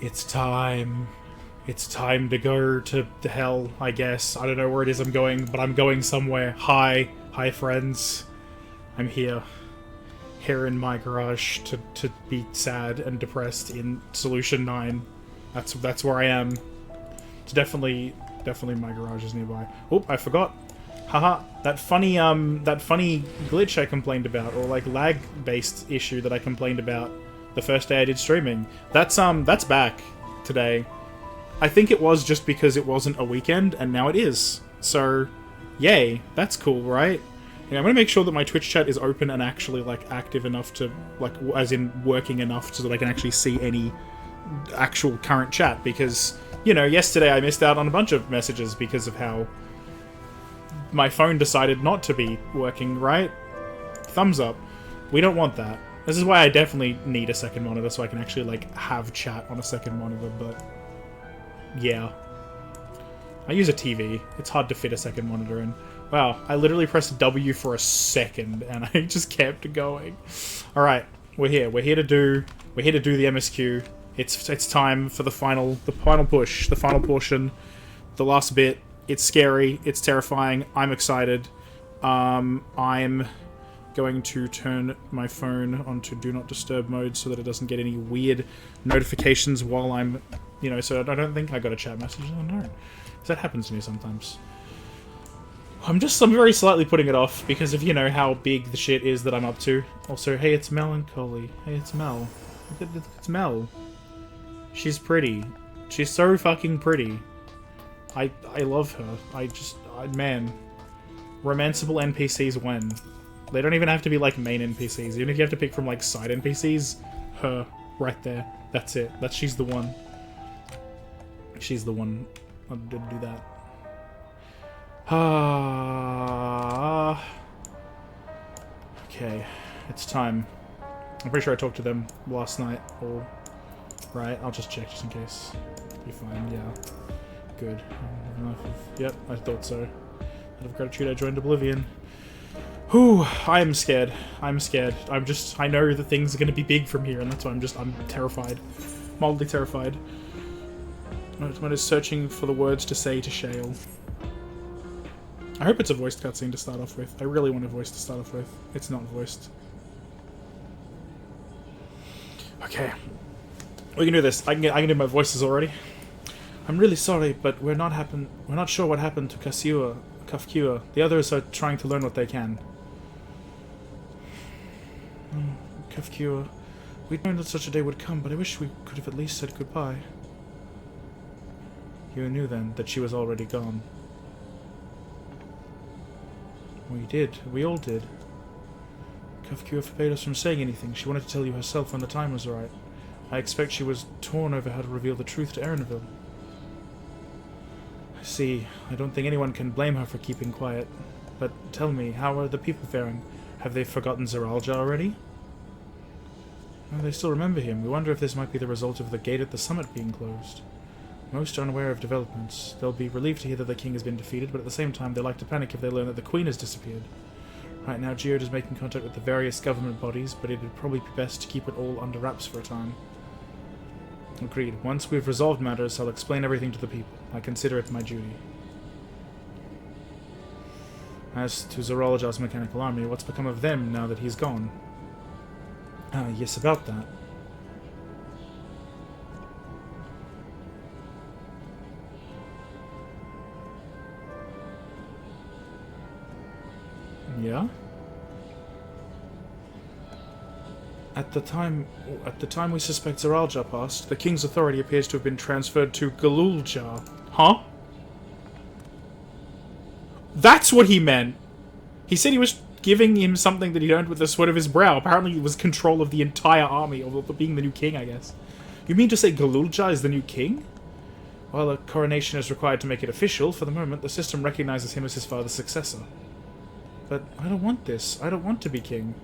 It's time. It's time to go to hell, I guess. I don't know where it is I'm going, but I'm going somewhere. Hi. Hi, friends. I'm here. Here in my garage to be sad and depressed in Solution 9. That's where I am. It's definitely my garage is nearby. Oh, I forgot. Haha, that funny glitch I complained about, or like lag-based issue that I complained about the first day I did streaming. That's back today. I think it was just because it wasn't a weekend, and now it is. So, yay. That's cool, right? Yeah, I'm gonna make sure that my Twitch chat is open and actually, like, active enough to, like, as in working enough so that I can actually see any actual current chat, because, you know, yesterday I missed out on a bunch of messages because of how my phone decided not to be working, right? Thumbs up. We don't want that. This is why I definitely need a second monitor, so I can actually, like, have chat on a second monitor, but yeah. I use a TV. It's hard to fit a second monitor in. Wow, I literally pressed W for a second, and I just kept going. Alright, we're here. We're here to do the MSQ. It's time for the final push, the final portion, the last bit. It's scary, it's terrifying, I'm excited. I'm going to turn my phone onto Do Not Disturb mode so that it doesn't get any weird notifications while I'm, you know, so I don't think I got a chat message. Oh no. That happens to me sometimes. I'm very slightly putting it off because of, you know, how big the shit is that I'm up to. Also, hey, it's Melancholy. Hey, it's Mel. It's Mel. She's pretty. She's so fucking pretty. I love her. Man. Romanceable NPCs when? They don't even have to be, like, main NPCs. Even if you have to pick from, like, side NPCs, her. Right there. That's it. She's the one. She's the one. I didn't do that. Okay. It's time. I'm pretty sure I talked to them last night, or... Right, I'll just check just in case. Be fine, yeah. Good. Yep, I thought so. Out of gratitude, I joined Oblivion. Whew, I am scared. I'm scared. I know that things are going to be big from here, and that's why I'm terrified. Mildly terrified. I'm just searching for the words to say to Shale. I hope it's a voiced cutscene to start off with. I really want a voice to start off with. It's not voiced. Okay. We can do this. I can do my voices already. I'm really sorry, but we're not sure what happened to Kafkua. The others are trying to learn what they can. Kafkua. We'd known that such a day would come, but I wish we could have at least said goodbye. You knew then that she was already gone. We did. We all did. Kafkua forbade us from saying anything. She wanted to tell you herself when the time was right. I expect she was torn over how to reveal the truth to Erinville. I see. I don't think anyone can blame her for keeping quiet. But tell me, how are the people faring? Have they forgotten Zeralja already? Oh, they still remember him. We wonder if this might be the result of the gate at the summit being closed. Most are unaware of developments. They'll be relieved to hear that the king has been defeated, but at the same time they like to panic if they learn that the queen has disappeared. Right now, Geode is making contact with the various government bodies, but it'd probably be best to keep it all under wraps for a time. Agreed. Once we've resolved matters, I'll explain everything to the people. I consider it my duty. As to Zeralja's mechanical army, what's become of them now that he's gone? Ah, yes, about that. Yeah? At the time we suspect Zeralja passed, the king's authority appears to have been transferred to Galulja. Huh? That's what he meant! He said he was giving him something that he'd earned with the sweat of his brow. Apparently it was control of the entire army, or being the new king, I guess. You mean to say Galulja is the new king? While a coronation is required to make it official, for the moment the system recognizes him as his father's successor. But I don't want this. I don't want to be king.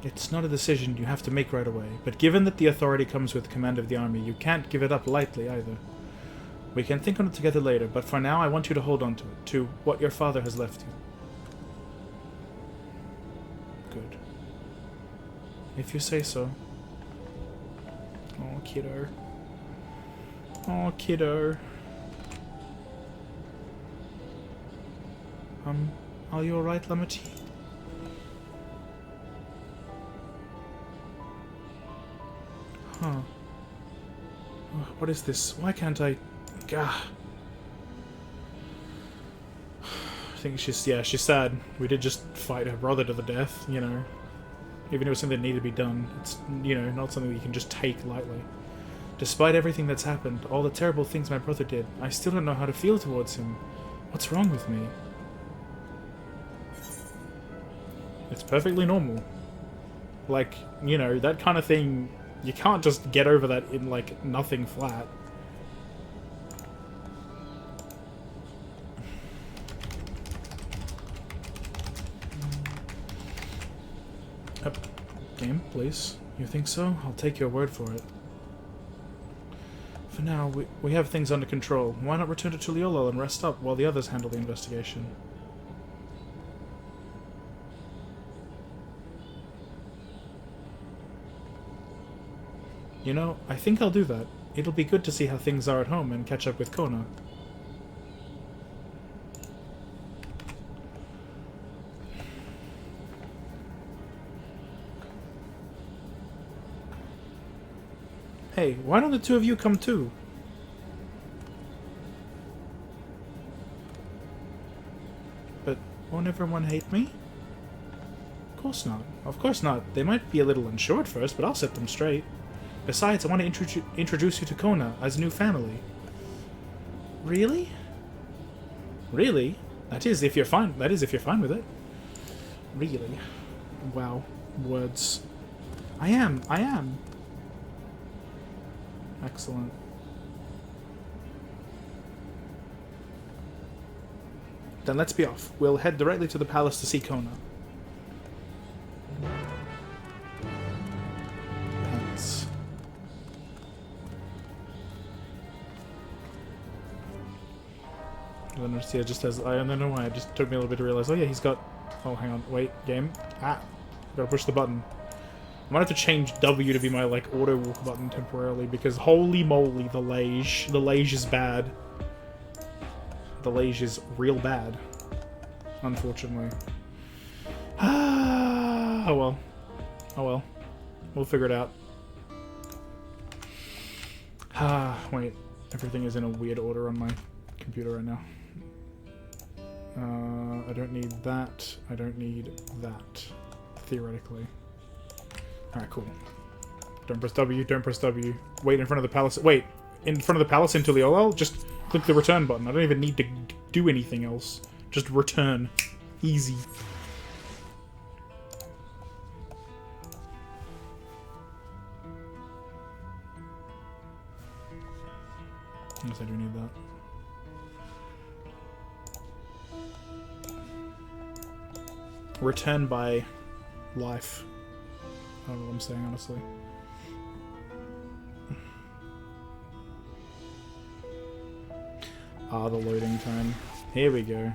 It's not a decision you have to make right away, but given that the authority comes with command of the army, you can't give it up lightly either. We can think on it together later, but for now I want you to hold on to it, to what your father has left you. If you say so. Oh, kiddo. Oh, kiddo. Are you alright, Lamity? Huh. What is this? Why can't I... Gah. I think she's sad. We did just fight her brother to the death, you know. Even if it was something that needed to be done, it's, you know, not something you can just take lightly. Despite everything that's happened, all the terrible things my brother did, I still don't know how to feel towards him. What's wrong with me? It's perfectly normal. Like, you know, that kind of thing, you can't just get over that in, like, nothing flat. Game, please. You think so? I'll take your word for it. For now, we have things under control. Why not return to Tuliolol and rest up while the others handle the investigation? You know, I think I'll do that. It'll be good to see how things are at home and catch up with Kona. Hey, why don't the two of you come too? But won't everyone hate me? Of course not. Of course not. They might be a little unsure at first, but I'll set them straight. Besides, I want to introduce you to Kona as a new family. Really? Really? That is if you're fine. That is if you're fine with it. Really? Wow. Words. I am. I am. Excellent. Then let's be off. We'll head directly to the palace to see Kona. Pants. I don't know, see, it just has... I don't know why, it just took me a little bit to realize... Oh yeah, he's got... Oh, hang on. Wait, game. Ah! Gotta push the button. I might have to change W to be my, like, auto walk button temporarily, because holy moly, the Lage. The Lage is bad. The Lage is real bad. Unfortunately. Ah, oh well. Oh well. We'll figure it out. Ah, wait. Everything is in a weird order on my computer right now. I don't need that. I don't need that. Theoretically. Alright, cool. Don't press W, don't press W. Wait in front of the palace. Wait, in front of the palace in Tuliolol? Just click the return button. I don't even need to do anything else. Just return. Easy. Yes, I do need that. Return by life. I don't know what I'm saying, honestly. Ah, the loading time. Here we go.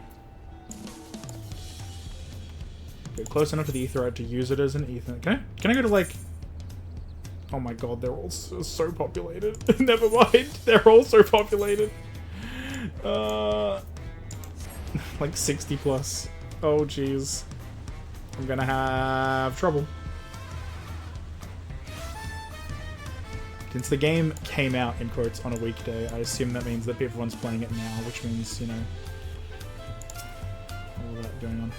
Get close enough to the Aetheryte to use it as an Ether. Can I go to, like... Oh my god, they're all so populated. Never mind, they're all so populated. Like 60 plus. Oh jeez. I'm gonna have trouble. Since the game came out, in quotes, on a weekday, I assume that means that everyone's playing it now, which means, you know, all that going on.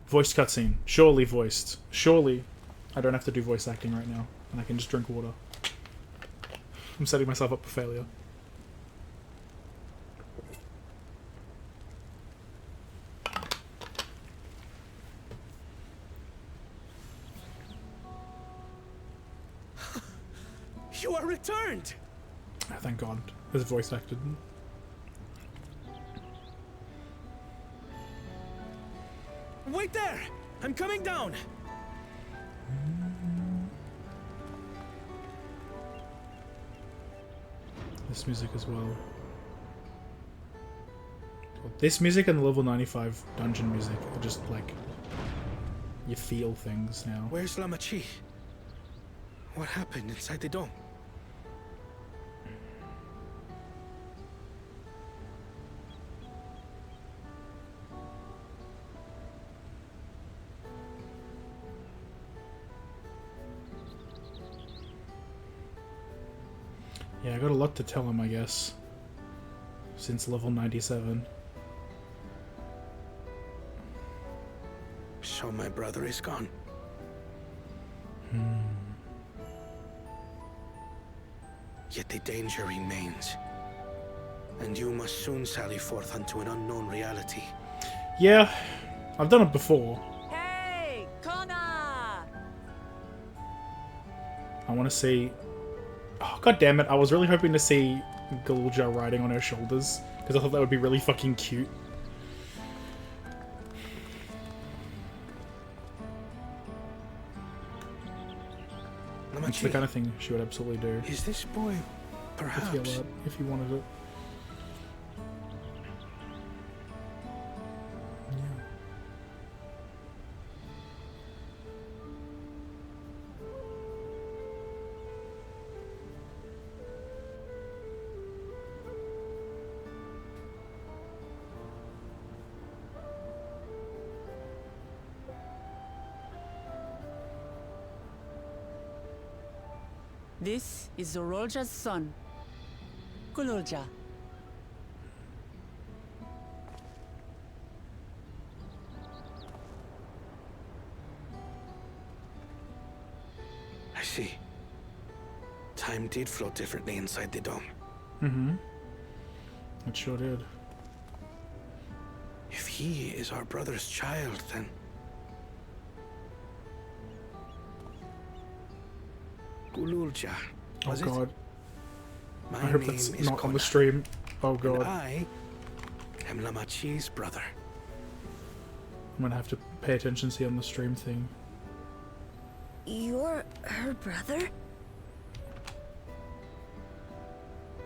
Voiced cutscene. Surely voiced. Surely I don't have to do voice acting right now, and I can just drink water. I'm setting myself up for failure. You are returned! Oh, thank God. It's voice acted. Wait there! I'm coming down! this music as well. This music and the level 95 dungeon music are just like, you feel things now. Where's Lamachi? What happened inside the dome? Yeah, I got a lot to tell him, I guess. Since level 97. So my brother is gone. Yet the danger remains. And you must soon sally forth unto an unknown reality. Yeah, I've done it before. Hey, Kona! I want to see... Oh, god damn it, I was really hoping to see Galulja riding on her shoulders, because I thought that would be really fucking cute. It's the kind of thing she would absolutely do. Is this boy, perhaps? If he wanted it. This is Zorolja's son, Kululja. I see. Time did flow differently inside the dome. Mm-hmm. It sure did. If he is our brother's child, then... Kululja, Oh was god. it? My I hope name that's is not on Kona, the stream. Oh and god. I am Lamachi's brother. I'm gonna have to pay attention to see on the stream thing. You're her brother?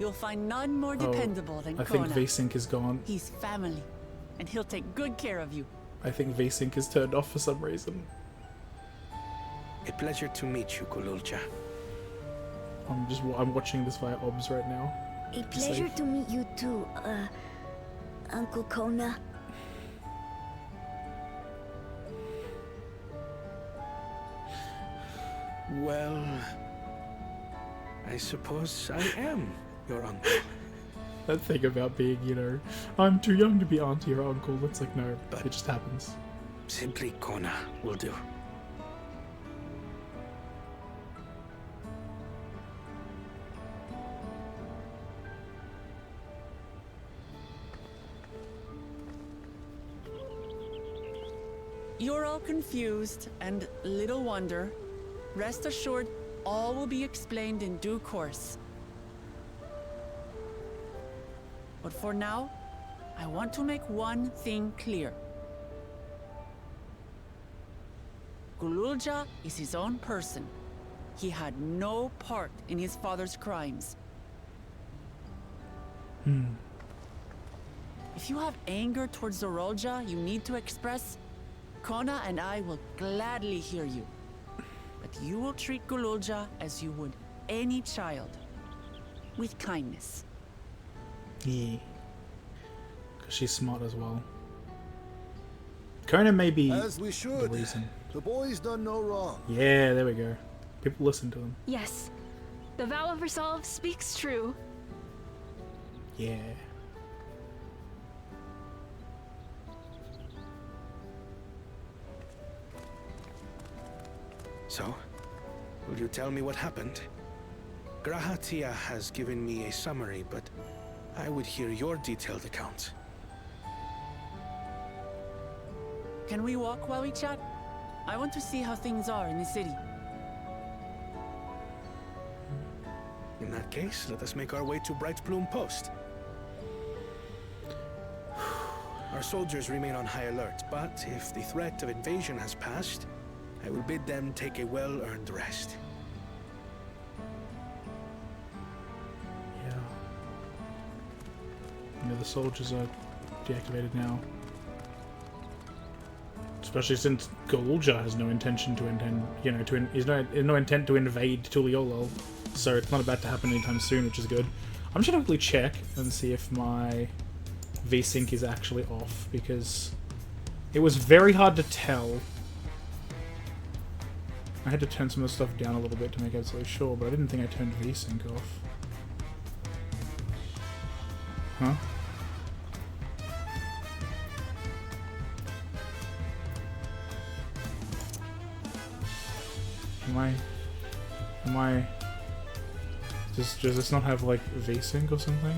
You'll find none more dependable than I Kona. think VSync is gone. He's family, and he'll take good care of you. I think VSync is turned off for some reason. A pleasure to meet you, Kululja. I'm watching this via OBS right now. A pleasure to meet you too, Uncle Kona. Well, I suppose I am your uncle. That thing about being, you know, I'm too young to be auntie or uncle. It's like, no, But- it just happens. Simply Kona will do. You're all confused, and little wonder. Rest assured, all will be explained in due course. But for now, I want to make one thing clear. Kululja is his own person. He had no part in his father's crimes. If you have anger towards Zorolja you need to express, Kona and I will gladly hear you. But you will treat Kululja as you would any child, with kindness. Yeah. Because she's smart as well. Kona may be As we the should. reason. The boy's done no wrong. Yeah, there we go. People listen to him. Yes. The vow of resolve speaks true. Yeah. So, will you tell me what happened? Grahatia has given me a summary, but I would hear your detailed account. Can we walk while we chat? I want to see how things are in the city. In that case, let us make our way to Bright Bloom Post. Our soldiers remain on high alert, but if the threat of invasion has passed, I will bid them take a well-earned rest. Yeah. You know, the soldiers are deactivated now. Especially since Golja has no intention to he's no intent to invade Tuliolol, so it's not about to happen anytime soon, which is good. I'm just gonna quickly check and see if my VSync is actually off, because it was very hard to tell. I had to turn some of the stuff down a little bit to make absolutely sure, but I didn't think I turned VSync off. Huh? Am I... Does this not have, like, VSync or something?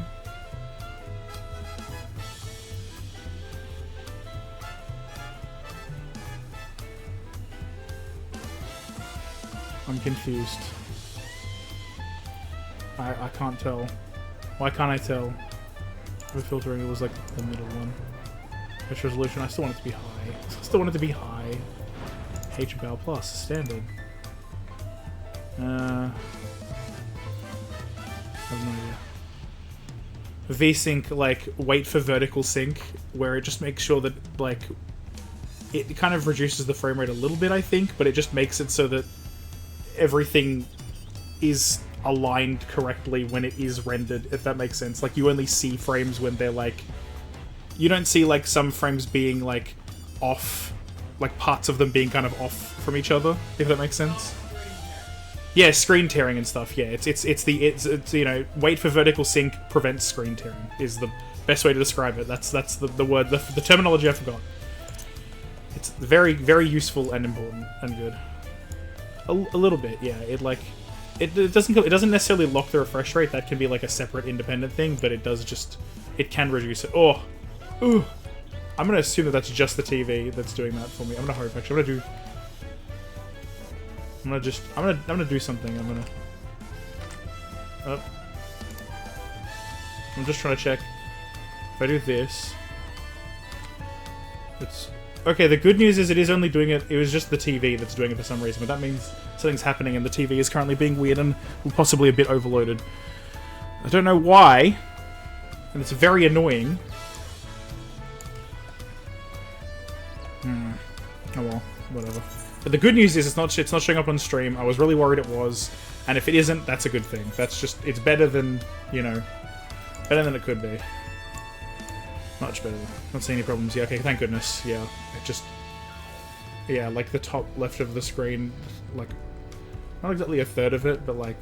I'm confused. I can't tell. Why can't I tell? With filtering, it was, like, the middle one. Pitch resolution, I still want it to be high. I still want it to be high. HBAL plus, standard. I have no idea. VSync, like, wait for vertical sync, where it just makes sure that, like, it kind of reduces the frame rate a little bit, I think, but it just makes it so that everything is aligned correctly when it is rendered, if that makes sense. Like, you only see frames when they're, like... You don't see, like, some frames being, like, off, like, parts of them being kind of off from each other, if that makes sense. Yeah, screen tearing and stuff. Yeah, it's you know, wait for vertical sync prevents screen tearing is the best way to describe it. That's the word, the terminology I forgot. It's very, very useful and important and good. A little bit, yeah. It doesn't necessarily lock the refresh rate. That can be like a separate independent thing, but it can reduce it. Oh, ooh. I'm gonna assume that that's just the TV that's doing that for me. I'm gonna hope. Actually, I'm gonna do something. I'm just trying to check. If I do this, it's okay. The good news is it is only doing it. It was just the TV that's doing it for some reason, but that means something's happening, and the TV is currently being weird and possibly a bit overloaded. I don't know why, and it's very annoying. Oh well, whatever. But the good news is it's not showing up on stream. I was really worried it was, and if it isn't, that's a good thing. That's just, it's better than, you know, better than it could be. Much better. Not seeing any problems. Yeah, okay, thank goodness. Yeah, it just, yeah, like the top left of the screen, like, not exactly a third of it, but like,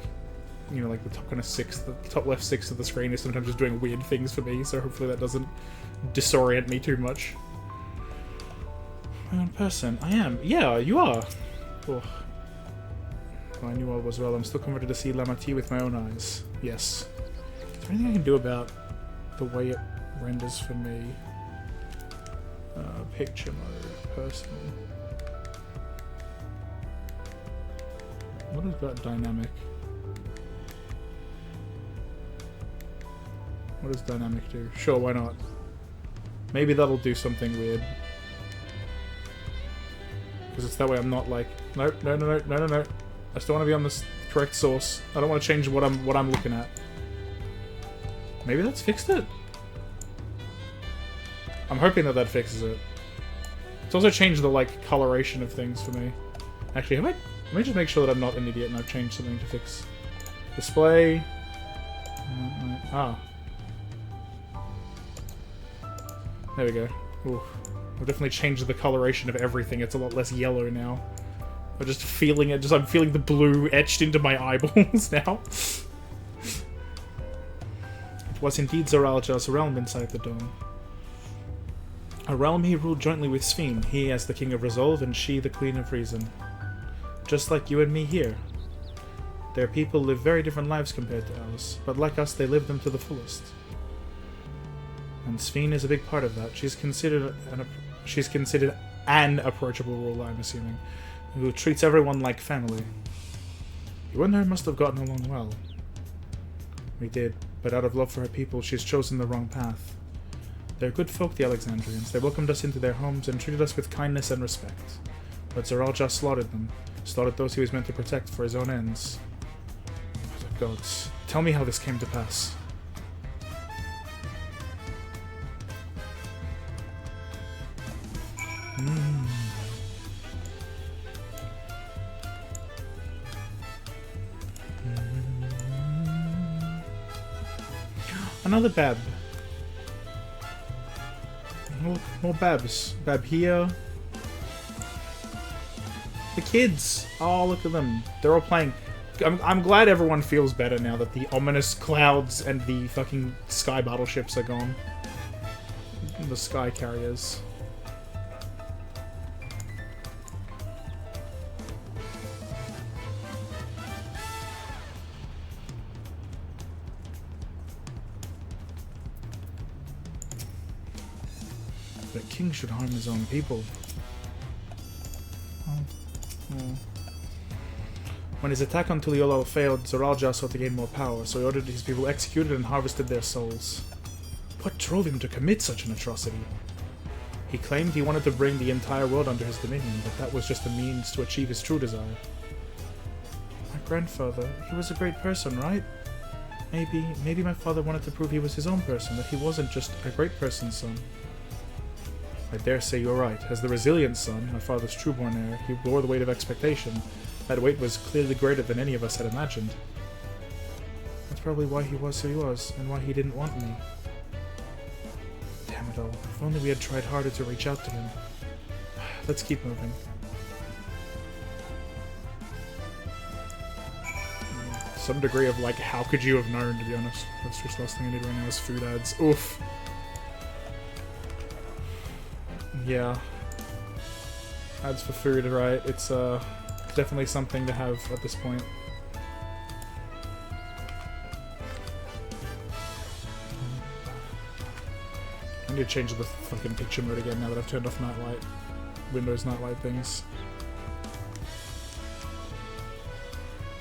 you know, like the top kind of sixth, the top left sixth of the screen is sometimes just doing weird things for me, so hopefully that doesn't disorient me too much. My own person. I am. Yeah, you are. Oh. Well, I knew I was well. I'm still converted to see Lamati with my own eyes. Yes. Is there anything I can do about the way it renders for me? Picture mode. Personal. What is that dynamic? What does dynamic do? Sure, why not? Maybe that'll do something weird. Because it's that way I'm not like, no. I still want to be on this correct source. I don't want to change what I'm looking at. Maybe that's fixed it? I'm hoping that fixes it. It's also changed the, like, coloration of things for me. Actually, let me just make sure that I'm not an idiot and I've changed something to fix display. There we go. Ooh. I've definitely changed the coloration of everything. It's a lot less yellow now. I'm just feeling it. I'm feeling the blue etched into my eyeballs now. It was indeed Zoralja's realm inside the dome. A realm he ruled jointly with Sphene, he as the King of Resolve and she the Queen of Reason. Just like you and me here. Their people live very different lives compared to ours, but like us they live them to the fullest. And Sphene is a big part of that. She's considered an approachable ruler, I'm assuming, who treats everyone like family. You and her must have gotten along well. We did, but out of love for her people, she's chosen the wrong path. They're good folk, the Alexandrians. They welcomed us into their homes and treated us with kindness and respect. But Zoralja slaughtered them, slaughtered those he was meant to protect for his own ends. Gods, tell me how this came to pass. Another Bab. More Babs. Bab here. The kids! Oh, look at them. They're all playing. I'm glad everyone feels better now that the ominous clouds and the fucking sky battleships are gone. The sky carriers. The king should harm his own people. When his attack on Tuliyollal failed, Zoraljah sought to gain more power, so he ordered his people executed and harvested their souls. What drove him to commit such an atrocity? He claimed he wanted to bring the entire world under his dominion, but that was just a means to achieve his true desire. My grandfather, he was a great person, right? Maybe my father wanted to prove he was his own person, that he wasn't just a great person's son. I dare say you're right. As the resilient son, my father's trueborn heir, he bore the weight of expectation. That weight was clearly greater than any of us had imagined. That's probably why he was who he was, and why he didn't want me. Damn it all. If only we had tried harder to reach out to him. Let's keep moving. Some degree of, like, how could you have known, to be honest. That's just the last thing I need right now is food ads. Oof. Yeah. Ads for food, right? It's, definitely something to have at this point. I need to change the fucking picture mode again now that I've turned off nightlight. Windows nightlight things.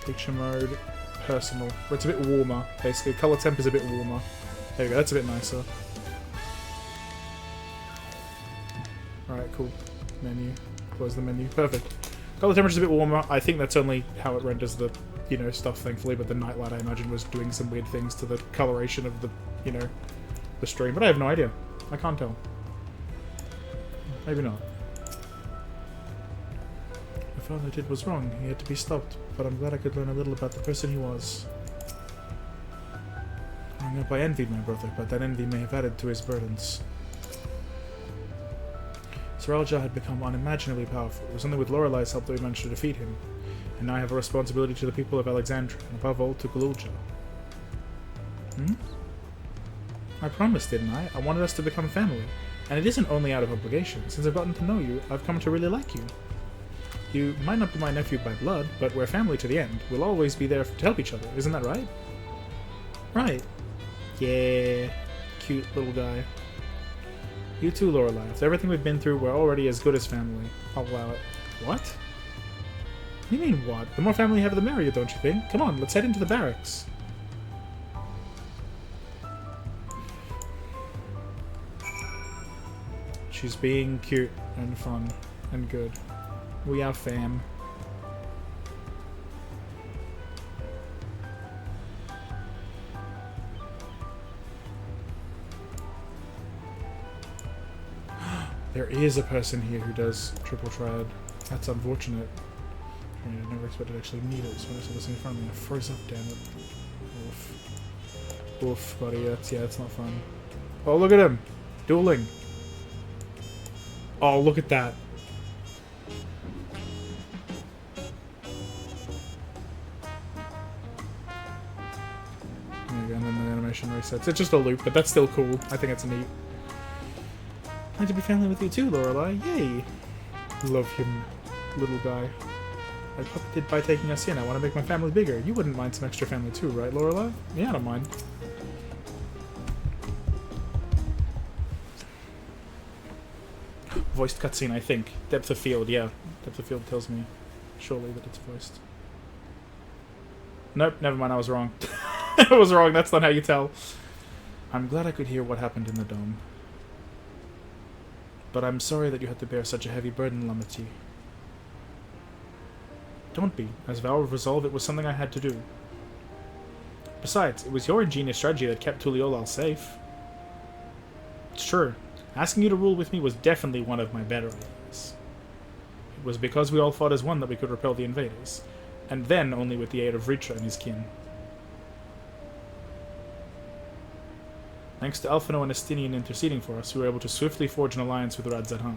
Picture mode. Personal. Where it's a bit warmer, basically. Color temp is a bit warmer. There we go, that's a bit nicer. Alright, cool. Menu. Close the menu. Perfect. Color temperature is a bit warmer. I think that's only how it renders the, you know, stuff, thankfully, but the nightlight, I imagine, was doing some weird things to the coloration of the, you know, the stream. But I have no idea. I can't tell. Maybe not. My father did was wrong. He had to be stopped, but I'm glad I could learn a little about the person he was. Growing up, I envied my brother, but that envy may have added to his burdens. Zoraljah had become unimaginably powerful. It was only with Lorelai's help that we managed to defeat him. And now I have a responsibility to the people of Alexandria, and above all, to Guloljah. I promised, didn't I? I wanted us to become family. And it isn't only out of obligation. Since I've gotten to know you, I've come to really like you. You might not be my nephew by blood, but we're family to the end. We'll always be there to help each other. Isn't that right? Right. Yeah. Cute little guy. You too, Lorelai. After everything we've been through, we're already as good as family. I'll allow it. What? What do you mean, what? The more family you have, the merrier, don't you think? Come on, let's head into the barracks. She's being cute and fun and good. We are fam. There is a person here who does triple triad. That's unfortunate. I never expected to actually need it, so when I saw this in front of me, I froze up, damn it. Oof. Oof, buddy, yeah, it's not fun. Oh, look at him! Dueling! Oh, look at that! There you go, and then the animation resets. It's just a loop, but that's still cool. I think it's neat. I'd like to be family with you too, Lorelai. Yay! Love him, little guy. I profited by taking us in. I want to make my family bigger. You wouldn't mind some extra family too, right, Lorelai? Yeah, I don't mind. Voiced cutscene, I think. Depth of field, yeah. Depth of field tells me, surely, that it's voiced. Nope, never mind, I was wrong. I was wrong, that's not how you tell. I'm glad I could hear what happened in the dome. But I'm sorry that you had to bear such a heavy burden, Lamati. Don't be. As vow of resolve, it was something I had to do. Besides, it was your ingenious strategy that kept Tuliyollal safe. It's true. Asking you to rule with me was definitely one of my better ideas. It was because we all fought as one that we could repel the invaders, and then only with the aid of Richa and his kin. Thanks to Alphino and Estinian interceding for us, we were able to swiftly forge an alliance with Radzadhan.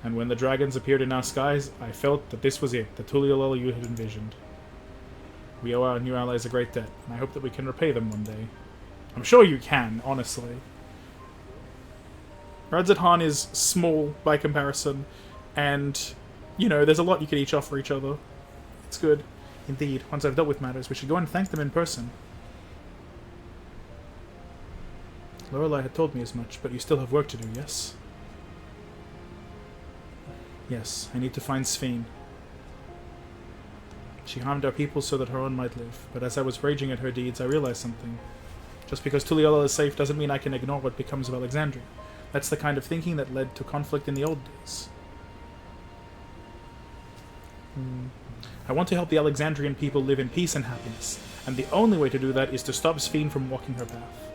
And when the dragons appeared in our skies, I felt that this was it, the Tuliolol you had envisioned. We owe our new allies a great debt, and I hope that we can repay them one day. I'm sure you can, honestly. Radzadhan is small by comparison, and, you know, there's a lot you can each offer each other. It's good. Indeed, once I've dealt with matters, we should go and thank them in person. Lorelei had told me as much, but you still have work to do, yes? Yes, I need to find Sphene. She harmed our people so that her own might live, but as I was raging at her deeds, I realized something. Just because Tuliyola is safe doesn't mean I can ignore what becomes of Alexandria. That's the kind of thinking that led to conflict in the old days. I want to help the Alexandrian people live in peace and happiness, and the only way to do that is to stop Sphene from walking her path.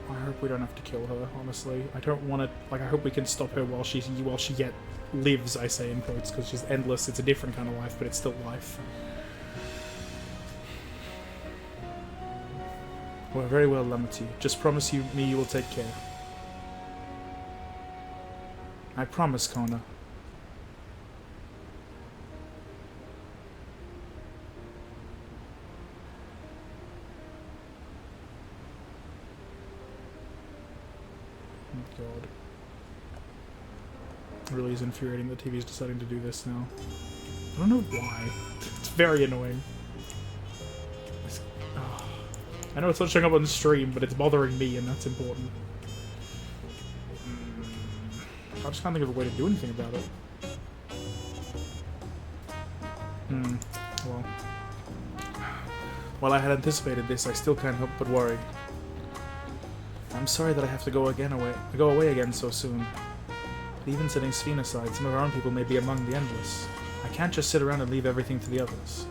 I hope we don't have to kill her, honestly. I don't want to... Like, I hope we can stop her while she yet lives, I say in quotes, because she's endless. It's a different kind of life, but it's still life. Well, very well, Lamati. Just promise me you will take care. I promise, Kona. Oh, God. It really is infuriating that TV is deciding to do this now. I don't know why. It's very annoying. I know it's not showing up on stream, but it's bothering me, and that's important. I just can't think of a way to do anything about it. Well. While I had anticipated this, I still can't help but worry. I'm sorry that I have to go away again so soon. But even setting Sphene aside, some of our own people may be among the endless. I can't just sit around and leave everything to the others.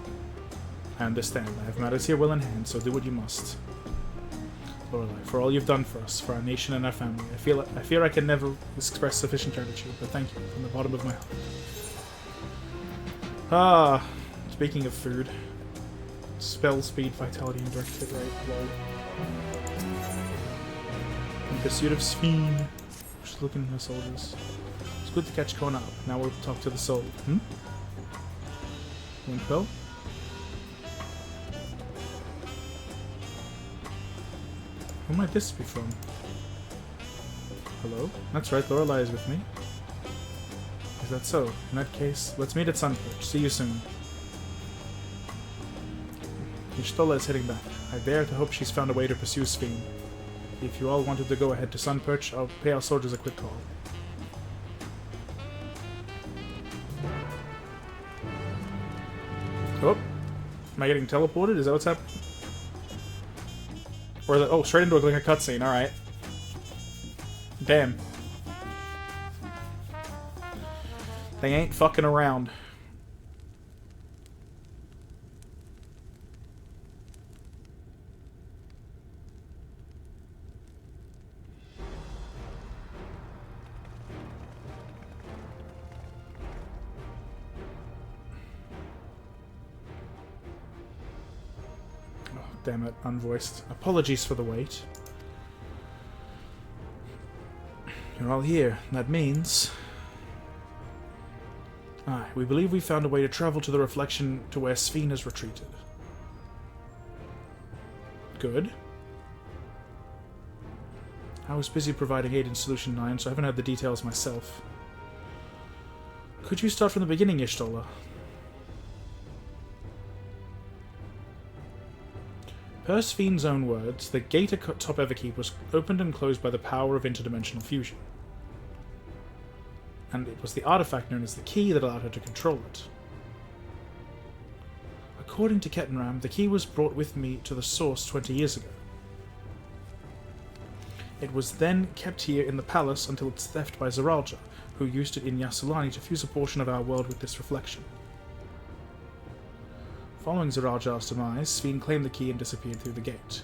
I understand. I have matters here well in hand, so do what you must. Lorelei, for all you've done for us, for our nation and our family, I fear I can never express sufficient gratitude, but thank you from the bottom of my heart. Ah, speaking of food. Spell, speed, vitality, and direct hit rate. Lol. In pursuit of Sphene. Just looking at her soldiers. It's good to catch Kona up. Now we'll talk to the soul. Winkbell? Who might this be from? Hello? That's right, Lorelei is with me. Is that so? In that case, let's meet at Sunperch. See you soon. Y'shtola is heading back. I dare to hope she's found a way to pursue Sphene. If you all wanted to go ahead to Sunperch, I'll pay our soldiers a quick call. Oh. Am I getting teleported? Is that what's happening? Or is it... Oh, straight into a cutscene. Alright. Damn. They ain't fucking around. Damn it, unvoiced. Apologies for the wait. You're all here. That means... Aye, we believe we found a way to travel to the reflection to where Sphene has retreated. Good. I was busy providing aid in Solution 9, so I haven't had the details myself. Could you start from the beginning, Y'shtola? Per Sphene's own words, the gate atop Everkeep was opened and closed by the power of interdimensional fusion. And it was the artifact known as the key that allowed her to control it. According to Kettenram, the key was brought with me to the source 20 years ago. It was then kept here in the palace until its theft by Zeralja, who used it in Yasulani to fuse a portion of our world with this reflection. Following Zeralja's demise, Sphene claimed the key and disappeared through the gate.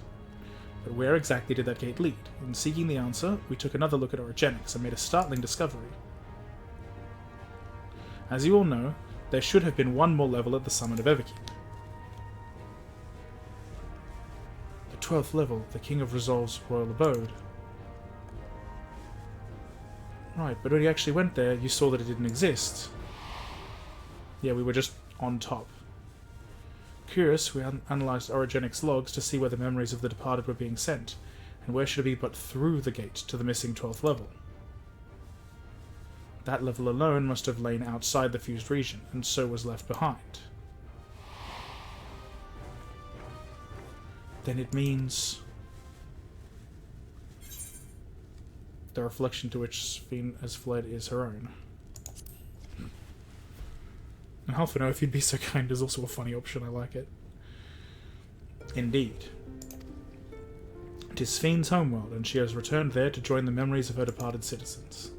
But where exactly did that gate lead? In seeking the answer, we took another look at orogenics and made a startling discovery. As you all know, there should have been one more level at the summit of Everkeep. The 12th level, the King of Resolve's royal abode. Right, but when you actually went there, you saw that it didn't exist. Yeah, we were just on top. Curious, we analysed orogenics logs to see where the memories of the departed were being sent, and where should it be but through the gate to the missing 12th level. That level alone must have lain outside the fused region, and so was left behind. Then it means the reflection to which Sphene has fled is her own. And Halfano, if you'd be so kind, is also a funny option, I like it. Indeed. It is Sphene's homeworld, and she has returned there to join the memories of her departed citizens.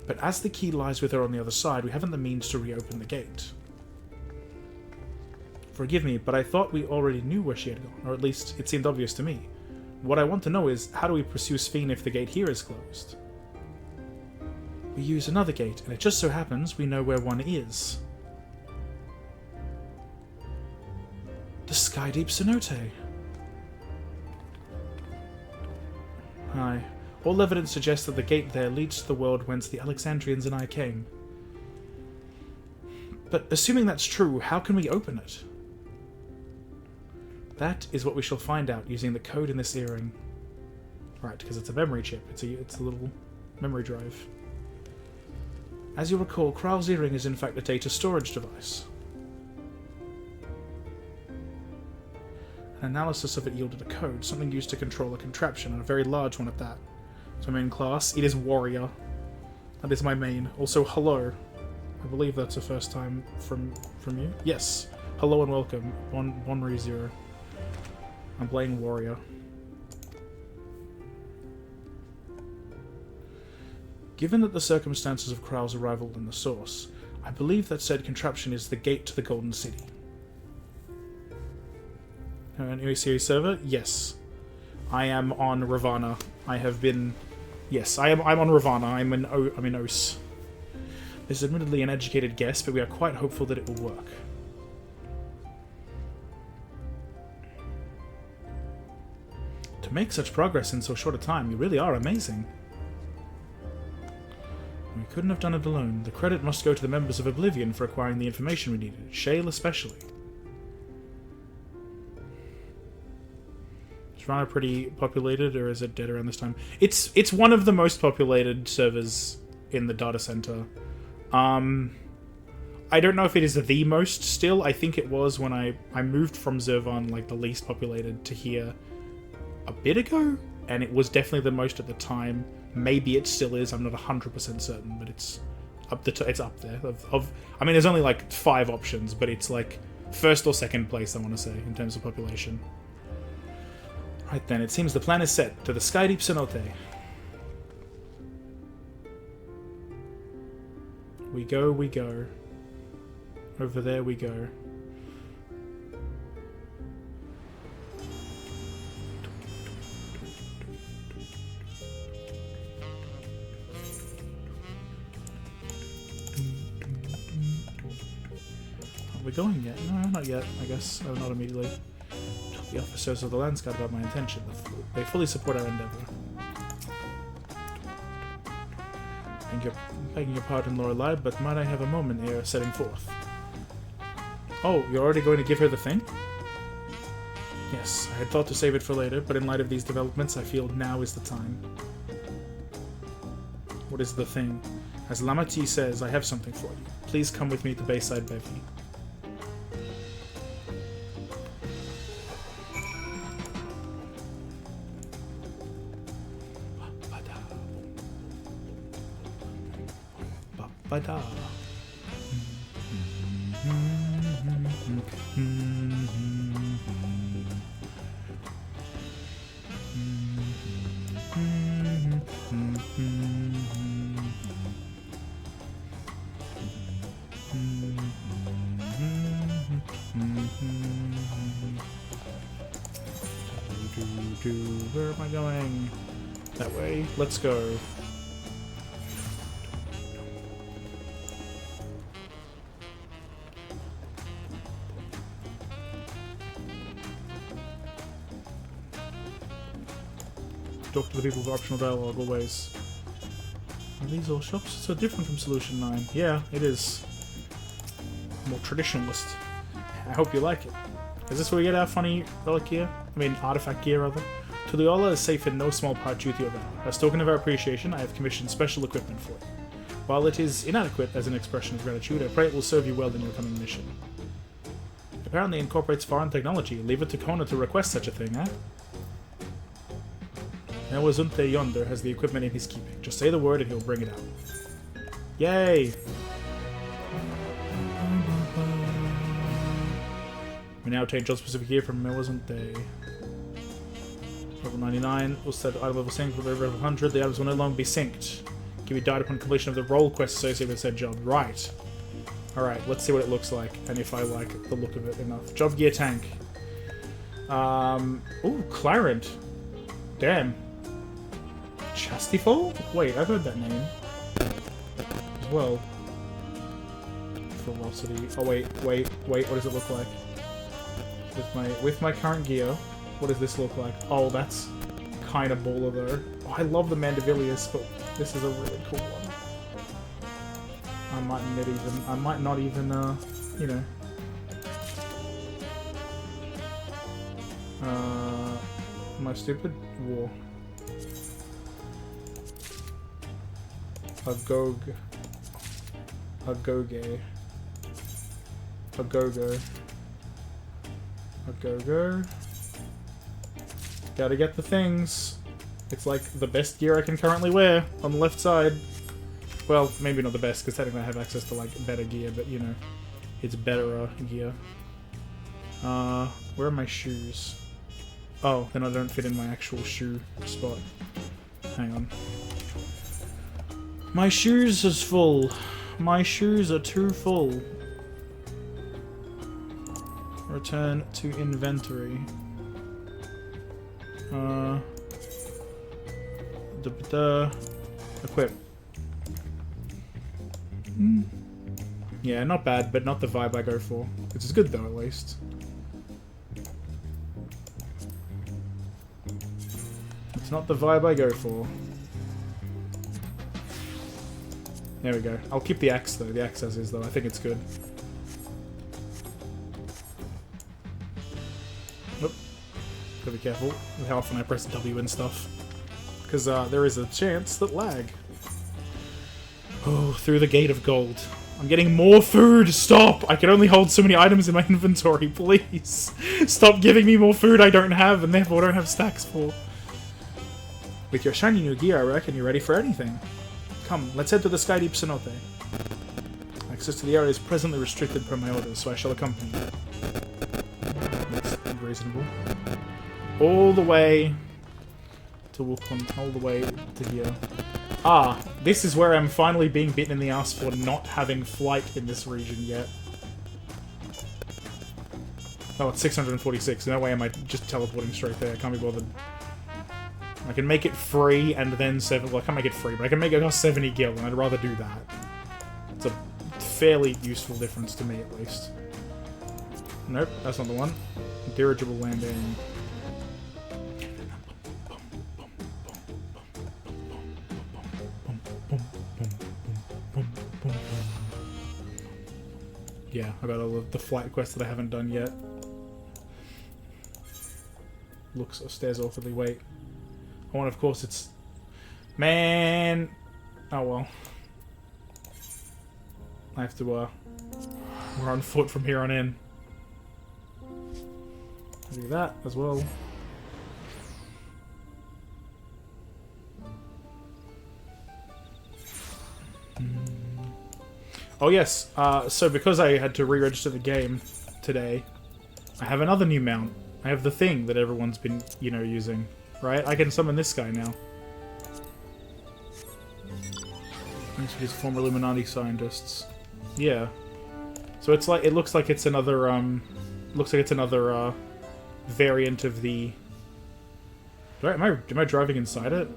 But as the key lies with her on the other side, we haven't the means to reopen the gate. Forgive me, but I thought we already knew where she had gone, or at least it seemed obvious to me. What I want to know is, how do we pursue Sphene if the gate here is closed? We use another gate, and it just so happens we know where one is. The Skydeep Cenote. Aye. All evidence suggests that the gate there leads to the world whence the Alexandrians and I came. But assuming that's true, how can we open it? That is what we shall find out using the code in this earring. Right, because it's a memory chip. It's a little memory drive. As you recall, Kral's earring is in fact a data storage device. An analysis of it yielded a code, something used to control a contraption, and a very large one at that. So main class, it is Warrior. That is my main. Also, hello. I believe that's the first time from you. Yes. Hello and welcome. One re-0. I'm playing Warrior. Given that the circumstances of Kral's arrival in the source, I believe that said contraption is the gate to the Golden City. An series server? Yes. I am on Ravana. I have been... Yes, I'm on Ravana. I'm in Os. This is admittedly an educated guess, but we are quite hopeful that it will work. To make such progress in so short a time, you really are amazing. We couldn't have done it alone. The credit must go to the members of Oblivion for acquiring the information we needed, Shale especially. Is Rana pretty populated, or is it dead around this time? It's one of the most populated servers in the data center. I don't know if it is the most still. I think it was when I moved from Zervan, like the least populated, to here a bit ago, and it was definitely the most at the time. Maybe it still is. I'm not 100% certain, but it's up it's up there. I mean, there's only like 5 options, but it's like first or second place, I want to say, in terms of population. Right then, it seems the plan is set. To the Skydeep Cenote. We go, we go. Over there we go. Are we going yet? No, not yet, I guess. No, not immediately. The officers of the Landsguard about my intention. They fully support our endeavor. Begging your pardon, Lorelei, but might I have a moment ere setting forth? Oh, you're already going to give her the thing? Yes, I had thought to save it for later, but in light of these developments, I feel now is the time. What is the thing? As Lamati says, I have something for you. Please come with me to Bayside Bevy. Ba-da. Where am I going? That way. Let's go. Talk to the people with optional dialogue, always. Are these all shops? So different from Solution 9. Yeah, it is. More traditionalist. I hope you like it. Is this where we get our funny relic gear? I mean, artifact gear, rather. Tuliola is safe in no small part due to your valor. As token of our appreciation, I have commissioned special equipment for it. While it is inadequate as an expression of gratitude, I pray it will serve you well in your coming mission. Apparently incorporates foreign technology. Leave it to Kona to request such a thing, eh? Nawazunte yonder has the equipment in his keeping. Just say the word and he'll bring it out. Yay! We now obtain job-specific gear from Nawazunte. Level 99. Will set item level sync with level 100. The items will no longer be synced. Can be died upon completion of the role quest associated with said job. Right. Alright, let's see what it looks like, and if I like the look of it enough. Job gear tank. Ooh, Clarent. Damn. Chastifol? Wait, I've heard that name. As well. Ferocity. Oh wait, what does it look like? With my current gear, what does this look like? Oh, that's kind of baller though. Oh, I love the Mandevilius, but this is a really cool one. I might not even, you know. Am I stupid? War. Agoge. Agoge. Agogo. Agogo. Gotta get the things. It's like the best gear I can currently wear on the left side. Well, maybe not the best, because technically I have access to, like, better gear, but, you know, it's better gear. Where are my shoes? Oh, then I don't fit in my actual shoe spot. Hang on. My shoes is full. My shoes are too full. Return to inventory. Equip. Yeah, not bad, but not the vibe I go for. Which is good though, at least. It's not the vibe I go for. There we go. I'll keep the axe though. The axe as is though. I think it's good. Nope. Gotta be careful with how often I press W and stuff. Because there is a chance that lag. Oh, through the gate of gold. I'm getting more food! Stop! I can only hold so many items in my inventory, please! Stop giving me more food I don't have and therefore don't have stacks for. With your shiny new gear, I reckon you're ready for anything. Come, let's head to the Sky Deep Cenote. Access to the area is presently restricted per my orders, so I shall accompany you. That's reasonable. All the way to Wukon, all the way to here. Ah, this is where I'm finally being bitten in the ass for not having flight in this region yet. Oh, it's 646, no way am I just teleporting straight there, I can't be bothered. I can make it free and then well, I can't make it free, but I can make it cost 70 gil, and I'd rather do that. It's a fairly useful difference to me, at least. Nope, that's not the one. Dirigible landing. Yeah, I got all of the flight quests that I haven't done yet. Looks stares awkwardly. Wait. Oh, and of course it's... Man! Oh well. I have to, we're on foot from here on in. I'll do that as well. Oh yes, so because I had to re-register the game today, I have another new mount. I have the thing that everyone's been, you know, using. Right? I can summon this guy now. Thanks for these former Illuminati scientists. Yeah. So it's like, it looks like it's another, variant of the Am I driving inside it?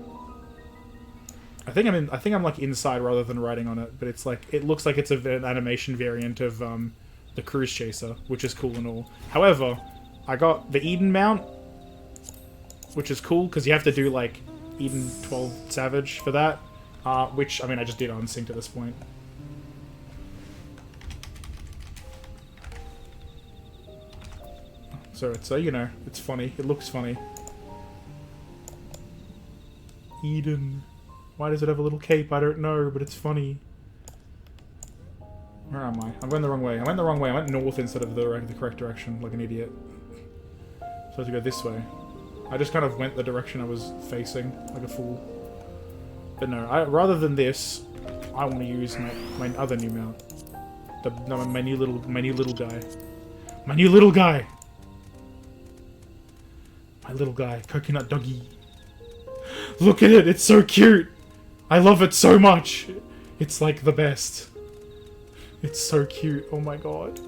I think I'm like inside rather than riding on it, but it's like it looks like it's an animation variant of the Cruise Chaser, which is cool and all. However, I got the Eden mount, which is cool because you have to do like Eden 12 Savage for that, which I mean I just did on sync at this point. So it's you know, it's funny. It looks funny. Eden. Why does it have a little cape? I don't know, but it's funny. Where am I? I'm going the wrong way. I went the wrong way. I went north instead of the correct direction, like an idiot. So I have to go this way. I just kind of went the direction I was facing, like a fool. But no, rather than this, I want to use my other new mount. My new little guy. My new little guy! My little guy, Coconut Doggy. Look at it, it's so cute! I love it so much! It's like the best. It's so cute, oh my god.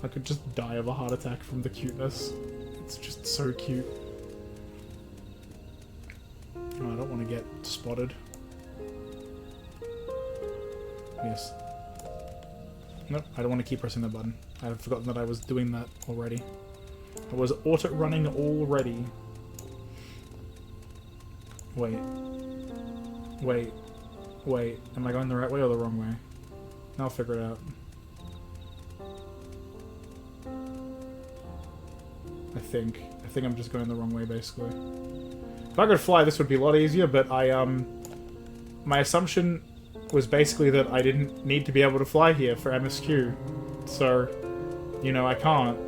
I could just die of a heart attack from the cuteness. It's just so cute. Oh, I don't want to get spotted. Yes. Nope, I don't want to keep pressing that button. I've forgotten that I was doing that already. I was auto-running already. Wait. Wait. Am I going the right way or the wrong way? I'll figure it out. I think I'm just going the wrong way, basically. If I could fly, this would be a lot easier, but my assumption was basically that I didn't need to be able to fly here for MSQ. So, you know, I can't.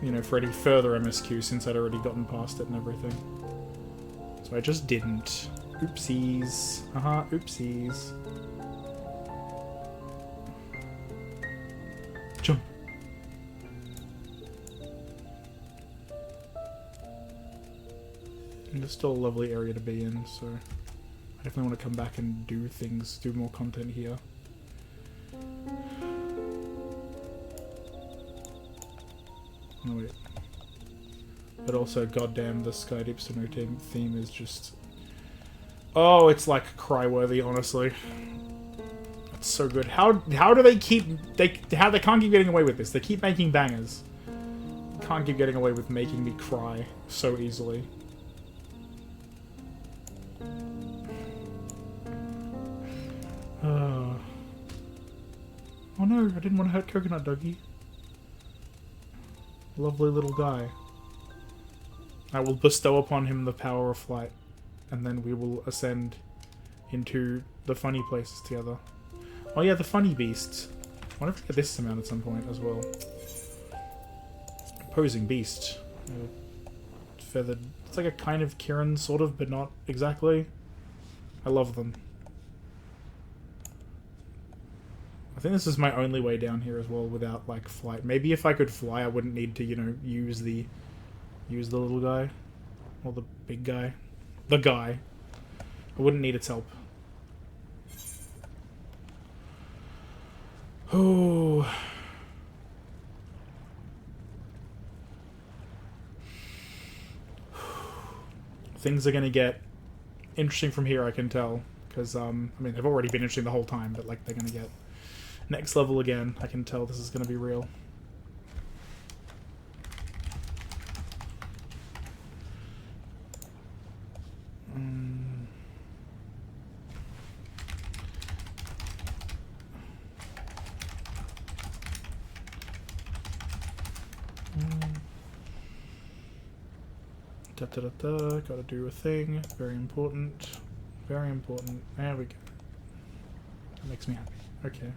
You know, for any further MSQ since I'd already gotten past it and everything. So I just didn't. Oopsies. Oopsies. Jump. And it's still a lovely area to be in, so I definitely want to come back and do things, do more content here. No, wait. But also, goddamn, the Sky Deep Snow theme is just... Oh, it's like cry-worthy, honestly. It's so good. How do they keep... They can't keep getting away with this. They keep making bangers. Can't keep getting away with making me cry so easily. Oh no, I didn't want to hurt Coconut Doggy. Lovely little guy. I will bestow upon him the power of flight, and then we will ascend into the funny places together. Oh yeah, the funny beasts. I wonder if we get this amount at some point as well. Opposing beast. Feathered. It's like a kind of Kirin, sort of, but not exactly. I love them. I think this is my only way down here as well without, like, flight. Maybe if I could fly, I wouldn't need to, you know, use the little guy. Or the big guy. The guy. I wouldn't need its help. Oh. Things are gonna get interesting from here, I can tell. Because, I mean, they've already been interesting the whole time, but, like, they're gonna get next level again. I can tell this is gonna be real. Gotta do a thing. Very important. Very important. There we go. That makes me happy. Okay.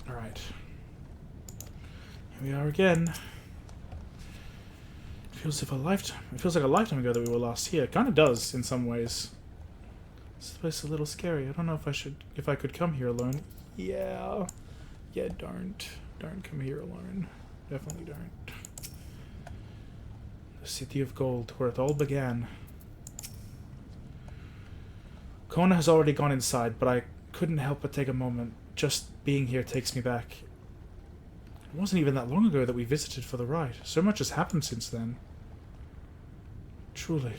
Alright. Here we are again. Feels like a lifetime ago that we were last here. It kinda does in some ways. This place is a little scary. I don't know if I could come here alone. Yeah. Yeah, don't come here alone. Definitely don't. The City of Gold, where it all began. Kona has already gone inside, but I couldn't help but take a moment. Just being here takes me back. It wasn't even that long ago that we visited for the rite. So much has happened since then. Truly,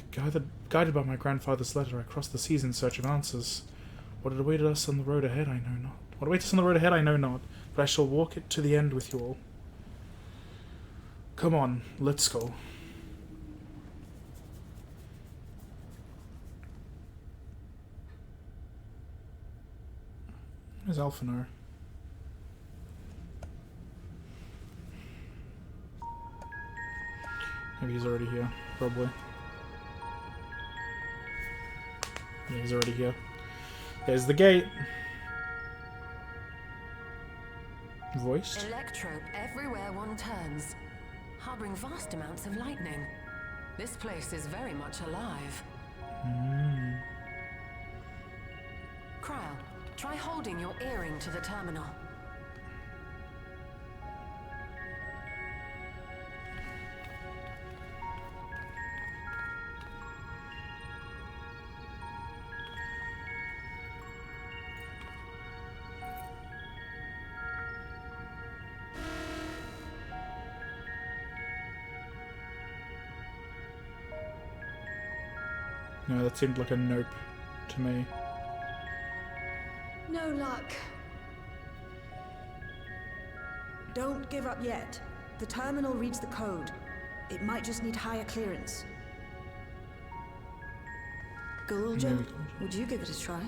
guided by my grandfather's letter, I crossed the seas in search of answers. What had awaited us on the road ahead, I know not. What awaits us on the road ahead, I know not, but I shall walk it to the end with you all. Come on, let's go. Where's Alphanor? Maybe he's already here, probably. Yeah, he's already here. There's the gate. Voiced. Electrope everywhere one turns, harboring vast amounts of lightning. This place is very much alive. Cryle, try holding your earring to the terminal. No, that seemed like a nope to me. No luck. Don't give up yet. The terminal reads the code. It might just need higher clearance. Galulja, would you give it a try?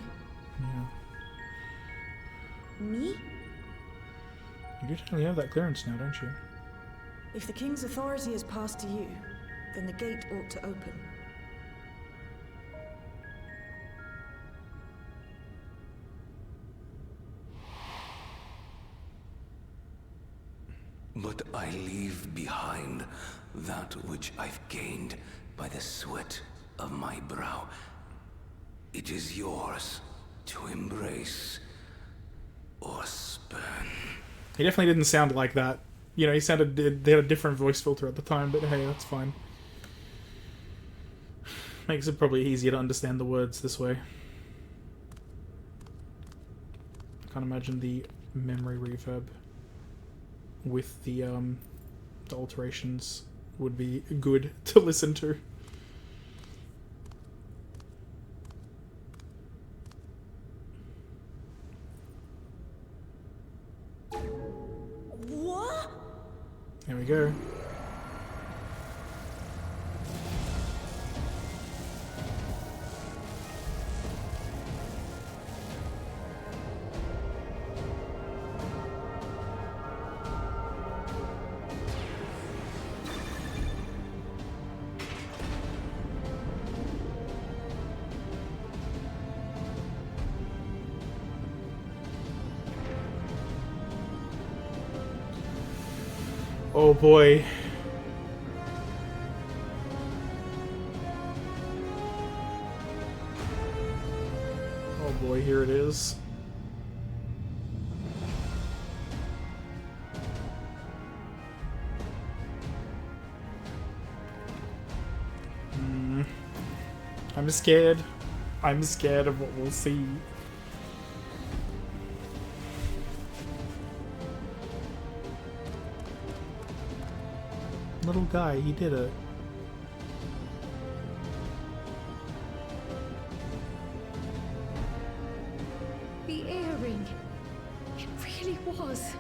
Yeah. Me? You do technically have that clearance now, don't you? If the king's authority is passed to you, then the gate ought to open. But I leave behind that which I've gained by the sweat of my brow. It is yours to embrace or spurn. He definitely didn't sound like that. You know, they had a different voice filter at the time, but hey, that's fine. Makes it probably easier to understand the words this way. Can't imagine the memory reverb with the alterations would be good to listen to. What? There we go. Oh boy. Oh boy, here it is. I'm scared. I'm scared of what we'll see. Little guy, he did it. The earring. It really was.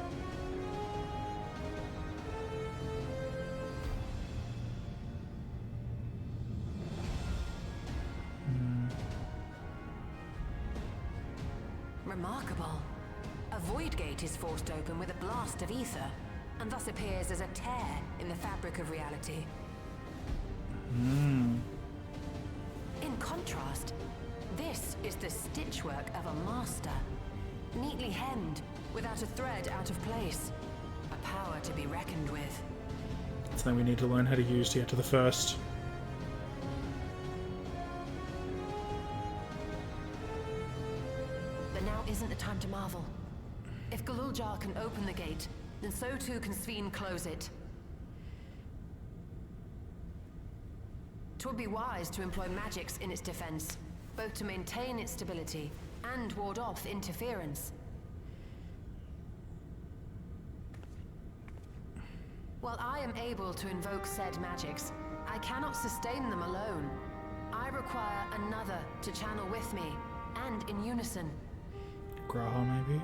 Remarkable. A void gate is forced open with a blast of ether, and thus appears as a tear in the fabric of reality. In contrast, this is the stitchwork of a master, neatly hemmed, without a thread out of place. A power to be reckoned with. Something we need to learn how to use to get to the first. But now isn't the time to marvel. If Galuljar can open the gate, then so too can Sveen close it. 'Twould be wise to employ magics in its defense, both to maintain its stability and ward off interference. While I am able to invoke said magics, I cannot sustain them alone. I require another to channel with me, and in unison. Graha, maybe?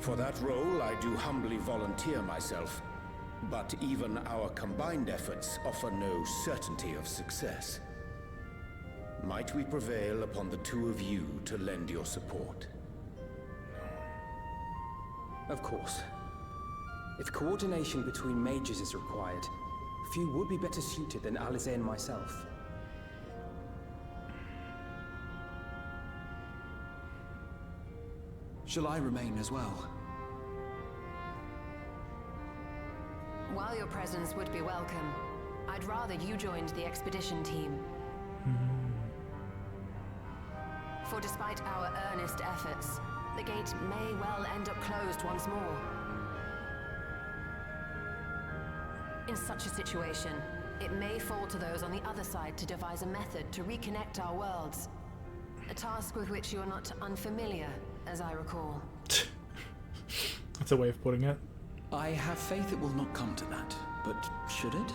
For that role, I do humbly volunteer myself. But even our combined efforts offer no certainty of success. Might we prevail upon the two of you to lend your support? Of course. If coordination between mages is required, few would be better suited than Alize and myself. Shall I remain as well? While your presence would be welcome, I'd rather you joined the expedition team. For despite our earnest efforts, the gate may well end up closed once more. In such a situation, it may fall to those on the other side to devise a method to reconnect our worlds. A task with which you are not unfamiliar, as I recall. That's a way of putting it. I have faith it will not come to that, but should it?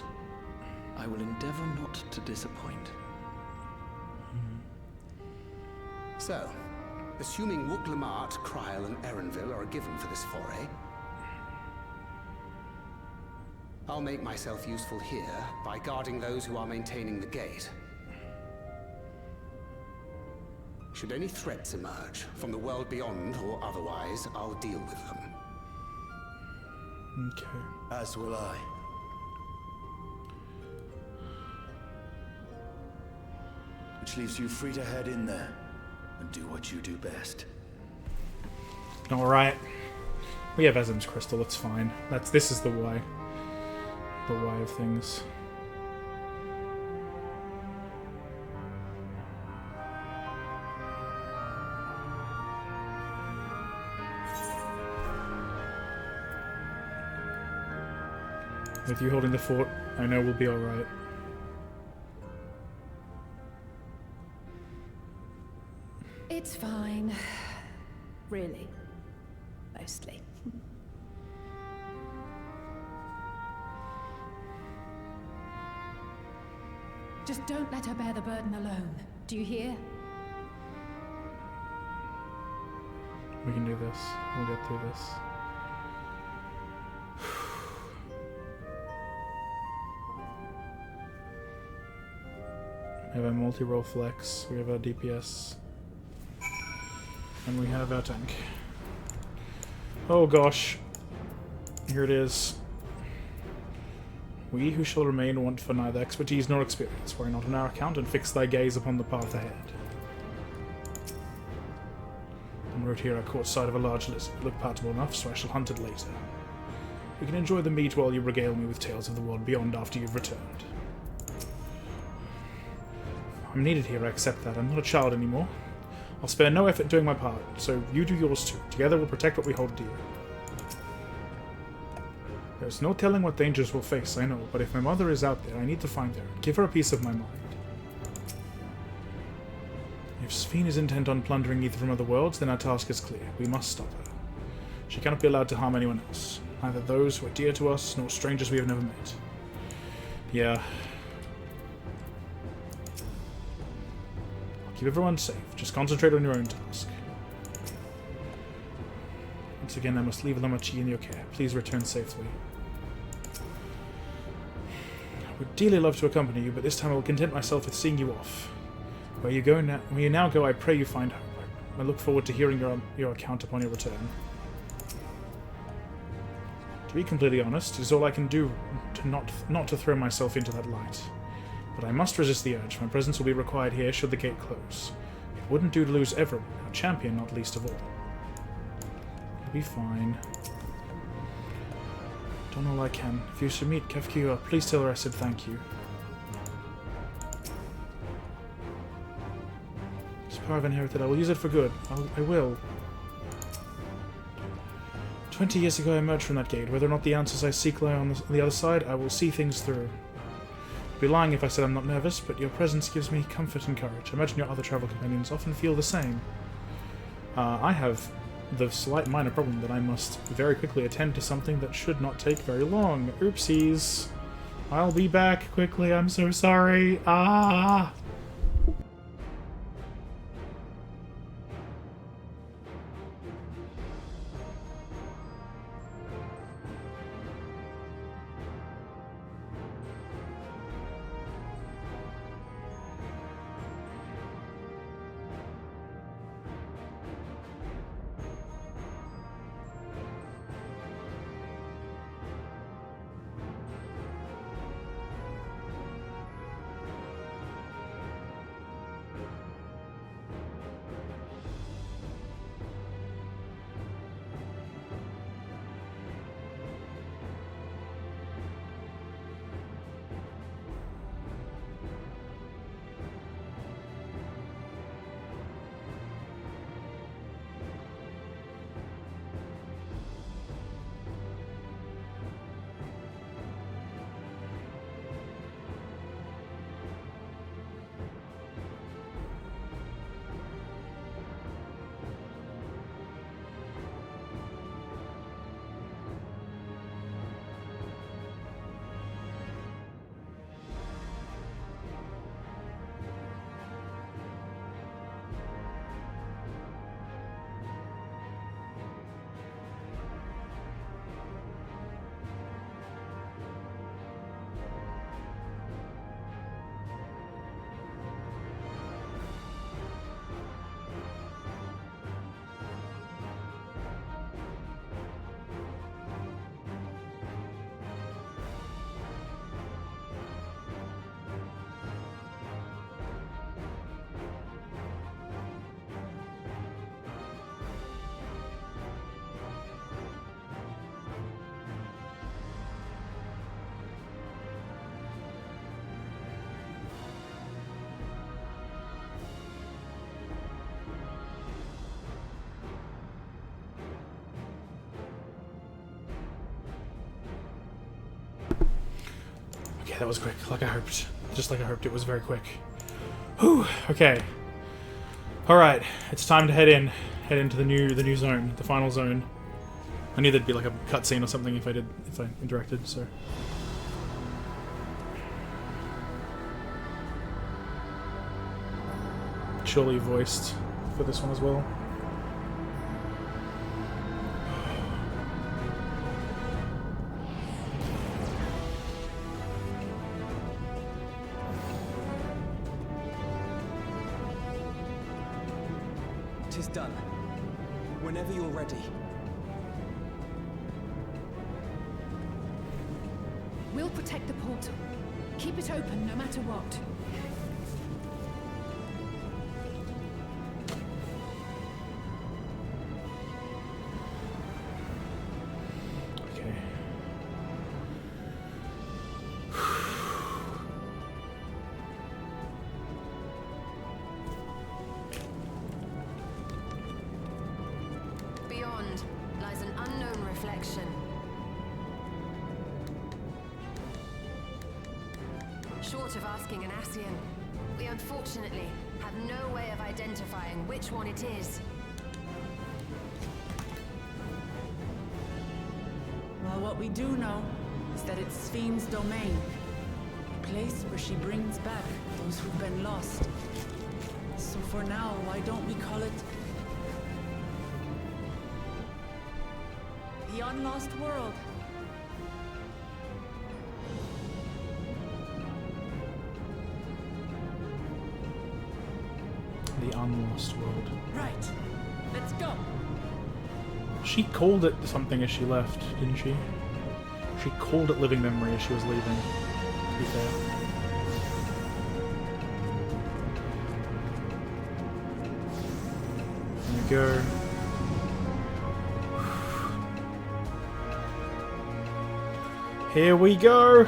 I will endeavor not to disappoint. So, assuming Wooklamart, Kryl, and Erenville are a given for this foray, I'll make myself useful here by guarding those who are maintaining the gate. Should any threats emerge, from the world beyond or otherwise, I'll deal with them. Okay. As will I. Which leaves you free to head in there and do what you do best. Alright. We have Ezem's crystal, it's fine. This is the why. The why of things. With you holding the fort, I know we'll be alright. It's fine. Really. Mostly. Just don't let her bear the burden alone. Do you hear? We can do this. We'll get through this. We have a multi-role flex, we have our DPS, and we have our tank. Oh gosh. Here it is. We who shall remain want for neither expertise nor experience. Worry not on our account, and fix thy gaze upon the path ahead. En route here I caught sight of a large lizard. It looked palatable enough, so I shall hunt it later. We can enjoy the meat while you regale me with tales of the world beyond after you've returned. I'm needed here, I accept that. I'm not a child anymore. I'll spare no effort doing my part, so you do yours too. Together we'll protect what we hold dear. There's no telling what dangers we'll face, I know, but if my mother is out there, I need to find her. Give her a piece of my mind. If Sveen is intent on plundering either from other worlds, then our task is clear. We must stop her. She cannot be allowed to harm anyone else. Neither those who are dear to us, nor strangers we have never met. Yeah. Keep everyone safe. Just concentrate on your own task. Once again, I must leave Lamachi in your care. Please return safely. I would dearly love to accompany you, but this time I will content myself with seeing you off. Where you now go, I pray you find hope. I look forward to hearing your account upon your return. To be completely honest, it is all I can do to not to throw myself into that light. But I must resist the urge. My presence will be required here should the gate close. It wouldn't do to lose everyone, our champion not least of all. It'll be fine. Done all I can. If you should meet Kefkua, please tell her I said thank you. This power I've inherited, I will use it for good. I will. 20 years ago I emerged from that gate. Whether or not the answers I seek lie on the other side, I will see things through. I'd be lying if I said I'm not nervous, but your presence gives me comfort and courage. I imagine your other travel companions often feel the same. I have the slight minor problem that I must very quickly attend to something that should not take very long. Oopsies. I'll be back quickly, I'm so sorry. Ah! That was quick, like I hoped. Just like I hoped, it was very quick. Whew, okay. Alright, it's time to head into the new zone, the final zone. I knew there'd be like a cutscene or something if I interacted, so. Surely voiced for this one as well. Tis done. Whenever you're ready. We'll protect the portal. Keep it open no matter what. Beyond lies an unknown reflection. Short of asking an Ascian, we unfortunately have no way of identifying which one it is. Well, what we do know is that it's Fiend's domain. A place where she brings back those who've been lost. So for now, why don't we call it the Unlost World? The Unlost World. Right. Let's go. She called it something as she left, didn't she? She called it Living Memory as she was leaving, to be fair. There we go. Here we go!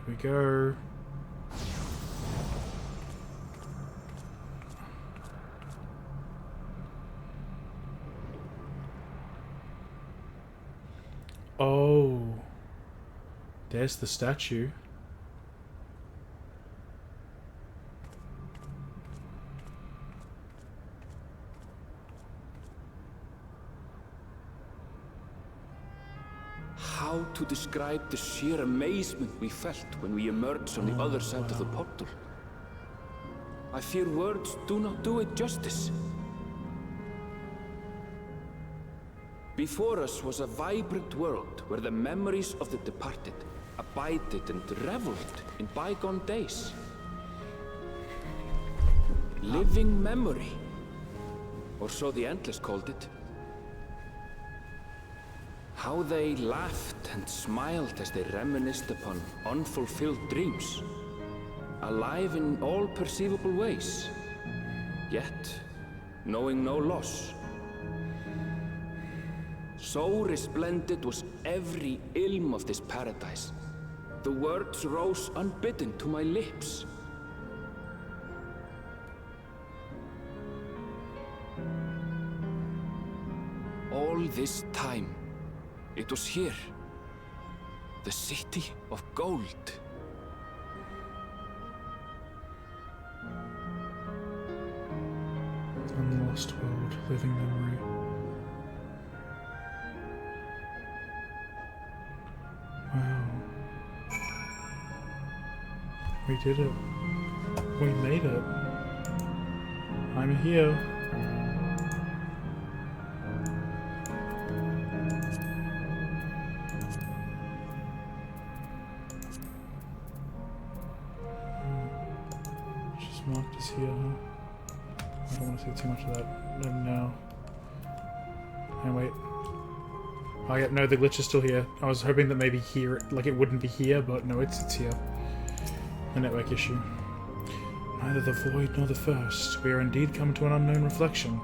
we go. Oh. There's the statue. How to describe the sheer amazement we felt when we emerged on the other side of the portal? I fear words do not do it justice. Before us was a vibrant world where the memories of the departed abided and reveled in bygone days. Living memory, or so the Endless called it. How they laughed and smiled as they reminisced upon unfulfilled dreams, alive in all perceivable ways, yet knowing no loss. So resplendent was every ilm of this paradise. The words rose unbidden to my lips. All this time, it was here. The city of gold. Unlost world, living memory. Wow. We did it. We made it. I'm here. Just marked as here, huh? I don't want to see too much of that now. And wait. Oh yeah, no, the glitch is still here. I was hoping that maybe here, like it wouldn't be here, but no, it's here. A network issue. Neither the void nor the first. We are indeed come to an unknown reflection.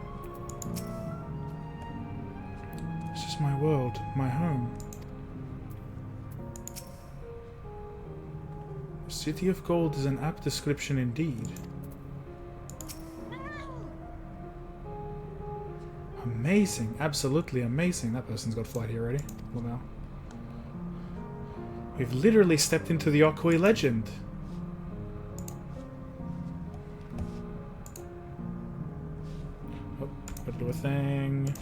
This is my world, my home. City of Gold is an apt description indeed. Amazing, absolutely amazing. That person's got flight here already. Well now. We've literally stepped into the Okui legend. Oh, gotta do a thing.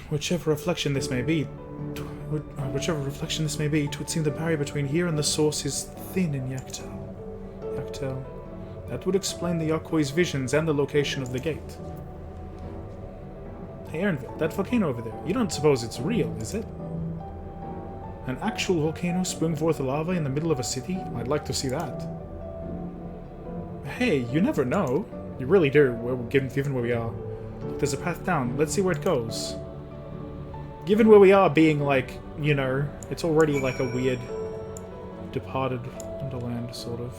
Whichever reflection this may be, it would seem the barrier between here and the source is thin in Yaktel. That would explain the Yokui's visions and the location of the gate. Hey Ernville, that volcano over there, you don't suppose it's real, is it? An actual volcano spewing forth lava in the middle of a city? I'd like to see that. Hey, you never know. You really do, given where we are. Look, there's a path down. Let's see where it goes. Given where we are being like, you know, it's already like a weird departed wonderland, sort of.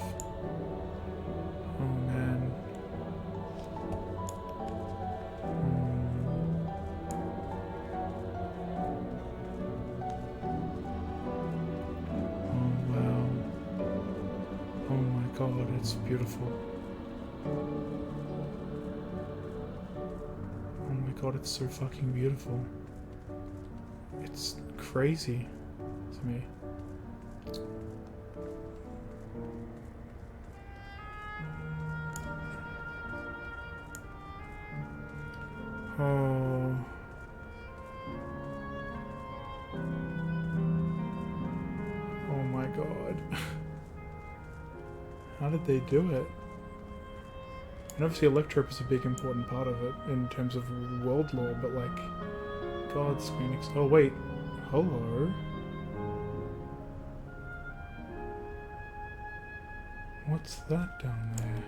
Oh man. Oh wow. Oh my god, it's beautiful. Oh my god, it's so fucking beautiful. It's crazy to me. Oh. Oh my god. How did they do it? And obviously Electrope is a big important part of it in terms of world lore, but like God's Phoenix. Oh wait. Hello. What's that down there?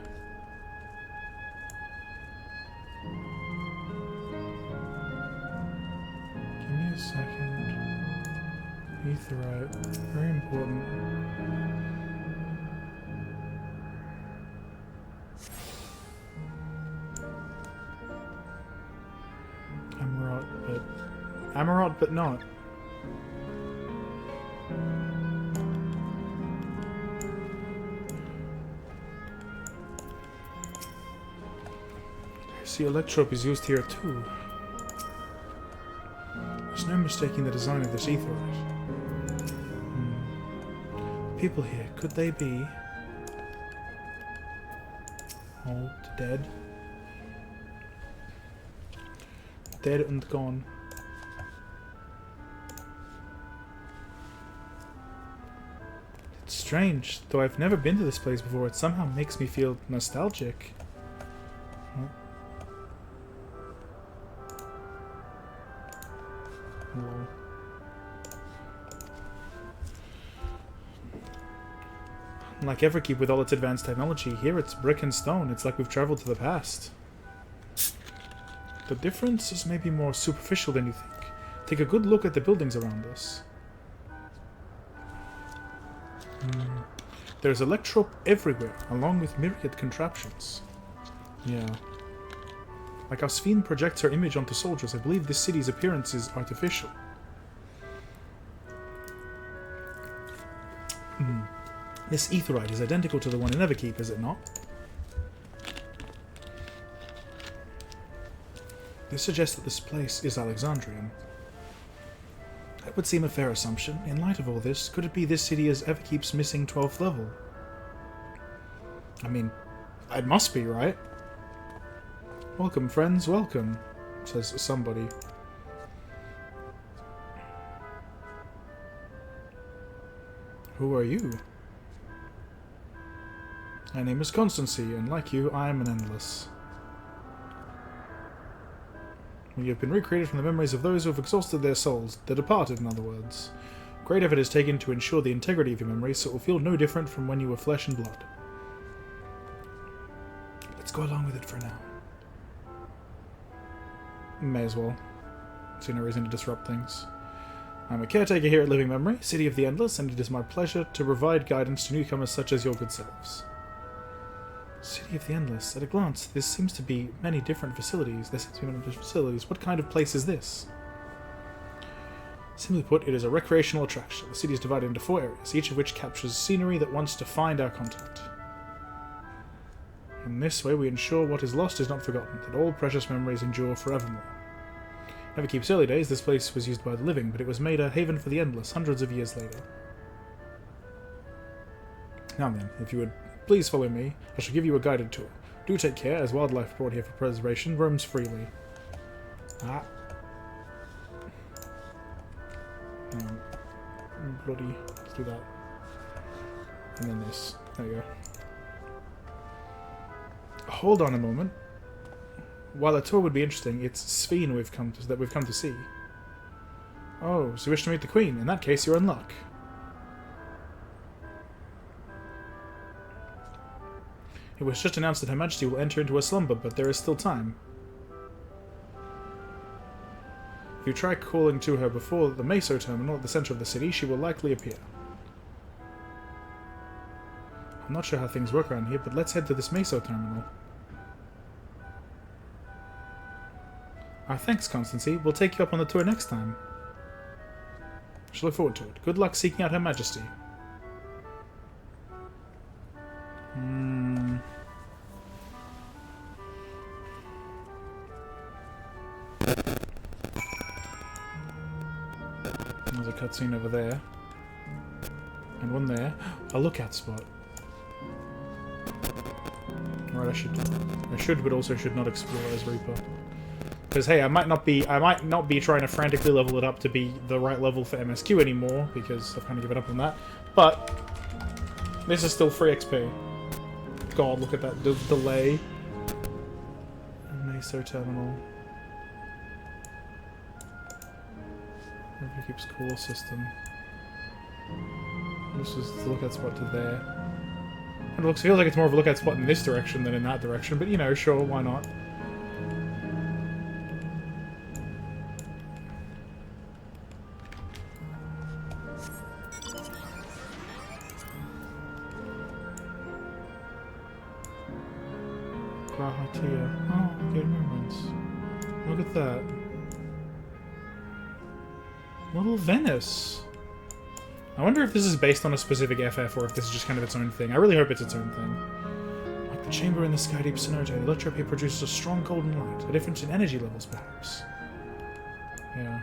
Give me a second. Aetheryte. Very important. Amarot, but not. See, electrope is used here too. There's no mistaking the design of this aetherite. People here, could they be all dead? Dead and gone. It's strange, though I've never been to this place before, it somehow makes me feel nostalgic. Like Everkeep with all its advanced technology, here it's brick and stone. It's like we've traveled to the past. The difference is maybe more superficial than you think. Take a good look at the buildings around us. There's electrope everywhere, along with myriad contraptions. Yeah. Like how Sphene projects her image onto soldiers, I believe this city's appearance is artificial. This aetherite is identical to the one in Everkeep, is it not? This suggests that this place is Alexandrian. That would seem a fair assumption. In light of all this, could it be this city is Everkeep's missing 12th level? I mean, it must be, right? Welcome, friends, welcome, says somebody. Who are you? My name is Constancy, and like you, I am an Endless. We have been recreated from the memories of those who have exhausted their souls, the departed, in other words. Great effort is taken to ensure the integrity of your memories, so it will feel no different from when you were flesh and blood. Let's go along with it for now. May as well. See no reason to disrupt things. I'm a caretaker here at Living Memory, City of the Endless, and it is my pleasure to provide guidance to newcomers such as your good selves. City of the Endless. At a glance, there seems to be many different facilities. What kind of place is this? Simply put, it is a recreational attraction. The city is divided into 4 areas, each of which captures scenery that wants to find our continent. In this way, we ensure what is lost is not forgotten, that all precious memories endure forevermore. In Everkeep's early days, this place was used by the living, but it was made a haven for the Endless hundreds of years later. Now then, if you would please follow me, I shall give you a guided tour. Do take care, as wildlife brought here for preservation roams freely. Bloody. Let's do that. And then this. There you go. Hold on a moment. While a tour would be interesting, it's Sphene that we've come to see. Oh, so you wish to meet the Queen? In that case, you're in luck. It was just announced that Her Majesty will enter into a slumber, but there is still time. If you try calling to her before the Meso terminal at the center of the city, she will likely appear. I'm not sure how things work around here, but let's head to this Meso terminal. Thanks, Constancy. We'll take you up on the tour next time. Shall look forward to it. Good luck seeking out Her Majesty. There's a cutscene over there. And one there. A lookout spot. Alright, I should, but also should not explore as Reaper. Because hey, I might not be trying to frantically level it up to be the right level for MSQ anymore, because I've kind of given up on that. But this is still free XP. God, look at that delay. Meso terminal. Everkeep's core system. This is the lookout spot to there. And it feels like it's more of a lookout spot in this direction than in that direction, but you know, sure, why not? Oh, okay, remembrance. Look at that. Little Venice. I wonder if this is based on a specific FF or if this is just kind of its own thing. I really hope it's its own thing. Like the chamber in the sky deep cenote, the electro here produces a strong golden light. A difference in energy levels, perhaps. Yeah.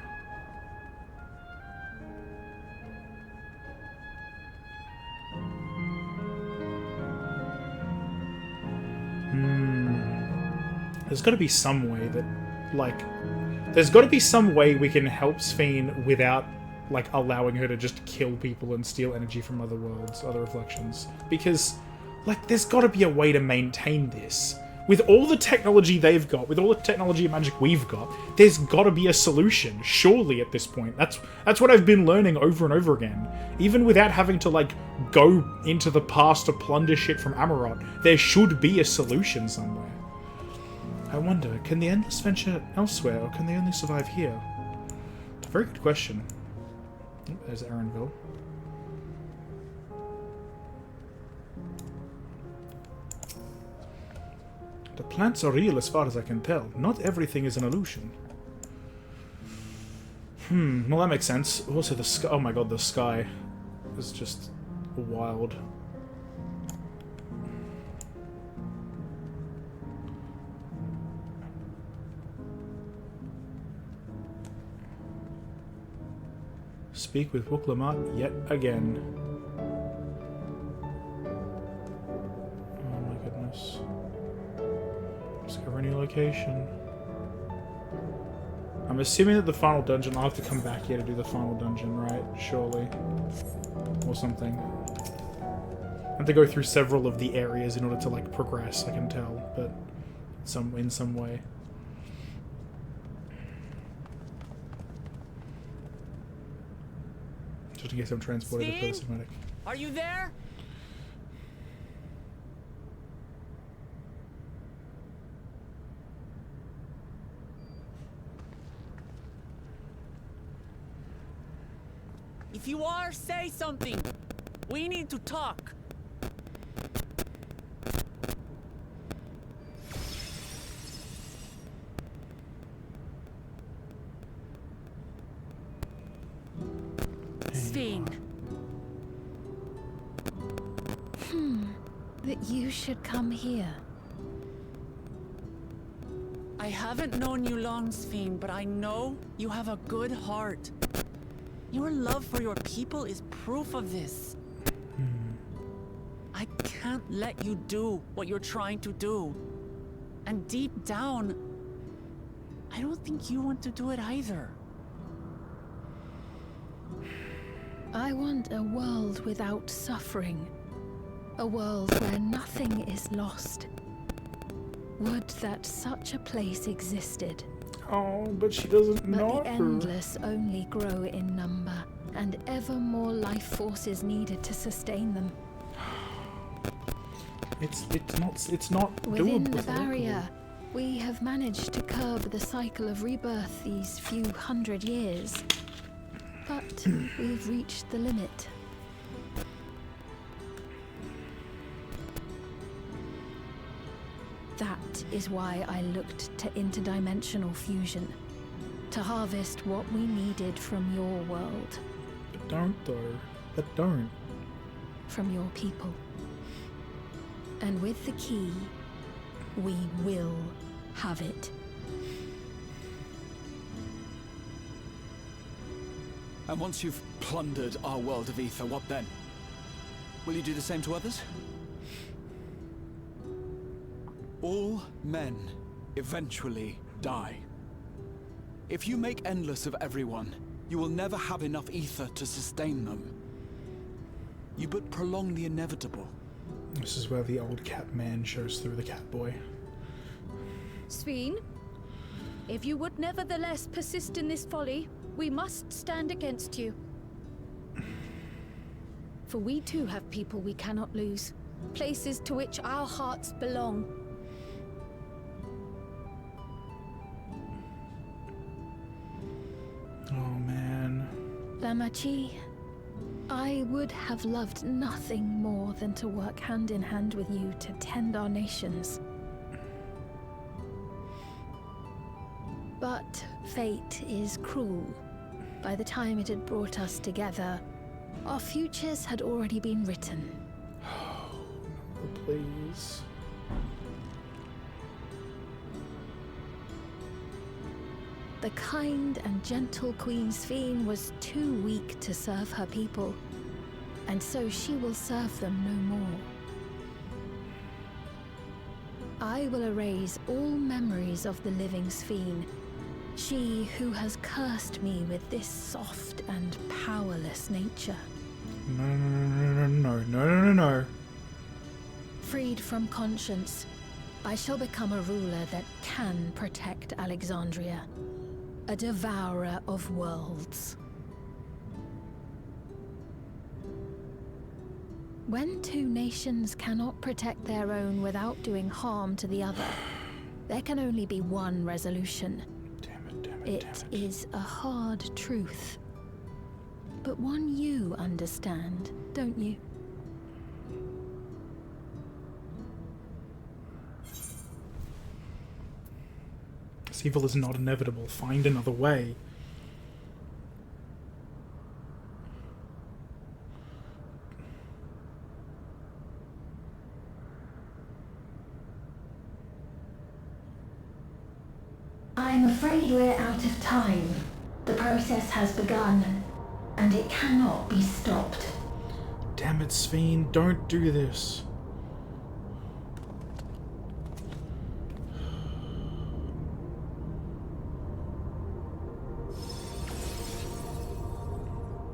There's got to be some way that, like, there's got to be some way we can help Sphene without, like, allowing her to just kill people and steal energy from other worlds, other reflections. Because, like, there's got to be a way to maintain this. With all the technology they've got, with all the technology and magic we've got, there's got to be a solution, surely, at this point. That's what I've been learning over and over again. Even without having to, like, go into the past to plunder shit from Amarot, there should be a solution somewhere. I wonder, can the Endless venture elsewhere, or can they only survive here? It's a very good question. Oh, there's Erenville. The plants are real as far as I can tell. Not everything is an illusion. Well that makes sense. Also the sky, oh my god, the sky is just wild. Speak with Wuklamart yet again. Oh my goodness. Discover a new location. I'm assuming that the final dungeon, I'll have to come back here to do the final dungeon, right? Surely. Or something. I have to go through several of the areas in order to, like, progress, I can tell, but in some way. Just in case I'm transported to the cinematic. Are you there? If you are, say something. We need to talk. Sphene. That you should come here. I haven't known you long, Sphene, but I know you have a good heart. Your love for your people is proof of this. I can't let you do what you're trying to do. And deep down, I don't think you want to do it either. I want a world without suffering. A world where nothing is lost. Would that such a place existed. Oh, but she doesn't know. But the endless only grow in number, and ever more life forces needed to sustain them. It's not within doable. The barrier. We have managed to curb the cycle of rebirth these few hundred years. But we've reached the limit. That is why I looked to interdimensional fusion. To harvest what we needed from your world. But don't though. But don't. From your people. And with the key, we will have it. And once you've plundered our world of ether, what then? Will you do the same to others? All men eventually die. If you make endless of everyone, you will never have enough ether to sustain them. You but prolong the inevitable. This is where the old cat man shows through the cat boy. Sphene, if you would nevertheless persist in this folly, we must stand against you. For we too have people we cannot lose, places to which our hearts belong. Oh man. Lamachi, I would have loved nothing more than to work hand in hand with you to tend our nations. But fate is cruel. by the time it had brought us together, our futures had already been written. Oh, please. The kind and gentle Queen Sphene was too weak to serve her people, and so she will serve them no more. I will erase all memories of the living Sphene, she who has cursed me with this soft and powerless nature. No. Freed from conscience, I shall become a ruler that can protect Alexandria, a devourer of worlds. When two nations cannot protect their own without doing harm to the other, there can only be one resolution. It is a hard truth, but one you understand, don't you? This evil is not inevitable. Find another way. I'm afraid we're out of time. The process has begun, and it cannot be stopped. Damn it, Sphene, don't do this.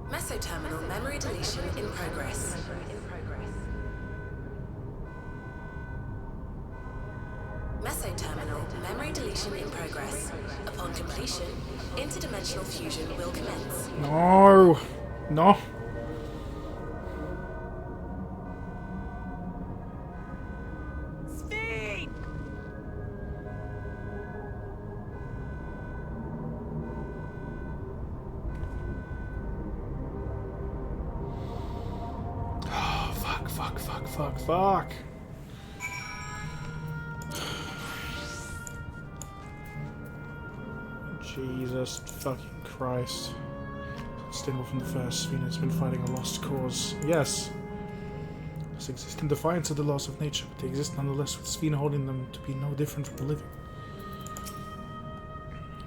Mesoterminal memory deletion in progress. Mesoterminal memory deletion in progress. Upon completion, interdimensional fusion will commence. No. Sphene! Oh, fuck. Jesus fucking Christ. Sustainable from the first, Sphene has been fighting a lost cause. Yes. Must exist in defiance of the laws of nature, but they exist nonetheless, with Sphene holding them to be no different from the living.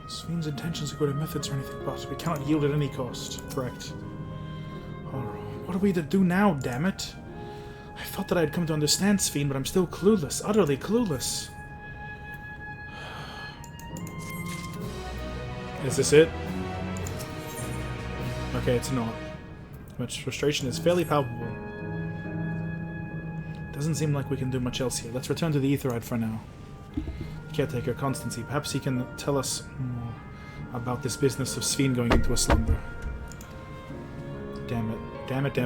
Sphene's intentions are good at methods or anything, but we cannot yield at any cost. Correct. What are we to do now, damn it? I thought that I had come to understand Sphene, but I'm still clueless. Utterly clueless. Is this it? Okay, it's not. Much frustration is fairly palpable. Doesn't seem like we can do much else here. Let's return to the Aetheryte for now. Caretaker Constancy, perhaps he can tell us more about this business of Sphene going into a slumber. Damn it. Damn it.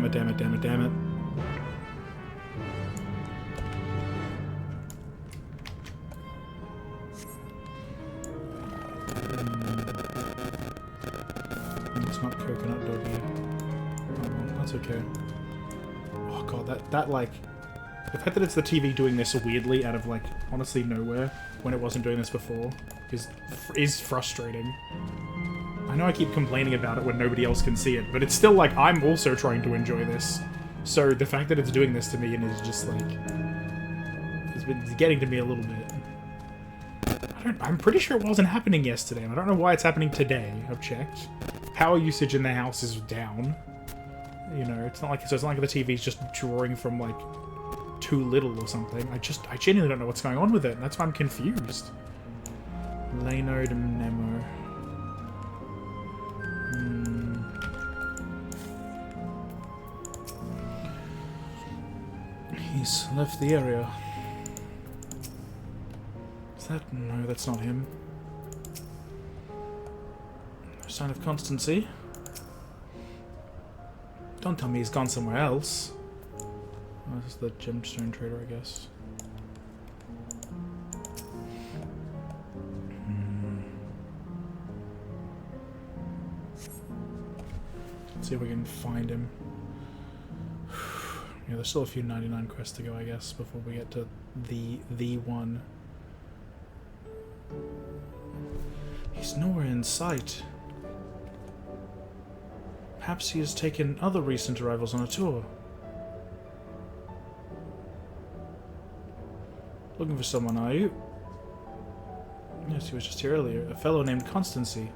It's not coconut doggy. Oh, that's okay. Oh god, that like... The fact that it's the TV doing this weirdly out of, like, honestly nowhere, when it wasn't doing this before, is frustrating. I know I keep complaining about it when nobody else can see it, but it's still like, I'm also trying to enjoy this. So the fact that it's doing this to me and is just like... It's been getting to me a little bit. I'm pretty sure it wasn't happening yesterday, and I don't know why it's happening today. I've checked. Power usage in the house is down. You know, it's not like the TV's just drawing from, like, too little or something. I genuinely don't know what's going on with it, and that's why I'm confused. Leonard Nemo. He's left the area. Is that... No, that's not him. No sign of Constancy. Don't tell me he's gone somewhere else. Oh, this is the gemstone trader, I guess. Let's see if we can find him. Yeah, there's still a few 99 quests to go, I guess, before we get to the one. He's nowhere in sight. Perhaps he has taken other recent arrivals on a tour. Looking for someone, are you? Yes, he was just here earlier. A fellow named Constancy.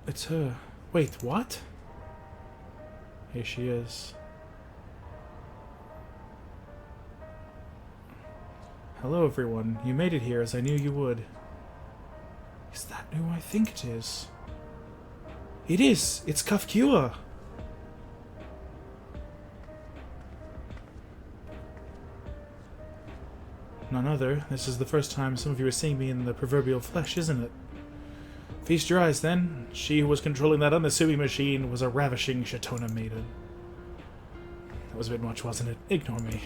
It's her. Wait, what? Here she is. Hello, everyone. You made it here, as I knew you would. Is that who I think it is? It is! It's Kafkua! None other. This is the first time some of you are seeing me in the proverbial flesh, isn't it? Feast your eyes, then. She who was controlling that unassuming machine was a ravishing Shatona maiden. That was a bit much, wasn't it? Ignore me.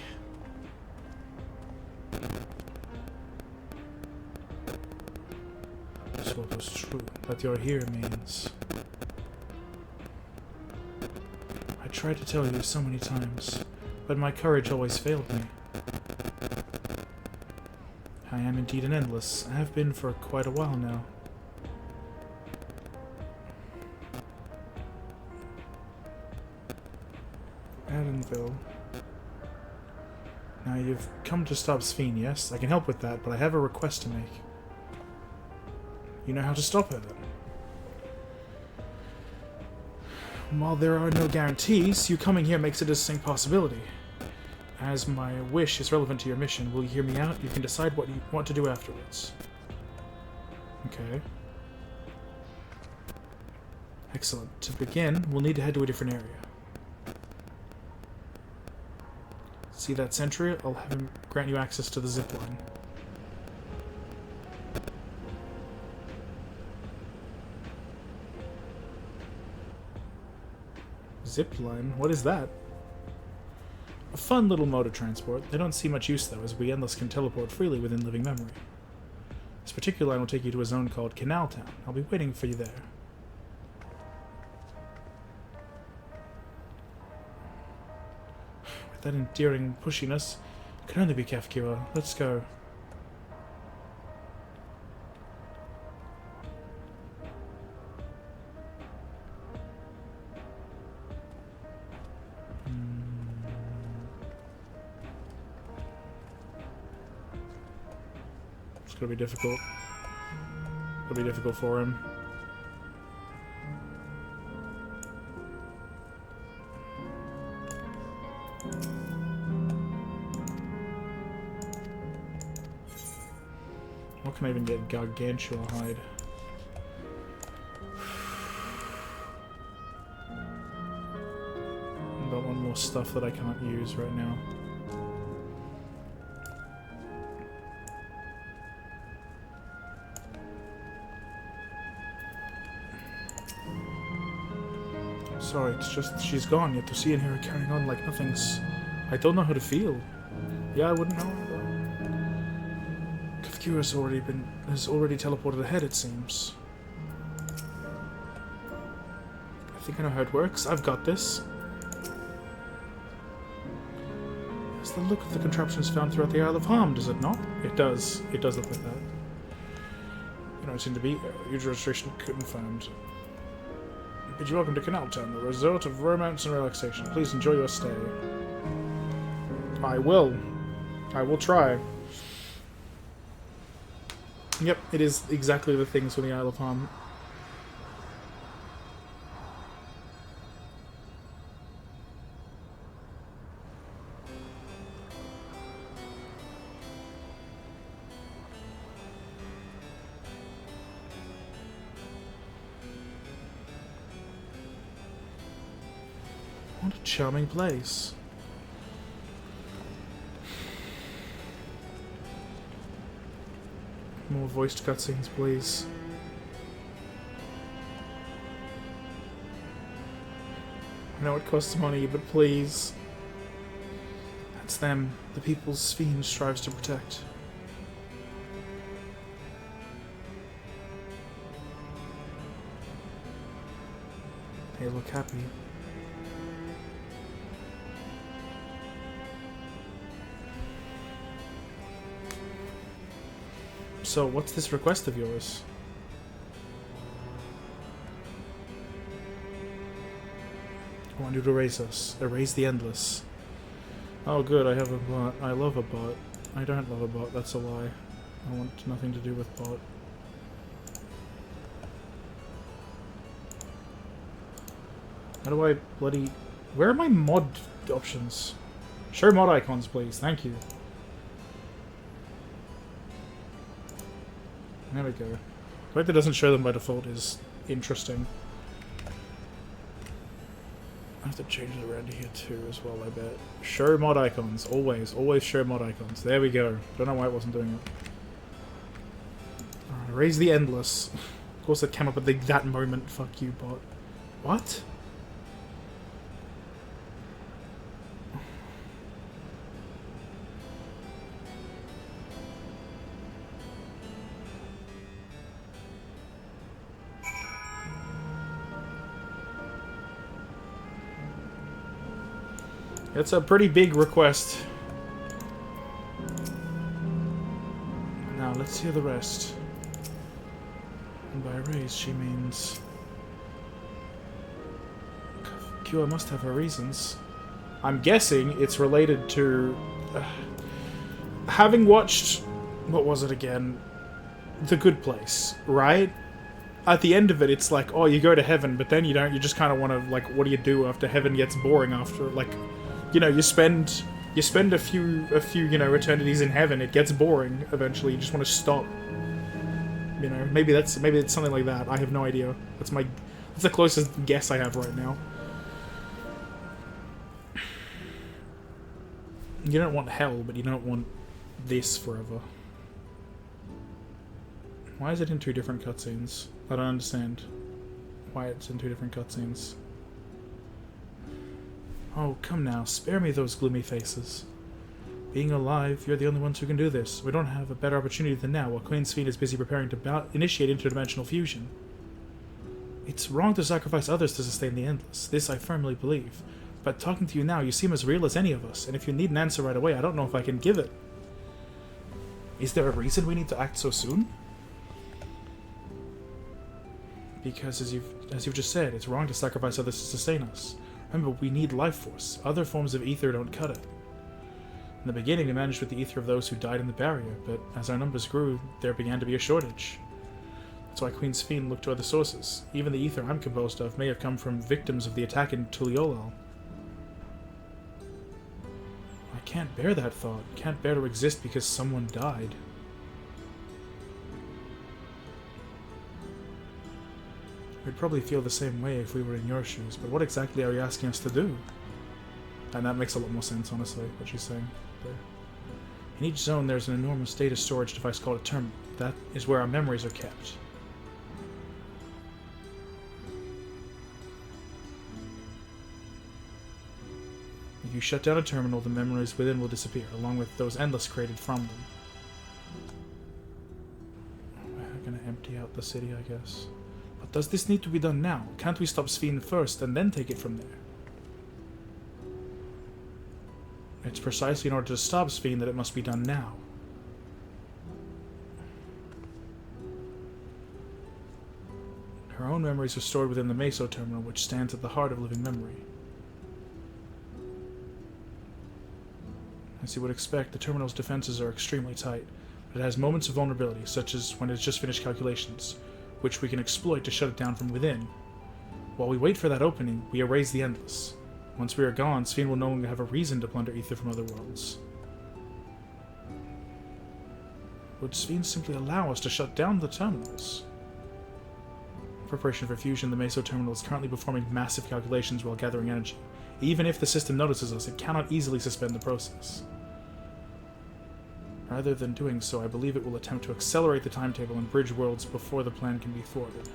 So what was true that you're here means. I tried to tell you so many times, but my courage always failed me. I am indeed an endless. I have been for quite a while now. Edenville. Now you've come to stop Sphene, yes? I can help with that, but I have a request to make. You know how to stop her, then? While there are no guarantees, you coming here makes a distinct possibility. As my wish is relevant to your mission, will you hear me out? You can decide what you want to do afterwards. Okay. Excellent. To begin, we'll need to head to a different area. See that sentry? I'll have him grant you access to the zipline. Zipline? What is that? A fun little mode of transport. They don't see much use, though, as we Endless can teleport freely within living memory. This particular line will take you to a zone called Canal Town. I'll be waiting for you there. With that endearing pushiness, it can only be Kafkua. Let's go. It's gonna be difficult. It'll be difficult for him. What can I even get? Gargantua hide. Got one more stuff that I can't use right now. Sorry, it's just she's gone, yet to see and hear her carrying on like nothing's... I don't know how to feel. Yeah, I wouldn't know either. Kafkua has already teleported ahead, it seems. I think I know how it works. I've got this. It's the look of the contraptions found throughout the Isle of Harm, does it not? It does. It does look like that. You don't seem to be user registration confirmed. Bid you welcome to Canal Town, the resort of romance and relaxation. Please enjoy your stay. I will. I will try. Yep, it is exactly the things from the Isle of Harm. What a charming place. More voiced cutscenes, please. I know it costs money, but please. That's them, the people's Sphene strives to protect. They look happy. So, what's this request of yours? I want you to erase us. Erase the endless. Oh good, I have a bot. I love a bot. I don't love a bot, that's a lie. I want nothing to do with bot. How do I bloody... Where are my mod options? Show mod icons, please. Thank you. There we go. The fact that it doesn't show them by default is interesting. I have to change it around here too as well, I bet. Show mod icons. Always. Always show mod icons. There we go. Don't know why it wasn't doing it. Alright, erase the endless. Of course it came up at that moment. Fuck you, bot. What? It's a pretty big request. Now, let's hear the rest. And by erase, she means... Cure must have her reasons. I'm guessing it's related to... having watched... What was it again? The Good Place, right? At the end of it, it's like, oh, you go to heaven, but then you don't. You just kind of want to, like, what do you do after heaven gets boring after, like... You know, you spend a few, you know, eternities in heaven. It gets boring eventually. You just want to stop. You know, maybe it's something like that. I have no idea. That's the closest guess I have right now. You don't want hell, but you don't want this forever. Why is it in two different cutscenes? I don't understand why it's in two different cutscenes. Oh, come now, spare me those gloomy faces. Being alive, you're the only ones who can do this. We don't have a better opportunity than now, while Queen Sphene is busy preparing to initiate interdimensional fusion. It's wrong to sacrifice others to sustain the endless. This I firmly believe. But talking to you now, you seem as real as any of us, and if you need an answer right away, I don't know if I can give it. Is there a reason we need to act so soon? Because, as you've just said, it's wrong to sacrifice others to sustain us. Remember, we need life force. Other forms of ether don't cut it. In the beginning, we managed with the ether of those who died in the barrier, but as our numbers grew, there began to be a shortage. That's why Queen Sphene looked to other sources. Even the ether I'm composed of may have come from victims of the attack in Tuliolal. I can't bear that thought. Can't bear to exist because someone died. We'd probably feel the same way if we were in your shoes, but what exactly are you asking us to do? And that makes a lot more sense, honestly, what she's saying there. In each zone, there's an enormous data storage device called a terminal. That is where our memories are kept. If you shut down a terminal, the memories within will disappear, along with those endless created from them. We're gonna empty out the city, I guess. But does this need to be done now? Can't we stop Sphene first and then take it from there? It's precisely in order to stop Sphene that it must be done now. Her own memories are stored within the Meso terminal, which stands at the heart of living memory. As you would expect, the terminal's defenses are extremely tight, but it has moments of vulnerability, such as when it's just finished calculations, which we can exploit to shut it down from within. While we wait for that opening, we erase the endless. Once we are gone, Sphene will no longer have a reason to plunder ether from other worlds. Would Sphene simply allow us to shut down the terminals? In preparation for fusion, the Meso terminal is currently performing massive calculations while gathering energy. Even if the system notices us, it cannot easily suspend the process. Rather than doing so, I believe it will attempt to accelerate the timetable and bridge worlds before the plan can be thwarted.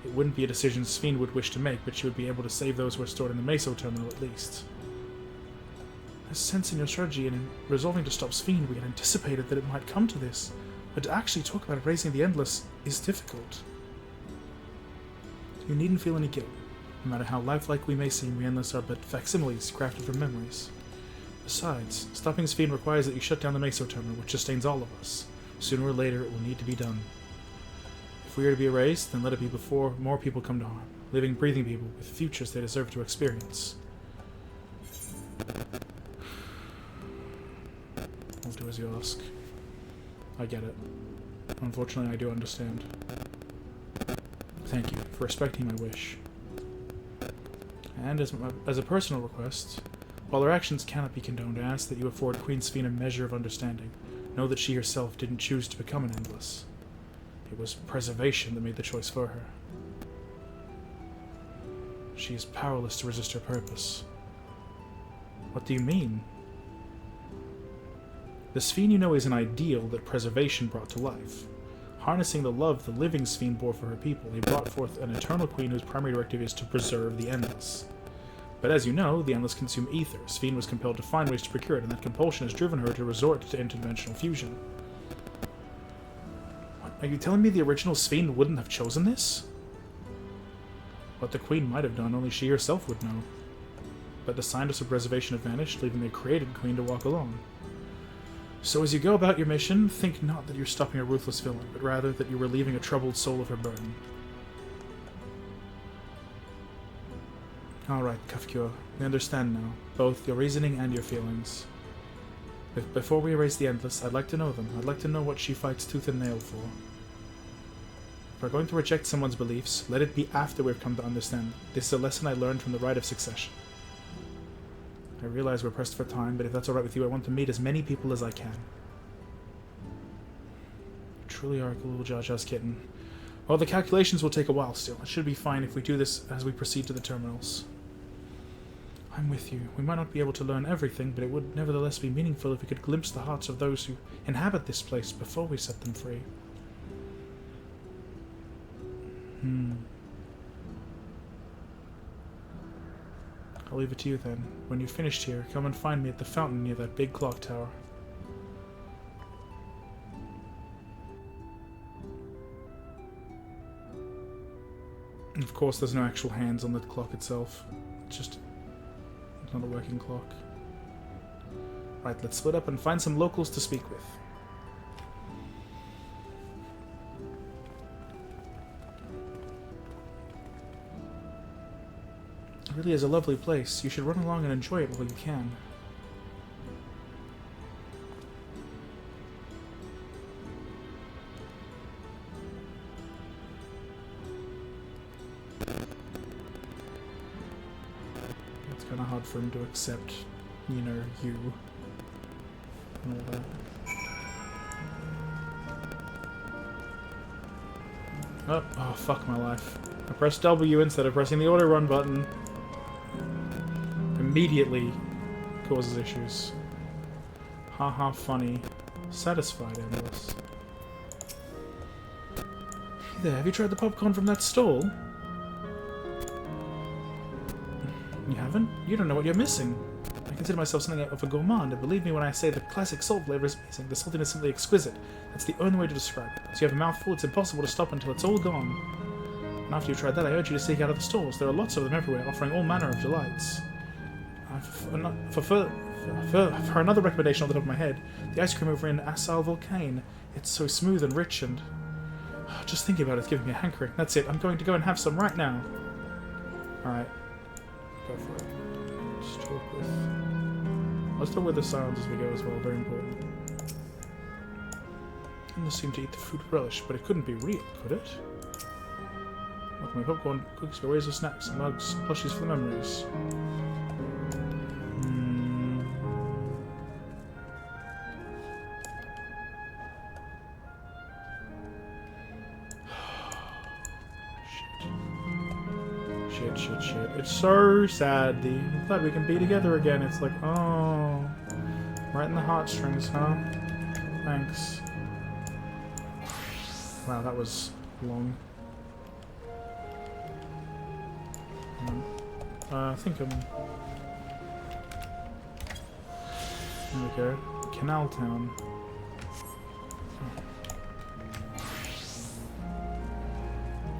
It wouldn't be a decision Sphene would wish to make, but she would be able to save those who are stored in the Meso terminal at least. There's sense in your strategy, and in resolving to stop Sphene, we had anticipated that it might come to this, but to actually talk about erasing the Endless is difficult. You needn't feel any guilt. No matter how lifelike we may seem, we Endless are but facsimiles crafted from memories. Besides, stopping Sphene requires that you shut down the Meso terminal, which sustains all of us. Sooner or later, it will need to be done. If If we are to be erased, then let it be before more people come to harm. Living, breathing people with futures they deserve to experience. I'll do as you ask. I get it. Unfortunately, I do understand. Thank you for respecting my wish. And as a personal request, while her actions cannot be condoned, I ask that you afford Queen Sphene a measure of understanding. Know that she herself didn't choose to become an Endless. It was preservation that made the choice for her. She is powerless to resist her purpose. What do you mean? The Sphene you know is an ideal that preservation brought to life. Harnessing the love the living Sphene bore for her people, he brought forth an eternal queen whose primary directive is to preserve the Endless. But as you know, the Endless consume ether. Sphene was compelled to find ways to procure it, and that compulsion has driven her to resort to interdimensional fusion. What, are you telling me the original Sphene wouldn't have chosen this? What the Queen might have done, only she herself would know. But the scientists of preservation have vanished, leaving the created Queen to walk alone. So as you go about your mission, think not that you're stopping a ruthless villain, but rather that you're relieving a troubled soul of her burden. Alright, Kafkure, we understand now, both your reasoning and your feelings. Before we erase the Endless, I'd like to know them. I'd like to know what she fights tooth and nail for. If we're going to reject someone's beliefs, let it be after we've come to understand them. This is a lesson I learned from the Rite of Succession. I realize we're pressed for time, but if that's alright with you, I want to meet as many people as I can. You truly are a little Jaja's kitten. Well, the calculations will take a while still. It should be fine if we do this as we proceed to the terminals. I'm with you. We might not be able to learn everything, but it would nevertheless be meaningful if we could glimpse the hearts of those who inhabit this place before we set them free. I'll leave it to you then. When you're finished here, come and find me at the fountain near that big clock tower. And of course, there's no actual hands on the clock itself. It's just not a working clock. Right, let's split up and find some locals to speak with. It really is a lovely place. You should run along and enjoy it while you can. It's kind of hard for him to accept, you know, you and all that. Oh, fuck my life. I pressed W instead of pressing the auto run button. Immediately causes issues. Haha, funny. Satisfied, Endless. Hey there, have you tried the popcorn from that stall? You haven't? You don't know what you're missing. I consider myself something of a gourmand, and believe me when I say the classic salt flavor is amazing. The saltiness is simply exquisite. That's the only way to describe it. So you have a mouthful, it's impossible to stop until it's all gone. And after you've tried that, I urge you to seek out other stalls. There are lots of them everywhere, offering all manner of delights. For another recommendation on the top of my head, the ice cream over in Assal Volcane. It's so smooth and rich and... just thinking about it's giving me a hankering. That's it, I'm going to go and have some right now. Alright. Go for it. Just talk with... Let's talk with the silence as we go as well, very important. Didn't seem to eat the food with relish, but it couldn't be real, could it? Welcome my popcorn, cookies for ways of snacks, mugs, plushies for the memories. Shit. It's so sad. I'm glad we can be together again. It's like, oh, right in the heartstrings, huh? Thanks. Wow, that was long. I think I'm... There we go. Canal Town.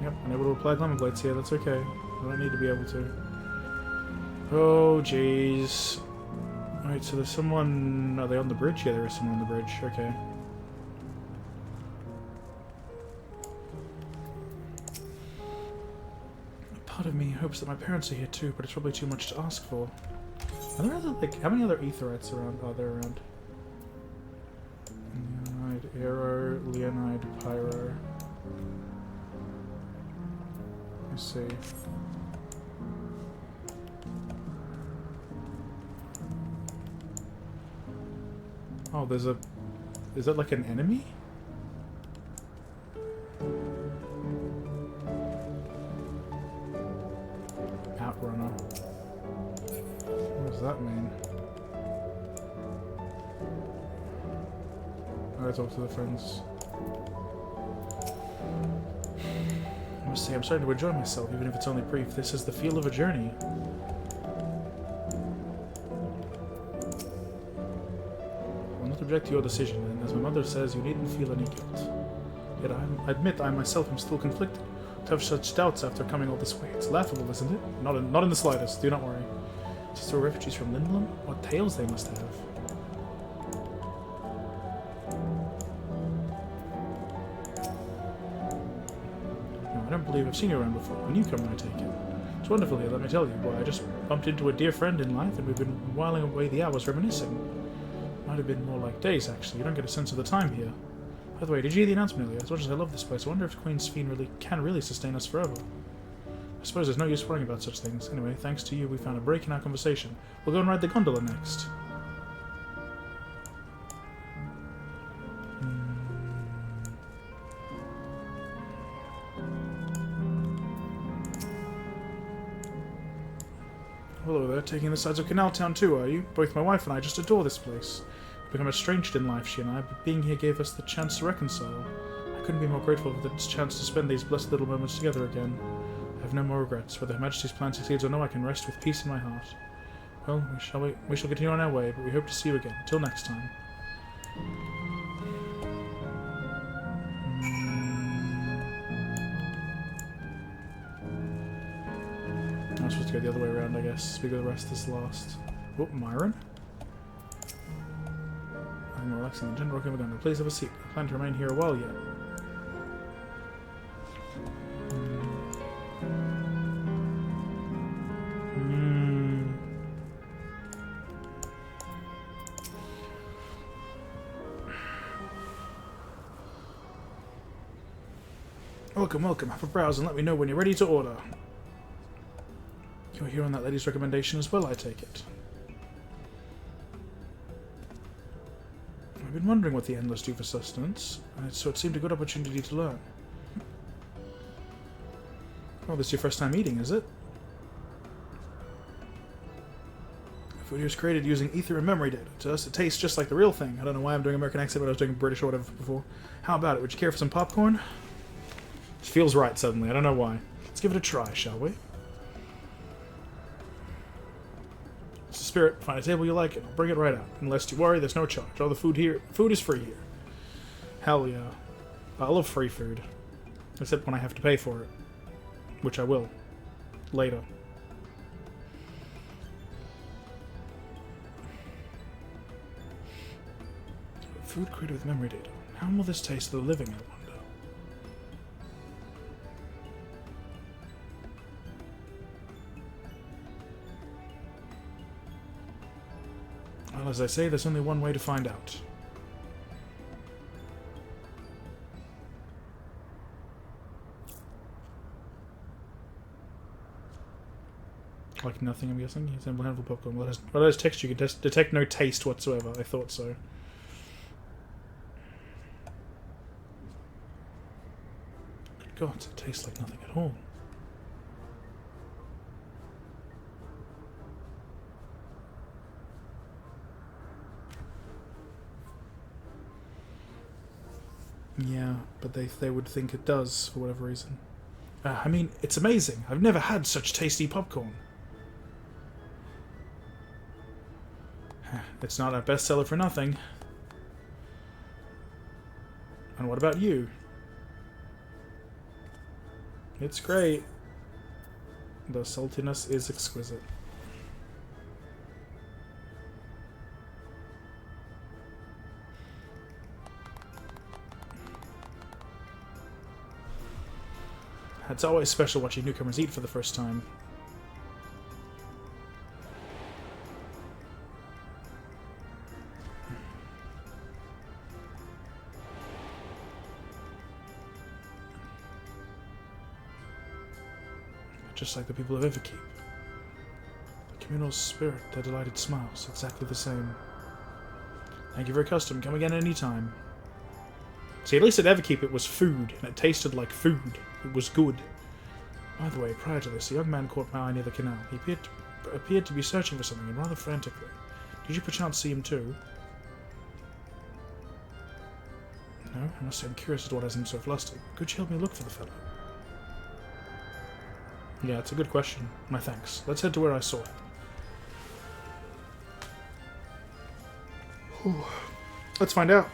Yep, unable to apply glamour blades here, that's okay. I don't need to be able to. Oh, jeez. Alright, so there's someone... Are they on the bridge? Yeah, there is someone on the bridge. Okay. Part of me hopes that my parents are here too, but it's probably too much to ask for. Are there other, like, how many other Aetherites are there around? Leonide, Aero, Leonide, Pyro. Let's see. Oh, there's a... Is that like an enemy? Outrunner. What does that mean? I gotta talk to the friends. I must say, I'm starting to enjoy myself, even if it's only brief. This is the feel of a journey. I'll not object to your decision, and as my mother says, you needn't feel any guilt. Yet I admit I myself am still conflicted. To have such doubts after coming all this way. It's laughable, isn't it? Not in the slightest, do not worry. Just the refugees from Lindblom? What tales they must have. No, I don't believe I've seen you around before. A newcomer, I take it. It's wonderful here, let me tell you. Why, I just bumped into a dear friend in life, and we've been whiling away the hours reminiscing. Might have been more like days, actually. You don't get a sense of the time here. By the way, did you hear the announcement earlier? As much as I love this place, I wonder if Queen's Fiend can really sustain us forever. I suppose there's no use worrying about such things. Anyway, thanks to you, we found a break in our conversation. We'll go and ride the gondola next. Hello there, taking the sides of Canal Town too, are you? Both my wife and I just adore this place. We've become estranged in life, she and I, but being here gave us the chance to reconcile. I couldn't be more grateful for the chance to spend these blessed little moments together again. I have no more regrets. Whether Her Majesty's plan succeeds or no, I can rest with peace in my heart. Well, we shall continue on our way, but we hope to see you again. Till next time. I'm supposed to go the other way around, I guess. Speak of the rest is last. Oh, Myron? I'm relaxing the general governor. Please have a seat. I plan to remain here a while yet. Welcome, welcome. Have a browse and let me know when you're ready to order. You're here on that lady's recommendation as well, I take it. I've been wondering what the Endless do for sustenance, so it seemed a good opportunity to learn. Oh, this is your first time eating, is it? Food was created using ether and memory data. To us, it tastes just like the real thing. I don't know why I'm doing American accent, but I was doing British or whatever before. How about it? Would you care for some popcorn? It feels right suddenly. I don't know why. Let's give it a try, shall we? It's the spirit. Find a table you like, and I'll bring it right out. Unless you worry, there's no charge. All the food here, food is free here. Hell yeah. I love free food. Except when I have to pay for it. Which I will. Later. Food created with memory data. How will this taste to the living, I wonder? Well, as I say, there's only one way to find out. Like nothing, I'm guessing. You assemble a handful of popcorn. Well, it has texture. You can detect no taste whatsoever. I thought so. Good God, it tastes like nothing at all. Yeah, but they would think it does, for whatever reason. I mean, it's amazing. I've never had such tasty popcorn. It's not a bestseller for nothing. And what about you? It's great. The saltiness is exquisite. It's always special watching newcomers eat for the first time. Just like the people of Everkeep. The communal spirit, their delighted smiles, exactly the same. Thank you for your custom. Come again any time. See, at least at Everkeep it was food, and it tasted like food. It was good. By the way, prior to this, a young man caught my eye near the canal. He appeared to be searching for something, and rather frantically. Did you perchance see him too? No? I must say I'm curious as to what has him so flustered. Could you help me look for the fellow? Yeah, it's a good question. My thanks. Let's head to where I saw him. Whew. Let's find out.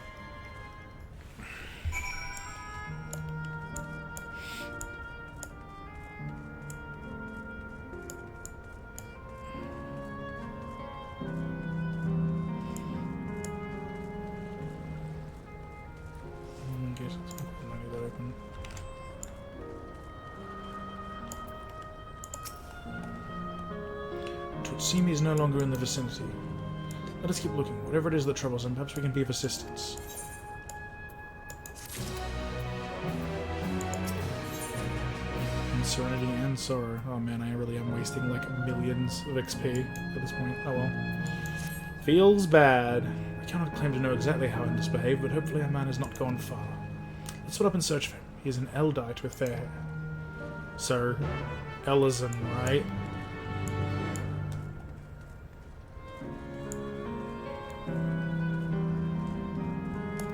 It would seem he's no longer in the vicinity. Let us keep looking. Whatever it is that troubles him, perhaps we can be of assistance. And serenity and sorrow. Oh man, I really am wasting like millions of XP at this point. Oh well. Feels bad. I cannot claim to know exactly how Endless behaved, but hopefully our man has not gone far. Let's put up and search for him. He is an Eldite with fair hair. So, Ellison, right?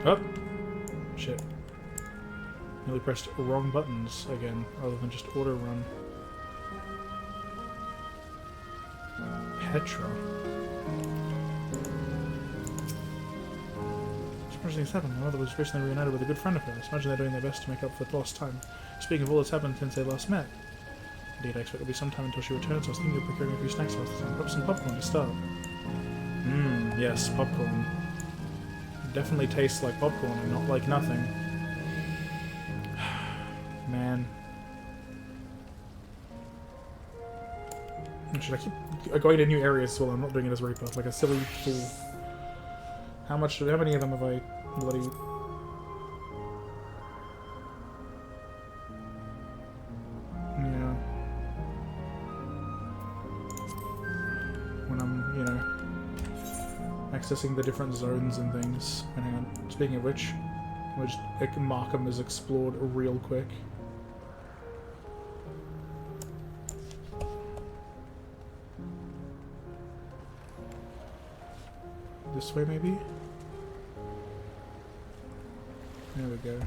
Oh! Shit. Nearly pressed wrong buttons again, rather than just auto run. Petra. Strange things happen. My mother was recently reunited with a good friend of hers. Imagine they're doing their best to make up for lost time. Speaking of all that's happened since they last met. Indeed, I expect it'll be some time until she returns, so I was thinking of procuring a few snacks last time. Perhaps some popcorn to start. Yes, popcorn. Definitely tastes like popcorn and not like nothing. Man. Should I keep going to new areas while I'm not doing it as Reaper? Like a silly fool. How many of them have I bloody... Yeah. When I'm, you know, accessing the different zones and things. And hang on, speaking of which, I'll just mark them as explored real quick. This way, maybe? There we go.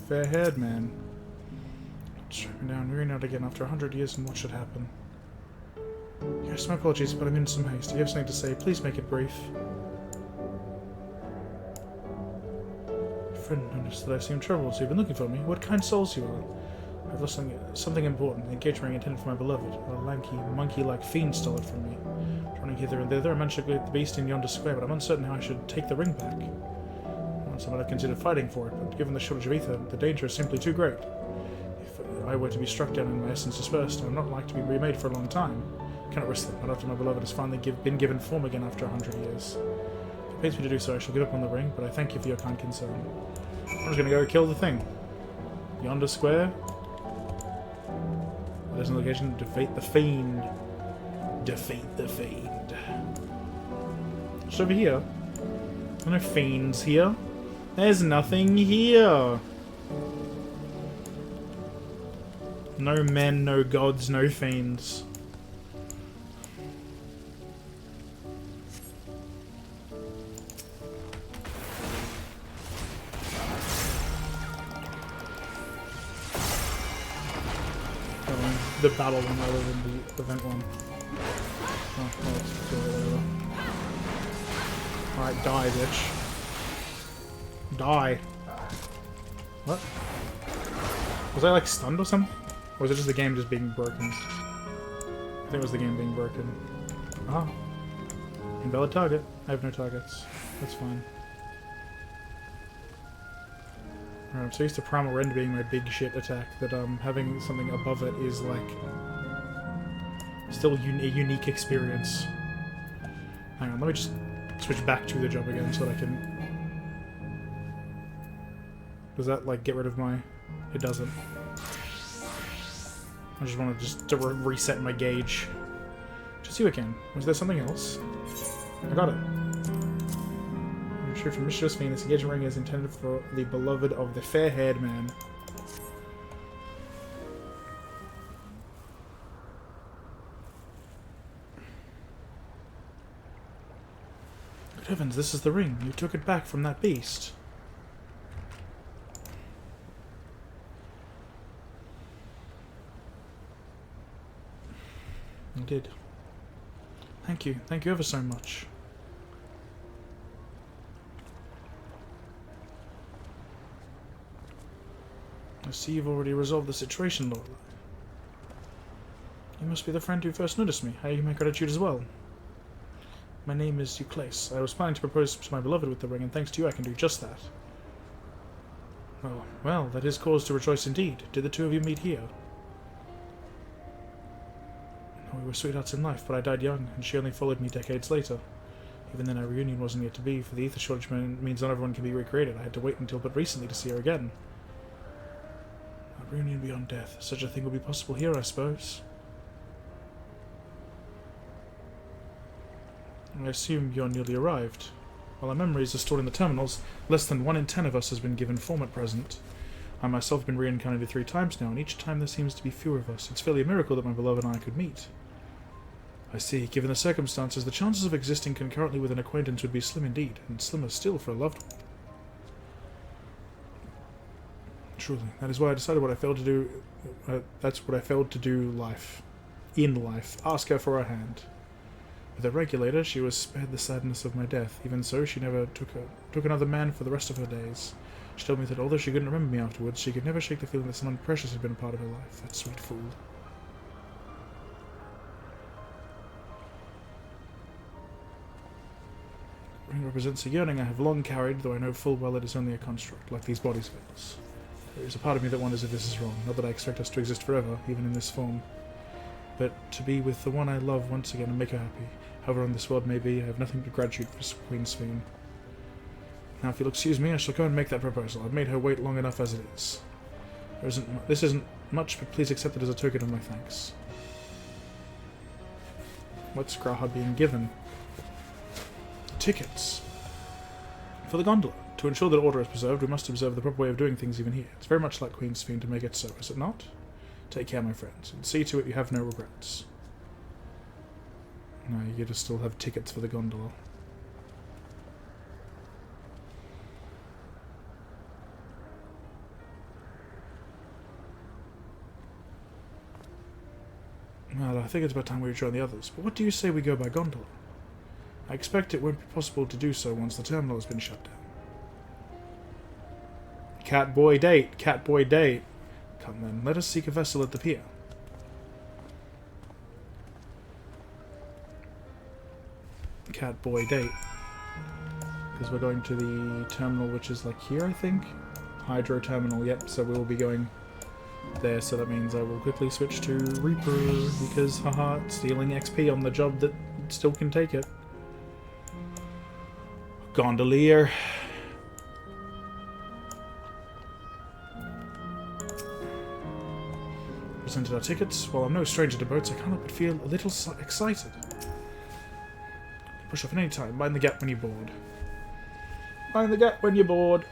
Fair-haired man. Strike me down, reading out again after 100 years, and what should happen? Yes, my apologies, but I'm in some haste. If you have something to say, please make it brief. Friend noticed that I seem troubled, so you've been looking for me. What kind souls you are? I've lost something important, the engagement ring intended for my beloved. A lanky, monkey-like fiend stole it from me. Running hither and thither, I managed to get the beast in yonder square, but I'm uncertain how I should take the ring back. Once I might have considered fighting for it, but given the shortage of ether, the danger is simply too great. If I were to be struck down and my essence dispersed, I would not like to be remade for a long time. I cannot risk that, not after my beloved has finally been given form again after 100 years. If it pays me to do so, I shall give up on the ring, but I thank you for your kind concern. I'm just gonna go kill the thing. Yonder square. There's an location to defeat the fiend. Defeat the fiend. Just over here. There are no fiends here. There's nothing here. No men, no gods, no fiends. The battle one rather than the event one. Oh, well, let's do whatever. Alright, die, bitch. Die. What? Was I like stunned or something? Or was it just the game just being broken? I think it was the game being broken. Ah. Invalid target. I have no targets. That's fine. Alright, I'm so used to Primal Rend being my big shit attack that having something above it is like still a unique experience. Hang on, let me just switch back to the job again so that I can... Does that like get rid of my... It doesn't. I just want to reset my gauge. Just you again. Was there something else? I got it. Retrieved from Mischievous Fiend, this engagement ring is intended for the beloved of the fair-haired man. Good heavens, this is the ring. You took it back from that beast. I did. Thank you. Thank you ever so much. I see you've already resolved the situation, Lord. You must be the friend who first noticed me. I owe you my gratitude as well. My name is Euclase. I was planning to propose to my beloved with the ring, and thanks to you I can do just that. Oh, well, that is cause to rejoice indeed. Did the two of you meet here? We were sweethearts in life, but I died young, and she only followed me decades later. Even then, our reunion wasn't yet to be, for the ether shortage means not everyone can be recreated. I had to wait until but recently to see her again. A reunion beyond death. Such a thing will be possible here, I suppose. I assume you're newly arrived. While our memories are stored in the terminals, less than 1 in 10 of us has been given form at present. I myself have been reincarnated 3 times now, and each time there seems to be fewer of us. It's fairly a miracle that my beloved and I could meet. I see. Given the circumstances, the chances of existing concurrently with an acquaintance would be slim indeed, and slimmer still for a loved one. Truly, that is why I decided what I failed to do. That's what I failed to do in life. Ask her for a hand. With a regulator, she was spared the sadness of my death. Even so, she never took another man for the rest of her days. She told me that although she couldn't remember me afterwards, she could never shake the feeling that someone precious had been a part of her life. That sweet fool. The ring represents a yearning I have long carried, though I know full well it is only a construct, like these bodies of ours. There is a part of me that wonders if this is wrong. Not that I expect us to exist forever, even in this form. But to be with the one I love once again and make her happy. However on this world may be, I have nothing but gratitude for Queen's Fiend. Now, if you'll excuse me, I shall go and make that proposal. I've made her wait long enough as it is. This isn't much, but please accept it as a token of my thanks. What's Graha being given? Tickets. For the gondola. To ensure that order is preserved, we must observe the proper way of doing things even here. It's very much like Queen's Fiend to make it so, is it not? Take care, my friends, and see to it you have no regrets. No, you just still have tickets for the gondola. Well, I think it's about time we rejoin the others, but what do you say we go by gondola? I expect it won't be possible to do so once the terminal has been shut down. Catboy date! Catboy date! Come then, let us seek a vessel at the pier. Catboy date. Because we're going to the terminal, which is like here, I think? Hydro terminal, yep, so we will be going there, so that means I will quickly switch to Reaper, because, haha, stealing XP on the job that still can take it. Gondolier. Presented our tickets. While I'm no stranger to boats, I can't help but feel a little excited. Push off at any time. Mind the gap when you're bored. Mind the gap when you're bored.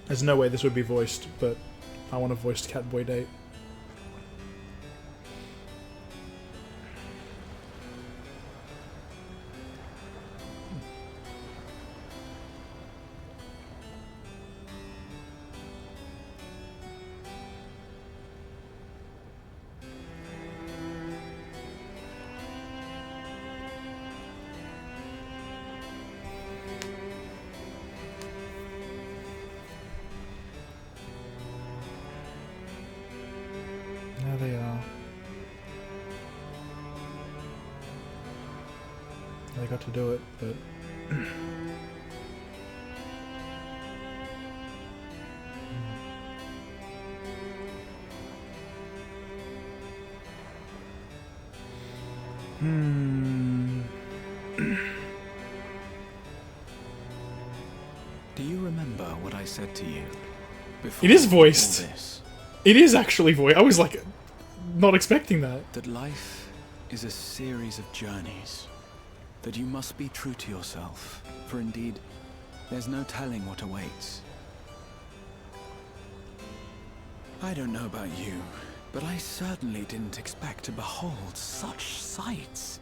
There's no way this would be voiced, but I want a voiced Catboy date. got to do it, but... Do you remember what I said to you before? It is voiced. All this? It is actually voiced. I was like, not expecting that. That life is a series of journeys. That you must be true to yourself, for indeed, there's no telling what awaits. I don't know about you, but I certainly didn't expect to behold such sights.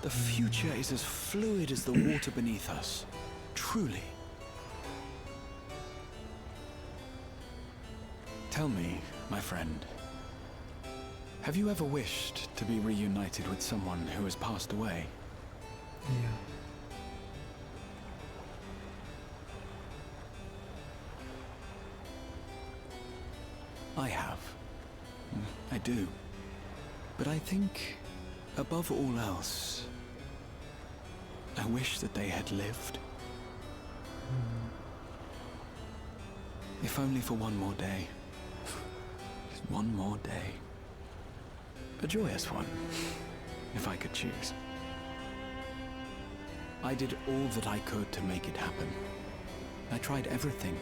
The future is as fluid as the water beneath us. Truly. Tell me, my friend, have you ever wished to be reunited with someone who has passed away? Yeah. I have. I do. But I think, above all else, I wish that they had lived. If only for one more day. Just one more day. A joyous one, if I could choose. I did all that I could to make it happen. I tried everything,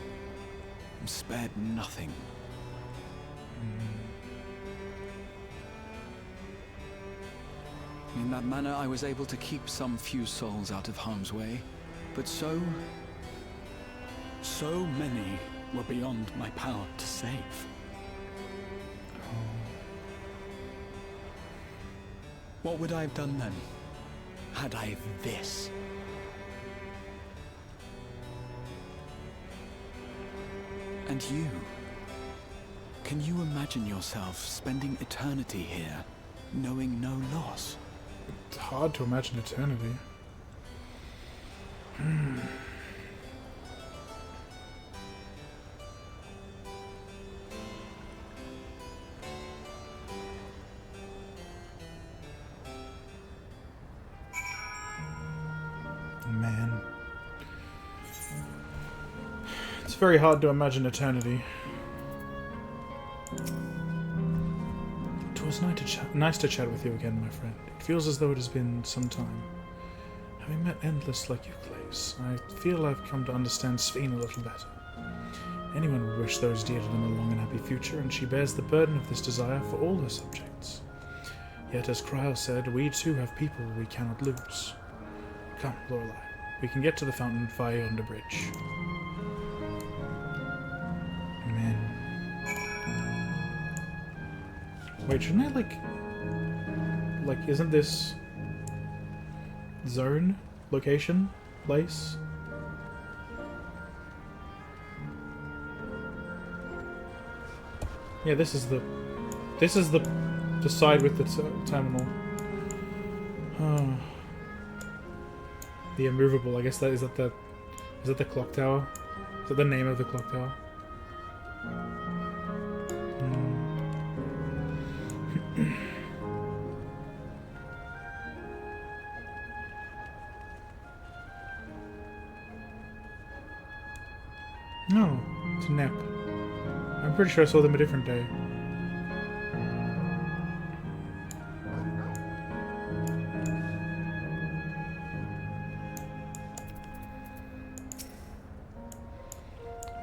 and spared nothing. In that manner, I was able to keep some few souls out of harm's way, but so many were beyond my power to save. What would I have done then, had I this? And you? Can you imagine yourself spending eternity here, knowing no loss? It's hard to imagine eternity. Man. It's very hard to imagine eternity. It was nice to chat with you again, my friend. It feels as though it has been some time. Having met Endless like you, Claes, I feel I've come to understand Sphene a little better. Anyone would wish those dear to them a long and happy future, and she bears the burden of this desire for all her subjects. Yet, as Cryle said, we too have people we cannot lose. Come, Lorelei. We can get to the fountain via yonder bridge. Man. Wait, shouldn't I, like, isn't this zone, location, place? Yeah, this is the side with the terminal. Oh. The immovable. I guess that is that the clock tower. Is that the name of the clock tower? No, it's a nap. I'm pretty sure I saw them a different day.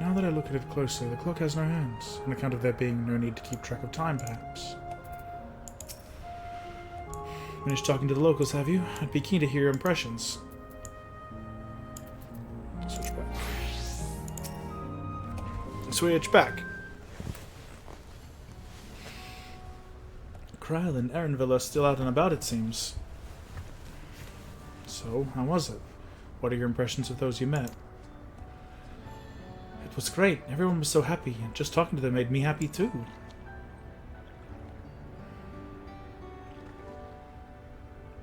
Now that I look at it closely, the clock has no hands, on account of there being no need to keep track of time, perhaps. Finished talking to the locals, have you? I'd be keen to hear your impressions. Switch back. Switch back. Cryle and Erenville are still out and about, it seems. So, how was it? What are your impressions of those you met? It was great. Everyone was so happy, and just talking to them made me happy too.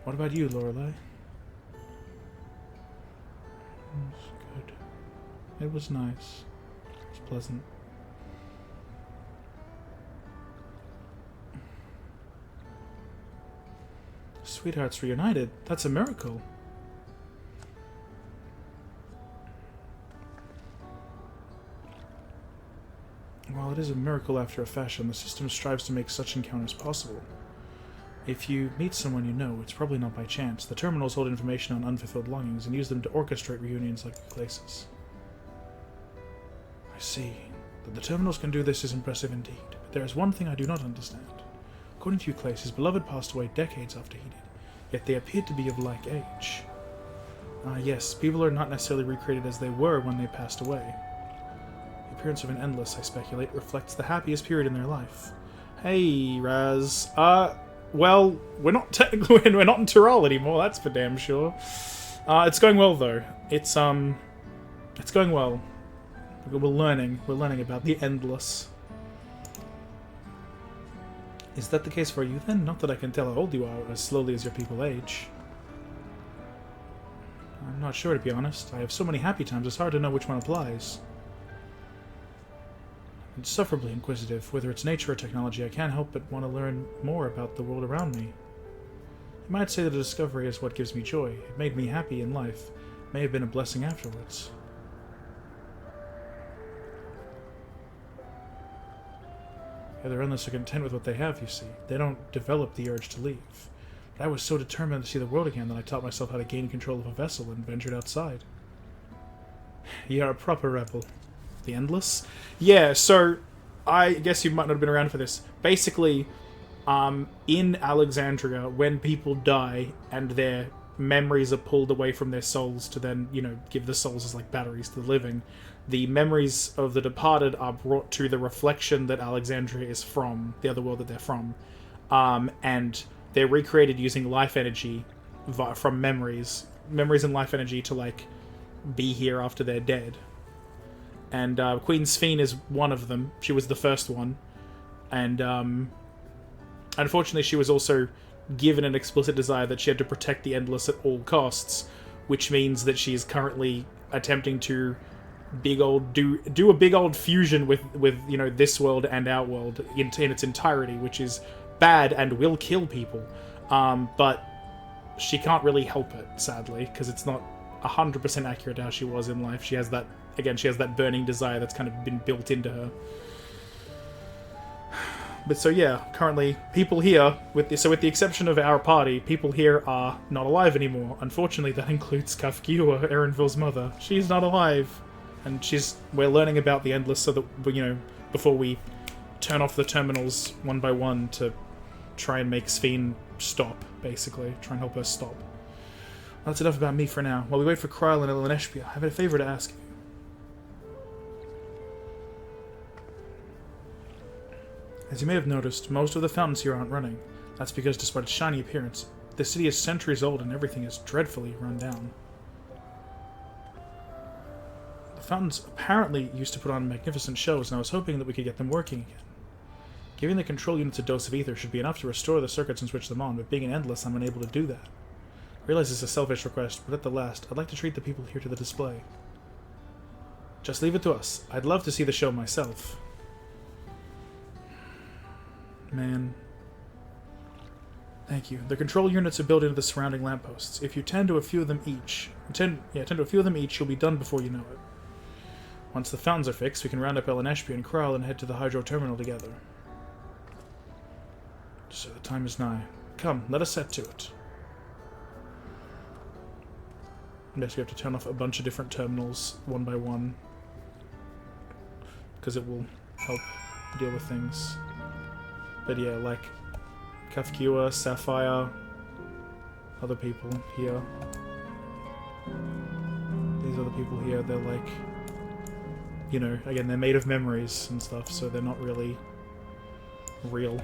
What about you, Lorelei? It was good. It was nice. It was pleasant. Sweethearts reunited? That's a miracle. While it is a miracle after a fashion, the system strives to make such encounters possible. If you meet someone you know, it's probably not by chance. The terminals hold information on unfulfilled longings and use them to orchestrate reunions like places. I see. That the terminals can do this is impressive indeed, but there is one thing I do not understand. According to you, Clace, his beloved passed away decades after he did, yet they appeared to be of like age. Ah, yes, people are not necessarily recreated as they were when they passed away. The appearance of an endless, I speculate, reflects the happiest period in their life. Hey, Raz. Well, we're not technically we're not in Tyrol anymore, that's for damn sure. It's going well though. It's going well. We're learning about the endless. Is that the case for you then? Not that I can tell how old you are as slowly as your people age. I'm not sure, to be honest. I have so many happy times, it's hard to know which one applies. Insufferably inquisitive. Whether it's nature or technology, I can't help but want to learn more about the world around me. You might say that the discovery is what gives me joy. It made me happy in life. It may have been a blessing afterwards. Yeah, the endless are content with what they have, you see. They don't develop the urge to leave. But I was so determined to see the world again that I taught myself how to gain control of a vessel and ventured outside. You're a proper rebel. The endless? Yeah, so I guess you might not have been around for this. Basically, in Alexandria, when people die and their memories are pulled away from their souls to then, you know, give the souls as like batteries to the living, the memories of the departed are brought to the reflection that Alexandria is from, the other world that they're from, and they're recreated using life energy from memories and life energy to like be here after they're dead. And Queen Sphene is one of them. She was the first one. And unfortunately she was also given an explicit desire that she had to protect the Endless at all costs, which means that she is currently attempting to do a big old fusion with you know, this world and our world in its entirety, which is bad and will kill people. But she can't really help it, sadly, because it's not 100% accurate how she was in life. She has that, again, she has that burning desire that's kind of been built into her. But so yeah, currently people here, with the exception of our party, people here are not alive anymore. Unfortunately, that includes Kafkiua, Erenvil's mother. She's not alive, and we're learning about the Endless so that, you know, before we turn off the terminals one by one to try and make Sphene stop, basically, try and help her stop. That's enough about me for now. While we wait for Kryl and Eleneshpia, I have a favor to ask you. As you may have noticed, most of the fountains here aren't running. That's because, despite its shiny appearance, the city is centuries old and everything is dreadfully run down. The fountains apparently used to put on magnificent shows, and I was hoping that we could get them working again. Giving the control units a dose of ether should be enough to restore the circuits and switch them on, but being an Endless, I'm unable to do that. I realize it's a selfish request, but at the last, I'd like to treat the people here to the display. Just leave it to us. I'd love to see the show myself. Man. Thank you. The control units are built into the surrounding lampposts. If you tend to a few of them each, you'll be done before you know it. Once the fountains are fixed, we can round up Eleneshpia and Kryl and head to the hydro terminal together. So the time is nigh. Come, let us set to it. Yes, we have to turn off a bunch of different terminals one by one, because it will help deal with things. But yeah, like Kafkiua, Sapphire, other people here. These other people here, they're like, you know, again, they're made of memories and stuff, so they're not really real.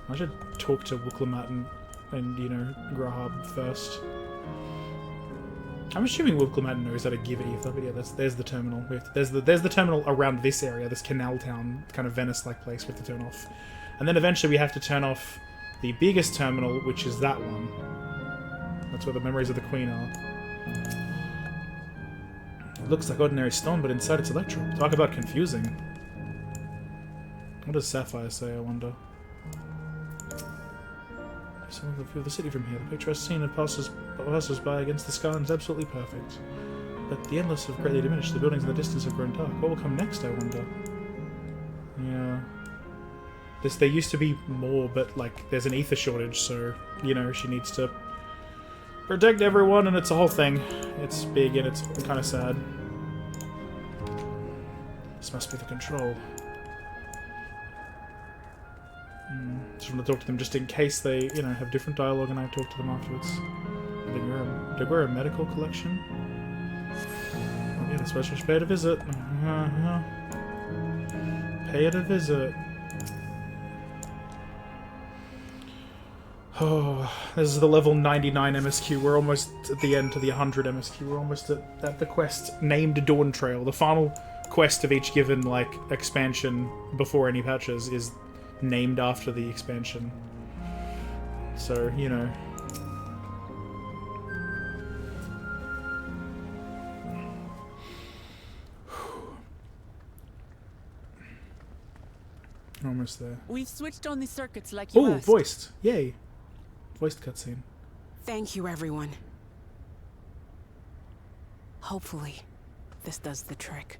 I should talk to Wuklimat and you know, Grahab first. I'm assuming Wuklimat knows how to give ether, but yeah, there's the terminal. There's the terminal around this area, this canal town, kind of Venice-like place we have to turn off. And then eventually we have to turn off the biggest terminal, which is that one. That's where the memories of the Queen are. It looks like ordinary stone, but inside it's electro. Talk about confusing. What does Sapphire say, I wonder? Some of the view of the city from here. The picturesque scene that passes by against the sky is absolutely perfect. But the Endless have greatly diminished. The buildings in the distance have grown dark. What will come next, I wonder? Yeah. There used to be more, but like there's an ether shortage, so you know she needs to protect everyone, and it's a whole thing. It's big and it's kind of sad. This must be the control. Just want to talk to them just in case they, you know, have different dialogue, and I talk to them afterwards. Did we're a medical collection? Oh, yeah, the specialist paid a visit. Paid a visit. Oh, this is the level 99 MSQ. We're almost at the end to the 100 MSQ. We're almost at the quest named Dawntrail. The final quest of each given, like, expansion before any patches is named after the expansion. So, you know. Almost there. We've switched on the circuits like you asked. Voiced. Yay. Voiced cutscene. Thank you, everyone. Hopefully, this does the trick.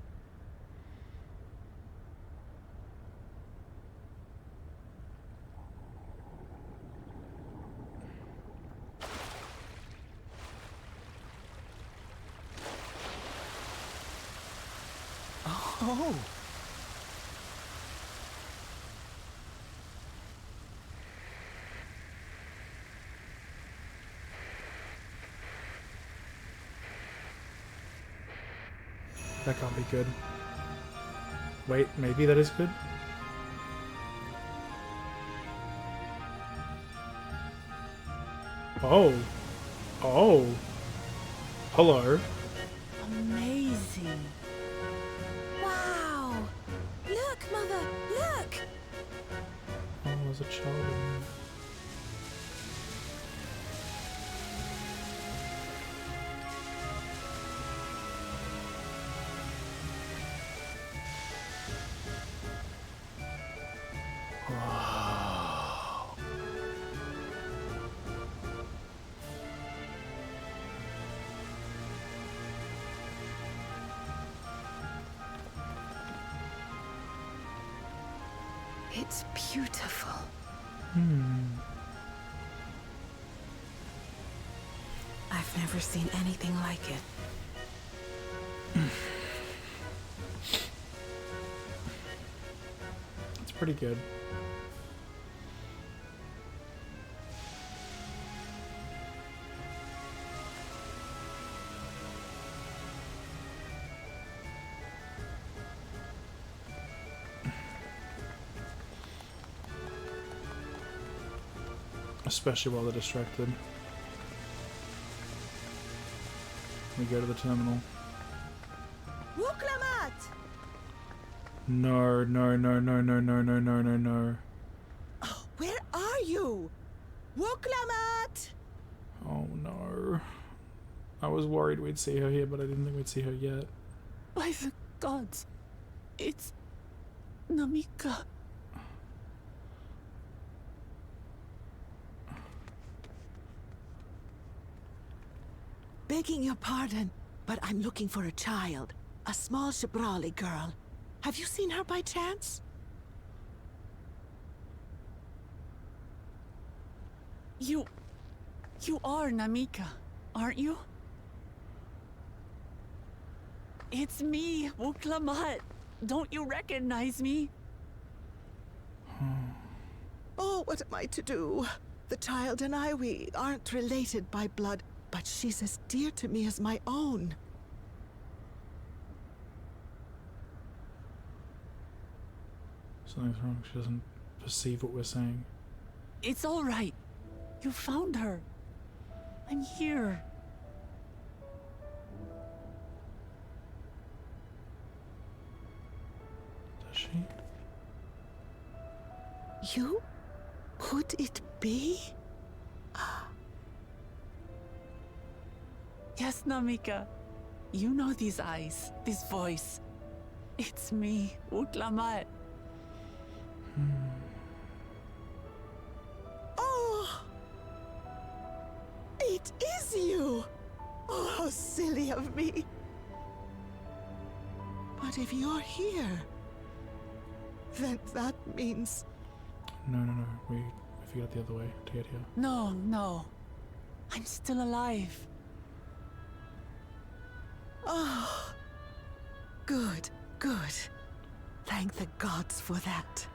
Oh! That can't be good. Wait, maybe that is good? Oh. Oh. Hello. Amazing. Wow! Look, Mother, look! Oh, there's a child in there. It's beautiful. I've never seen anything like it. It's pretty good. Especially while they're distracted. We go to the terminal. Wuklamat! No, no, no, no, no, no, no, no, no, no. Oh, where are you? Wuklamat! Oh no. I was worried we'd see her here, but I didn't think we'd see her yet. By the gods, it's Namika. Begging your pardon, but I'm looking for a child. A small Shibrali girl. Have you seen her by chance? You are Namika, aren't you? It's me, Wuklamat. Don't you recognize me? Oh, what am I to do? The child and I, we aren't related by blood, but she's as dear to me as my own. Something's wrong. She doesn't perceive what we're saying. It's all right. You found her. I'm here. Does she? You? Could it be? Yes, Namika. You know these eyes, this voice. It's me, Wuklamat. Oh! It is you! Oh, how silly of me. But if you're here, then that means... No. We figured out the other way to get here. No. I'm still alive. Oh, good. Thank the gods for that.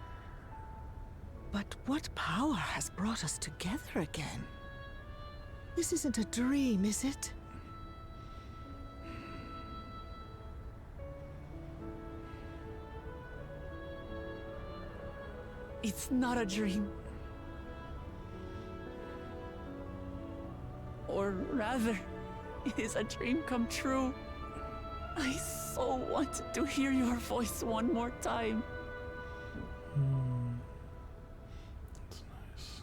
But what power has brought us together again? This isn't a dream, is it? It's not a dream. Or rather, it is a dream come true. I so wanted to hear your voice one more time. That's nice.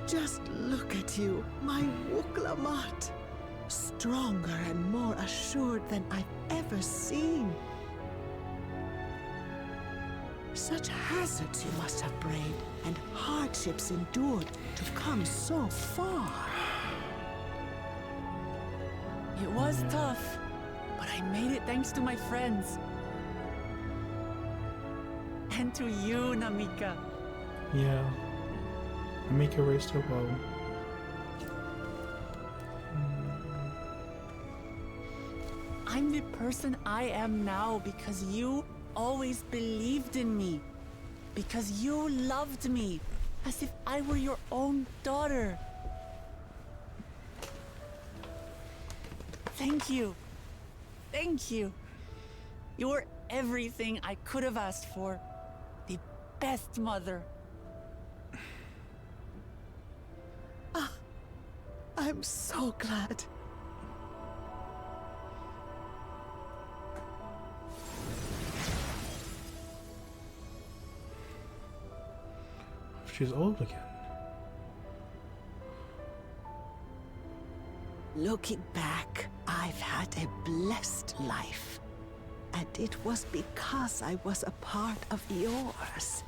Just look at you, my Wuklamat. Stronger and more assured than I've ever seen. Such hazards you must have braved, and hardships endured to come so far. It was tough, but I made it thanks to my friends. And to you, Namika. Yeah. Namika raised her well. I'm the person I am now because you always believed in me. Because you loved me as if I were your own daughter. Thank you. Thank you. You're everything I could have asked for. The best mother. I'm so glad. She's old again. Looking back, I've had a blessed life. And it was because I was a part of yours.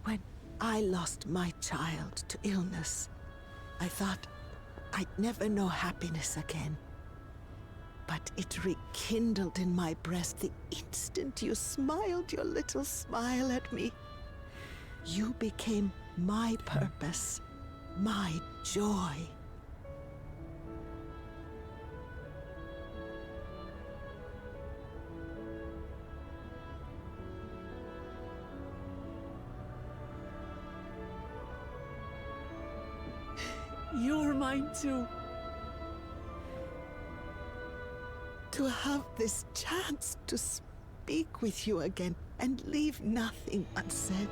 When I lost my child to illness, I thought I'd never know happiness again. But it rekindled in my breast the instant you smiled your little smile at me. You became my purpose, my joy. You were mine too. To have this chance to speak with you again and leave nothing unsaid.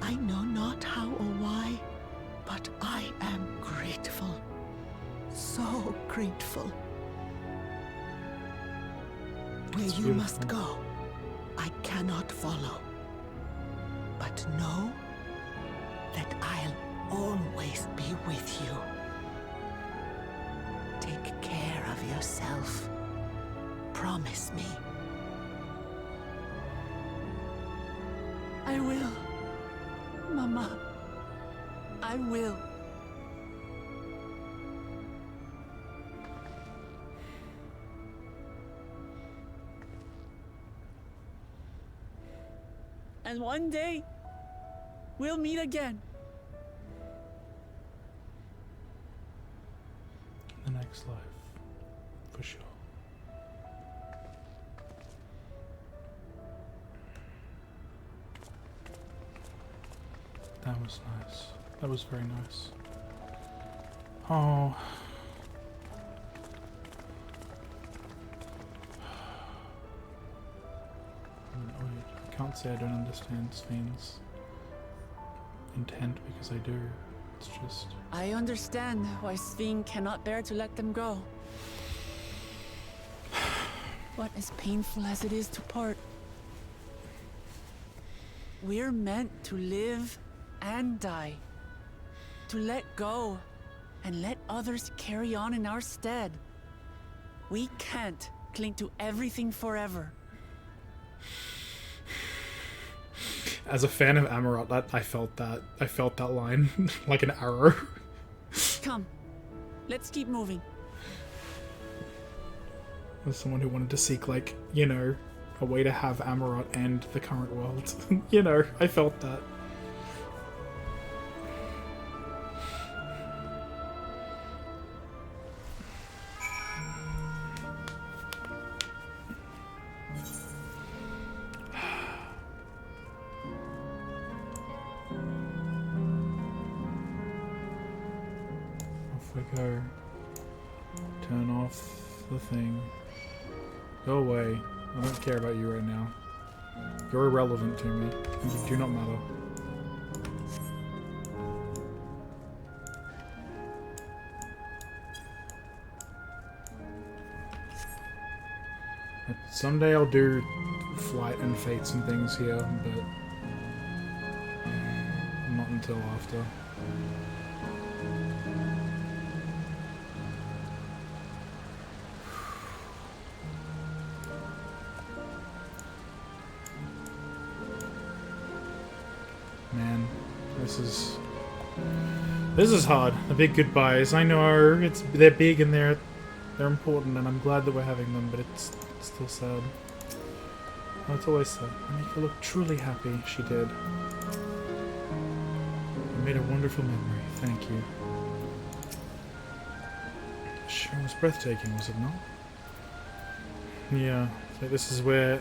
I know not how or why, but I am grateful. So grateful. Where you must go, I cannot follow. But know that I'll always be with you. Take care of yourself. Promise me. I will. Mama. I will. And one day, we'll meet again. In the next life. For sure. That was nice. That was very nice. Oh. I'm annoyed. I can't say I don't understand Sven's intent because I do. It's just... I understand why Sven cannot bear to let them go. But as painful as it is to part, we're meant to live and die. To let go and let others carry on in our stead. We can't cling to everything forever. As a fan of Amarat, I felt that line like an arrow. Come, let's keep moving. As someone who wanted to seek, like, you know, a way to have Amarot and the current world. You know, I felt that. Off we go. Turn off the thing. Go away. I don't care about you right now. You're irrelevant to me. You do not matter. Someday I'll do flight and fates and things here, but not until after. Man, this is hard. The big goodbyes. I know they're big and they're important, and I'm glad that we're having them, but it's still sad. Oh, it's always sad. I make her look truly happy. She did. You made a wonderful memory. Thank you. Sure was breathtaking, was it not? Yeah. So this is where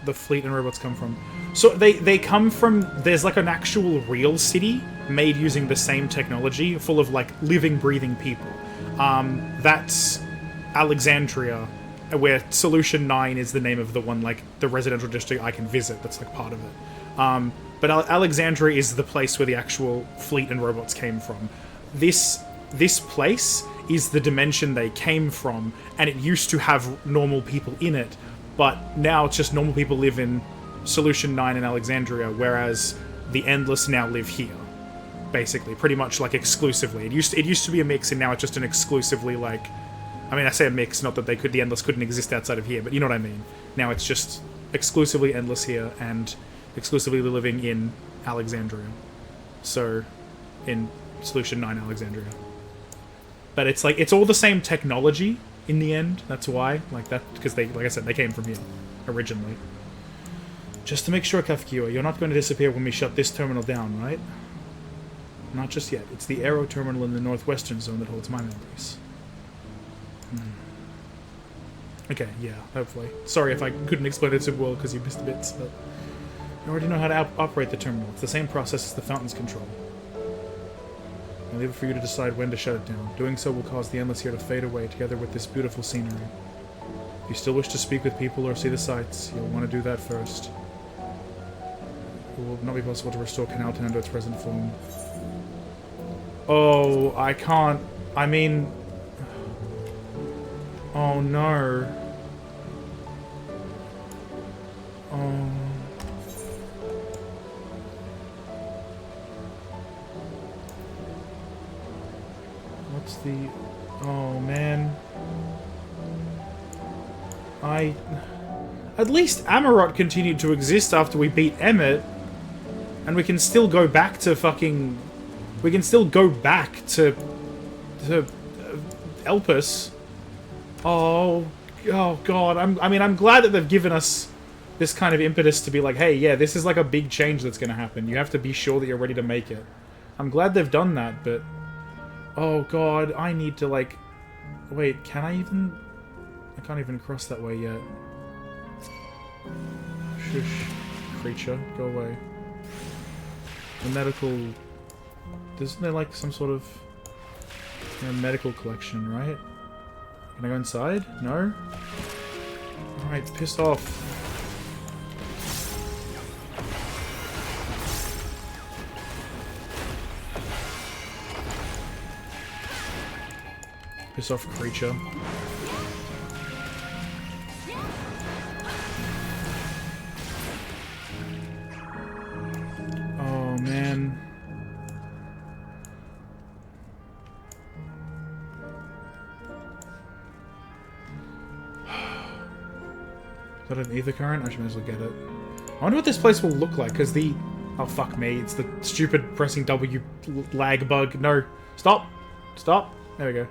the fleet and robots come from. So they come from, there's like an actual real city made using the same technology, full of like living, breathing people. That's Alexandria, where Solution 9 is the name of the one, like the residential district I can visit. That's like part of it. But Alexandria is the place where the actual fleet and robots came from. This place is the dimension they came from, and it used to have normal people in it. But now it's just normal people live in Solution 9 in Alexandria, whereas the Endless now live here. Basically, pretty much like exclusively. It used to be a mix, and now it's just an exclusively like... I mean, I say a mix, not that the Endless couldn't exist outside of here, but you know what I mean. Now it's just exclusively Endless here, and exclusively living in Alexandria. So, in Solution 9 Alexandria. But it's like, it's all the same technology in the end, that's why. Like that, because they, like I said, they came from here, originally. Just to make sure, Kafkiwa, you're not going to disappear when we shut this terminal down, right? Not just yet. It's the Aero terminal in the northwestern zone that holds my memories. Okay, yeah, hopefully. Sorry if I couldn't explain it so well because you missed bits, but... You already know how to operate the terminal. It's the same process as the fountain's control. I leave it for you to decide when to shut it down. Doing so will cause the Endless here to fade away, together with this beautiful scenery. If you still wish to speak with people or see the sights, you'll want to do that first. It will not be possible to restore Canal Town to its present form. Oh, I can't... I mean... Oh no. Oh... What's the... Oh, man. At least Amarot continued to exist after we beat Emmett. And we can still go back to fucking... We can still go back to Elpis. Oh god. I'm glad that they've given us this kind of impetus to be like, hey, yeah, this is like a big change that's gonna happen. You have to be sure that you're ready to make it. I'm glad they've done that, but... Oh god, I need to like... Wait, can I even... I can't even cross that way yet. Shush. Creature, go away. The medical... Isn't there like some sort of... medical collection, right? Can I go inside? No? Alright, piss off. Piss off, creature. Oh, man. Is that an ether current? I should might as well get it. I wonder what this place will look like, because the... Oh, fuck me. It's the stupid pressing W lag bug. No. Stop. Stop. There we go.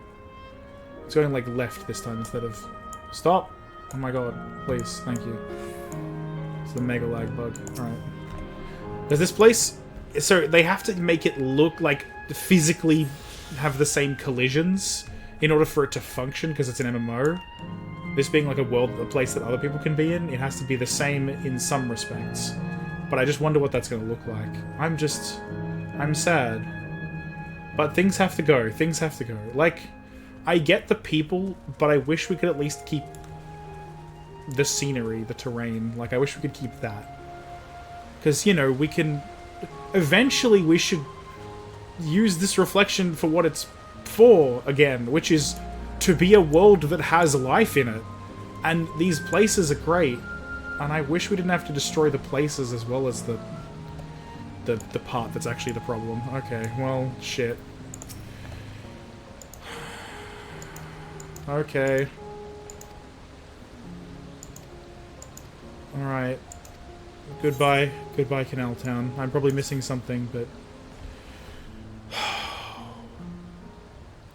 It's going, like, left this time instead of... Stop. Oh my god, please, thank you. It's the mega lag bug. Alright. There's this place... So, they have to make it look like physically have the same collisions in order for it to function, because it's an MMO. This being like a place that other people can be in, it has to be the same in some respects. But I just wonder what that's going to look like. I'm sad. But things have to go. Things have to go. Like, I get the people, but I wish we could at least keep the scenery, the terrain. Like, I wish we could keep that. Because, you know, we can... Eventually, we should use this reflection for what it's for again, which is to be a world that has life in it. And these places are great. And I wish we didn't have to destroy the places as well as the part that's actually the problem. Okay, well, shit. Okay. Alright. Goodbye. Goodbye, Canal Town. I'm probably missing something, but...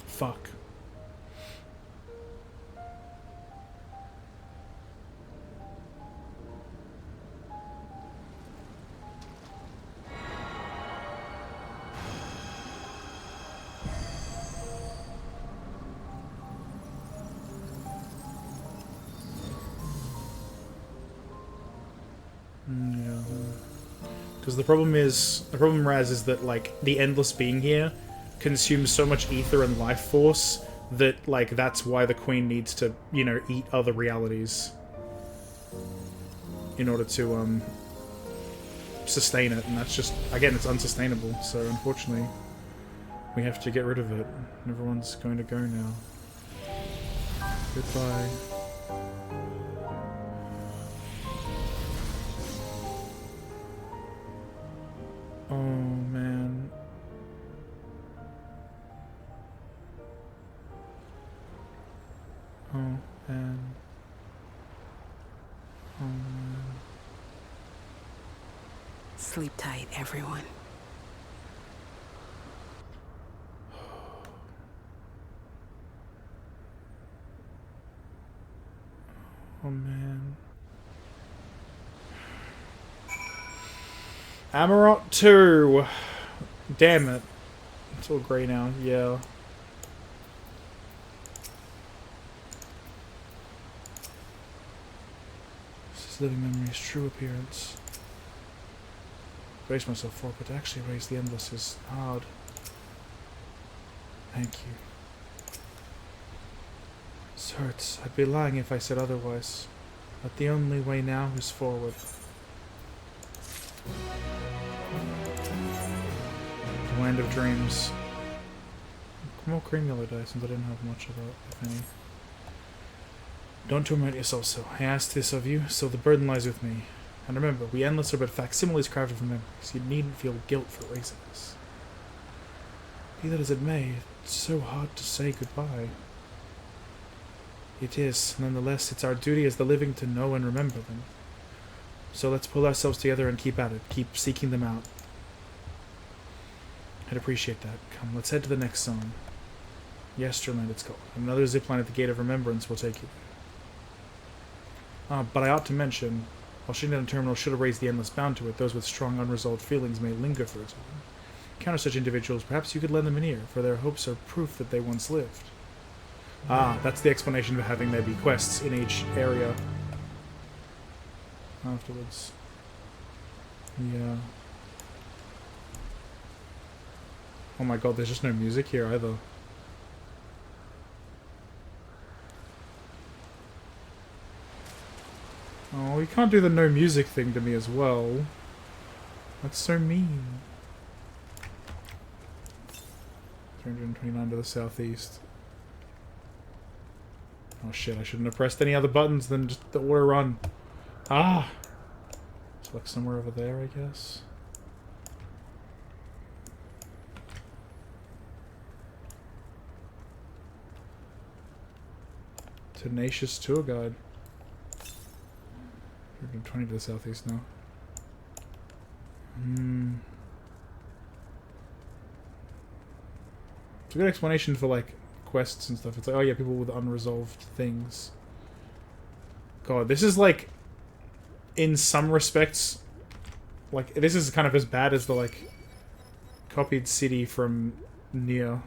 Fuck. Because the problem, Raz, is that, like, the endless being here consumes so much ether and life force that, like, that's why the Queen needs to, you know, eat other realities in order to, sustain it, and that's just, again, it's unsustainable, so unfortunately we have to get rid of it. Everyone's going to go now. Goodbye. Oh, man. Oh, man. Oh, man. Sleep tight, everyone. Oh, man. Amarok 2! Damn it. It's all grey now, yeah. This is living memory's true appearance. Brace myself for it, but to actually raise the endless is hard. Thank you. This hurts. I'd be lying if I said otherwise. But the only way now is forward. The Land of Dreams. More cream yellow dice, since I didn't have much of it, if any. Don't torment yourself so. I asked this of you, so the burden lies with me. And remember, we endless are but facsimiles crafted from memories. You needn't feel guilt for erasing us. Be that as it may, it's so hard to say goodbye. It is. Nonetheless, it's our duty as the living to know and remember them. So let's pull ourselves together and keep at it. Keep seeking them out. I'd appreciate that. Come, let's head to the next zone. Yesterland it's called. Another zipline at the Gate of Remembrance will take you there. But I ought to mention, while shutting down the terminal should have raised the endless bound to it, those with strong unresolved feelings may linger for a time. Encounter such individuals, perhaps you could lend them an ear, for their hopes are proof that they once lived. Ah, that's the explanation for having there be quests in each area. Afterwards. Yeah. Oh my god, there's just no music here either. Oh, you can't do the no music thing to me as well. That's so mean. 329 to the southeast. Oh shit, I shouldn't have pressed any other buttons than just the auto run. Ah! It's like somewhere over there, I guess. Tenacious tour guide. 120 to the southeast now. It's a good explanation for, like, quests and stuff. It's like, oh yeah, people with unresolved things. God, this is like, in some respects, like, this is kind of as bad as the, like, copied city from Nier,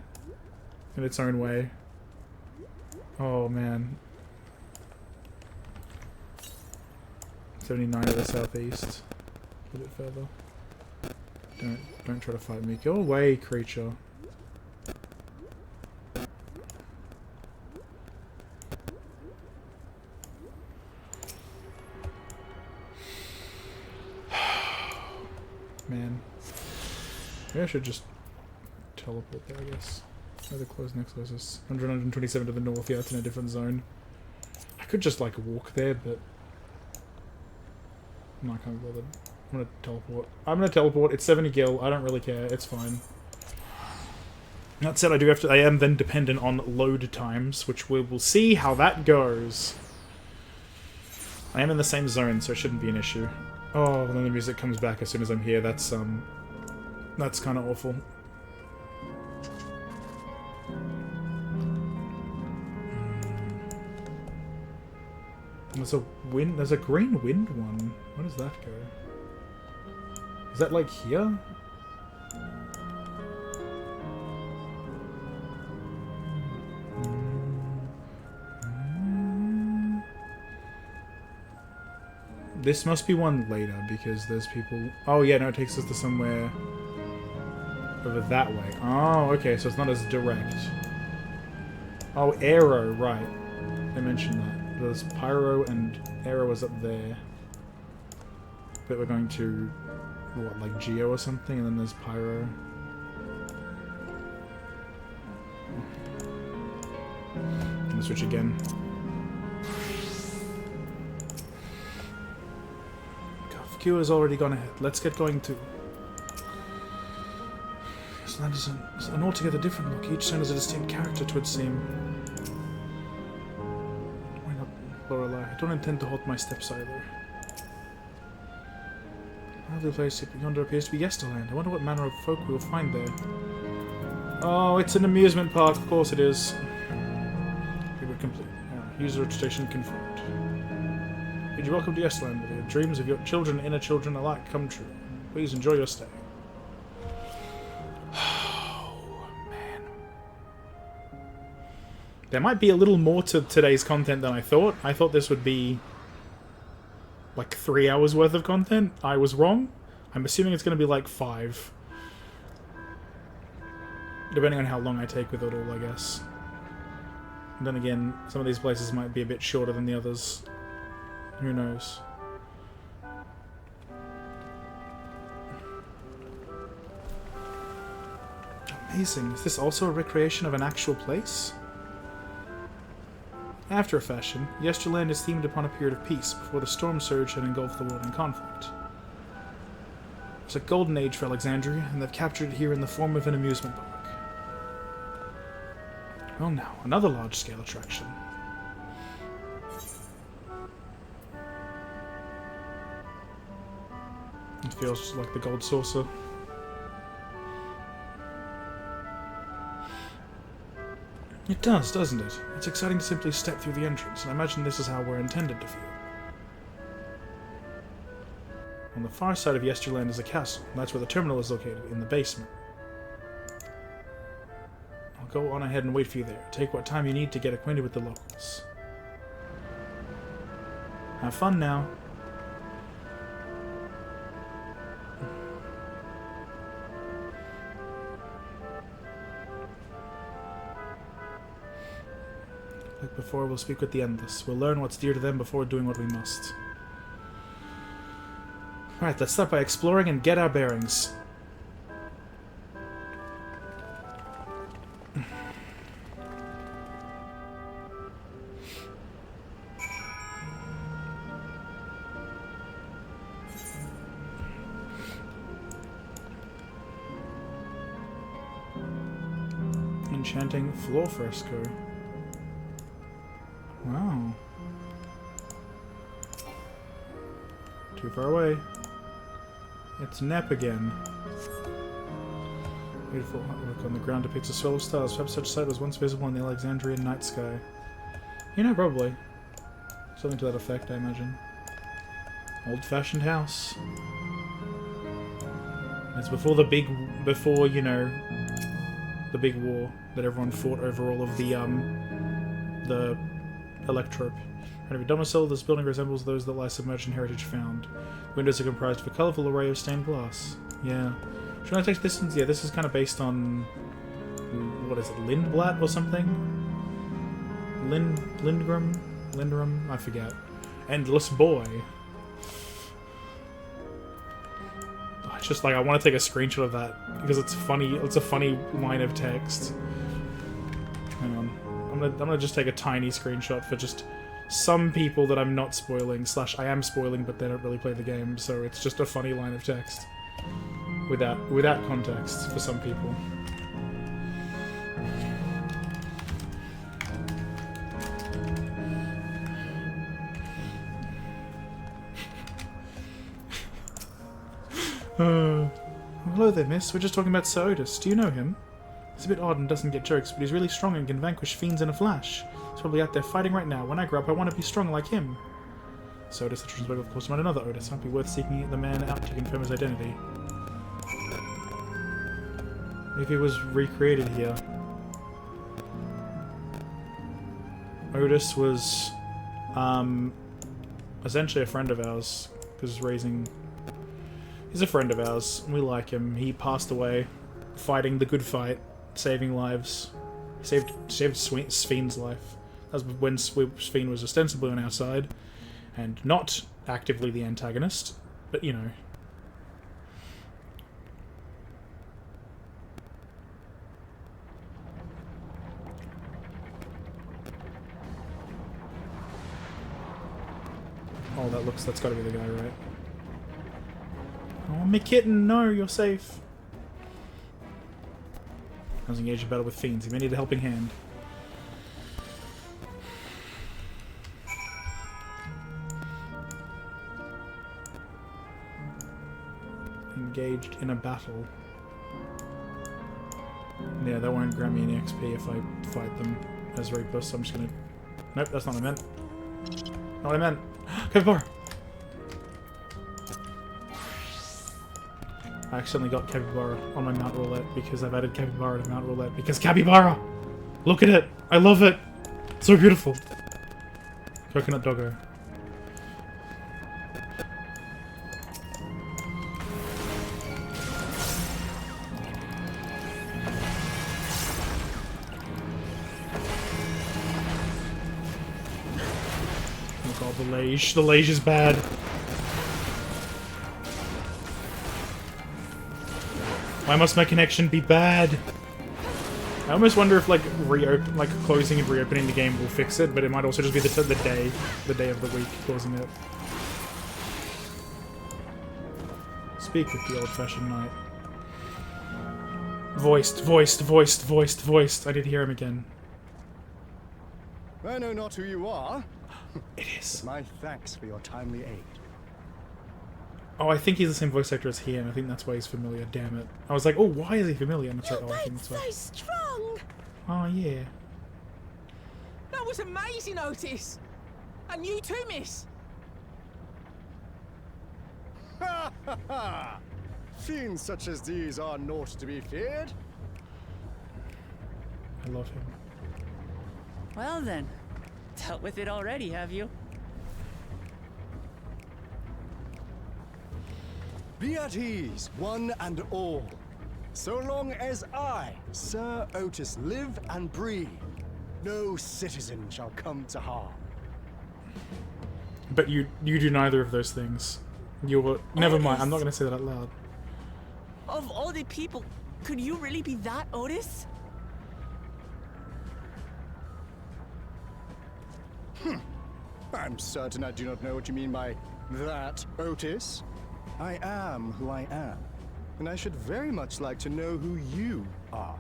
in its own way. Oh, man. 79 to the southeast. A bit further. Don't try to fight me. Go away, creature. Man. Maybe I should just teleport there, I guess. Where the next closest? 127 to the north, yeah, it's in a different zone. I could just, like, walk there, but... No, I can't be bothered. I'm gonna teleport. I'm gonna teleport. It's 70 gil. I don't really care. It's fine. That said, I am then dependent on load times, which we will see how that goes. I am in the same zone, so it shouldn't be an issue. Oh, and then the music comes back as soon as I'm here. That's kind of awful. There's a green wind one. Where does that go? Is that like here? This must be one later because there's people... Oh yeah, no, it takes us to somewhere over that way. Oh, okay, so it's not as direct. Oh, Arrow, right. They mentioned that. There's Pyro and Arrow is up there. But we're going to, what, like Geo or something? And then there's Pyro. I'm gonna switch again. FQ has already gone ahead. Let's get going too. This land is an altogether different look. Each zone has a distinct character to it seem. Lorelei. I don't intend to halt my steps either. Lovely place yonder appears to be Yesterland. I wonder what manner of folk we will find there. Oh, it's an amusement park. Of course it is. We were complete. User registration confirmed. You're welcome to Yesterland, where the dreams of your children and inner children alike come true. Please enjoy your stay. There might be a little more to today's content than I thought. I thought this would be like 3 hours worth of content. I was wrong. I'm assuming it's going to be like 5. Depending on how long I take with it all, I guess. And then again, some of these places might be a bit shorter than the others. Who knows? Amazing. Is this also a recreation of an actual place? After a fashion, Yesterland is themed upon a period of peace before the storm surge had engulfed the world in conflict. It's a golden age for Alexandria, and they've captured it here in the form of an amusement park. Well now, another large-scale attraction. It feels just like the gold saucer. It does, doesn't it? It's exciting to simply step through the entrance, and I imagine this is how we're intended to feel. On the far side of Yesterland is a castle, and that's where the terminal is located, in the basement. I'll go on ahead and wait for you there. Take what time you need to get acquainted with the locals. Have fun now. Like before, we'll speak with the Endless. We'll learn what's dear to them before doing what we must. Alright, let's start by exploring and get our bearings. Enchanting floor fresco. Wow. Too far away. It's Nep again. Beautiful artwork on the ground depicts a swirl of stars. Perhaps such sight was once visible in the Alexandrian night sky. You know, probably. Something to that effect, I imagine. Old-fashioned house. It's before you know, the big war that everyone fought over all of the electrope. Every domicile, this building resembles those that lie submerged in heritage found. Windows are comprised of a colourful array of stained glass. Yeah. Should I take this one? Yeah, this is kind of based on... what is it, Lindblad or something? Lindrum? I forget. Endless Boy. It's just like, I want to take a screenshot of that, because it's funny, it's a funny line of text. Hang on. I'm gonna just take a tiny screenshot for just some people that I'm not spoiling, / I am spoiling, but they don't really play the game, so it's just a funny line of text. Without context, for some people. Hello there, miss. We're just talking about Sir Otis. Do you know him? He's a bit odd and doesn't get jokes, but he's really strong and can vanquish fiends in a flash. He's probably out there fighting right now. When I grow up, I want to be strong like him. Sir Otis, the children's book, of course, not another Otis. Might be worth seeking the man out to confirm his identity. If he was recreated here. Otis was, essentially a friend of ours, because he's a friend of ours, and we like him. He passed away fighting the good fight, saving lives. He saved Sven's life. That was when Sven was ostensibly on our side, and not actively the antagonist, but you know. Oh, that's gotta be the guy, right? Oh, my kitten, no, you're safe. I was engaged in battle with fiends. He may need a helping hand. Engaged in a battle. Yeah, that won't grant me any XP if I fight them as Reaper, so I'm just gonna... Nope, that's not what I meant. Not what I meant. Capybara! I accidentally got Capybara on my Mount Roulette because I've added Capybara to Mount Roulette because Capybara! Look at it! I love it! It's so beautiful! Coconut Doggo. Oh god, the Lage. The Lage is bad. Why must my connection be bad? I almost wonder if like closing and reopening the game will fix it, but it might also just be the day of the week causing it. Speak with the old-fashioned knight. Voiced. I did hear him again. I know not who you are. It is. My thanks for your timely aid. Oh, I think he's the same voice actor as he, and I think that's why he's familiar. Damn it! I was like, oh, why is he familiar? And it's like, oh, I think that's why. So strong. Oh yeah. That was amazing, Otis. And you too, miss. Ha ha ha! Fiends such as these are naught to be feared. I love him. Well then, dealt with it already, have you? Be at ease, one and all. So long as I, Sir Otis, live and breathe, no citizen shall come to harm. But you do neither of those things. You're... Never mind, I'm not going to say that out loud. Of all the people, could you really be that Otis? I'm certain I do not know what you mean by that, Otis. I am who I am, and I should very much like to know who you are.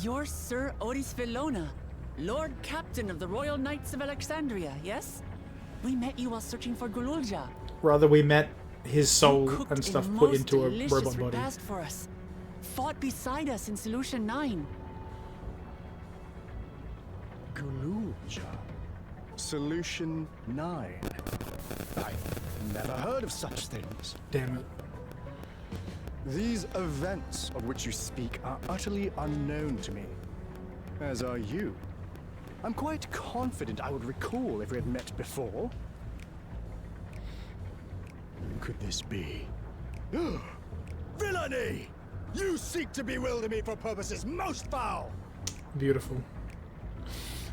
You're Sir Otis Villona, Lord Captain of the Royal Knights of Alexandria, yes? We met you while searching for Gululja. Rather, we met his soul and stuff put into a robot body. Repast for us. Fought beside us in Solution 9. Gululja. Solution 9. I've never heard of such things. Damn it. These events of which you speak are utterly unknown to me, as are you. I'm quite confident I would recall if we had met before. Who could this be? Villainy! You seek to bewilder me for purposes most foul! Beautiful.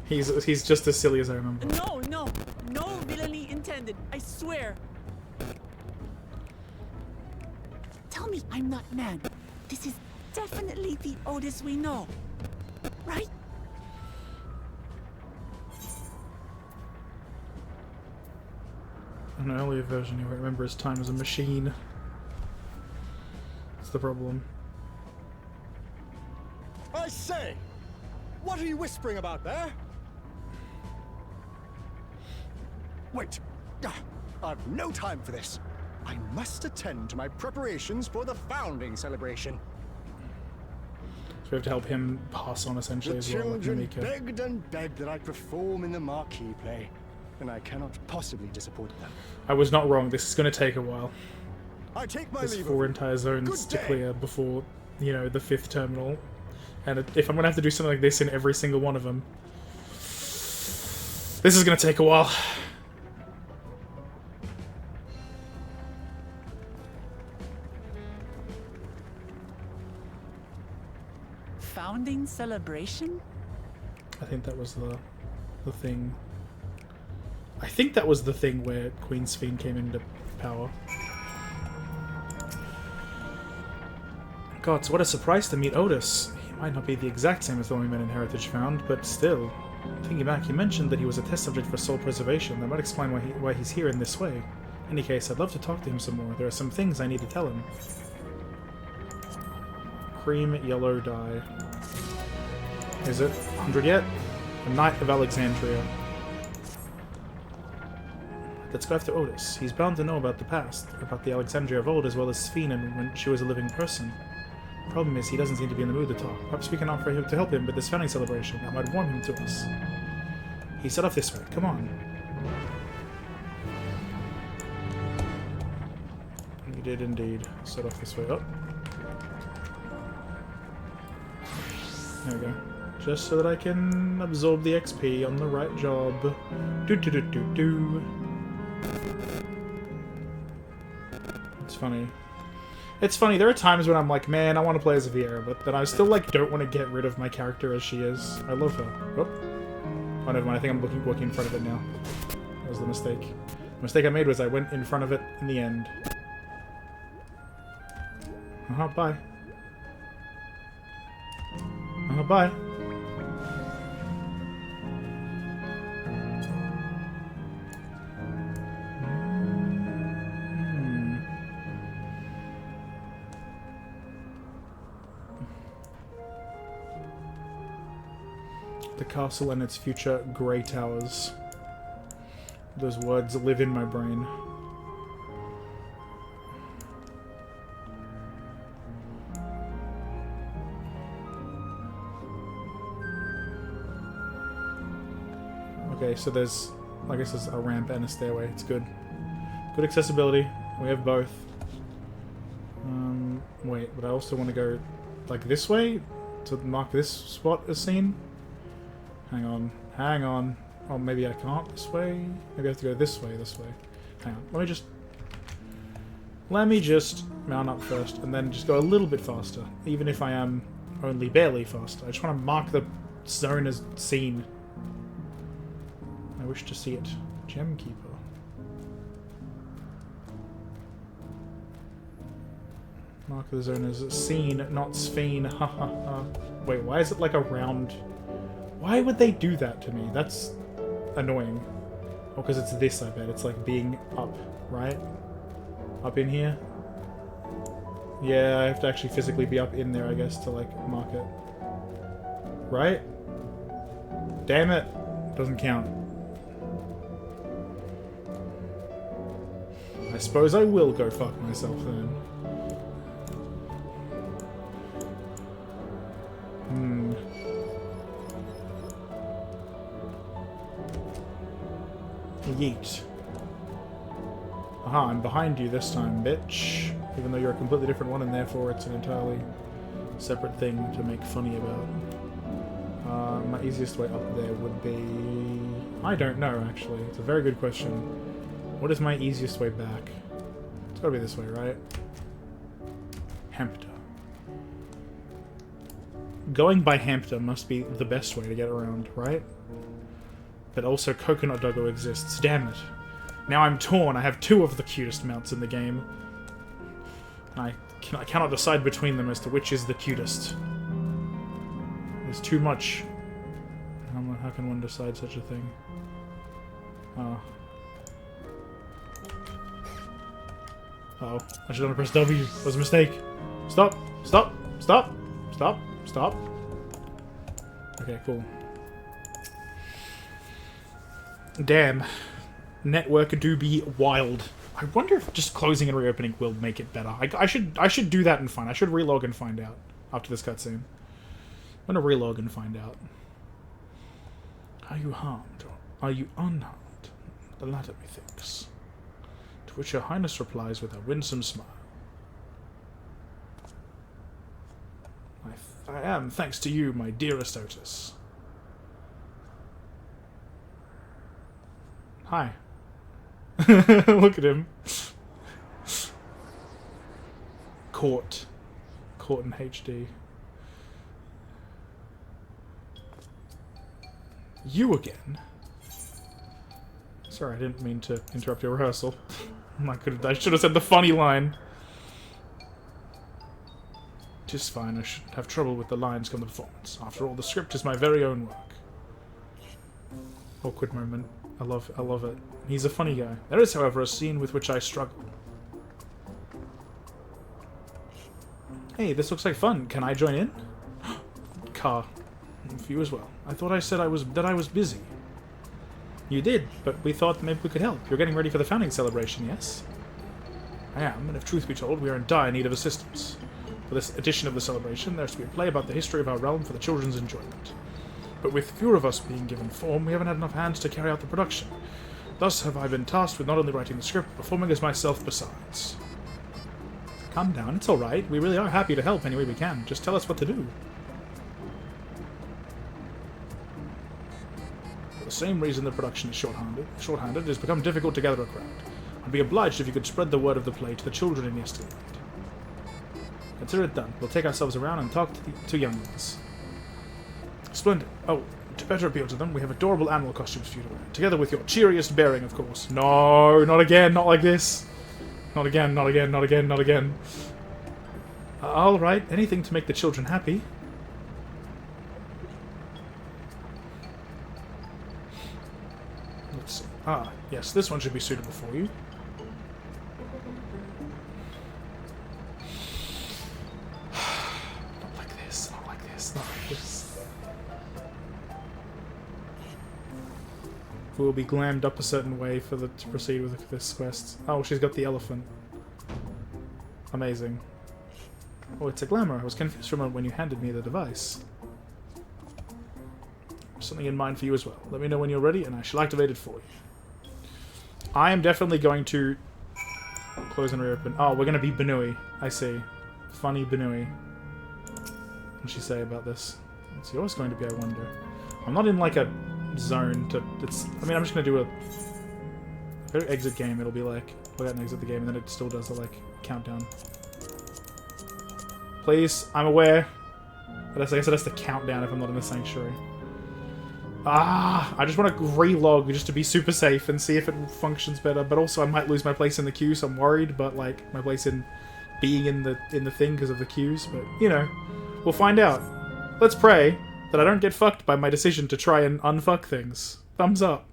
He's just as silly as I remember. No villainy intended, I swear. Tell me I'm not mad. This is definitely the Otis we know, right? In an earlier version, you won't remember his time as a machine. That's the problem. I say! What are you whispering about there? Wait! I've no time for this. I must attend to my preparations for the founding celebration. So we have to help him pass on essentially The as well. Like children Namika. begged and begged that I perform in the marquee play, and I cannot possibly disappoint them. I was not wrong. This is going to take a while. I take my There's leave. 4 entire zones to clear before, you know, the 5th terminal. And if I'm going to have to do something like this in every single one of them, this is going to take a while. Founding celebration? I think that was the thing. I think that was the thing where Queen Sphene came into power. God, so what a surprise to meet Otis. He might not be the exact same as the one we met in Heritage Found, but still. Thinking back, he mentioned that he was a test subject for soul preservation. That might explain why he's here in this way. In any case, I'd love to talk to him some more. There are some things I need to tell him. Cream yellow dye. Is it 100 yet? The Knight of Alexandria. Let's go after Otis. He's bound to know about the past, about the Alexandria of old, as well as Sphene and when she was a living person. Problem is, he doesn't seem to be in the mood to talk. Perhaps we can offer him to help him with this founding celebration. That might warm him to us. He set off this way. Come on. He did indeed set off this way. Oh. There we go. Just so that I can absorb the XP on the right job. Do. It's funny. It's funny, there are times when I'm like, man, I want to play as Viera, but then I still, like, don't want to get rid of my character as she is. I love her. Oh, never mind, I think I'm walking in front of it now. That was the mistake. The mistake I made was I went in front of it in the end. Bye. Bye. The castle and its future grey towers. Those words live in my brain. Okay, so there's, I guess there's a ramp and a stairway. It's good. Good accessibility. We have both. Wait, but I also want to go, like, this way? To mark this spot as seen? Hang on. Oh, maybe I can't this way? Maybe I have to go this way. Hang on. Let me just mount up first, and then just go a little bit faster. Even if I am only barely faster. I just want to mark the zone as seen. I wish to see it. Gem Keeper. Mark the zone as seen, not Sphene. Ha ha ha. Wait, why is it like a round... Why would they do that to me? That's annoying. Oh, because it's this, I bet. It's like being up, right? Up in here? Yeah, I have to actually physically be up in there, I guess, to, like, mark it. Right? Damn it. Doesn't count. I suppose I will go fuck myself then. Yeet. Aha, I'm behind you this time, bitch. Even though you're a completely different one, and therefore it's an entirely separate thing to make funny about. My easiest way up there would be... I don't know, actually. It's a very good question. What is my easiest way back? It's gotta be this way, right? Hampton. Going by Hampton must be the best way to get around, right? But also Coconut Doggo exists. Damn it. Now I'm torn. I have two of the cutest mounts in the game. And I cannot decide between them as to which is the cutest. There's too much. How can one decide such a thing? Uh-oh. I should have pressed W. That was a mistake. Stop! Stop! Stop! Stop! Stop! Okay, cool. Damn. Network do be wild. I wonder if just closing and reopening will make it better. I should do that and find. I should relog and find out after this cutscene. I'm gonna relog and find out. Are you harmed or are you unharmed? The latter, methinks. To which Your Highness replies with a winsome smile. I am, thanks to you, my dearest Otis. Hi. Look at him. Caught in HD. You again? Sorry, I didn't mean to interrupt your rehearsal. I should have said the funny line. Tis fine, I shouldn't have trouble with the lines come to performance. After all, the script is my very own work. Awkward moment. I love it. He's a funny guy. There is, however, a scene with which I struggle. Hey, this looks like fun. Can I join in? Car. For you as well. I thought I said that I was busy. You did, but we thought maybe we could help. You're getting ready for the founding celebration, yes? I am, and if truth be told, we are in dire need of assistance. For this edition of the celebration, there's to be a play about the history of our realm for the children's enjoyment. But with fewer of us being given form, we haven't had enough hands to carry out the production. Thus have I been tasked with not only writing the script, but performing as myself besides. Calm down, it's alright. We really are happy to help any way we can. Just tell us what to do. For the same reason the production is short-handed, it has become difficult to gather a crowd. I'd be obliged if you could spread the word of the play to the children in yesterday. Consider it done. We'll take ourselves around and talk to young ones. Splendid. Oh, to better appeal to them, we have adorable animal costumes for you to wear. Together with your cheeriest bearing, of course. No, not again, not like this. Not again, not again, not again, not again. Alright, anything to make the children happy. Let's see. Ah, yes, this one should be suitable for you. Not like this, not like this, not like this. We'll be glammed up a certain way to proceed with this quest. Oh, she's got the elephant. Amazing. Oh, it's a glamour. I was confused for a moment when you handed me the device. Something in mind for you as well. Let me know when you're ready, and I shall activate it for you. I am definitely going to close and reopen. Oh, we're going to be Benui. I see. Funny Benui. What did she say about this? It's yours going to be, I wonder. I'm not in like a zone to... I mean, I'm just going to do a exit game. It'll be like, log out and exit the game, and then it still does a like countdown. Please, I'm aware. But I guess it has to count down if I'm not in the sanctuary. I just want to relog just to be super safe and see if it functions better. But also, I might lose my place in the queue, so I'm worried. But like my place in being in the thing because of the queues. But you know, we'll find out. Let's pray that I don't get fucked by my decision to try and unfuck things. Thumbs up.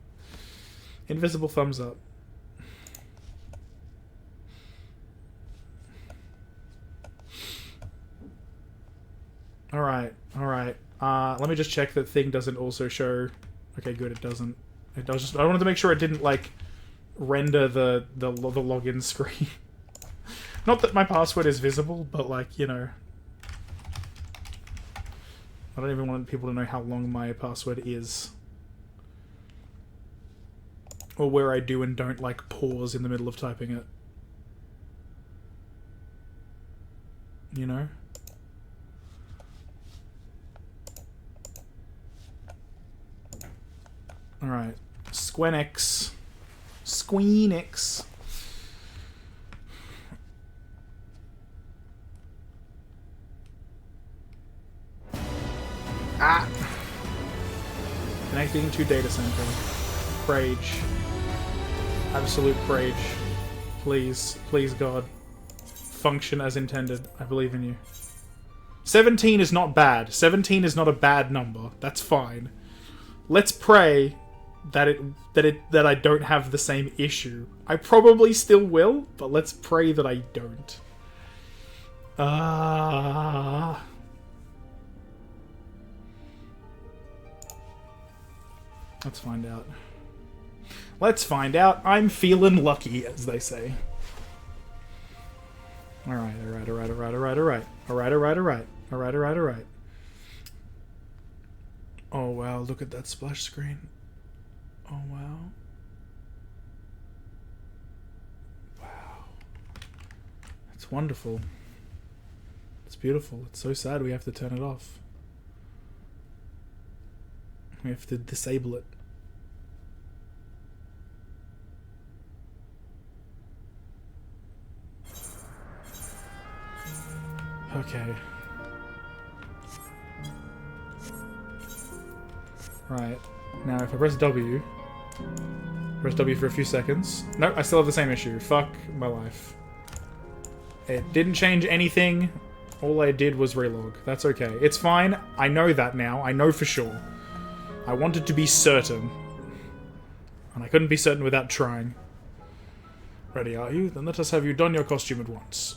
Invisible thumbs up. Alright, alright. Let me just check that thing doesn't also show... Okay, good, it doesn't. It does just... I wanted to make sure it didn't, like, render the login screen. Not that my password is visible, but, like, you know... I don't even want people to know how long my password is. Or where I do and don't, like, pause in the middle of typing it. You know? Alright. Squenix. Squeenix. Ah! Connecting to data center. Rage. Absolute rage. Please. Please, God. Function as intended. I believe in you. 17 is not bad. 17 is not a bad number. That's fine. Let's pray that I don't have the same issue. I probably still will, but let's pray that I don't. Let's find out. Let's find out. I'm feeling lucky, as they say. Alright. Oh wow, look at that splash screen. Oh wow. Wow. It's wonderful. It's beautiful. It's so sad we have to turn it off. We have to disable it. Okay. Right. Now if I press W for a few seconds. Nope, I still have the same issue. Fuck my life. It didn't change anything. All I did was relog. That's okay. It's fine. I know that now. I know for sure. I wanted to be certain. And I couldn't be certain without trying. Ready, are you? Then let us have you don your costume at once.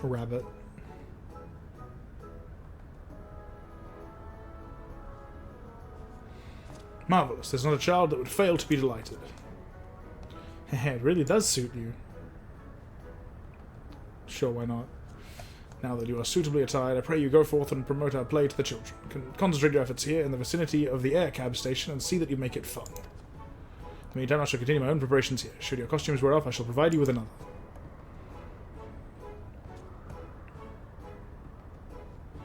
A rabbit. Marvelous. There's not a child that would fail to be delighted. It really does suit you. Sure, why not? Now that you are suitably attired, I pray you go forth and promote our play to the children. Concentrate your efforts here in the vicinity of the air cab station and see that you make it fun. In the meantime, I shall continue my own preparations here. Should your costumes wear off, I shall provide you with another.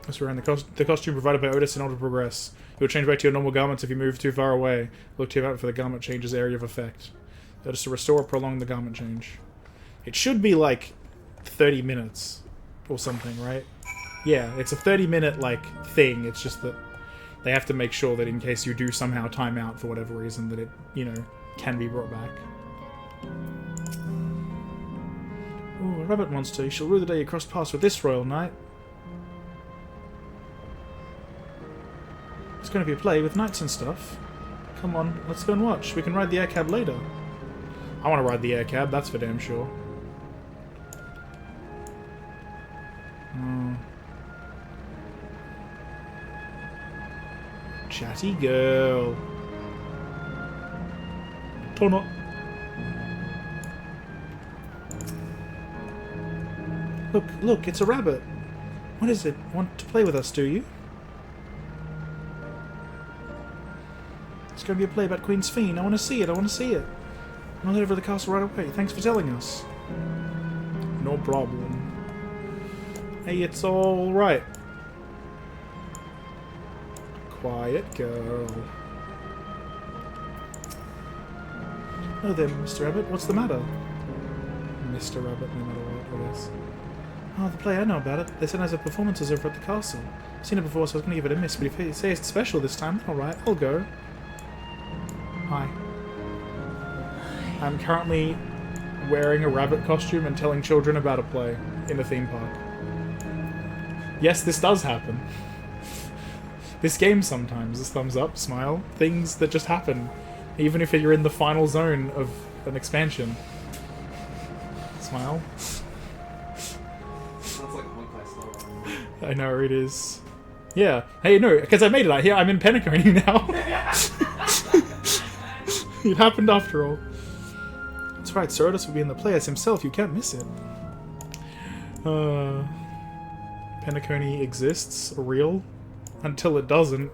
As we're in the costume provided by Otis in order to progress. You'll change back to your normal garments if you move too far away. Look to your map for the garment change's area of effect. Notice to restore or prolong the garment change. It should be like 30 minutes or something, right? Yeah, it's a 30-minute like thing. It's just that they have to make sure that in case you do somehow time out for whatever reason that it, you know, can be brought back. Ooh, a rabbit monster. You shall rue the day you crossed paths with this royal knight. It's going to be a play with knights and stuff. Come on, let's go and watch. We can ride the air cab later. I want to ride the air cab, that's for damn sure. Oh. Chatty girl. Tono. Look, it's a rabbit. What is it? Want to play with us, do you? It's going to be a play about Queen's Fiend. I want to see it. I'll head over to the castle right away. Thanks for telling us. No problem. Hey, it's all right. Quiet girl. Oh there, Mr. Rabbit. What's the matter? Mr. Rabbit, no matter what, I guess. Oh, the play, I know about it. They said there's a performances over at the castle. I've seen it before, so I was going to give it a miss, but if you say it's special this time, alright, I'll go. Hi. I'm currently wearing a rabbit costume and telling children about a play in a theme park. Yes, this does happen. This game sometimes, this thumbs up, smile, things that just happen. Even if you're in the final zone of an expansion. Smile. Sounds like one class slow. I know, it is. Yeah. Hey, no, because I made it out here. I'm in Penacony now. It happened after all. That's right, Certus will be in the play as himself, you can't miss it. Penacony exists, real, until it doesn't.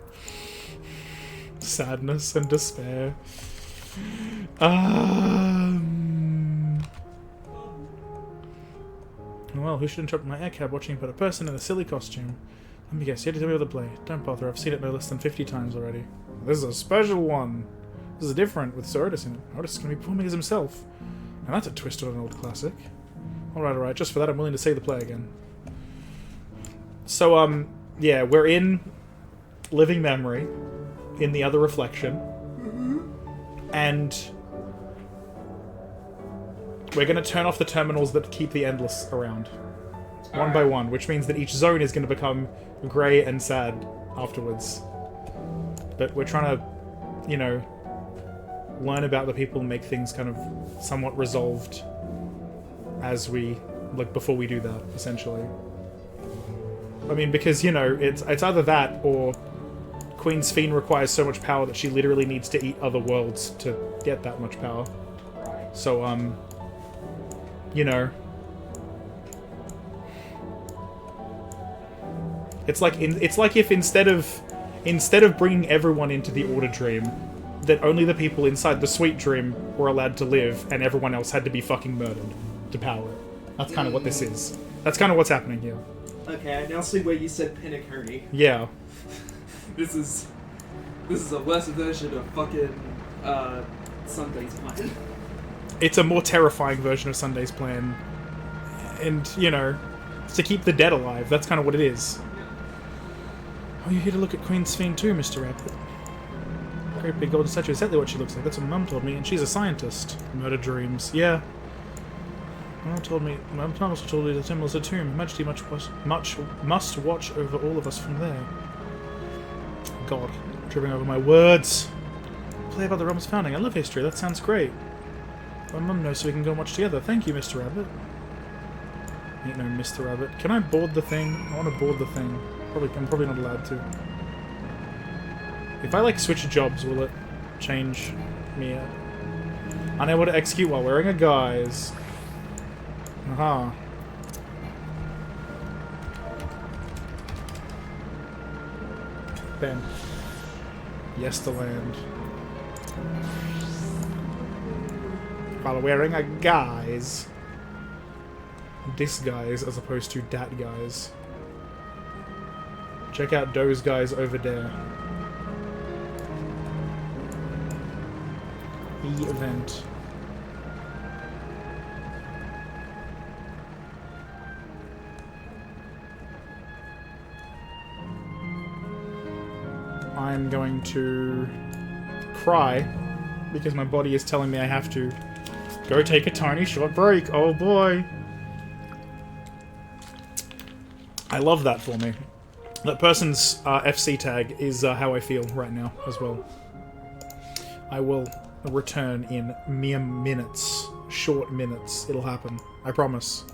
Sadness and despair. Well, who should interrupt my air cab watching but a person in a silly costume? Let me guess, you had to tell me about the play. Don't bother, I've seen it no less than 50 times already. This is a special one. This is different, with Sir Otis in it. Otis is going to be performing as himself. And that's a twist on an old classic. Alright, just for that I'm willing to say the play again. So, yeah, we're in Living Memory, in the other reflection, and we're going to turn off the terminals that keep the Endless around. One by one, which means that each zone is going to become grey and sad afterwards. But we're trying to, you know, learn about the people and make things kind of somewhat resolved as we, like, before we do that, essentially. I mean, because, you know, it's either that or Queen's Fiend requires so much power that she literally needs to eat other worlds to get that much power. So, you know, it's like if instead of bringing everyone into the Order Dream, that only the people inside the Sweet Dream were allowed to live, and everyone else had to be fucking murdered to power it. That's kind of what this is. That's kind of what's happening here. Okay, I now see where you said Penacony. Yeah. This is a worse version of fucking Sunday's Plan. It's a more terrifying version of Sunday's Plan, and you know, it's to keep the dead alive. That's kind of what it is. Oh, you're here to look at Queen's Fiend too, Mr. Rabbit. Great big golden statue, exactly what she looks like. That's what Mum told me, and she's a scientist. Murder dreams, yeah. Mum also told me the temple is a tomb. Her Majesty must watch over all of us from there. God, tripping over my words. Play about the realm's founding. I love history. That sounds great. My Mum knows, so we can go and watch together. Thank you, Mr. Rabbit. Ain't no Mr. Rabbit. Can I board the thing? I want to board the thing. I'm probably not allowed to. If I, like, switch jobs, will it change me? Unable to execute while wearing a guise. Aha. Ben. Yes, the land. While wearing a guise. Disguise as opposed to dat guise. Check out those guys over there. Event. I'm going to cry because my body is telling me I have to go take a tiny short break. Oh boy. I love that for me. That person's FC tag is how I feel right now as well. I will return in mere minutes. Short minutes. It'll happen. I promise.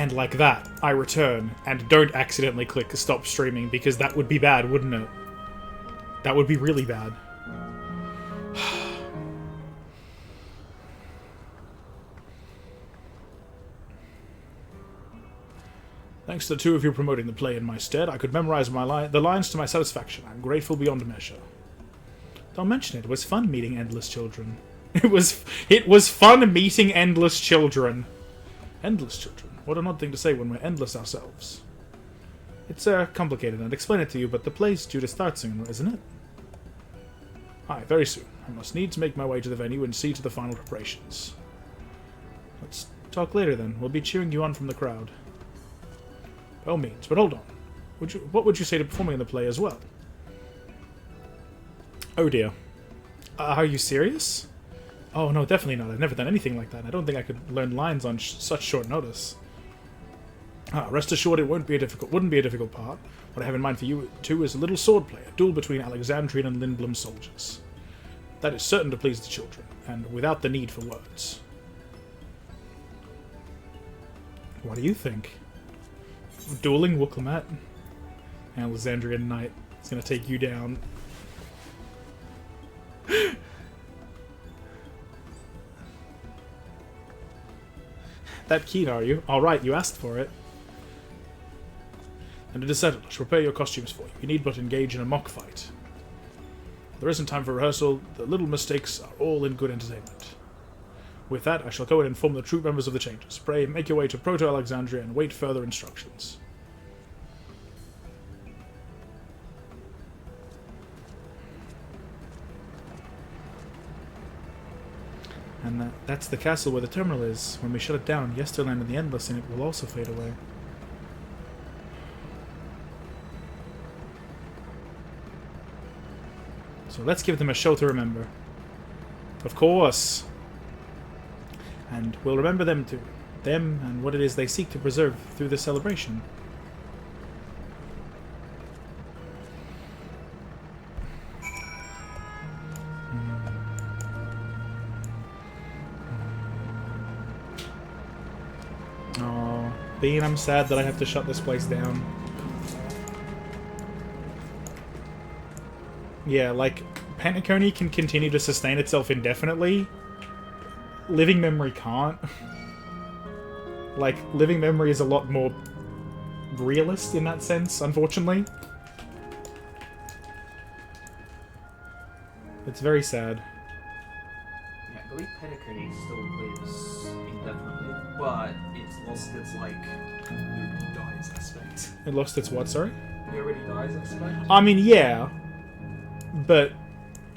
And like that, I return, and don't accidentally click stop streaming, because that would be bad, wouldn't it? That would be really bad. Thanks to the two of you promoting the play in my stead, I could memorize the lines to my satisfaction. I'm grateful beyond measure. Don't mention it. It was fun meeting endless children. It was fun meeting endless children. Endless children. What an odd thing to say when we're endless ourselves. It's complicated, and I'd explain it to you, but the play's due to start soon, isn't it? Aye, very soon. I must needs make my way to the venue and see to the final preparations. Let's talk later then. We'll be cheering you on from the crowd. By all means, but hold on. What would you say to performing in the play as well? Oh dear. Are you serious? Oh no, definitely not. I've never done anything like that. I don't think I could learn lines on such short notice. Rest assured, it wouldn't be a difficult part. What I have in mind for you two is a little sword play, a duel between Alexandrian and Lindblum soldiers. That is certain to please the children, and without the need for words. What do you think? Dueling Wooklamat? Alexandrian Knight. It's gonna take you down. That keen, are you? Alright, you asked for it. And it is settled. I shall prepare your costumes for you. You need but engage in a mock fight. There isn't time for rehearsal. The little mistakes are all in good entertainment. With that, I shall go and inform the troop members of the changes. Pray, make your way to Proto-Alexandria and wait further instructions. And that's the castle where the terminal is. When we shut it down, Yesterland and the Endless in it will also fade away. So let's give them a show to remember. Of course! And we'll remember them too. Them and what it is they seek to preserve through this celebration. Oh, Bean, I'm sad that I have to shut this place down. Yeah, like, Penacony can continue to sustain itself indefinitely. Living Memory can't. Like, Living Memory is a lot more realist in that sense, unfortunately. It's very sad. Yeah, I believe Penacony still lives indefinitely, but it's lost its, like, nobody dies aspect. It lost its what, sorry? Nobody dies aspect? I mean, yeah. But,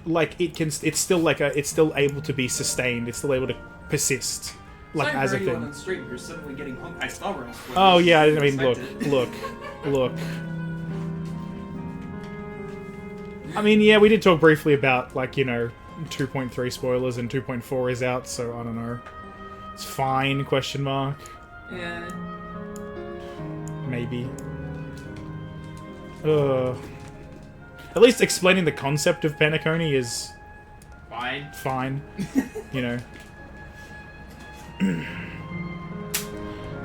like, it's still like it's still able to be sustained. It's still able to persist, like, as a thing. On stream who's suddenly getting hung by Star Wars. Oh yeah, I mean, look. I mean, yeah, we did talk briefly about, like, you know, 2.3 spoilers and 2.4 is out, so I don't know. It's fine? Question mark. Yeah. Maybe. At least explaining the concept of Penacony is fine. You know. And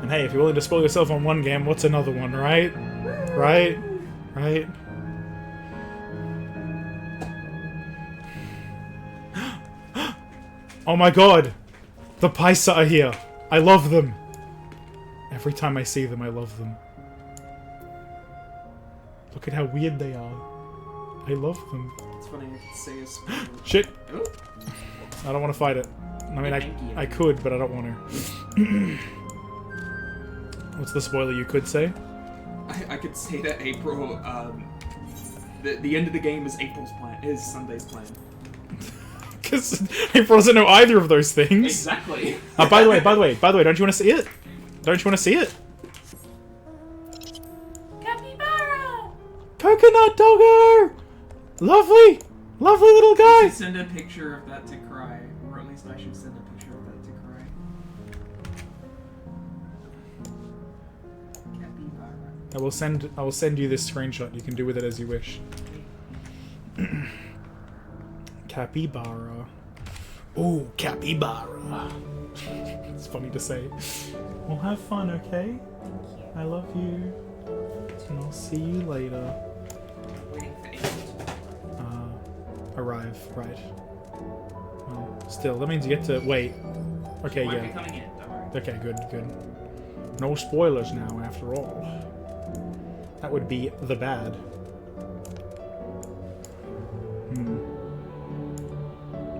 hey, if you're willing to spoil yourself on one game, what's another one, right? Right? Oh my god! The Paisa are here! I love them! Every time I see them, I love them. Look at how weird they are. I love them. It's funny, I could say a spoiler. Shit! Oh. I don't want to fight it. I mean, I could, but I don't want to. What's the spoiler you could say? I could say that April, the end of the game is Sunday's plan. Because April doesn't know either of those things. Exactly. By the way, don't you want to see it? Don't you want to see it? Capybara! Coconut Dogger! Lovely! Lovely little guy! You should send a picture of that to Cry. Or at least I should send a picture of that to Cry. Capybara. I will send you this screenshot. You can do with it as you wish. Capybara. Ooh, capybara. It's funny to say. Well, have fun, okay? I love you. And I'll see you later. Arrive, right. Well, still, that means you get to wait. Okay, Might yeah. be coming in, don't worry. Okay, good, good. No spoilers now, after all. That would be the bad. Am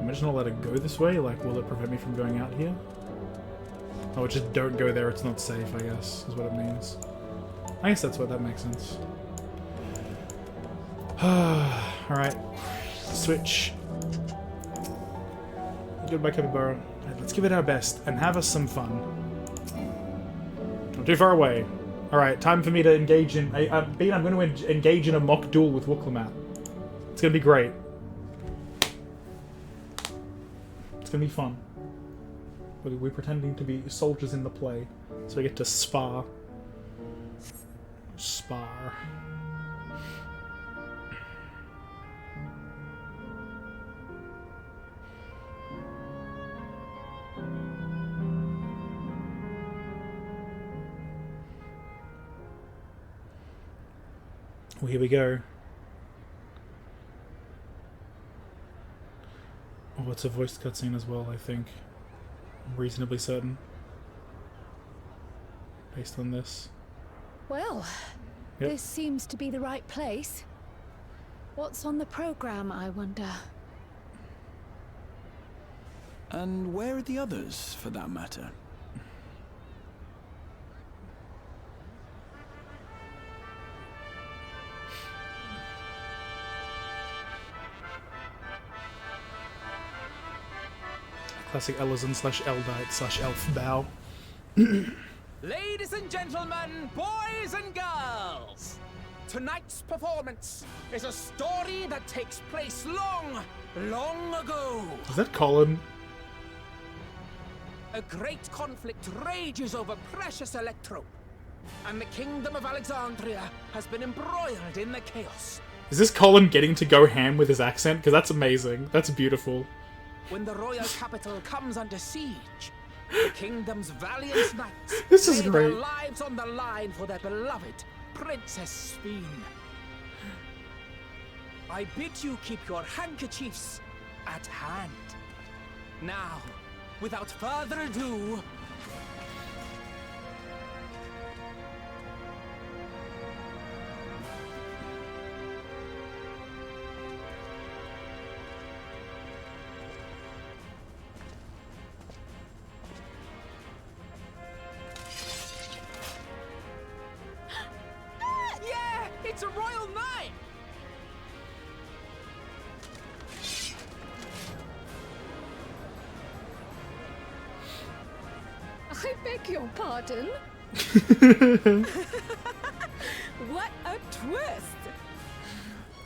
I just not let it go this way? Like, will it prevent me from going out here? Oh, just don't go there, it's not safe, I guess, is what it means. I guess that's what that makes sense. Alright. Switch. Goodbye, Capybara. Right, let's give it our best and have us some fun. Not too far away. Alright, time for me to engage in... Bean, I'm going to engage in a mock duel with Wooklammat. It's going to be great. It's going to be fun. We're pretending to be soldiers in the play. So we get to spar. Spar. Well, here we go. Oh, it's a voiced cutscene as well, I think. I'm reasonably certain. Based on this. Well, Yep. this seems to be the right place. What's on the program, I wonder? And where are the others, for that matter? Classic Ellison / Eldite / Elf bow. Ladies and gentlemen, boys and girls, tonight's performance is a story that takes place long, long ago. Is that Colin? A great conflict rages over precious electrope, and the kingdom of Alexandria has been embroiled in the chaos. Is this Colin getting to go ham with his accent? Because that's amazing. That's beautiful. When the royal capital comes under siege, the kingdom's valiant knights This is lay great. their lives on the line for their beloved Princess Speen. I bid you keep your handkerchiefs at hand. Now, without further ado, yeah, it's a royal knight! I beg your pardon? What a twist!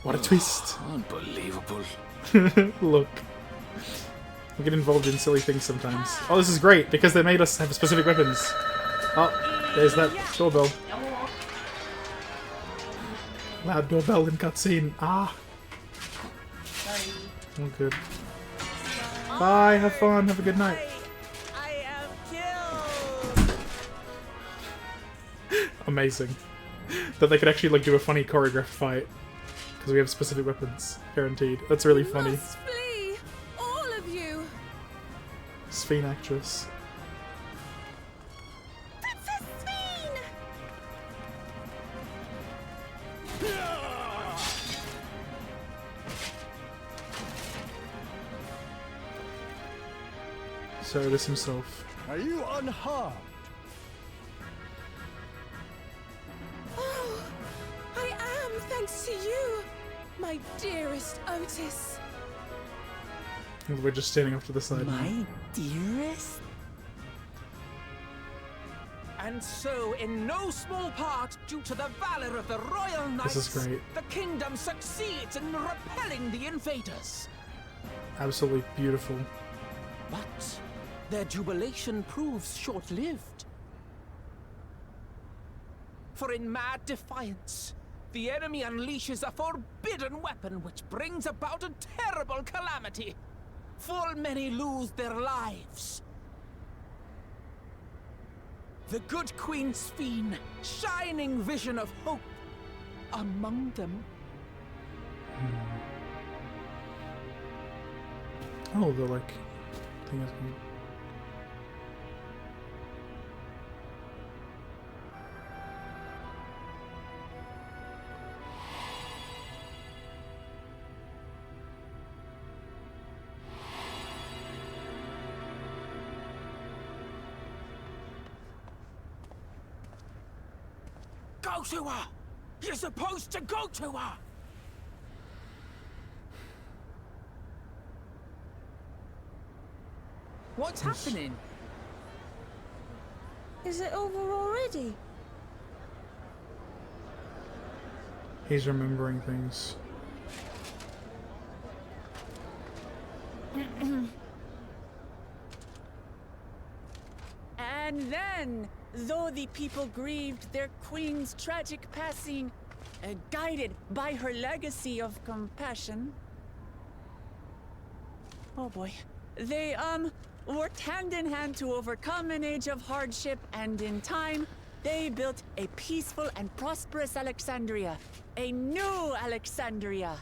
What a twist. Unbelievable. Look. We get involved in silly things sometimes. Oh, this is great, because they made us have specific weapons. Oh, there's that doorbell. Loud doorbell in cutscene. Ah. Oh, good. Bye, have fun, have a good night. Amazing. That they could actually like do a funny choreographed fight. Because we have specific weapons. Guaranteed. That's really funny. Flee! All of you! Speen actress. Princess Speen! Cyrus himself. Are you unharmed? Oh, I am, thanks to you, my dearest Otis. We're just standing off to the side. My dearest? And so, in no small part, due to the valor of the royal knights, This is great. the kingdom succeeds in repelling the invaders. Absolutely beautiful. But their jubilation proves short-lived. For in mad defiance, the enemy unleashes a forbidden weapon which brings about a terrible calamity. Full many lose their lives. The good Queen Sphene, shining vision of hope among them. Oh, the like thing is good. Go to her! You're supposed to go to her! What's happening? Is it over already? He's remembering things. And then, though the people grieved their queen's tragic passing, guided by her legacy of compassion, oh boy, they, worked hand in hand to overcome an age of hardship, and in time, they built a peaceful and prosperous Alexandria. A new Alexandria.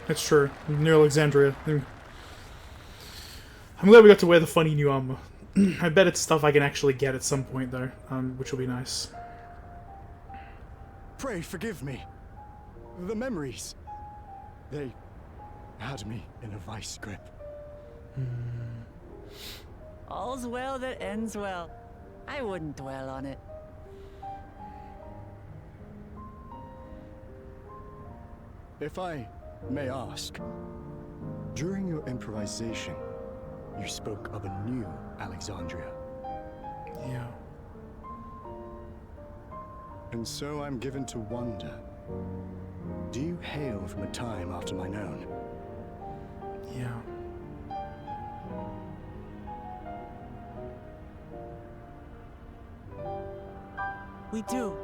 It's true. New Alexandria. I'm glad we got to wear the funny new armor. I bet it's stuff I can actually get at some point, though, which will be nice. Pray forgive me. The memories. They had me in a vice grip. All's well that ends well. I wouldn't dwell on it. If I may ask, during your improvisation, you spoke of a new Alexandria. Yeah. And so I'm given to wonder, do you hail from a time after mine own? Yeah. We do.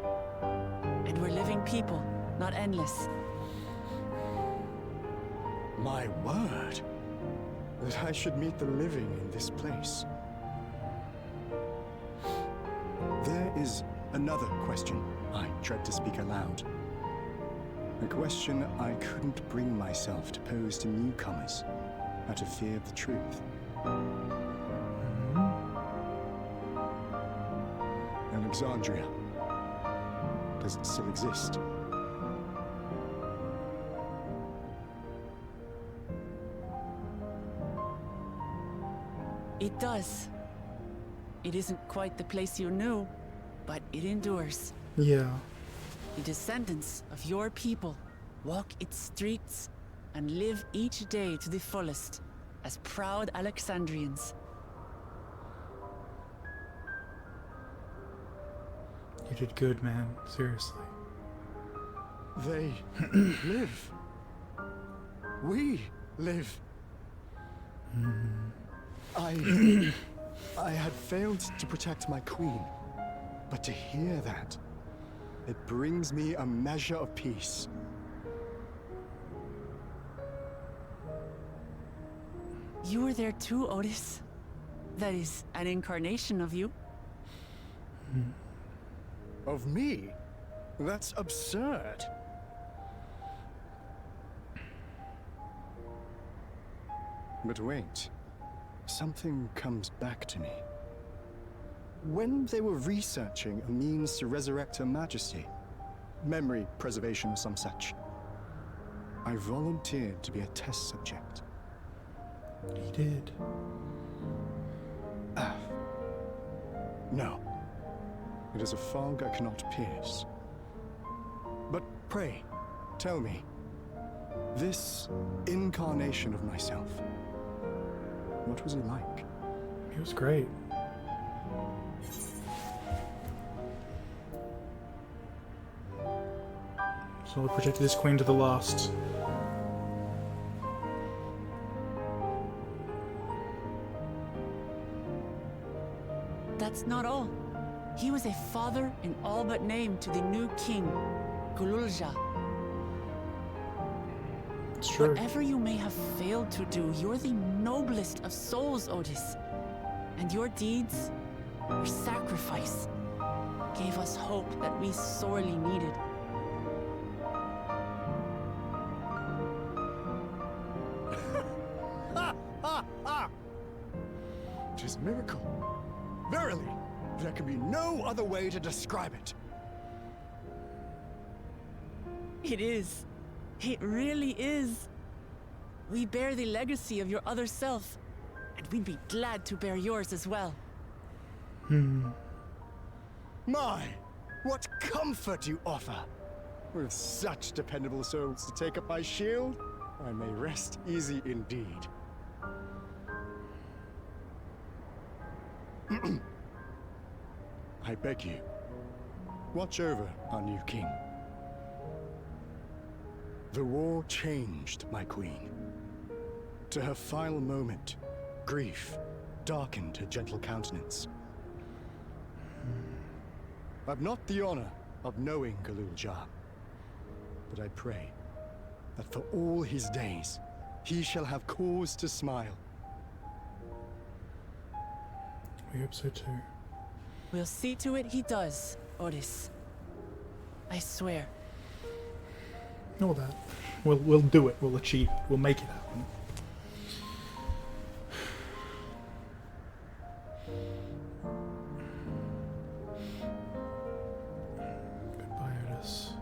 And we're living people, not endless. My word! That I should meet the living in this place. There is another question I dread to speak aloud. A question I couldn't bring myself to pose to newcomers out of fear of the truth. Alexandria. Does it still exist? It does. It isn't quite the place you knew, but it endures. Yeah. The descendants of your people walk its streets and live each day to the fullest as proud Alexandrians. You did good, man. Seriously. They live. We live. I had failed to protect my queen, but to hear that, it brings me a measure of peace. You were there too, Otis. That is an incarnation of you. Of me? That's absurd. But wait, something comes back to me. When they were researching a means to resurrect Her Majesty, memory preservation or some such, I volunteered to be a test subject. He did. No. It is a fog I cannot pierce. But pray, tell me, this incarnation of myself, what was it like? It was great. So we protected this queen to the last. That's not all. He was a father in all but name to the new king, Gululja. It's true. Whatever you may have failed to do, you're the noblest of souls, Otis. And your deeds, your sacrifice, gave us hope that we sorely needed. It is a miracle. Verily, there can be no other way to describe it. It is. It really is. We bear the legacy of your other self, and we'd be glad to bear yours as well. My, what comfort you offer! With such dependable souls to take up my shield, I may rest easy indeed. I beg you, watch over our new king. The war changed my queen. To her final moment, grief darkened her gentle countenance. I've not the honor of knowing Galul Jar, but I pray that for all his days, he shall have cause to smile. We hope so too. We'll see to it he does, Otis. I swear. All that. We'll do it. We'll achieve. We'll make it happen. Goodbye, Otis.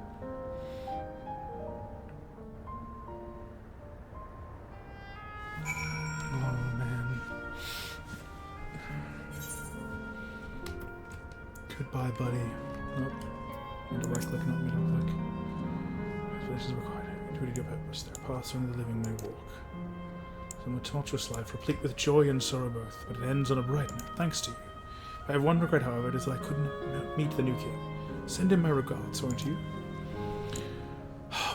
Oh man. Goodbye, buddy. Nope. Middle right click, not middle click. Is required. Duty to purpose. Their paths only the living may walk. Some a tumultuous life, replete with joy and sorrow both, but it ends on a bright note, thanks to you. I have one regret, however, it is that I couldn't meet the new king. Send him my regards, won't you?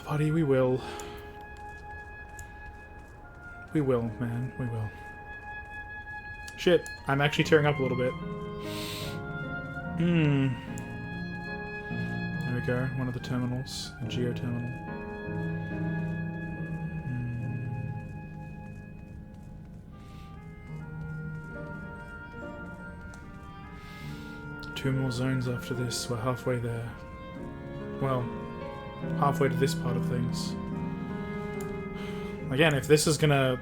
Buddy, we will. We will, man. We will. Shit, I'm actually tearing up a little bit. There we go, one of the terminals, the geo terminal. Two more zones after this. We're halfway there. Well, halfway to this part of things. Again, if this is gonna,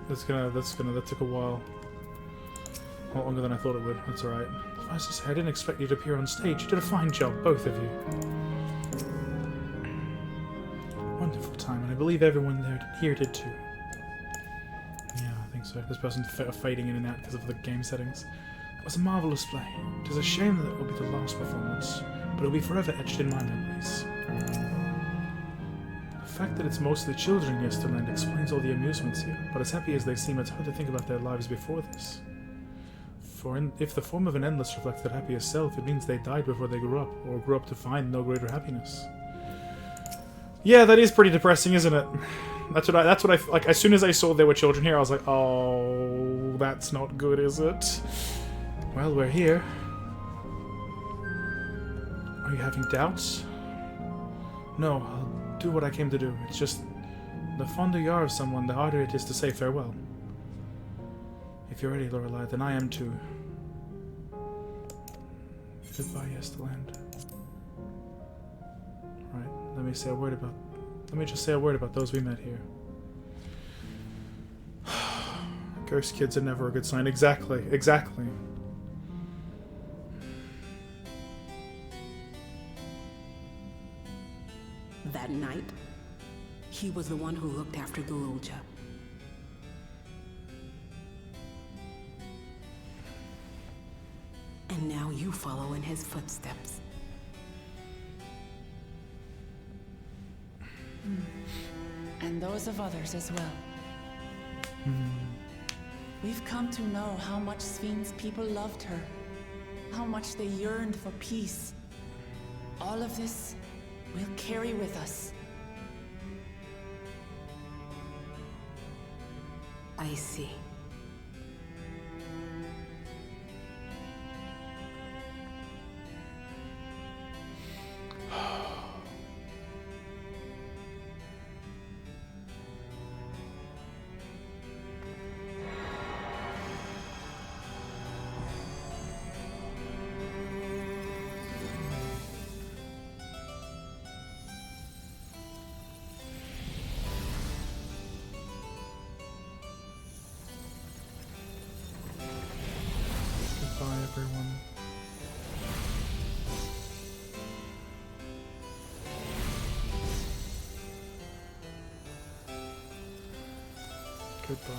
that took a while. A lot longer than I thought it would. That's alright. I was to say, I didn't expect you to appear on stage. You did a fine job, both of you. Wonderful time, and I believe everyone here did too. Yeah, I think so. This person's fading in and out because of the game settings. It was a marvelous play. It is a shame that it will be the last performance, but it will be forever etched in my memories. The fact that it's mostly children in Yesterland explains all the amusements here, but as happy as they seem, it's hard to think about their lives before this. For if the form of an endless reflects their happiest self, it means they died before they grew up, or grew up to find no greater happiness. Yeah, that is pretty depressing, isn't it? That's what I like. As soon as I saw there were children here, I was like, oh, that's not good, is it? Well, we're here. Are you having doubts? No, I'll do what I came to do. It's just, the fonder you are of someone, the harder it is to say farewell. If you're ready, Lorelei, then I am too. Goodbye, Yesterland. Right, let me just say a word about those we met here. Ghost kids are never a good sign. Exactly. That night, he was the one who looked after Galulja. And now you follow in his footsteps. And those of others as well. We've come to know how much Sven's people loved her, how much they yearned for peace. All of this we'll carry with us. I see. everyone. Goodbye.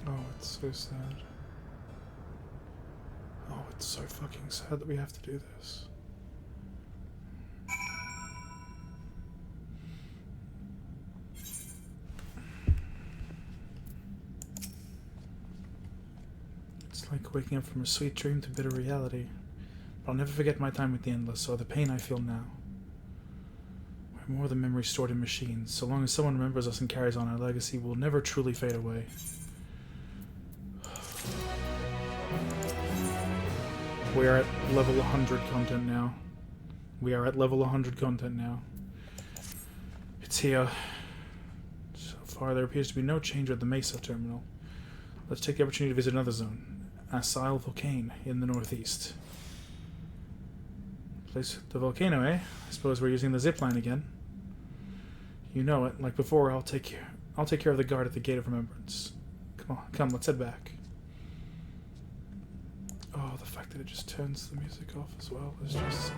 Oh, it's so sad. Oh, it's so fucking sad that we have to do this. It's like waking up from a sweet dream to bitter reality. But I'll never forget my time with the Endless, or the pain I feel now. We're more than memories stored in machines. So long as someone remembers us and carries on our legacy, we'll never truly fade away. We are at level 100 content now. We are at level 100 content now. It's here. So far, there appears to be no change at the Mesa terminal. Let's take the opportunity to visit another zone. Asile Volcane in the northeast. Place the volcano, eh? I suppose we're using the zipline again. You know it. Like before, I'll take care of the guard at the Gate of Remembrance. Come, let's head back. Oh, the fact that it just turns the music off as well is just so...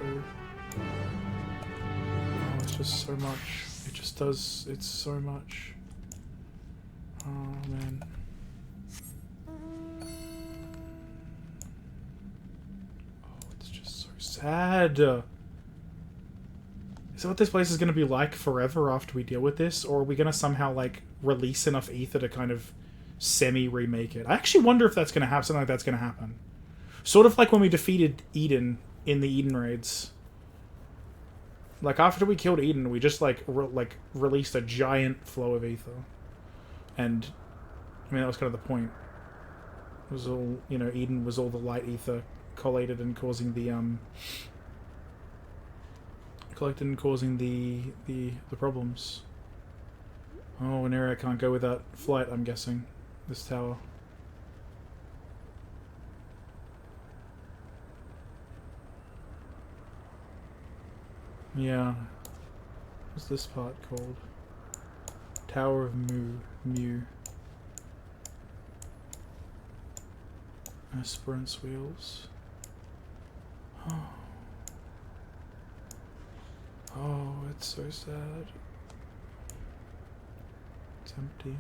Oh, it's just so much. It just does... It's so much. Oh, man. Oh, it's just so sad. Is that what this place is going to be like forever after we deal with this? Or are we going to somehow, like, release enough ether to kind of semi-remake it? I actually wonder if that's going to have something like that's going to happen. Sort of like when we defeated Eden in the Eden raids. Like, after we killed Eden, we just, like, released a giant flow of ether. And, I mean, that was kind of the point. It was all, you know, Eden was all the light ether collated and causing the, collected and causing the problems. Oh, an area I can't go without flight, I'm guessing. This tower. Yeah. What's this part called? Tower of Mew. Aspirant's wheels. Oh. Oh, it's so sad. It's empty.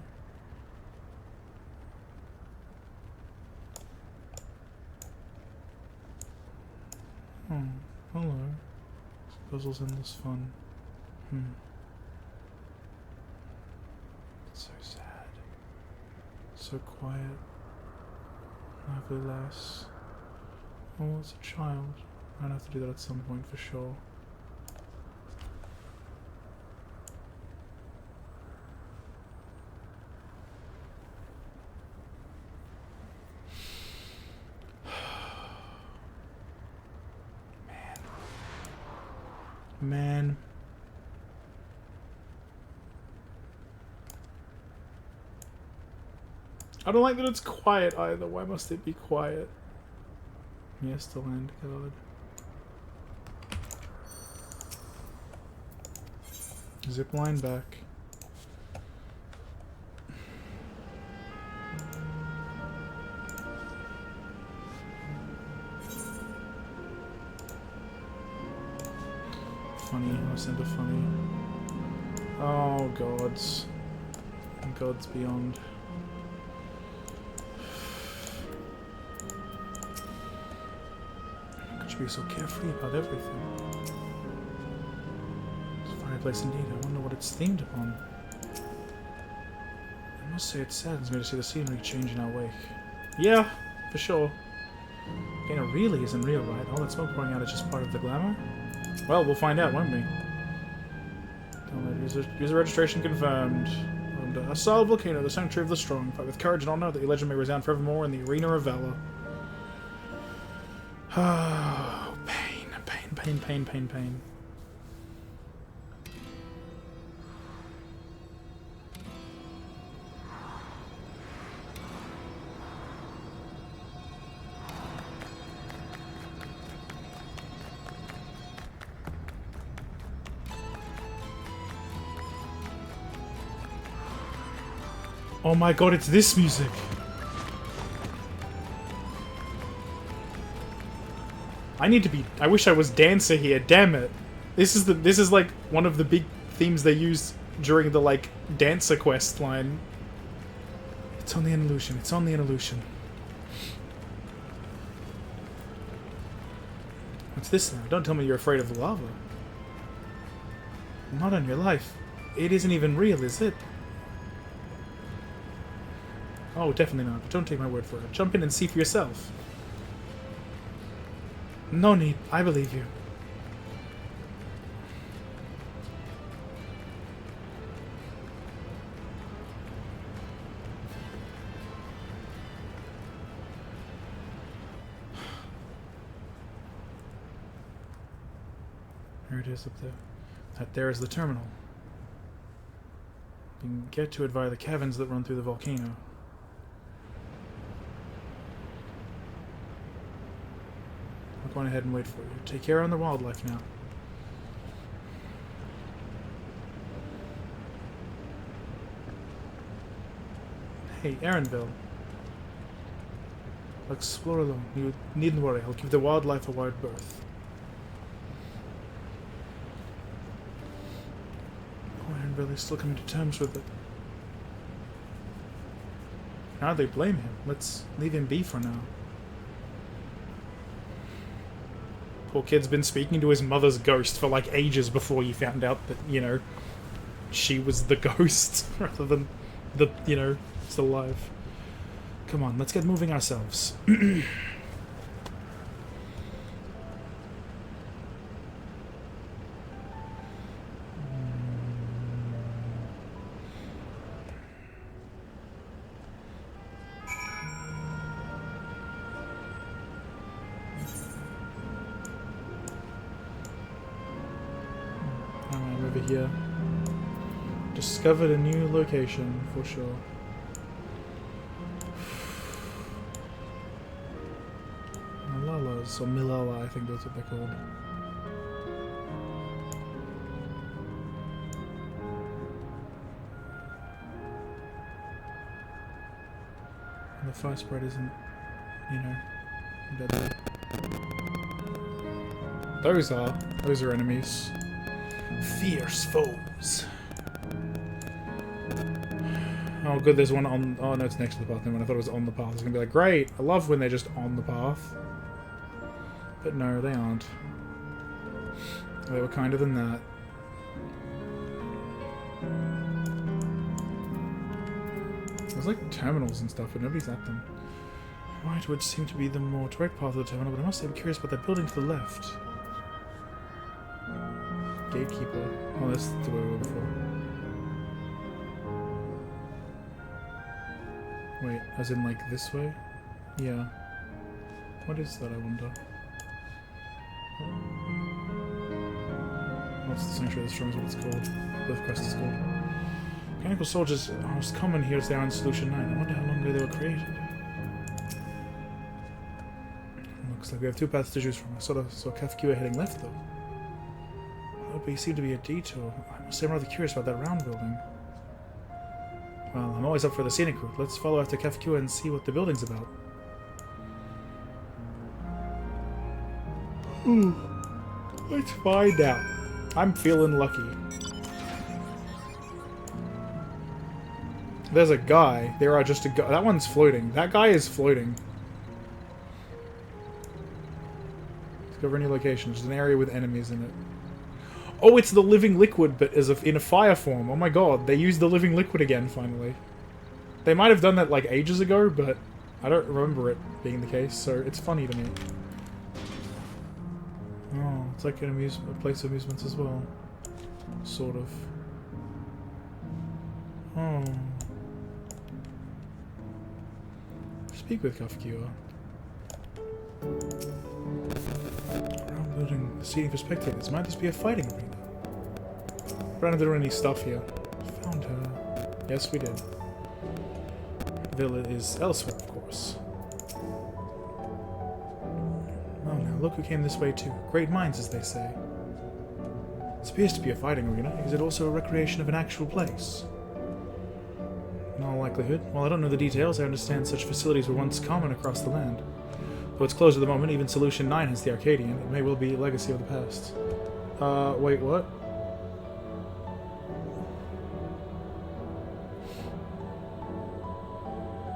Oh, hello. Puzzle's endless fun. It's so sad. So quiet. Lively lass. Oh, it's a child. I'm gonna have to do that at some point for sure. Man. I don't like that it's quiet either. Why must it be quiet? Yes, the land god. Zipline back. Funny, I sent a funny. Oh, gods. Gods beyond. Could you be so carefree about everything? It's a fireplace indeed. I wonder what it's themed upon. I must say it saddens me to see the scenery change in our wake. Yeah, for sure. Volcano really isn't real, right? All that smoke pouring out is just part of the glamour? Well, we'll find out, won't we? User registration confirmed. Asile Volcano, the sanctuary of the strong. Fight with courage and honor that your legend may resound forevermore in the arena of valor. Oh, pain, pain, pain, pain, pain, pain. Oh my god, it's this music! I need to be... I wish I was Dancer here, damn it! This is like one of the big themes they use during the like Dancer quest line. It's only an illusion, it's only an illusion. What's this now? Don't tell me you're afraid of the lava. Not on your life. It isn't even real, is it? Oh, definitely not. But don't take my word for it. Jump in and see for yourself. No need. I believe you. There it is up there. That there is the terminal. You can get to it via the caverns that run through the volcano. I'm going ahead and wait for you. Take care on the wildlife now. Hey, Erenville. I'll explore alone. You needn't worry. I'll give the wildlife a wide berth. Really still coming to terms with it. How do they blame him? Let's leave him be for now. Poor kid's been speaking to his mother's ghost for like ages before you found out that, you know, she was the ghost rather than the, you know, still alive. Come on, let's get moving ourselves. Here. Discovered a new location, for sure. Malalas, or Milala, I think that's what they're called. And the fire spread isn't, you know, deadly. Those are enemies. Fierce foes. Oh good, there's one on... Oh no, it's next to the path. Then when I thought it was on the path, I was gonna be like, great, I love when they're just on the path. But no, they aren't. They were kinder than that. There's like terminals and stuff, but nobody's at them. Right would seem to be the more direct path of the terminal, but I must say I'm curious about that building to the left. Gatekeeper. Oh, that's the way we were before. Wait, as in like this way? Yeah. What is that, I wonder? What's the Sanctuary of the Strong is what it's called. Cliff Crest is called. Mechanical soldiers are as common here as they are in Solution 9. I wonder how long ago they were created. Looks like we have two paths to choose from. I sort of saw Kafkua heading left though. But you seem to be a detour. I must say I'm rather curious about that round building. Well, I'm always up for the scenic route. Let's follow after Kafkua and see what the building's about. Let's find out. I'm feeling lucky. There's a guy. There are just a guy. That one's floating. That guy is floating. Discover any location. There's an area with enemies in it. Oh, it's the living liquid, but as in a fire form. Oh my god, they used the living liquid again, finally. They might have done that, like, ages ago, but I don't remember it being the case, so it's funny to me. Oh, it's like a place of amusements as well. Sort of. Oh. Speak with Kafkua. Around building the seating for spectators. Might this be a fighting arena? Ran into any stuff here. Found her. Yes, we did. The villa is elsewhere, of course. Oh, now look who came this way too. Great minds, as they say. This appears to be a fighting arena. Is it also a recreation of an actual place? In all likelihood. While I don't know the details, I understand such facilities were once common across the land. Though it's closed at the moment, even Solution 9 has the Arcadian. It may well be a legacy of the past. Wait, what?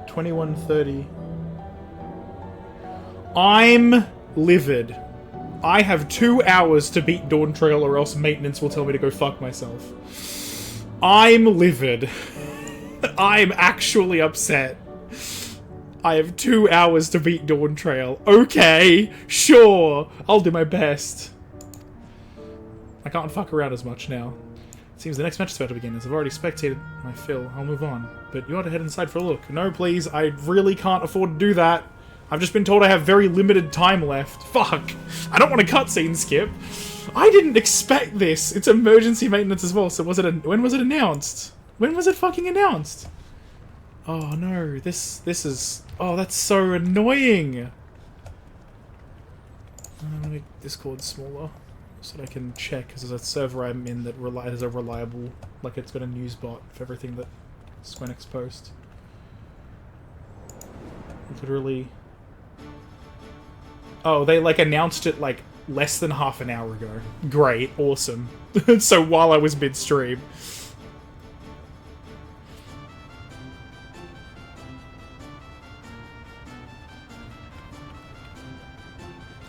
$21.30. I'm livid. I have 2 hours to beat Dawntrail or else maintenance will tell me to go fuck myself. I'm livid. I'm actually upset. I have 2 hours to beat Dawntrail. Okay, sure. I'll do my best. I can't fuck around as much now. It seems the next match is about to begin. As I've already spectated my fill, I'll move on. But you ought to head inside for a look. No, please. I really can't afford to do that. I've just been told I have very limited time left. Fuck. I don't want a cutscene skip. I didn't expect this. It's emergency maintenance as well. So was it when was it announced? When was it fucking announced? Oh no. This is... Oh, that's so annoying. Let me make Discord smaller so that I can check, because there's a server I'm in that has a reliable, like it's got a news bot for everything that Square Enix post. Literally. Oh, they like announced it like less than half an hour ago. Great, awesome. So while I was mid-stream.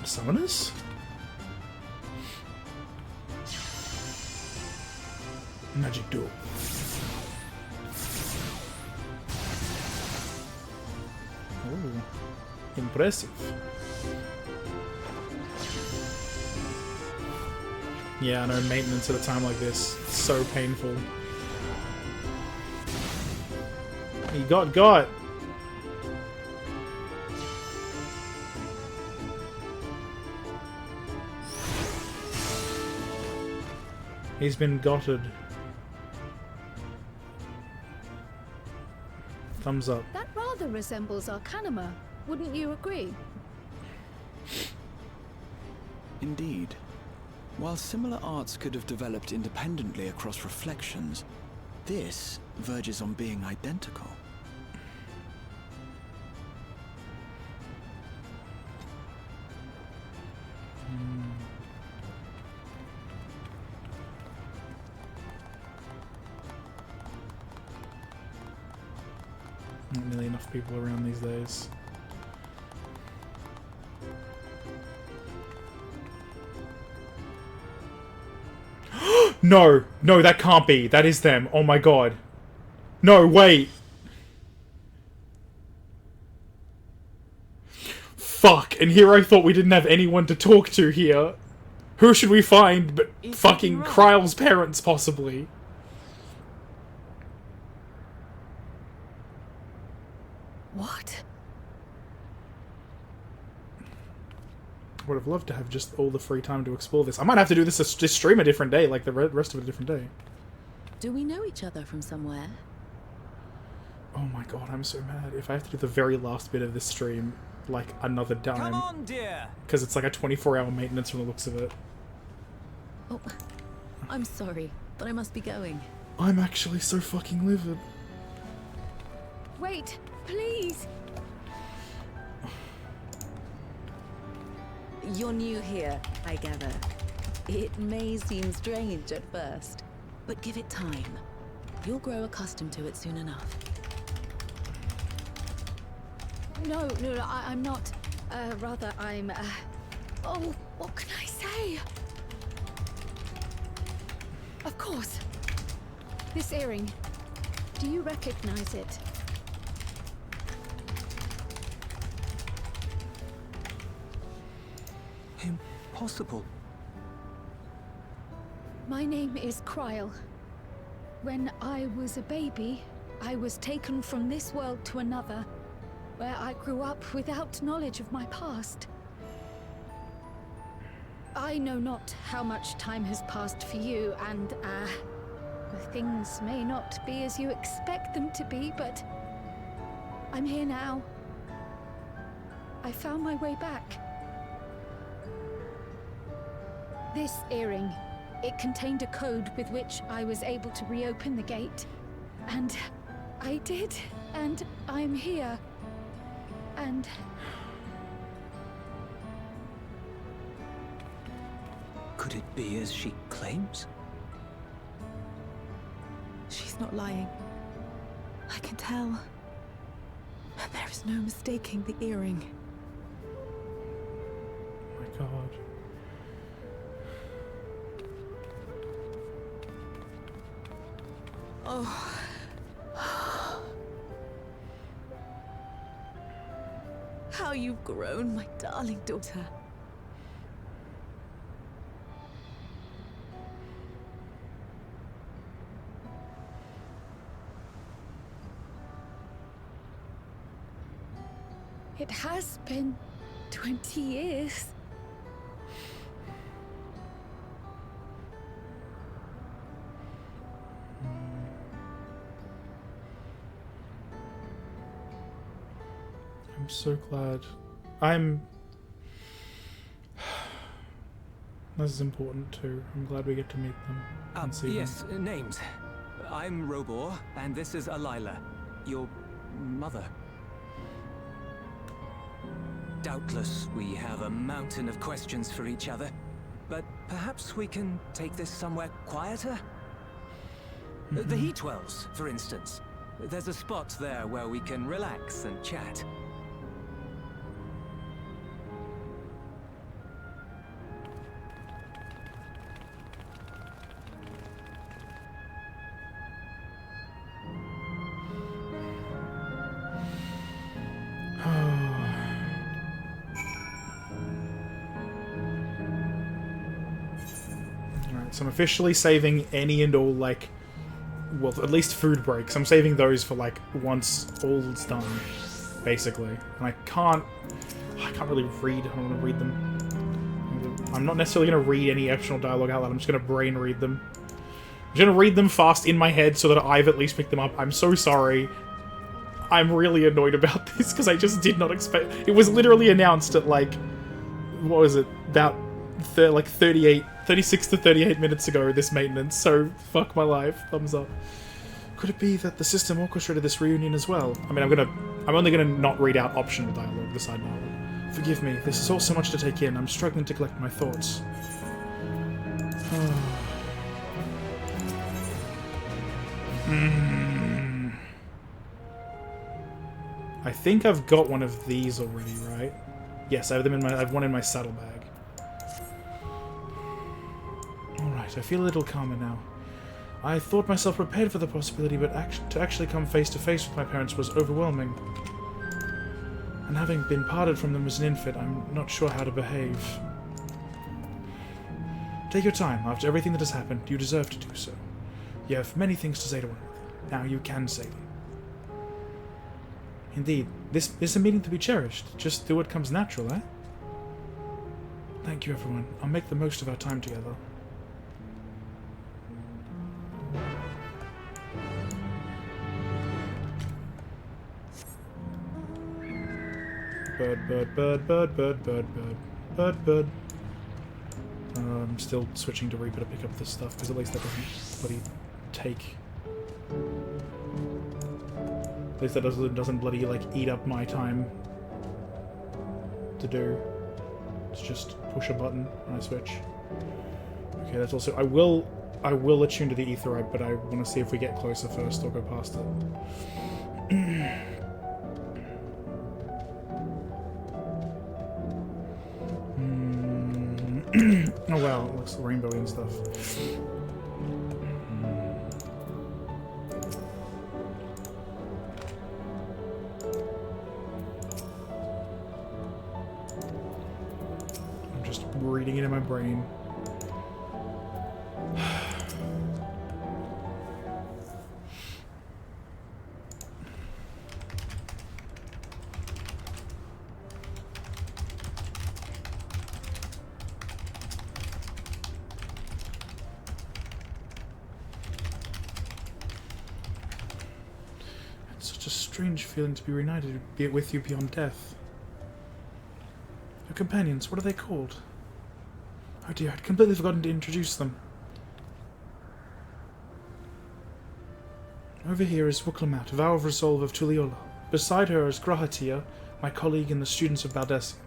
Summoners? Magic duel. Ooh, impressive. Yeah, I know, maintenance at a time like this. It's so painful. He got. He's been gotted. Thumbs up. That rather resembles Arcanima, wouldn't you agree? Indeed. While similar arts could have developed independently across reflections, this verges on being identical. Not nearly enough people around these days. No! No, that can't be. That is them. Oh my god. No, wait. Fuck. And here I thought we didn't have anyone to talk to here. Who should we find but fucking Kryle's parents, possibly? What? Would have loved to have just all the free time to explore this. I might have to do this just stream a different day, like the rest of it a different day. Do we know each other from somewhere? Oh my god, I'm so mad. If I have to do the very last bit of this stream, like, another time. Come on, dear. Because it's like a 24-hour maintenance from the looks of it. Oh, I'm sorry, but I must be going. I'm actually so fucking livid. Wait, please. You're new here, I gather. It may seem strange at first, but give it time. You'll grow accustomed to it soon enough. No, I'm not. Rather, I'm, Oh, what can I say? Of course. This earring. Do you recognize it? Impossible. My name is Kryle. When I was a baby, I was taken from this world to another, where I grew up without knowledge of my past. I know not how much time has passed for you, and, things may not be as you expect them to be, but I'm here now. I found my way back. This earring, it contained a code with which I was able to reopen the gate, and I did, and I'm here. And... Could it be as she claims? She's not lying. I can tell. And there is no mistaking the earring. Oh my god. Oh. How you've grown, my darling daughter. it has been 20 years. I'm so glad. This is important too. I'm glad we get to meet them and see yes, them. names. I'm Robor, and this is Alila, your mother. Doubtless, we have a mountain of questions for each other, but perhaps we can take this somewhere quieter? The Heatwells, for instance. There's a spot there where we can relax and chat. So I'm officially saving any and all, like, well, at least food breaks. I'm saving those for, like, once all's done, basically. And I can't really read. I don't want to read them. I'm not necessarily going to read any optional dialogue out loud. I'm just going to brain read them. I'm going to read them fast in my head so that I've at least picked them up. I'm so sorry. I'm really annoyed about this because I just did not expect... It was literally announced at, like, what was it? About, 36 to 38 minutes ago, this maintenance, so fuck my life. Thumbs up. Could it be that the system orchestrated this reunion as well? I mean, I'm only gonna not read out optional dialogue, the side dialogue. Forgive me, this is all so much to take in. I'm struggling to collect my thoughts. I think I've got one of these already, right? Yes, I have them in I've one in my saddlebag. Alright, I feel a little calmer now. I thought myself prepared for the possibility, but to actually come face to face with my parents was overwhelming. And having been parted from them as an infant, I'm not sure how to behave. Take your time. After everything that has happened, you deserve to do so. You have many things to say to one another. Now you can say them. Indeed, this is a meeting to be cherished. Just do what comes natural, eh? Thank you, everyone. I'll make the most of our time together. Bird. I'm still switching to Reaper to pick up this stuff, because at least that doesn't bloody take... At least that doesn't bloody, like, eat up my time to do. It's just push a button when I switch. Okay, that's also... I will attune to the Aetheryte, but I want to see if we get closer first or go past it. Oh wow, it looks rainbowy and stuff. I'm just reading it in my brain. Strange feeling to be reunited with you beyond death. Your companions, what are they called? Oh dear, I'd completely forgotten to introduce them. Over here is Wuklamat, Vow of Resolve of Tuliola. Beside her is Grahatia, my colleague in the Students of Baldessian.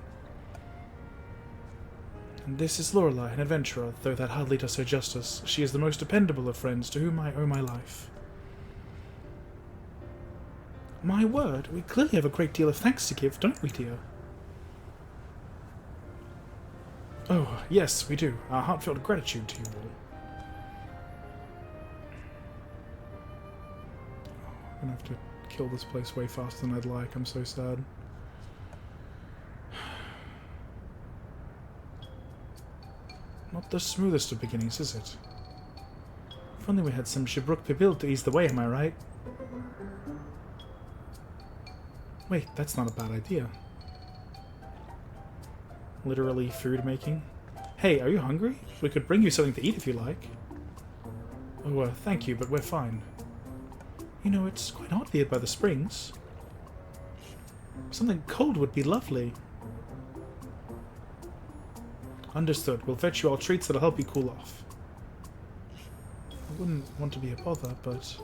And this is Lorelei, an adventurer, though that hardly does her justice. She is the most dependable of friends, to whom I owe my life. My word, we clearly have a great deal of thanks to give, don't we, dear? Oh, yes, we do. Our heartfelt gratitude to you all. I'm gonna have to kill this place way faster than I'd like. I'm so sad. Not the smoothest of beginnings, is it? If only we had some Shibruk Pibil to ease the way, am I right? Wait, that's not a bad idea. Literally food making. Hey, are you hungry? We could bring you something to eat if you like. Oh, thank you, but we're fine. You know, it's quite hot here by the springs. Something cold would be lovely. Understood. We'll fetch you all treats that'll help you cool off. I wouldn't want to be a bother, but...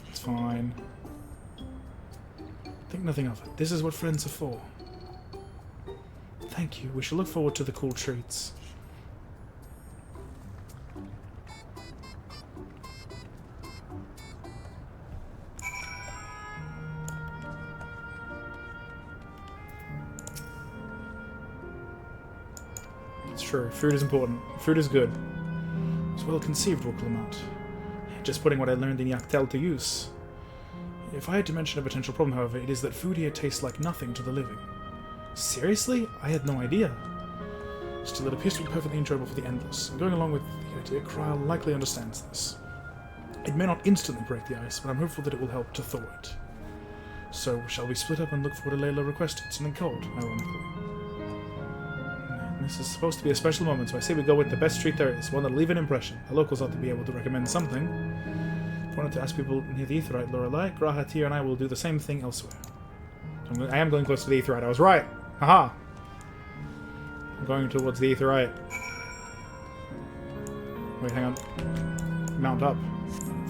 It's fine. Think nothing of it. This is what friends are for. Thank you. We shall look forward to the cool treats. It's true. Food is important. Food is good. It's well conceived, Wuklamat. Just putting what I learned in Yaktel to use. If I had to mention a potential problem, however, it is that food here tastes like nothing to the living. Seriously? I had no idea. Still, it appears to be perfectly enjoyable for the endless. Going along with the idea, Kryl likely understands this. It may not instantly break the ice, but I'm hopeful that it will help to thaw it. So, shall we split up and look for what Layla requested? Something cold, ironically. This is supposed to be a special moment, so I say we go with the best treat there is, one that'll leave an impression. The locals ought to be able to recommend something. If I wanted to ask people near the Aetheryte, Lorelei, Grahatir and I will do the same thing elsewhere. I am going close to the Aetheryte, I was right! Haha! I'm going towards the Aetheryte. Wait, hang on. Mount up.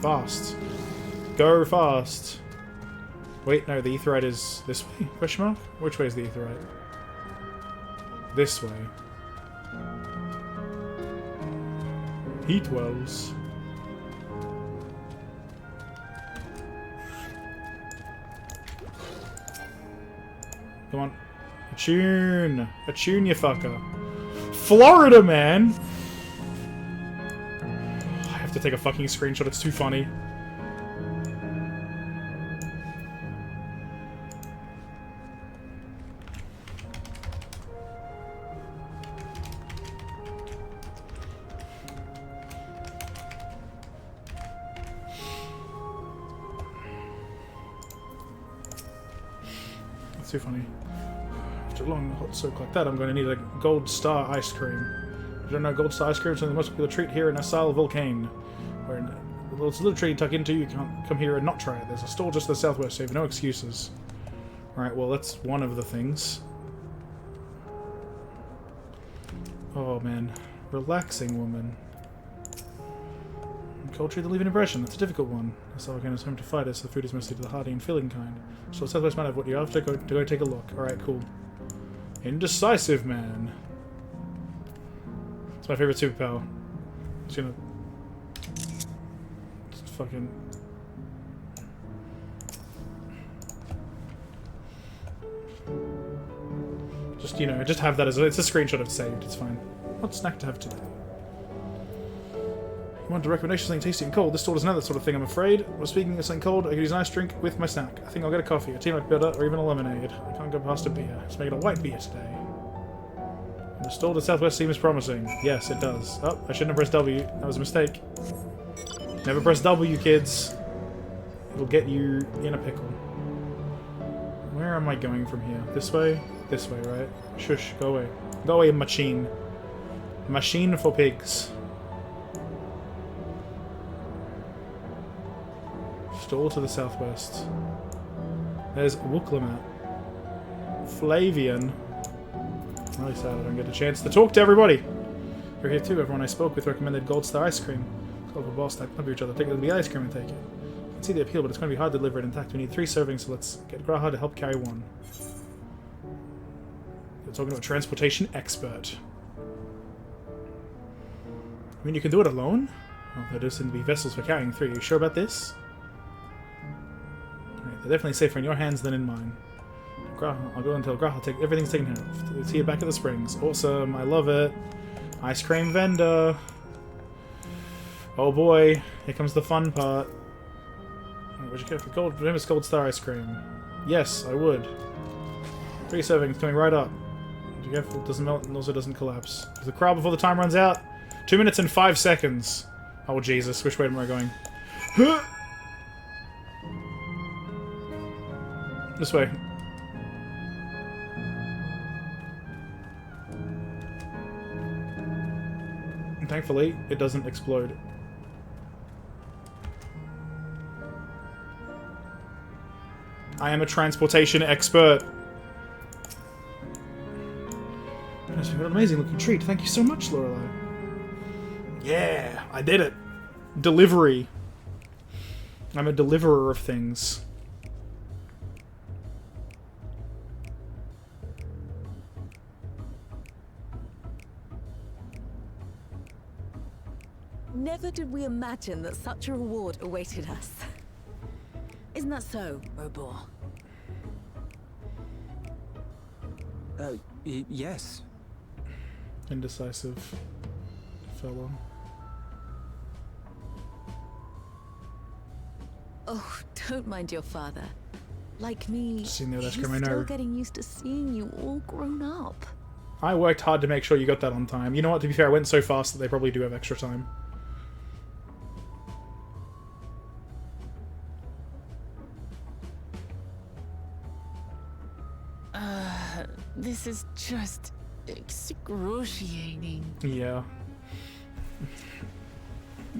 Fast. Go fast! Wait, no, the Aetheryte is this way? Question mark? Which way is the Aetheryte? This way. He dwells. Come on. Attune! Attune, you fucker. Florida, man! I have to take a fucking screenshot, it's too funny. Too funny. After a long hot soak like that, I'm going to need a Gold Star ice cream. If you don't know, Gold Star ice cream is the most popular treat here in Asile Volcane. Well, it's a little treat you tuck into, you can't come here and not try it. There's a store just to the southwest, so you have no excuses. Alright, well, that's one of the things. Oh, man. Relaxing woman. Cold treat to leave an impression. That's a difficult one. Asile Volcane is home to fighters, so the food is mostly to the hardy and filling kind. So the southwest might have what you're after. Go take a look. Alright, cool. Indecisive man. It's my favorite superpower. It's gonna... Just fucking... Just, you know, just have that as a... It's a screenshot of saved. It's fine. What snack to have today? You want a recommendation, something tasty and cold? This store doesn't have that sort of thing, I'm afraid. Well, speaking of something cold, I could use a nice drink with my snack. I think I'll get a coffee, a tea nut butter, or even a lemonade. I can't go past a beer. Let's make it a white beer today. And the store to the southwest seems promising. Yes, it does. Oh, I shouldn't have pressed W. That was a mistake. Never press W, kids. It'll get you in a pickle. Where am I going from here? This way? This way, right? Shush, go away. Go away, machine. Machine for pigs. Store to the southwest. There's Wuklamat. Flavian. Really sad I don't get a chance to talk to everybody. You're here too. Everyone I spoke with recommended Gold Star ice cream. Call for boss stack number each other. Take it to the ice cream and take it. I can see the appeal, but it's going to be hard to deliver it intact. We need 3 servings, so let's get Graha to help carry 1. You're talking to a transportation expert. I mean, you can do it alone? Well, there do seem to be vessels for carrying 3. Are you sure about this? Alright, they're definitely safer in your hands than in mine. I'll go until Graha everything's taken care of. See you back at the springs. Awesome, I love it. Ice cream vendor. Oh boy, here comes the fun part. Would you care for famous Gold Star ice cream? Yes, I would. 3 servings coming right up. Be careful, it doesn't melt and also doesn't collapse. There's a crowd before the time runs out. 2 minutes and 5 seconds. Oh Jesus, which way am I going? This way. And thankfully, it doesn't explode. I am a transportation expert. What an amazing looking treat. Thank you so much, Lorelei. Yeah, I did it. Delivery. I'm a deliverer of things. Never did we imagine that such a reward awaited us. Isn't that so, Robor? Yes. Indecisive fellow. Oh, don't mind your father. Like me, he's I still know. getting used to seeing you all grown up. I worked hard to make sure you got that on time. You know what, to be fair, I went so fast that they probably do have extra time. This is just excruciating. Yeah.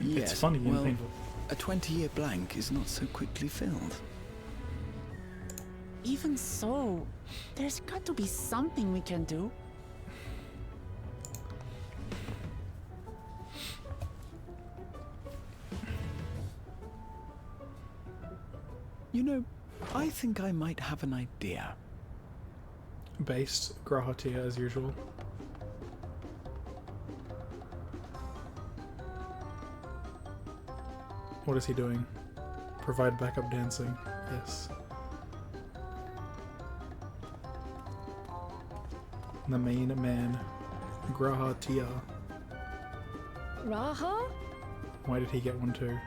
Yes, It's funny and well, painful. A 20-year blank is not so quickly filled. Even so, there's got to be something we can do. You know, I think I might have an idea. Based Grahatia as usual. What is he doing? Provide backup dancing. Yes. The main man. Grahatia. Raha? Why did he get one too?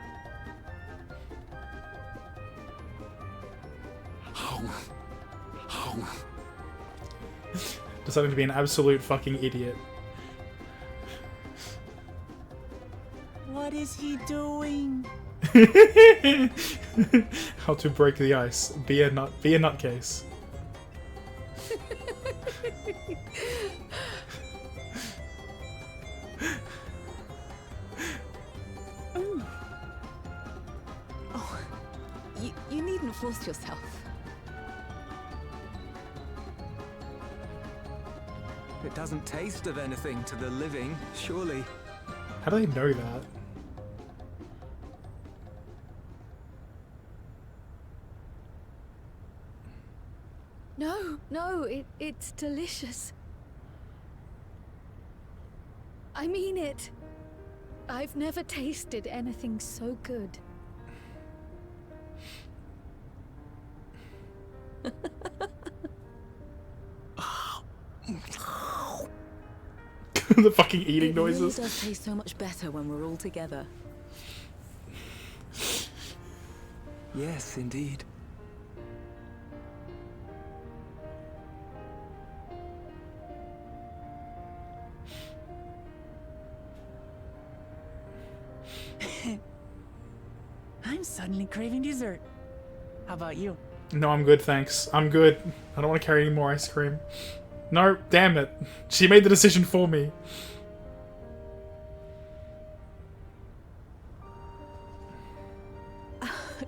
Deciding to be an absolute fucking idiot. What is he doing? How to break the ice. Be a nutcase. Oh, you needn't force yourself. It doesn't taste of anything to the living, surely. How do they know that? No, it's delicious. I mean it. I've never tasted anything so good. The fucking eating noises. It really does taste so much better when we're all together. Yes, indeed. I'm suddenly craving dessert. How about you? No, I'm good, thanks. I'm good. I don't want to carry any more ice cream. No, damn it. She made the decision for me.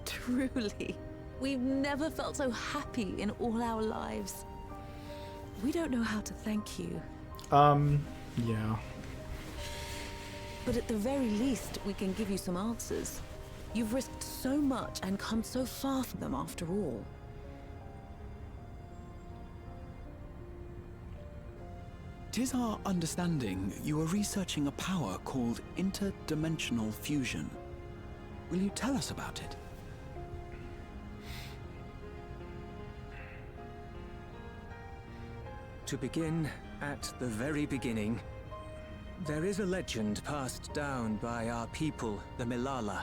Truly, we've never felt so happy in all our lives. We don't know how to thank you. Yeah. But at the very least, we can give you some answers. You've risked so much and come so far from them after all. Tis our understanding you are researching a power called interdimensional fusion. Will you tell us about it? To begin at the very beginning, there is a legend passed down by our people, the Milala.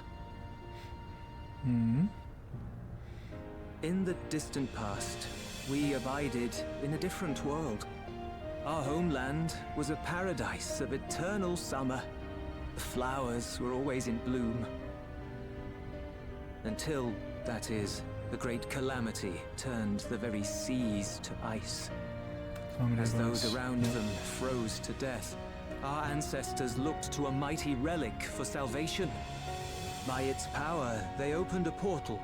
Hmm. In the distant past, we abided in a different world. Our homeland was a paradise of eternal summer. The flowers were always in bloom. Until, that is, the great calamity turned the very seas to ice. As those around them froze to death, our ancestors looked to a mighty relic for salvation. By its power, they opened a portal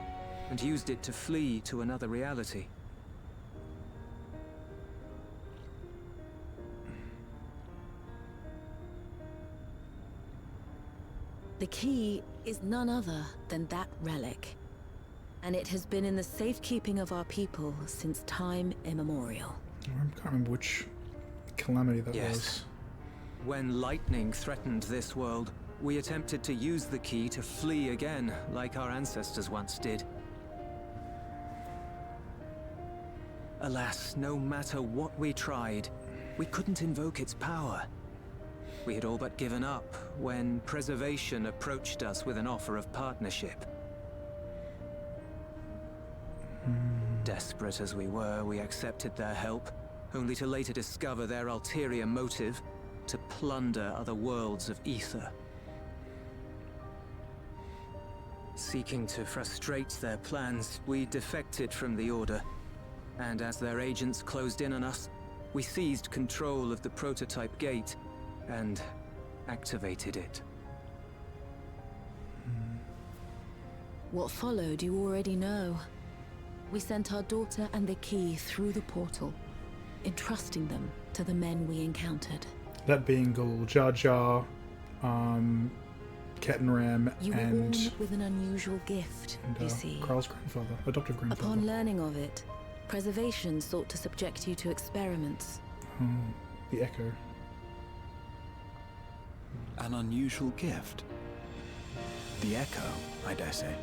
and used it to flee to another reality. The key is none other than that relic, and it has been in the safekeeping of our people since time immemorial. I can't remember which calamity that was. When lightning threatened this world, we attempted to use the key to flee again, like our ancestors once did. Alas, no matter what we tried, we couldn't invoke its power. We had all but given up when Preservation approached us with an offer of partnership. Desperate as we were, we accepted their help, only to later discover their ulterior motive, to plunder other worlds of ether. Seeking to frustrate their plans, we defected from the Order, and as their agents closed in on us, we seized control of the prototype gate and activated it. What followed you already know. We sent our daughter and the key through the portal, entrusting them to the men we encountered. That being Ghoul, Jar Jar, Kettenram, You were and born with an unusual gift, you see. Kral's grandfather, adopted grandfather. Upon learning of it, Preservation sought to subject you to experiments. The Echo. An unusual gift. The Echo, I dare say.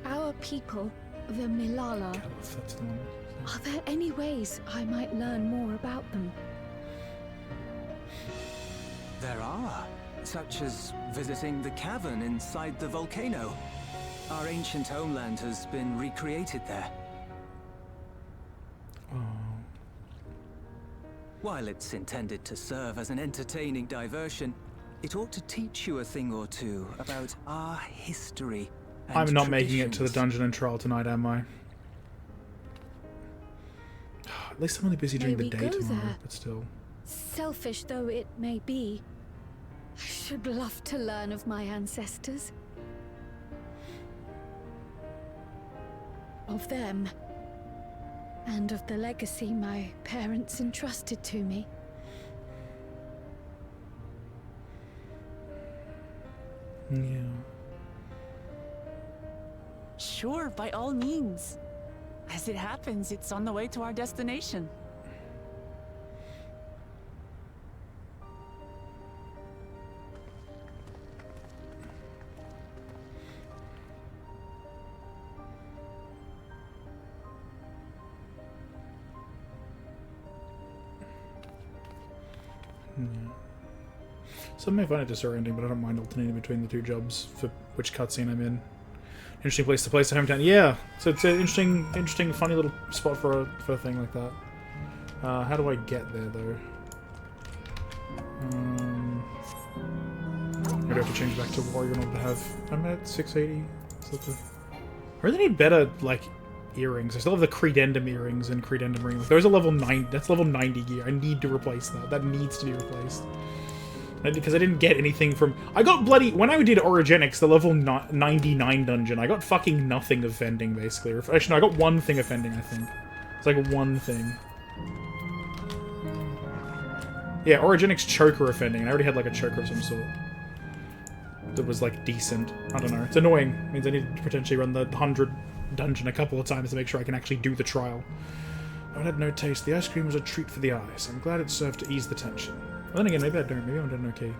Our people, the Milala, are there any ways I might learn more about them? There are, such as visiting the cavern inside the volcano. Our ancient homeland has been recreated there. While it's intended to serve as an entertaining diversion, it ought to teach you a thing or two about our history and I'm not making it to the traditions. dungeon and trial tonight, am I? At least I'm only busy during the May we day go tomorrow, there? but still. Selfish though it may be, I should love to learn of my ancestors. Of them. And of the legacy my parents entrusted to me. Yeah. Sure, by all means. As it happens, it's on the way to our destination. Some may find it disorienting, but I don't mind alternating between the two jobs for which cutscene I'm in. Interesting place to place the hometown. Yeah, so it's an interesting, funny little spot for a thing like that. How do I get there though? Maybe I have to change back to warrior in order to have. I'm at 680. I really need better like earrings. I still have the Credendum earrings and Credendum ring. Like, those are level 9. That's level 90 gear. I need to replace that. That needs to be replaced. Because I didn't get anything from... I got bloody... When I did Origenics, the level 99 dungeon, I got fucking nothing of vending, basically. Actually, no, I got one thing of vending, I think. It's like one thing. Yeah, Origenics choker of vending, and I already had like a choker of some sort. That was like decent. I don't know. It's annoying. It means I need to potentially run the 100 dungeon a couple of times to make sure I can actually do the trial. I had no taste. The ice cream was a treat for the eyes. I'm glad it served to ease the tension. Well, then again, maybe I don't. Maybe I'm doing okay.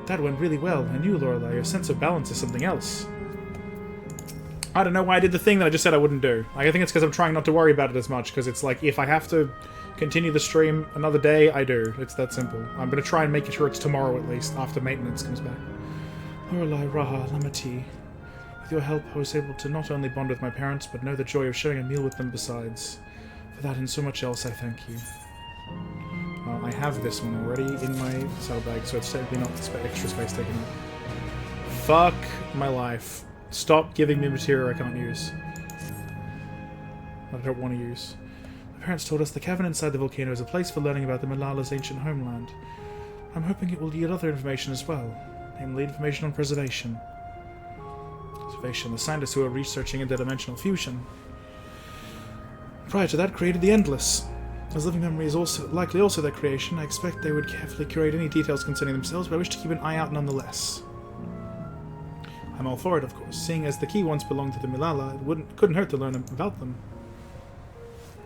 That went really well. I knew, Lorelei. Your sense of balance is something else. I don't know why I did the thing that I just said I wouldn't do. I think it's because I'm trying not to worry about it as much, because it's like, if I have to continue the stream another day, I do. It's that simple. I'm going to try and make sure it's tomorrow at least, after maintenance comes back. Lorelei, Raha, Lamati. With your help, I was able to not only bond with my parents, but know the joy of sharing a meal with them besides. For that and so much else, I thank you. Well, I have this one already in my saddlebag, so it's technically not extra space taken up. Fuck my life. Stop giving me material I can't use. I don't want to use. My parents told us the cavern inside the volcano is a place for learning about the Malala's ancient homeland. I'm hoping it will yield other information as well, namely information on preservation. Preservation, the scientists who are researching interdimensional fusion. Prior to that, created the Endless. As living memory is likely also their creation, I expect they would carefully curate any details concerning themselves, but I wish to keep an eye out nonetheless. I'm all for it, of course. Seeing as the key once belonged to the Milala, it couldn't hurt to learn about them.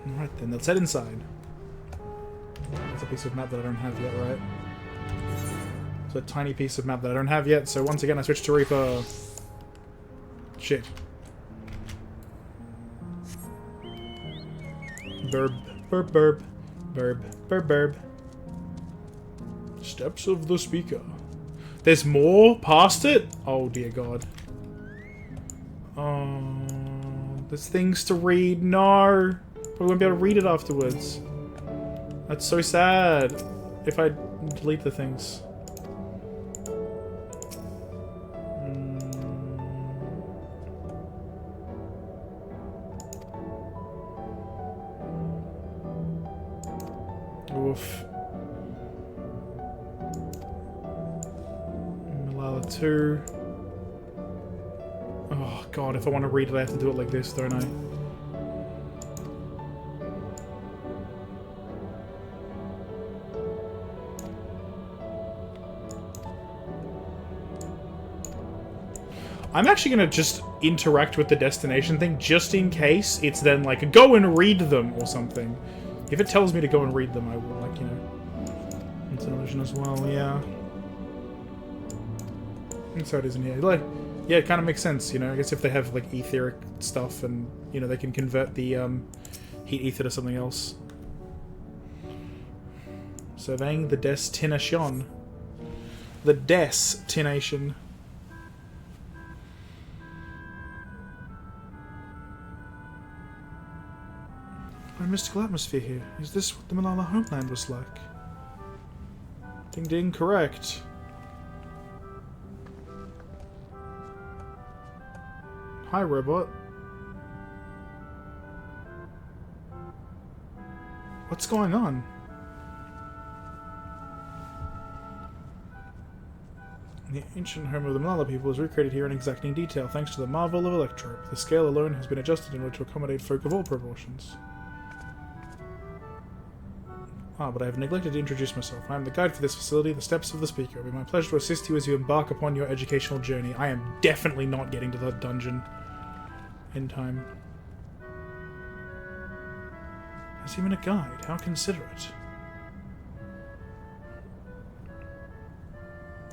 Alright then, let's head inside. That's a piece of map that I don't have yet, right? It's a tiny piece of map that I don't have yet, so once again I switch to Reaper. Shit. Burb, burb, burb, burb, burb, burb. Steps of the Speaker. There's more past it? Oh dear God. Oh, there's things to read. No, probably won't be able to read it afterwards. That's so sad. If I delete the things. Oof. Malala 2. Oh god, if I want to read it I have to do it like this, don't I? I'm actually gonna just interact with the destination thing just in case it's then like, go and read them or something. If it tells me to go and read them, I will, like, you know. It's an illusion as well, yeah. So it isn't here. Like, yeah, it kind of makes sense, you know. I guess if they have, like, etheric stuff and, you know, they can convert the heat ether to something else. Surveying the destination. The destination. A mystical atmosphere here. Is this what the Malala homeland was like? Ding ding, correct. Hi, robot. What's going on? The ancient home of the Malala people is recreated here in exacting detail thanks to the marvel of Electrope. The scale alone has been adjusted in order to accommodate folk of all proportions. Ah, but I have neglected to introduce myself. I am the guide for this facility, the Steps of the Speaker. It will be my pleasure to assist you as you embark upon your educational journey. I am definitely not getting to that dungeon in time. There's even a guide. How considerate.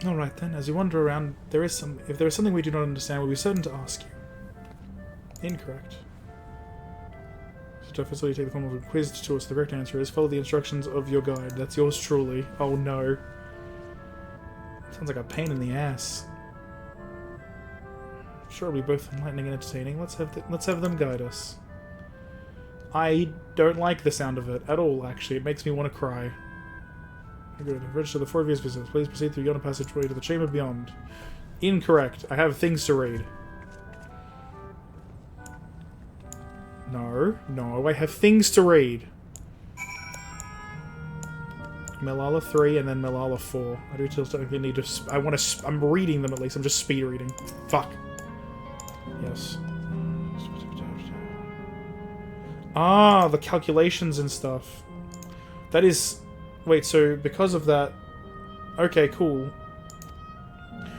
Alright then, as you wander around, if there is something we do not understand, we'll be certain to ask you. Incorrect. To facility take the form of a quiz to us. The correct answer is follow the instructions of your guide. That's yours truly. Oh no. Sounds like a pain in the ass. Sure, it'll be both enlightening and entertaining. Let's have them guide us. I don't like the sound of it at all, actually. It makes me want to cry. Good. Register the 4 of your visitors. Please proceed through yonder passageway to the chamber beyond. Incorrect. I have things to read. No, I have things to read. Malala 3 and then Malala 4. I do still need to... I'm reading them at least. I'm just speed reading. Fuck. Yes. Ah, the calculations and stuff. That is... Wait, so because of that... Okay, cool.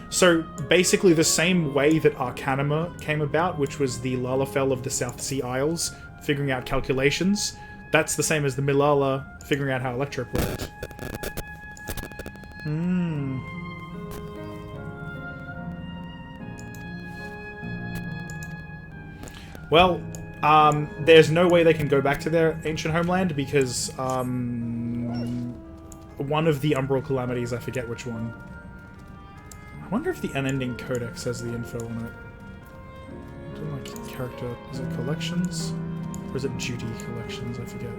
So, basically the same way that Arcanima came about, which was the Lalafell of the South Sea Isles, figuring out calculations, that's the same as the Milala figuring out how Electric worked. Hmm. Well, there's no way they can go back to their ancient homeland because, one of the Umbral Calamities, I forget which one. I wonder if the Unending Codex has the info on it. I don't like character. Is it collections? Or is it duty collections? I forget.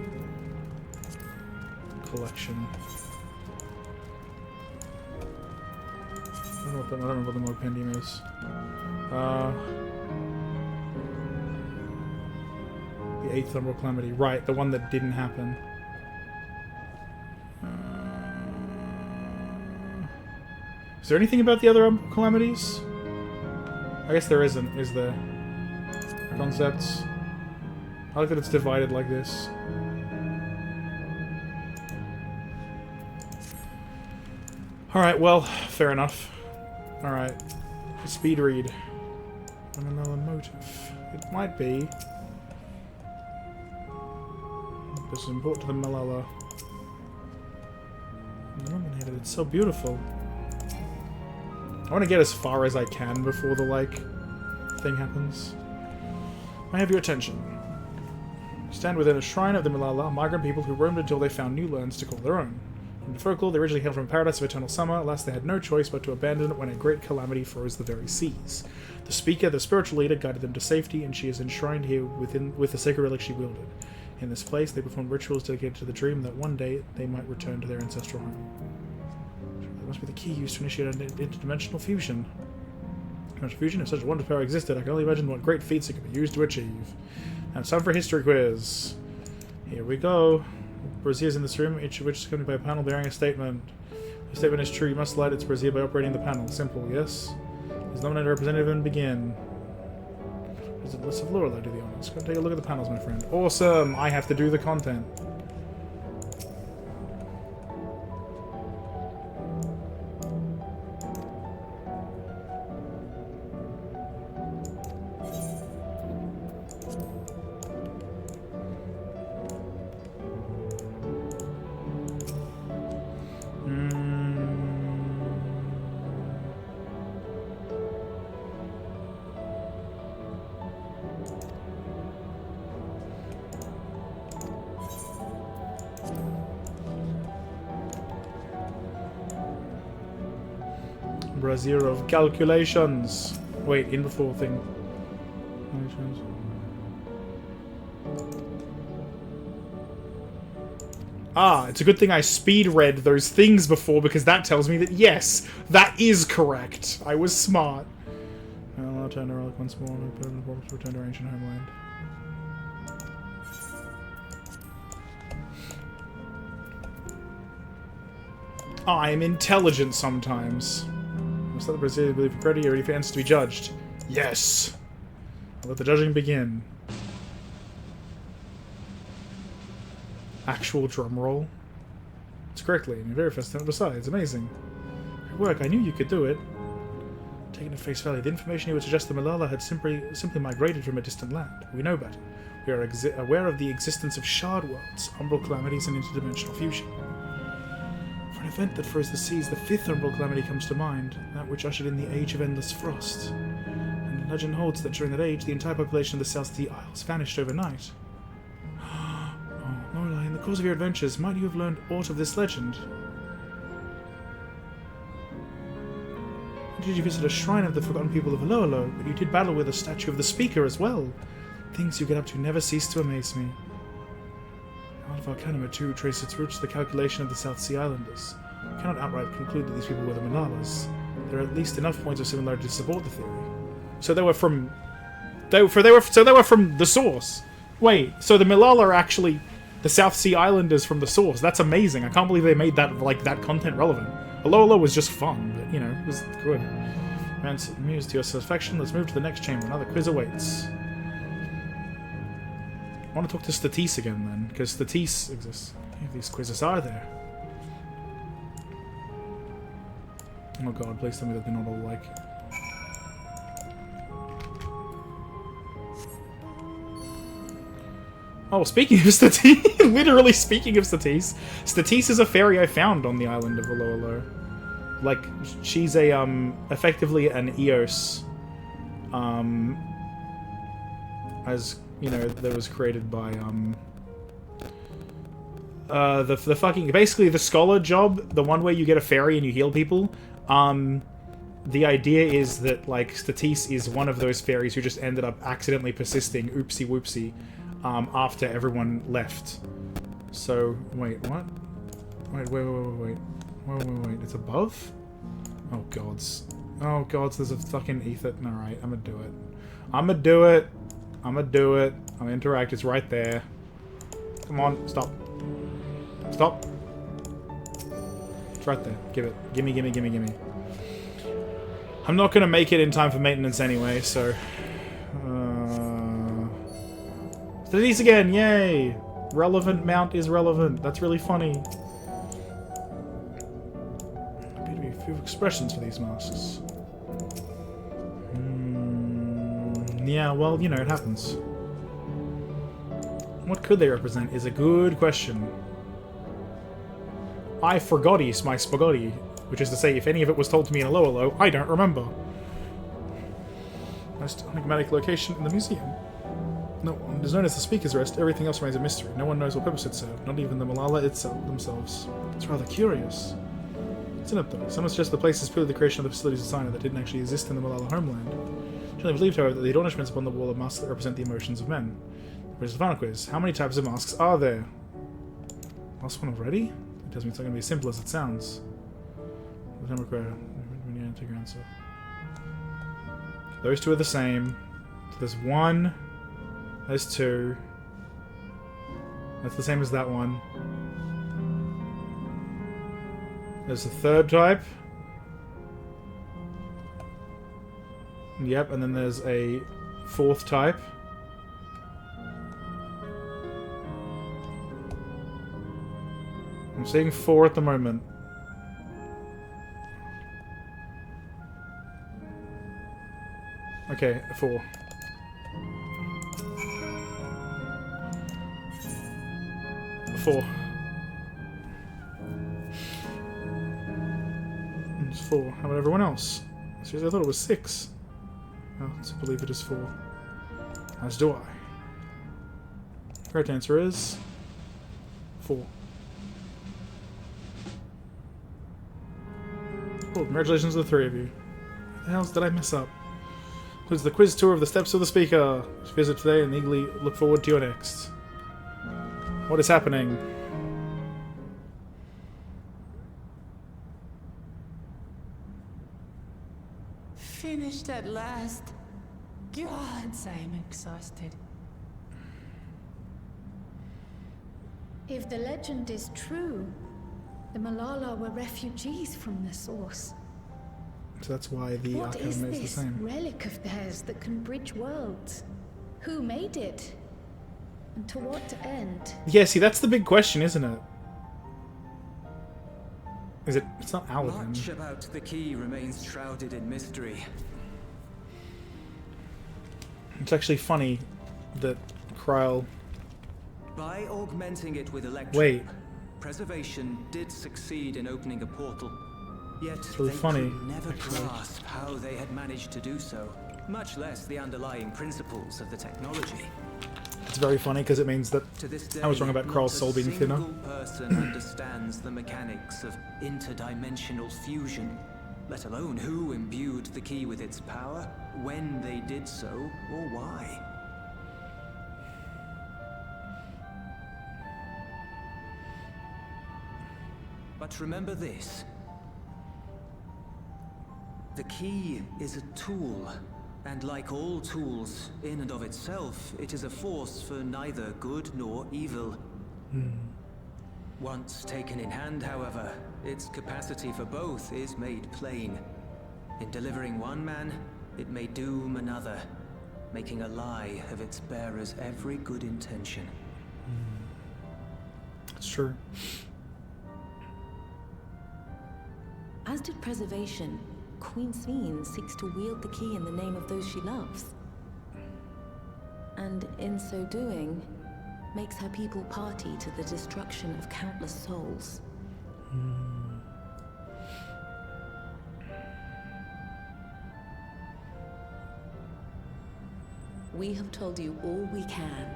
Collection. I don't remember what the Mopendium is. The 8th Umbral Calamity. Right, the one that didn't happen. Is there anything about the other calamities? I guess there isn't, is there? Concepts. I like that it's divided like this. Alright, well, fair enough. Alright. Speed read. And another motive. It might be. This is important to the Malala. Illuminated. It's so beautiful. I want to get as far as I can before the, like, thing happens. I have your attention. Stand within a shrine of the Malala, migrant people who roamed until they found new lands to call their own. From the folklore, they originally hailed from a paradise of eternal summer. Alas, they had no choice but to abandon it when a great calamity froze the very seas. The speaker, the spiritual leader, guided them to safety, and she is enshrined here with the sacred relic she wielded. In this place, they performed rituals dedicated to the dream that one day they might return to their ancestral home. That must be the key used to initiate an interdimensional fusion. Interdimensional fusion? If such a wonder power existed, I can only imagine what great feats it could be used to achieve. Now it's time for a history quiz. Here we go. Braziers in this room, each of which is accompanied by a panel bearing a statement. The statement is true. You must light its brazier by operating the panel. Simple, yes? Please nominate a representative and begin. Is it the list of lore? I'll do the honors. Go take a look at the panels, my friend. Awesome! I have to do the content. Brazier of calculations. Wait, in before thing. Ah, it's a good thing I speed read those things before because that tells me that yes, that is correct. I was smart. I'll turn to relic once more and return to our ancient homeland. I'm intelligent sometimes. Must let the Brazilian believe for credit, you're ready for answers to be judged. Yes! I'll let the judging begin. Actual drum roll. It's correctly, and you're very fast attempt besides. Amazing. Good work, I knew you could do it. Taken at face value, the information here would suggest the Malala had simply migrated from a distant land. We know better. We are aware of the existence of shard worlds, umbral calamities, and interdimensional fusion. An event that froze the seas, the 5th Umbral Calamity comes to mind, that which ushered in the Age of Endless Frost. And legend holds that during that age, the entire population of the South Sea Isles vanished overnight. Oh, Lorelei, in the course of your adventures, might you have learned aught of this legend? Did you visit a shrine of the forgotten people of Aloalo, but you did battle with a statue of the Speaker as well. Things you get up to never cease to amaze me. The Art of Arcanima, too, traces its roots to the calculation of the South Sea Islanders. We cannot outright conclude that these people were the Malalas. There are at least enough points of similarity to support the theory. So they were from... They were from the source. Wait, so the Malala are actually... The South Sea Islanders from the source. That's amazing. I can't believe they made that, like, that content relevant. Alola was just fun, but, you know, it was good. Muse to your satisfaction. Let's move to the next chamber. Another quiz awaits. I want to talk to Statisse again, then, because Statisse exists. How many of these quizzes are there? Oh god, please tell me that they're not all like... Oh, speaking of Statisse, literally speaking of Statisse, Statisse is a fairy I found on the island of Alola. Like, she's a, effectively an Eos, as, you know, that was created by, the fucking, basically the scholar job, the one where you get a fairy and you heal people, the idea is that, like, Statisse is one of those fairies who just ended up accidentally persisting, oopsie whoopsie, after everyone left. So, wait, what? Wait, it's above? Oh gods. Oh gods, there's a fucking ether. Alright, I'm gonna do it. I'll interact, it's right there. Come on, stop. Stop. It's right there. Give it. Gimme. I'm not gonna make it in time for maintenance anyway, so... Statisse again, yay! Relevant mount is relevant. That's really funny. Appear to be a few expressions for these masks. Yeah, well, you know, it happens. What could they represent is a good question. I forgotties my spaghetti, which is to say, if any of it was told to me in a Alola, I don't remember. Most enigmatic location in the museum. No, it is known as the Speaker's Rest. Everything else remains a mystery. No one knows what purpose it served, not even the Malala themselves. It's rather curious. Isn't it, though? Some suggest the place is purely the creation of the facilities designer that didn't actually exist in the Malala homeland. Generally believed, however, that the adornments upon the wall are masks that represent the emotions of men. Here's the final quiz. How many types of masks are there? Last one already? It tells me it's not going to be as simple as it sounds. Those two are the same. So there's one. There's two. That's the same as that one. There's a third type. Yep, and then there's a fourth type. I'm seeing 4 at the moment. Okay, 4. It's 4. How about everyone else? Seriously, I thought it was 6. Oh, let's believe it is 4. As do I. Correct answer is 4. Cool, congratulations to the 3 of you. What the hell did I mess up? Includes the quiz tour of the Steps of the Speaker. Visit today and eagerly look forward to your next. What is happening? Finished at last. Gods, I'm exhausted. If the legend is true, the Malala were refugees from the source. So that's why the What is Arcanum is the this same. relic of theirs that can bridge worlds? Who made it? And to what end? Yeah, see, that's the big question, isn't it? Is it? It's not Aladdin. Much about the key remains shrouded in mystery. It's actually funny that Kryl... By augmenting it with electric, Wait. preservation did succeed in opening a portal. Yet It's really they funny, could never actually. grasp how they had managed to do so, much less the underlying principles of the technology. It's very funny because it means that To this day, I was wrong about Kryl's soul being thinner. Not a single person understands the mechanics of interdimensional fusion, let alone who imbued the key with its power, when they did so, or why. But remember this. The key is a tool, and like all tools, in and of itself, it is a force for neither good nor evil. Once taken in hand, however, its capacity for both is made plain. In delivering one man, it may doom another, making a lie of its bearer's every good intention. That's true. As did preservation, Queen Sveen seeks to wield the key in the name of those she loves. And in so doing, makes her people party to the destruction of countless souls. We have told you all we can.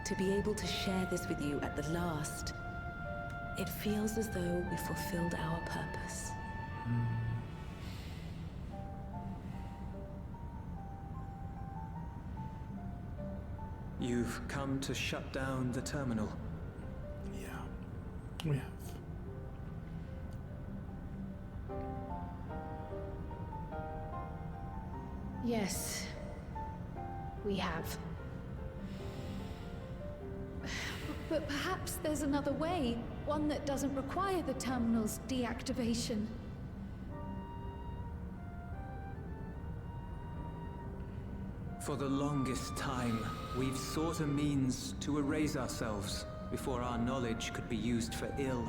To be able to share this with you at the last, it feels as though we fulfilled our purpose. You've come to shut down the terminal. Yeah, we have. Yes, we have. But perhaps there's another way, one that doesn't require the terminal's deactivation. For the longest time, we've sought a means to erase ourselves before our knowledge could be used for ill.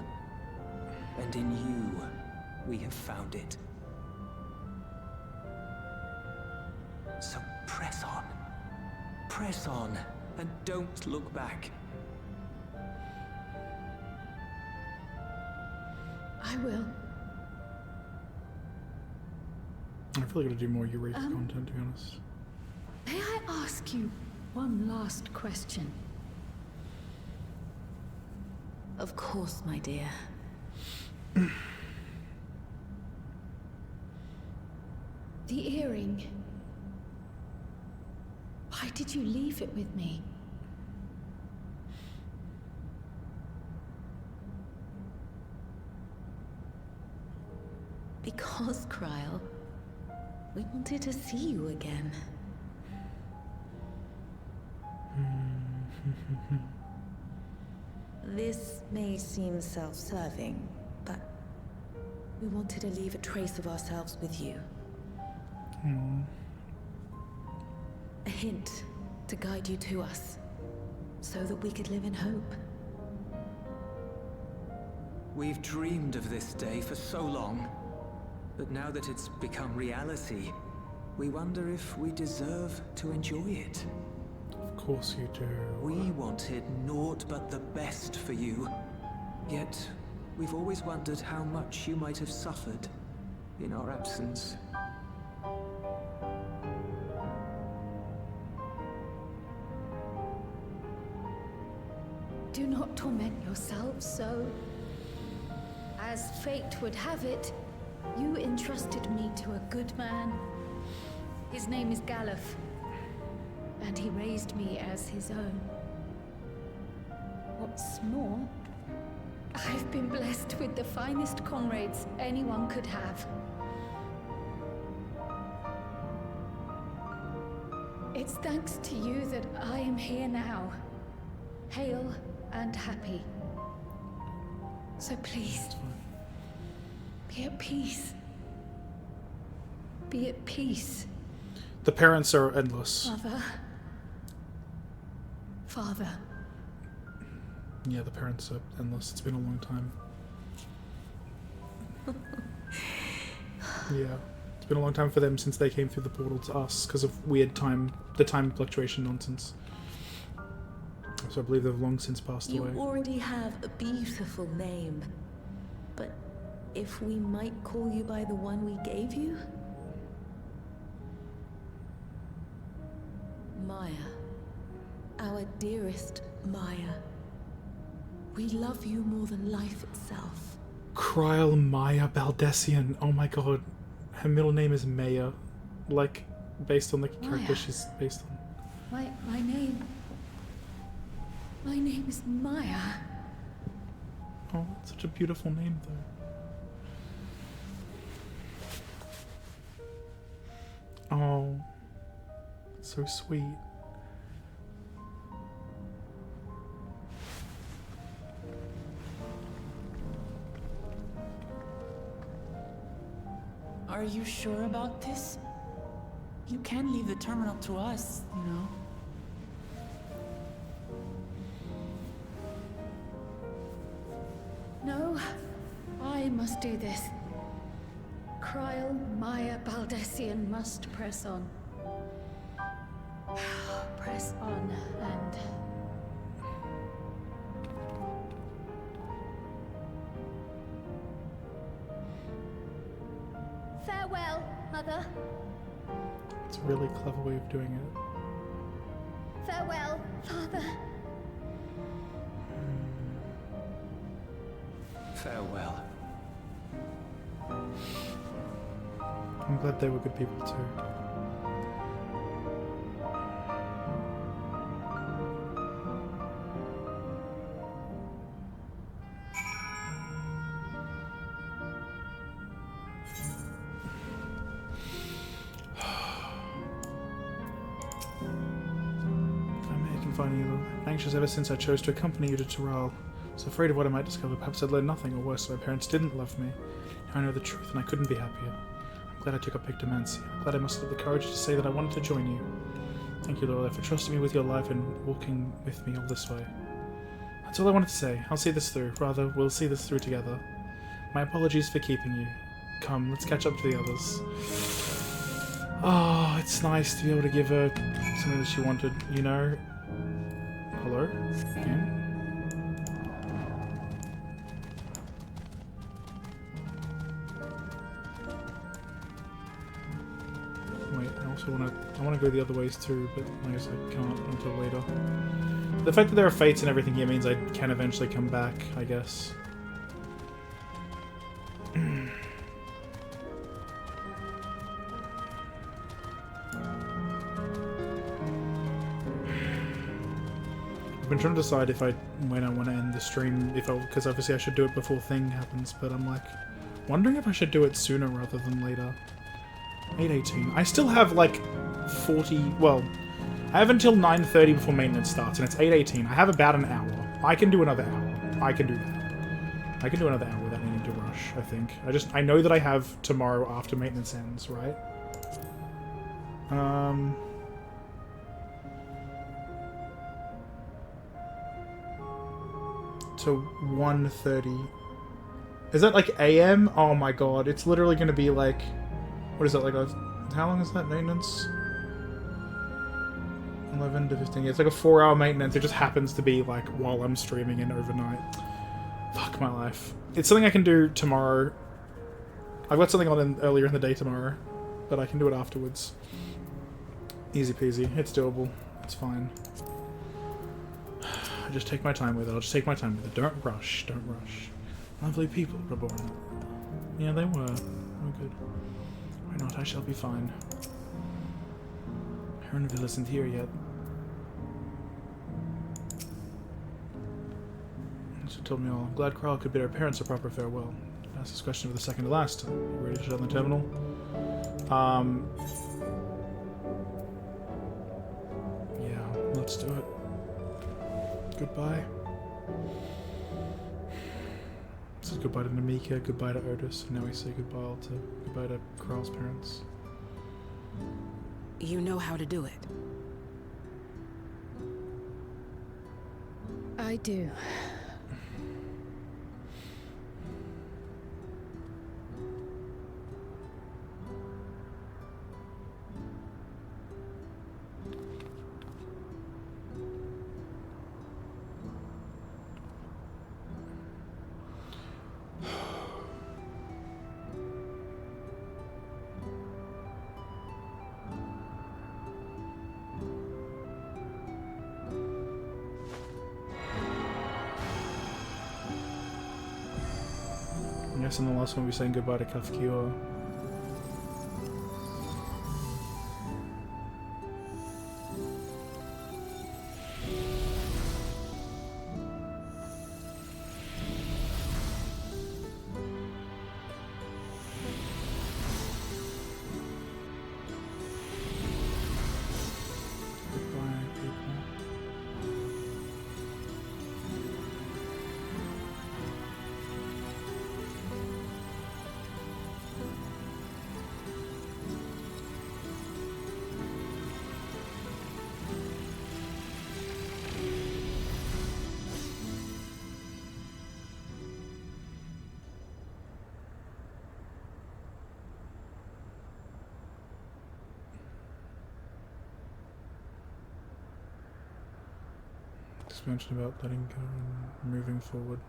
And in you, we have found it. So press on. Press on, and don't look back. I will. I feel like I gotta do more Eureka content, to be honest. May I ask you one last question? Of course, my dear. The earring. Why did you leave it with me? Because, Kryl, we wanted to see you again. This may seem self-serving, but we wanted to leave a trace of ourselves with you. A hint to guide you to us, so that we could live in hope. We've dreamed of this day for so long, but now that it's become reality, we wonder if we deserve to enjoy it. Of course you do. We wanted naught but the best for you, yet we've always wondered how much you might have suffered in our absence. Do not torment yourselves so. As fate would have it, you entrusted me to a good man. His name is Galuf, and he raised me as his own. What's more, I've been blessed with the finest comrades anyone could have. It's thanks to you that I am here now, hale and happy. So please, be at peace. Be at peace. The parents are endless. Father. Yeah, the parents are endless. It's been a long time. Yeah. It's been a long time for them since they came through the portal to us because of weird the time fluctuation nonsense. So I believe they've long since passed away. You already have a beautiful name, but if we might call you by the one we gave you? Maya. Our dearest Maya. We love you more than life itself. Kryl Maya Baldessian. Oh my god. Her middle name is Maya. Like, based on the character she's based on. My name is Maya. Oh, that's such a beautiful name, though. Oh, so sweet. Are you sure about this? You can leave the terminal to us, you know. No, I must do this. Kryl, Maya, Baldessian must press on. Press on and... Farewell, Mother. It's a really clever way of doing it. Farewell, Father. Farewell. I'm glad they were good people too. Anxious ever since I chose to accompany you to Dawntrail. I was afraid of what I might discover. Perhaps I'd learn nothing, or worse, my parents didn't love me. Now I know the truth, and I couldn't be happier. I'm glad I took up Pictomancy. I'm glad I mustered the courage to say that I wanted to join you. Thank you, Lola, for trusting me with your life and walking with me all this way. That's all I wanted to say. I'll see this through. Rather, we'll see this through together. My apologies for keeping you. Come, let's catch up to the others. Oh, it's nice to be able to give her something that she wanted, you know? Hello? Again? Wait, I also wanna go the other ways too, but I guess I can't until later. The fact that there are fates and everything here means I can eventually come back, I guess. I've been trying to decide when I want to end the stream, because obviously I should do it before thing happens, but I'm like, wondering if I should do it sooner rather than later. 8:18. I still have like 40, well, I have until 9:30 before maintenance starts, and it's 8:18. I have about an hour. I can do another hour. I can do that. I can do another hour without needing to rush, I think. I know that I have tomorrow after maintenance ends, right? To 1:30. Is that like AM? Oh my god, it's literally gonna be like, what is that, like how long is that maintenance? 11 to 15, yeah, it's like a 4-hour maintenance. It just happens to be like while I'm streaming and overnight. Fuck my life. It's something I can do tomorrow. I've got something on earlier in the day tomorrow, but I can do it afterwards. Easy peasy, it's doable, it's fine. I just take my time with it. I'll just take my time with it. Don't rush. Don't rush. Lovely people, Reborn. Yeah, they were. Oh, good. Why not? I shall be fine. Heronville isn't here yet. So told me all. I'm glad Kryl could bid our parents a proper farewell. Ask this question for the second to last. You ready to shut down the terminal? Yeah, let's do it. Goodbye. Said goodbye to Namika, goodbye to Otis, and now we say goodbye to Kryl's parents. You know how to do it. I do. I guess in the last one we're saying goodbye to Kafkior. Expansion about letting go and moving forward.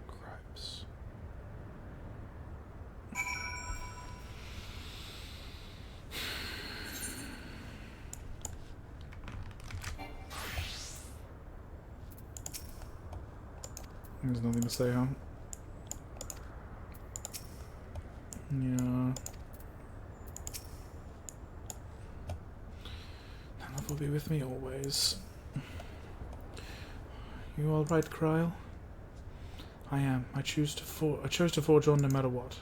Cripes. There's nothing to say, huh? Yeah. Love will be with me always. You all right, Kryl? I am. I chose to forge on no matter what.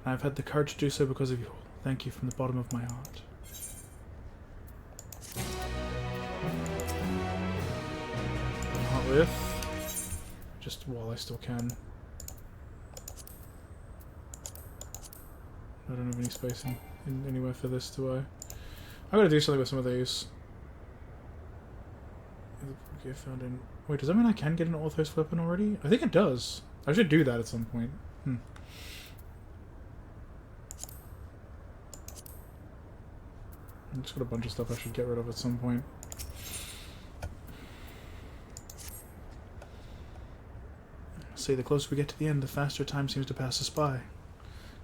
And I've had the courage to do so because of you all. Thank you from the bottom of my heart. Not with. Just while I still can. I don't have any space in anywhere for this, do I? I gotta do something with some of these. Wait, does that mean I can get an Orthos weapon already? I think it does. I should do that at some point. I've just got a bunch of stuff I should get rid of at some point. See, the closer we get to the end, the faster time seems to pass us by.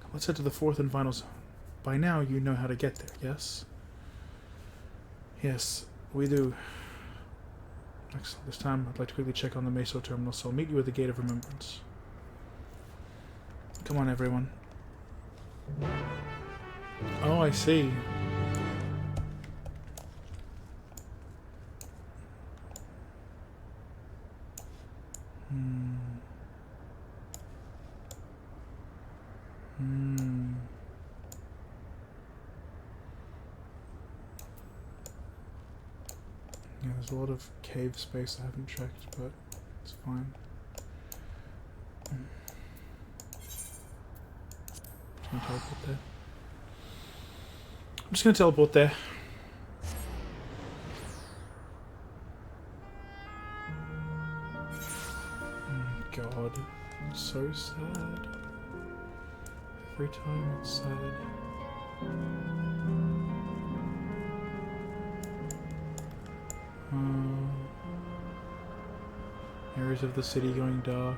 Come, let's head to the fourth and final zone. By now, you know how to get there, yes? Yes, we do. Excellent. This time, I'd like to quickly check on the Meso terminal, so I'll meet you at the Gate of Remembrance. Come on, everyone. Oh, I see. Yeah, there's a lot of cave space I haven't checked, but it's fine. I'm just gonna teleport there. I'm just gonna teleport there. God, it's so sad. Every time it's sad. Areas of the city going dark.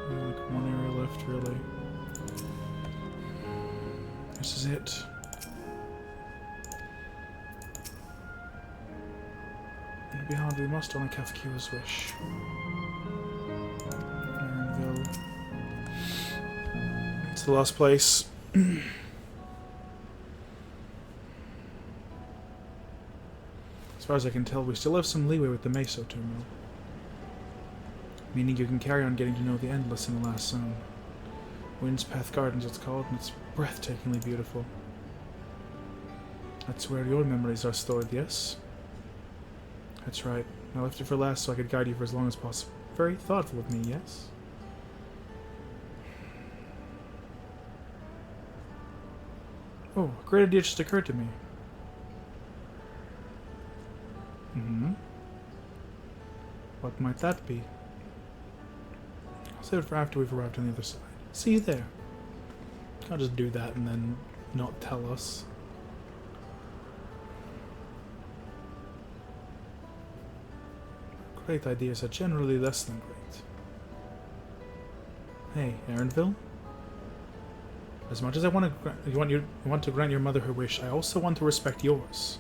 Like one area left, really. This is it. It'll be hard, we must honor Kafkiwa's wish. Ironville. It's the last place. As far as I can tell, we still have some leeway with the Meso terminal. Meaning you can carry on getting to know the Endless in the last zone. Wind's Path Gardens it's called, and it's breathtakingly beautiful. That's where your memories are stored, yes? That's right. I left it for last so I could guide you for as long as possible. Very thoughtful of me, yes? Oh, a great idea just occurred to me. What might that be? I'll save it for after we've arrived on the other side. See you there. Can't just do that and then not tell us. Great ideas are generally less than great. Hey, Aaronville? As much as I want to grant your mother her wish, I also want to respect yours.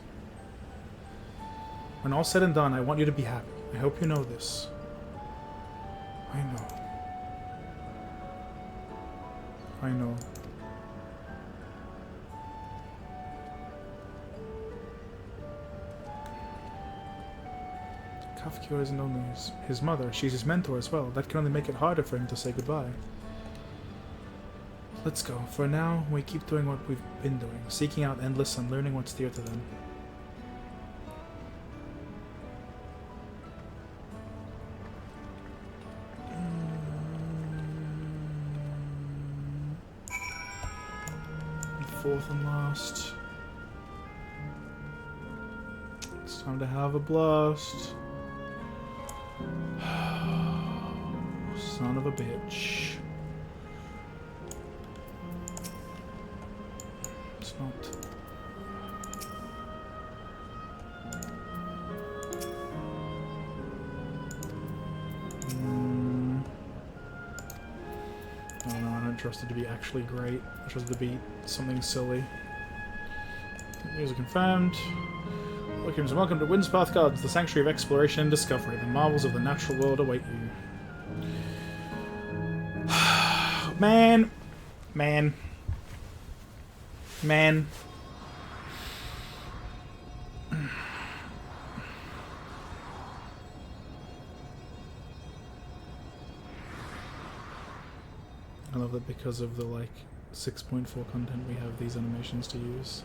When all's said and done, I want you to be happy. I hope you know this. I know. I know. Kafkiwa isn't only his mother, she's his mentor as well. That can only make it harder for him to say goodbye. Let's go. For now, we keep doing what we've been doing, seeking out Endless and learning what's dear to them. Fourth and last. It's time to have a blast. Son of a bitch. it's not. I don't know, I don't trust it to be actually great. I trust it to be something silly. Music confirmed. Welcome to Windspath Gardens, the sanctuary of exploration and discovery. The marvels of the natural world await you. Man. Man. Man. I love that because of the, like, 6.4 content we have these animations to use.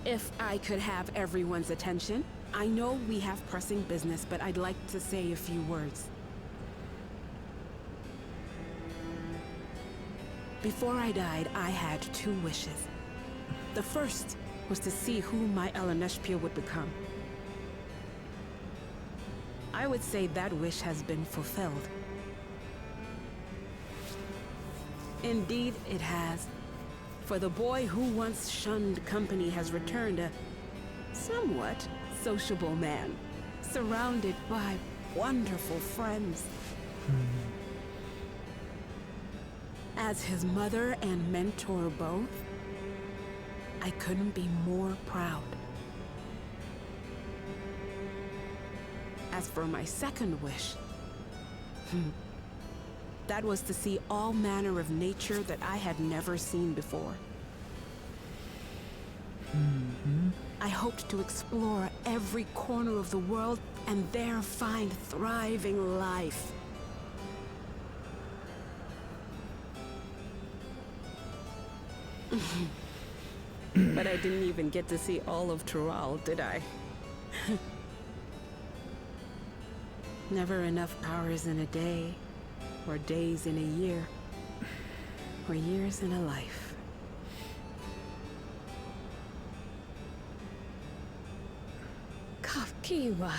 If I could have everyone's attention, I know we have pressing business, but I'd like to say a few words. Before I died, I had 2 wishes. The first was to see who my Eleneshpia would become. I would say that wish has been fulfilled. Indeed, it has. For the boy who once shunned company has returned a somewhat sociable man, surrounded by wonderful friends. As his mother and mentor both, I couldn't be more proud. As for my second wish, that was to see all manner of nature that I had never seen before. I hoped to explore every corner of the world and there find thriving life. But I didn't even get to see all of Tural, did I? Never enough hours in a day, or days in a year, or years in a life. Kafkiwa.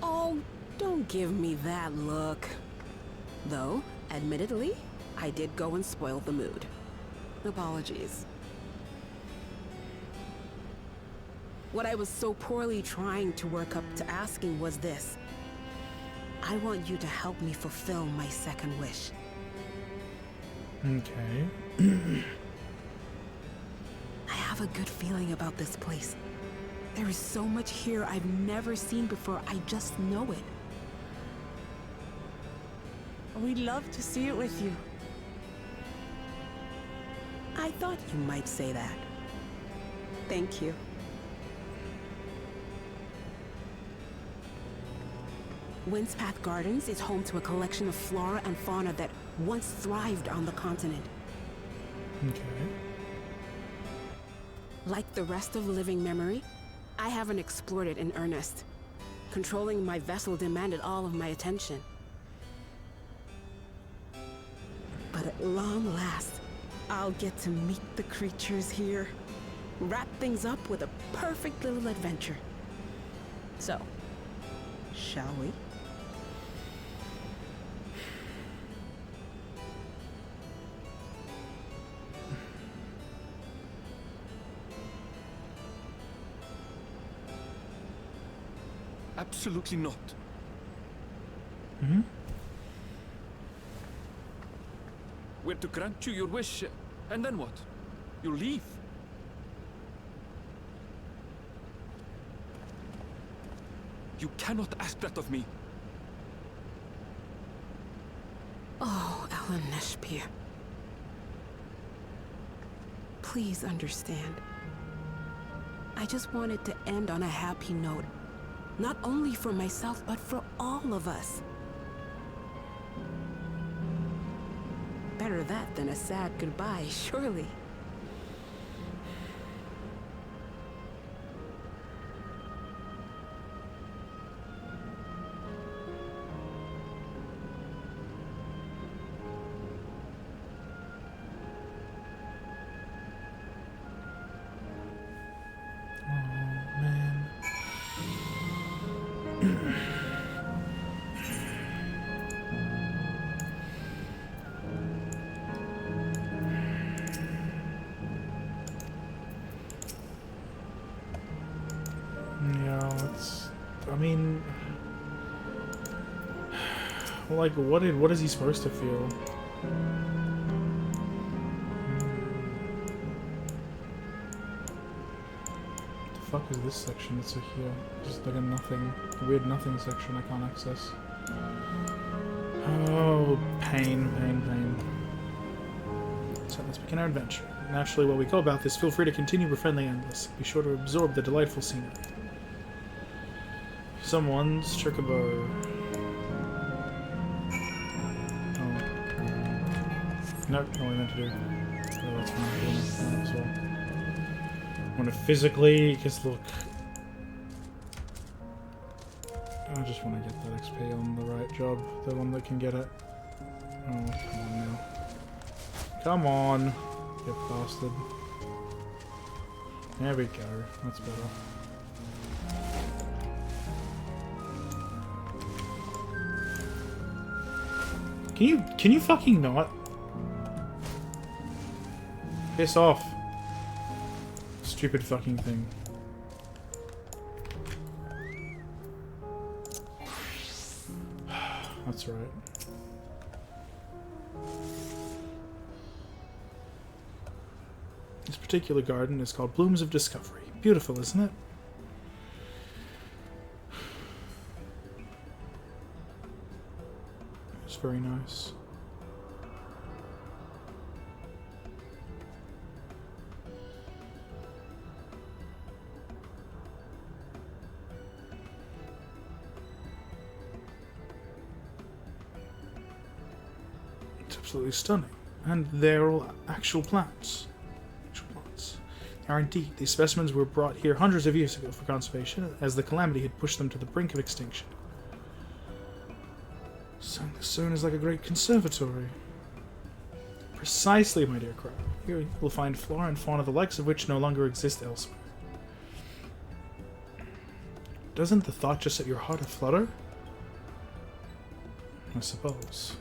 Oh, don't give me that look. Though, admittedly, I did go and spoil the mood. Apologies. What I was so poorly trying to work up to asking was this. I want you to help me fulfill my second wish. Okay. I have a good feeling about this place. There is so much here I've never seen before, I just know it. We'd love to see it with you. I thought you might say that. Thank you. Windspath Gardens is home to a collection of flora and fauna that once thrived on the continent. Okay. Like the rest of living memory, I haven't explored it in earnest. Controlling my vessel demanded all of my attention. But at long last, I'll get to meet the creatures here. Wrap things up with a perfect little adventure. So, shall we? Absolutely not. We're to grant you your wish, and then what? You leave? You cannot ask that of me. Oh, Eleneshpia. Please understand. I just wanted to end on a happy note. Not only for myself, but for all of us. Better that than a sad goodbye, surely. Yeah, it's... I mean... Like, what is he supposed to feel? The fuck is this section? It's a here. Just like a nothing, weird nothing section I can't access. Oh, pain, pain, pain. So let's begin our adventure. Naturally, while we go about this, feel free to continue befriending Endless. Be sure to absorb the delightful scenery. Someone's Chocobo. Oh. Nope, not what I meant to do. Oh, that's fine. I'm doing that as well. I want to physically, because look. I just want to get that XP on the right job. The one that can get it. Oh, come on now. Come on, you bastard. There we go. That's better. Can you fucking not? Piss off. Stupid fucking thing. That's right. This particular garden is called Blooms of Discovery. Beautiful, isn't it? It's very nice. It's absolutely stunning. And they're all actual plants. They are indeed. These specimens were brought here hundreds of years ago for conservation, as the calamity had pushed them to the brink of extinction. Soon is like a great conservatory. Precisely, my dear Crow. Here you will find flora and fauna the likes of which no longer exist elsewhere. Doesn't the thought just set your heart aflutter? I suppose.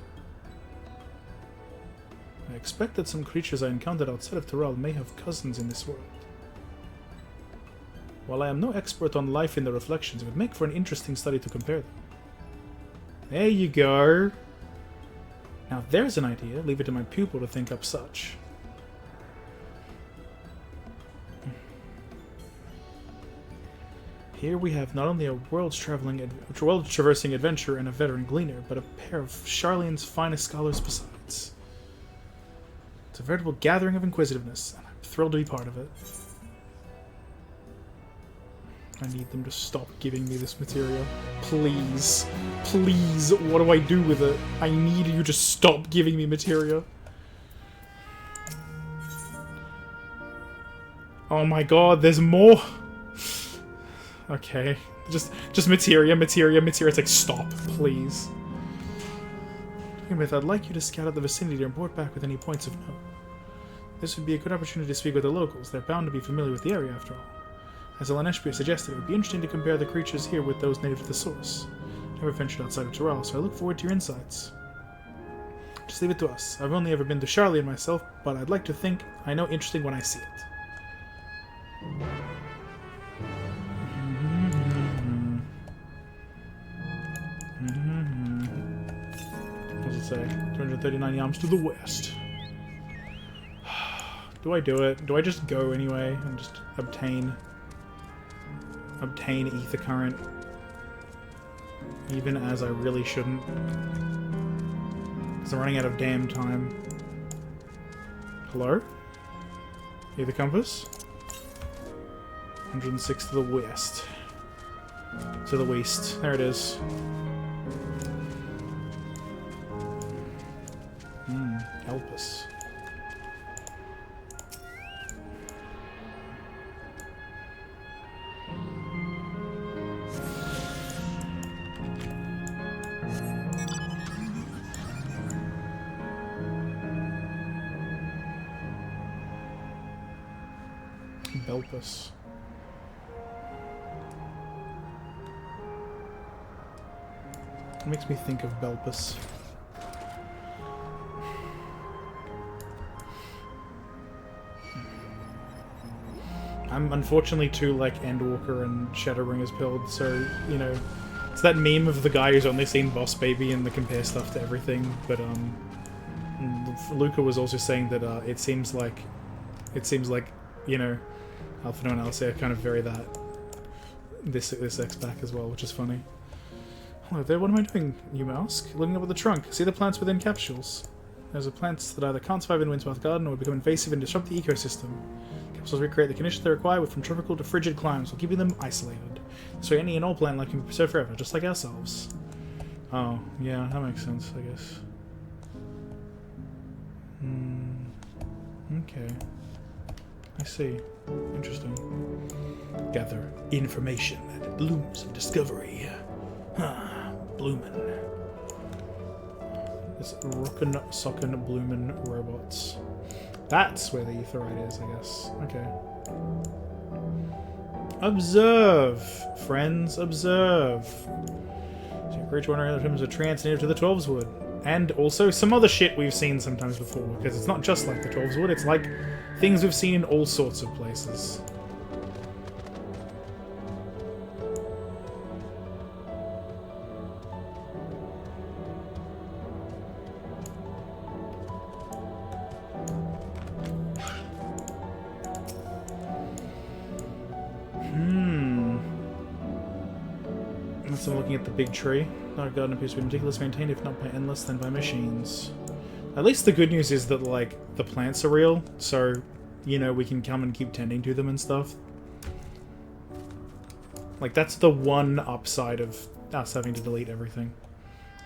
I expect that some creatures I encountered outside of Tyrell may have cousins in this world. While I am no expert on life in the reflections, it would make for an interesting study to compare them. There you go! Now there's an idea. Leave it to my pupil to think up such. Here we have not only a world-traversing adventurer and a veteran gleaner, but a pair of Charlene's finest scholars besides. It's a veritable gathering of inquisitiveness, and I'm thrilled to be part of it. I need them to stop giving me this material. Please. Please, what do I do with it? I need you to stop giving me materia. Oh my god, there's more! Okay. Just materia. It's like, stop, please. I'd like you to scout out the vicinity and report back with any points of note. This would be a good opportunity to speak with the locals. They're bound to be familiar with the area, after all. As Eleneshpia suggested, it would be interesting to compare the creatures here with those native to the source. Never ventured outside of Tyrell, so I look forward to your insights. Just leave it to us. I've only ever been to Charlene myself, but I'd like to think I know interesting when I see it. What does it say? 239 yams to the west. Do I do it? Do I just go anyway and just obtain ether current? Even as I really shouldn't. Because I'm running out of damn time. Hello? Ether compass? 106 to the west. To the west. There it is. Help us. Belpus. It makes me think of Belpus. I'm unfortunately too, like, Endwalker and Shadowbringers pilled, so, you know, it's that meme of the guy who's only seen Boss Baby and the compare stuff to everything, but, Luca was also saying that, it seems like, you know, Alphino and Alice kind of vary that, this X-Pack as well, which is funny. Hello there, what am I doing, you ask? Looking up at the trunk. See the plants within capsules. Those are plants that either can't survive in Windsmouth Garden or become invasive and disrupt the ecosystem. Capsules recreate the conditions they require from tropical to frigid climes while keeping them isolated. This way any and all plant life can be preserved forever, just like ourselves. Oh, yeah, that makes sense, I guess. Okay. I see. Interesting. Gather information that blooms of discovery. Bloomin'. It's rockin' sockin' bloomin' robots. That's where the aetheryte is, I guess. Okay. Observe! Friends, observe! So creature wandering in terms of trance native to the 12's Wood. And also some other shit we've seen sometimes before, because it's not just like the 12's Wood, it's like things we've seen in all sorts of places. So I'm looking at the big tree. Our garden appears to be meticulously maintained, if not by endless, then by machines. At least the good news is that, like, the plants are real, so, you know, we can come and keep tending to them and stuff. Like, that's the one upside of us having to delete everything.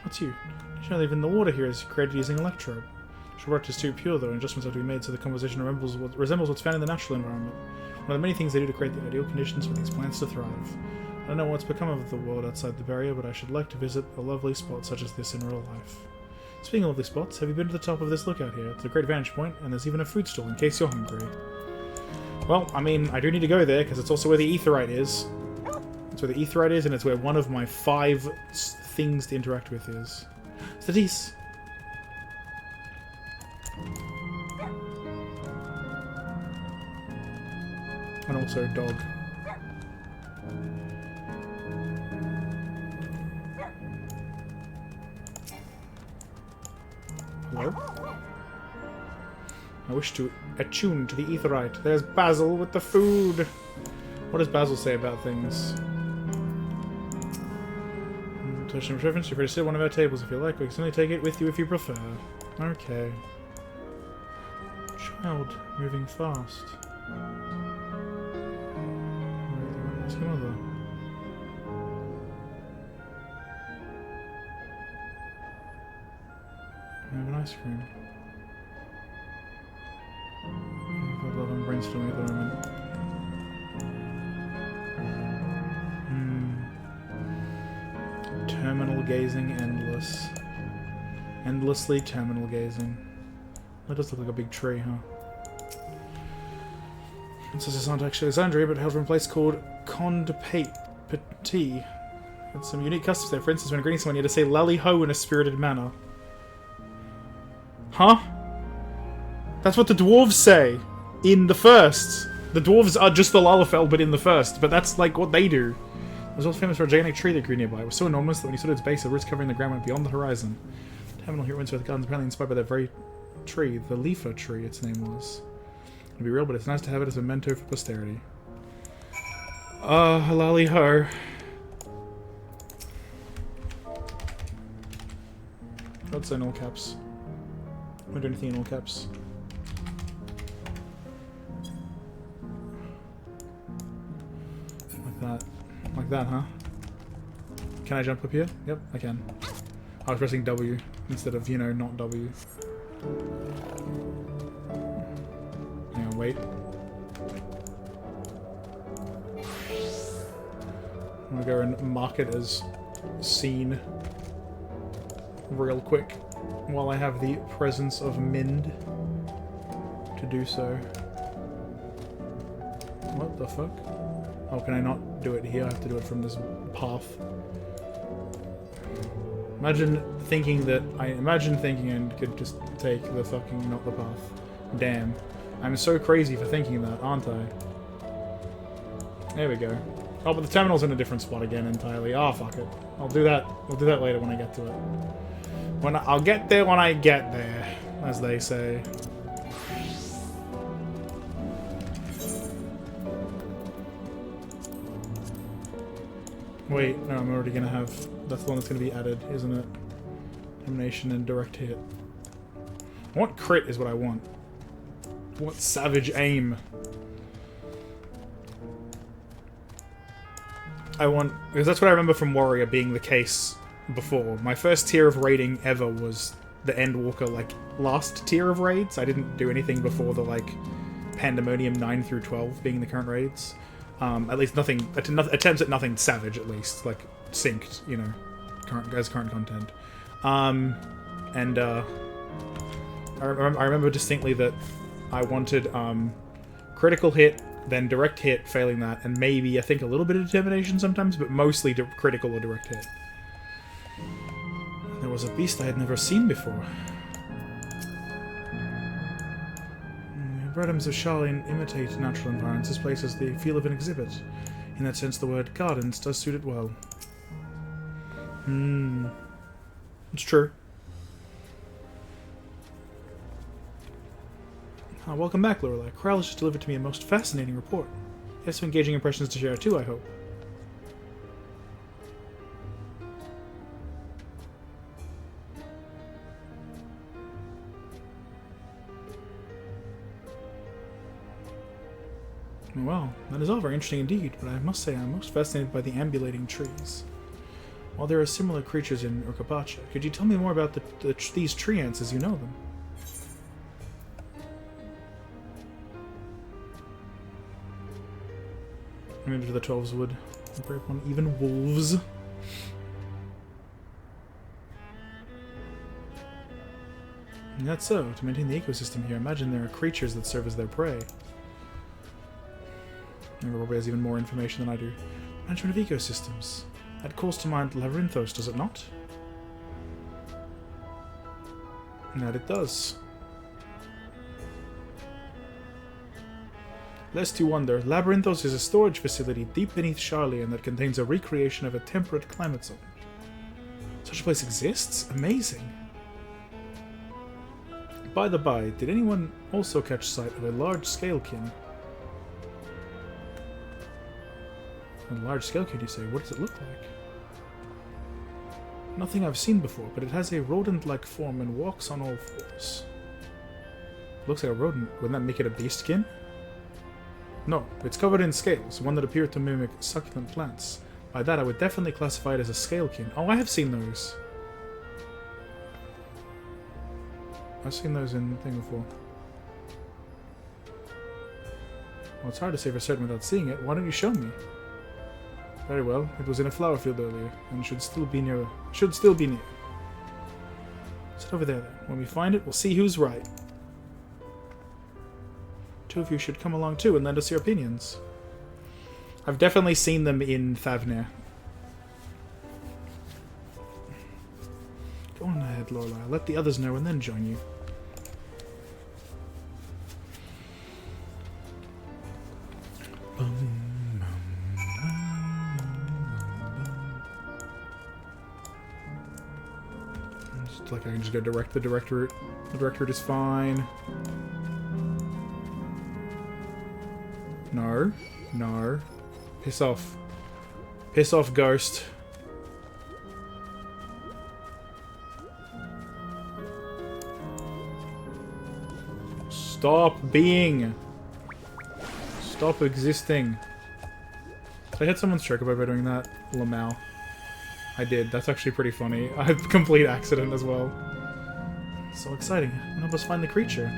What's you? Did you know that even the water here is created using electrobe? Short is too pure, though, and adjustments have to be made so the composition resembles what's found in the natural environment. One of the many things they do to create the ideal conditions for these plants to thrive. I don't know what's become of the world outside the barrier, but I should like to visit a lovely spot such as this in real life. Speaking of lovely spots, have you been to the top of this lookout here? It's a great vantage point, and there's even a food stall in case you're hungry. Well, I mean, I do need to go there, because it's also where the aetheryte is. It's where the aetheryte is, and it's where one of my 5 things to interact with is. Statis! And also dog. Hello? I wish to attune to the aetheryte. There's Basil with the food! What does Basil say about things? Touch of preference, you're free to sit at one of our tables if you like, or you can simply take it with you if you prefer. Okay. Child moving fast. Where's your mother? I have an ice cream. I'd love I'm brainstorming at the moment. Terminal gazing, endless. Endlessly terminal gazing. That does look like a big tree, huh? This is not actually Alexandria, but held from a place called Conde Petit. It's some unique customs there. For instance, when greeting someone, you had to say lally ho in a spirited manner. Huh? That's what the dwarves say in the first. The dwarves are just the Lalafell, but in the first. But that's like what they do. It was also famous for a gigantic tree that grew nearby. It was so enormous that when you stood at its base, the roots covering the ground went beyond the horizon. The terminal here at Windsmouth Gardens apparently inspired by that very tree, the Leafer tree, its name was. It'll be real, but it's nice to have it as a memento for posterity. Halali ho. I'd say in all caps. I don't do anything in all caps. Like that. Like that, huh? Can I jump up here? Yep, I can. I was pressing W instead of, you know, not W. Hang on, wait. I'm gonna go and mark it as seen real quick while I have the presence of Mind to do so. What the fuck? Oh, can I not do it here? I have to do it from this path. Imagine thinking that imagine thinking and could just take the fucking not the path. Damn. I'm so crazy for thinking that, aren't I? There we go. Oh, but the terminal's in a different spot again entirely. Oh, fuck it. I'll do that. We'll do that later when I get to it. I'll get there when I get there, as they say. Wait, no, I'm already gonna have... That's the one that's gonna be added, isn't it? Elimination and direct hit. I want crit is what I want. I want savage aim. I want... Because that's what I remember from Warrior being the case before. My first tier of raiding ever was the Endwalker, like, last tier of raids. I didn't do anything before the, like, Pandemonium 9 through 12 being the current raids. At least nothing... Attempts at nothing savage, at least. Like, synced, you know, as current content. I remember distinctly that I wanted, critical hit, then direct hit, failing that, and maybe, I think, a little bit of determination sometimes, but mostly critical or direct hit. There was a beast I had never seen before. Bredums of Charlene imitate natural environments. This place has the feel of an exhibit. In that sense, the word gardens does suit it well. It's true. Welcome back, Lorelei. Corral just delivered to me a most fascinating report. You have some engaging impressions to share too, I hope. Well, that is all very interesting indeed, but I must say I'm most fascinated by the ambulating trees. While there are similar creatures in Urkapacha, could you tell me more about these tree ants as you know them? Maybe the 12s would break one, even wolves. And that's so. To maintain the ecosystem here, imagine there are creatures that serve as their prey. Maybe probably has even more information than I do. Management of ecosystems. That calls to mind Labyrinthos, does it not? That it does. Lest you wonder, Labyrinthos is a storage facility deep beneath Charlian that contains a recreation of a temperate climate zone. Such a place exists? Amazing! By the by, did anyone also catch sight of a large scalekin? A large scalekin, you say? What does it look like? Nothing I've seen before, but it has a rodent-like form and walks on all fours. Looks like a rodent. Wouldn't that make it a beastkin? No, it's covered in scales, one that appeared to mimic succulent plants. By that, I would definitely classify it as a scalekin. Oh, I have seen those. I've seen those in the thing before. Well, it's hard to say for certain without seeing it. Why don't you show me? Very well. It was in a flower field earlier, and should still be near. Sit over there, then. When we find it, we'll see who's right. Two of you should come along too and lend us your opinions. I've definitely seen them in Thavnir. Go on ahead, Lorelei. I'll let the others know and then join you. Just like I can just go direct the directorate. The directorate is fine. No. No. Piss off. Piss off, ghost. Stop being. Stop existing. Did I hit someone's chocobo by doing that? Lamau. I did. That's actually pretty funny. A complete accident as well. So exciting. Help us find the creature.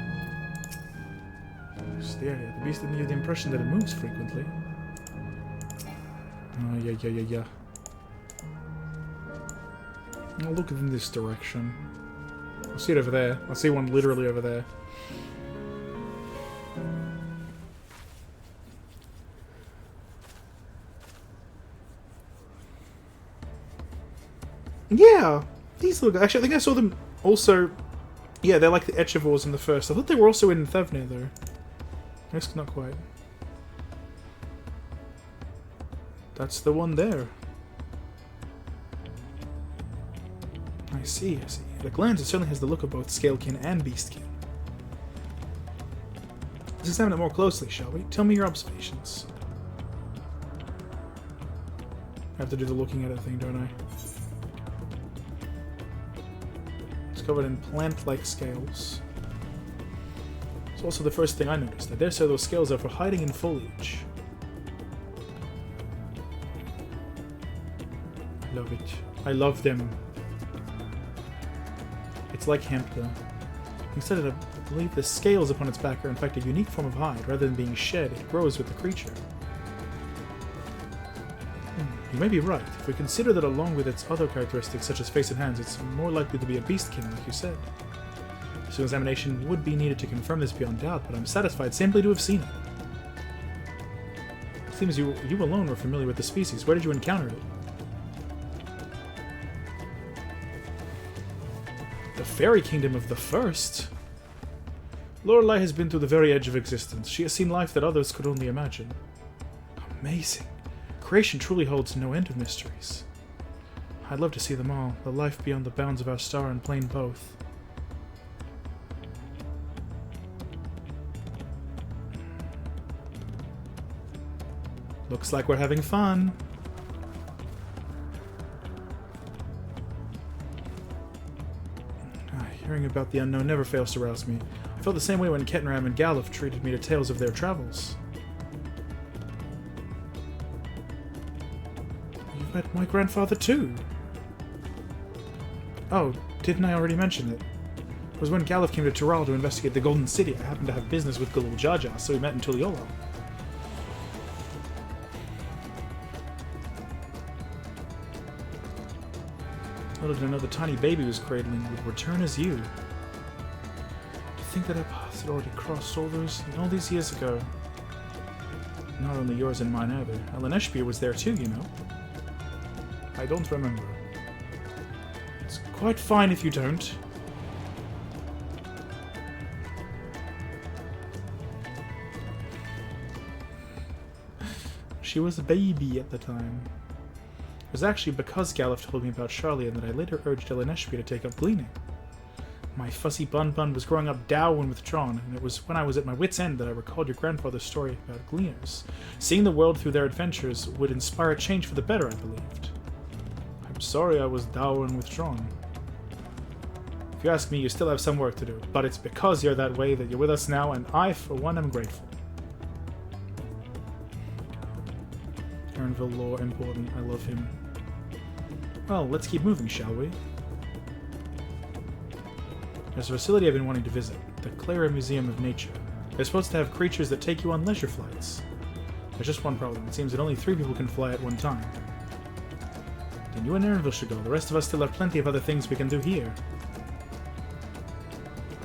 The area. The beast didn't give the impression that it moves frequently. Oh, yeah. I'll look in this direction. I'll see it over there. I'll see one literally over there. Yeah! These little guys. Actually, I think I saw them also. Yeah, they're like the Etchivores in the first. I thought they were also in Thevnir, though. I guess not quite. That's the one there. I see, I see. At a glance, it certainly has the look of both Scalekin and Beastkin. Let's examine it more closely, shall we? Tell me your observations. I have to do the looking at it thing, don't I? It's covered in plant-like scales. It's also the first thing I noticed. I dare say those scales are for hiding in foliage. I love it. I love them. It's like hemp, though. Instead of, I believe the scales upon its back are in fact a unique form of hide. Rather than being shed, it grows with the creature. You may be right. If we consider that along with its other characteristics, such as face and hands, it's more likely to be a beastkin, like you said. So examination would be needed to confirm this beyond doubt, but I'm satisfied simply to have seen it. It seems you alone were familiar with the species. Where did you encounter it? The fairy kingdom of the first? Lorelei has been to the very edge of existence. She has seen life that others could only imagine. Amazing. Creation truly holds no end of mysteries. I'd love to see them all, the life beyond the bounds of our star and plane both. Looks like we're having fun. Hearing about the unknown never fails to rouse me. I felt the same way when Kettenram and Galuf treated me to tales of their travels. You've met my grandfather too! Oh, didn't I already mention it? It was when Galuf came to Tural to investigate the Golden City. I happened to have business with Galul Jaja, so we met in Tuliolo. Little did I know the tiny baby was cradling would return as you. To think that our paths had already crossed all these years ago. Not only yours and mine either. Eleneshpia was there too, you know. I don't remember. It's quite fine if you don't. She was a baby at the time. It was actually because Galuf told me about Charlian that I later urged Eleneshpia to take up gleaning. My fussy bun was growing up dow and withdrawn, and it was when I was at my wit's end that I recalled your grandfather's story about gleaners. Seeing the world through their adventures would inspire a change for the better, I believed. I'm sorry I was dow and withdrawn. If you ask me, you still have some work to do, but it's because you're that way that you're with us now, and I, for one, am grateful. Erinville lore important, I love him. Well, let's keep moving, shall we? There's a facility I've been wanting to visit, the Clara Museum of Nature. They're supposed to have creatures that take you on leisure flights. There's just one problem. It seems that only 3 people can fly at one time. Then you and Erinville should go. The rest of us still have plenty of other things we can do here.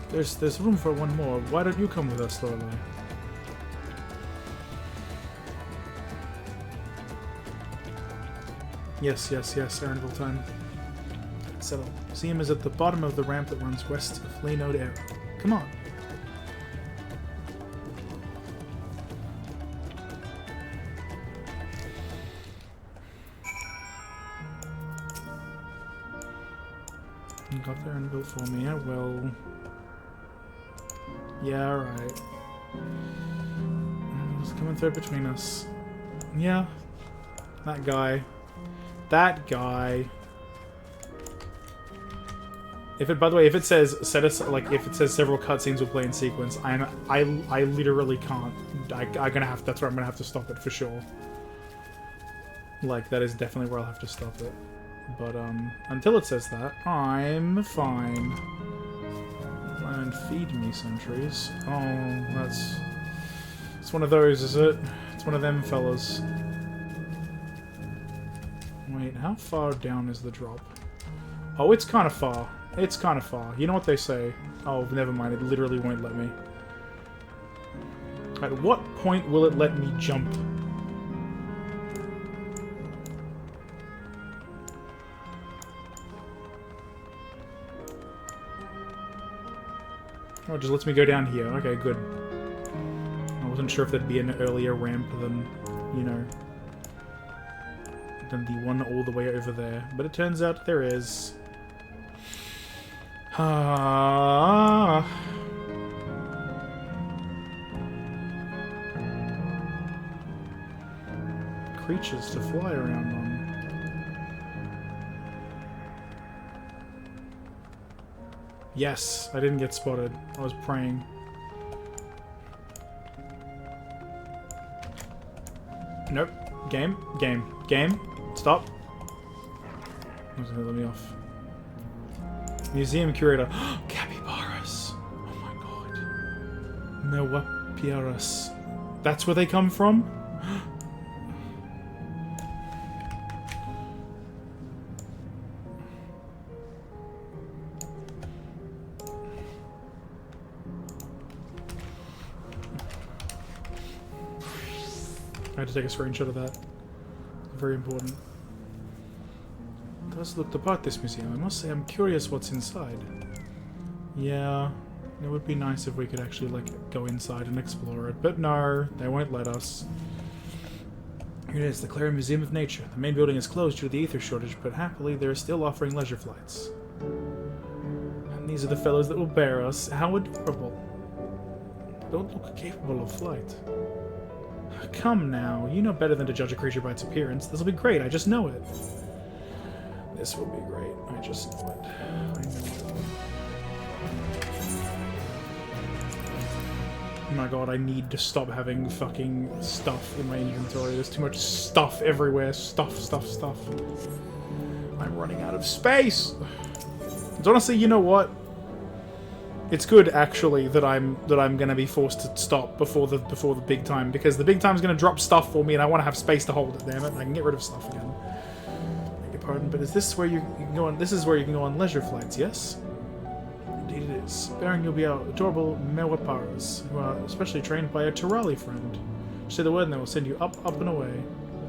There's room for one more. Why don't you come with us, Lorelei? Yes, Erinville time. Settle. Museum is at the bottom of the ramp that runs west of Leynode Arrow. Come on. You got there and built for me, yeah? Well... Yeah, alright. It's coming through between us. Yeah. That guy. That guy. If it, by the way, if it says set us like if it says several cutscenes will play in sequence, I literally can't. I'm gonna have. That's where I'm gonna have to stop it for sure. Like that is definitely where I'll have to stop it. But until it says that, I'm fine. Try and feed me, sentries. Oh, it's one of those, is it? It's one of them fellas. Wait, how far down is the drop? Oh, it's kind of far. It's kind of far. You know what they say? Oh, never mind. It literally won't let me. At what point will it let me jump? Oh, it just lets me go down here. Okay, good. I wasn't sure if there'd be an earlier ramp than, you know, than the one all the way over there. But it turns out there is. Ah. Creatures to fly around on. Yes, I didn't get spotted. I was praying. Nope. Game. Stop. I was gonna let me off. Museum curator. Capybaras. Oh my god. Mewapiaras. That's where they come from? I had to take a screenshot of that. Very important. It does look the part, this museum. I must say I'm curious what's inside. Yeah, it would be nice if we could actually, like, go inside and explore it. But no, they won't let us. Here it is, the Clara Museum of Nature. The main building is closed due to the ether shortage, but happily they're still offering leisure flights. And these are the fellows that will bear us. How adorable. They don't look capable of flight. Come now, you know better than to judge a creature by its appearance. This will be great, I just know it. This will be great, I just know it. I know it. Oh my god, I need to stop having fucking stuff in my inventory. There's too much stuff everywhere. Stuff. I'm running out of space! And honestly, you know what? It's good, actually, that I'm gonna be forced to stop before the big time, because the big time's gonna drop stuff for me, and I want to have space to hold it. Damn it! I can get rid of stuff again. Beg your pardon, but is this where you can go on? This is where you can go on leisure flights, yes? Indeed, it is. Bearing you'll be our adorable Mewaparas, who are especially trained by a Turali friend. Say the word, and they will send you up, and away.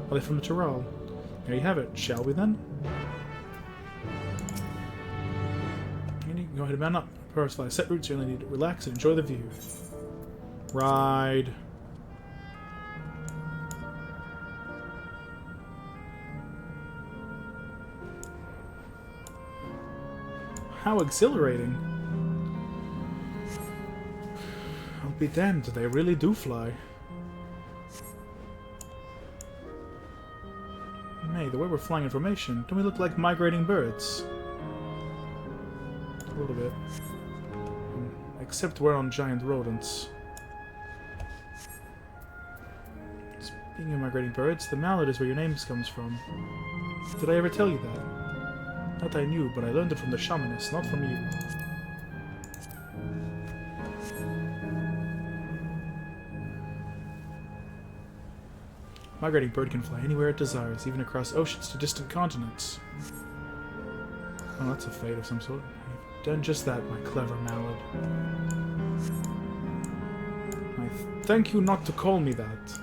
Are they from the Tural? There you have it. Shall we then? Go ahead and mount up. Paras fly set routes, you only need to relax and enjoy the view. Ride. How exhilarating. I'll be damned, they really do fly. Hey, the way we're flying in formation, don't we look like migrating birds? A little bit. Except we're on giant rodents. Speaking of migrating birds, the mallard is where your name comes from. Did I ever tell you that? That I knew, but I learned it from the shamaness, not from you. Migrating bird can fly anywhere it desires, even across oceans to distant continents. Oh, that's a fate of some sort. You've done just that, my clever mallard. I thank you not to call me that.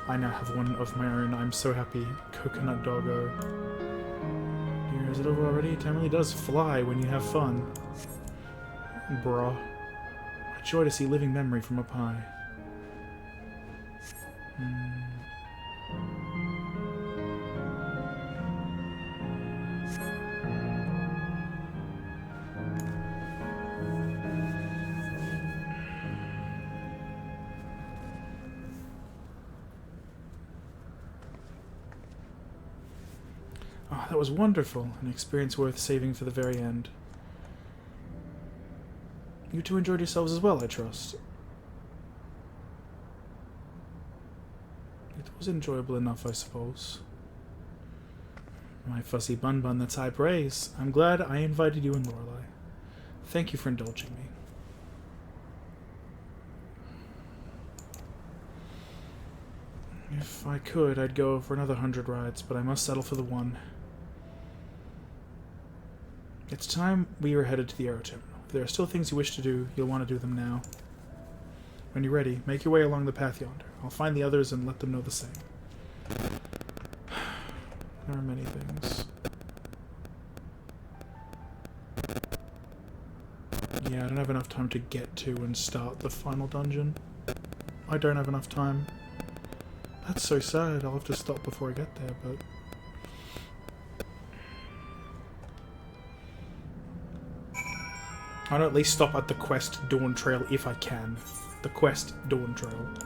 I now have one of my own. I'm so happy. Coconut doggo. Here, is it over already? Time really does fly when you have fun. Bruh. A joy to see living memory from up high. Oh, that was wonderful. An experience worth saving for the very end. You two enjoyed yourselves as well, I trust. It was enjoyable enough, I suppose. My fussy bun-bun, that's high praise. I'm glad I invited you and Lorelei. Thank you for indulging me. If I could, I'd go for another 100 rides, but I must settle for the one. It's time we were headed to the Aeroterminal. If there are still things you wish to do, you'll want to do them now. When you're ready, make your way along the path yonder. I'll find the others and let them know the same. There are many things. time to get to and start the final dungeon. I don't have enough time. That's so sad. I'll have to stop before I get there, but... I'll at least stop at the quest Dawntrail if I can. The quest Dawntrail.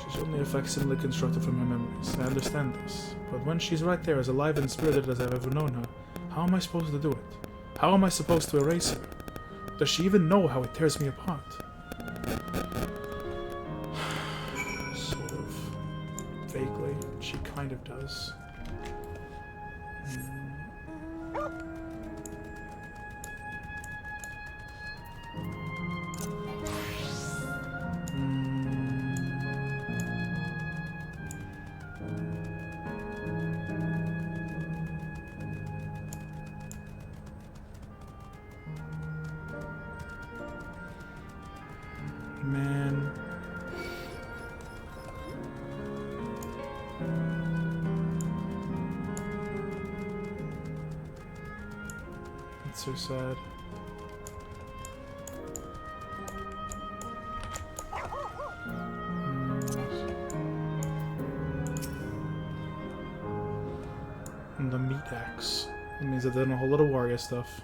She's only a facsimile constructed from her memories. I understand this. But when she's right there, as alive and spirited as I've ever known her, how am I supposed to do it? How am I supposed to erase her? Does she even know how it tears me apart? Sort of. Vaguely. She kind of does. Man. That's so sad. And the meat axe. It means that they're done a whole lot of warrior stuff.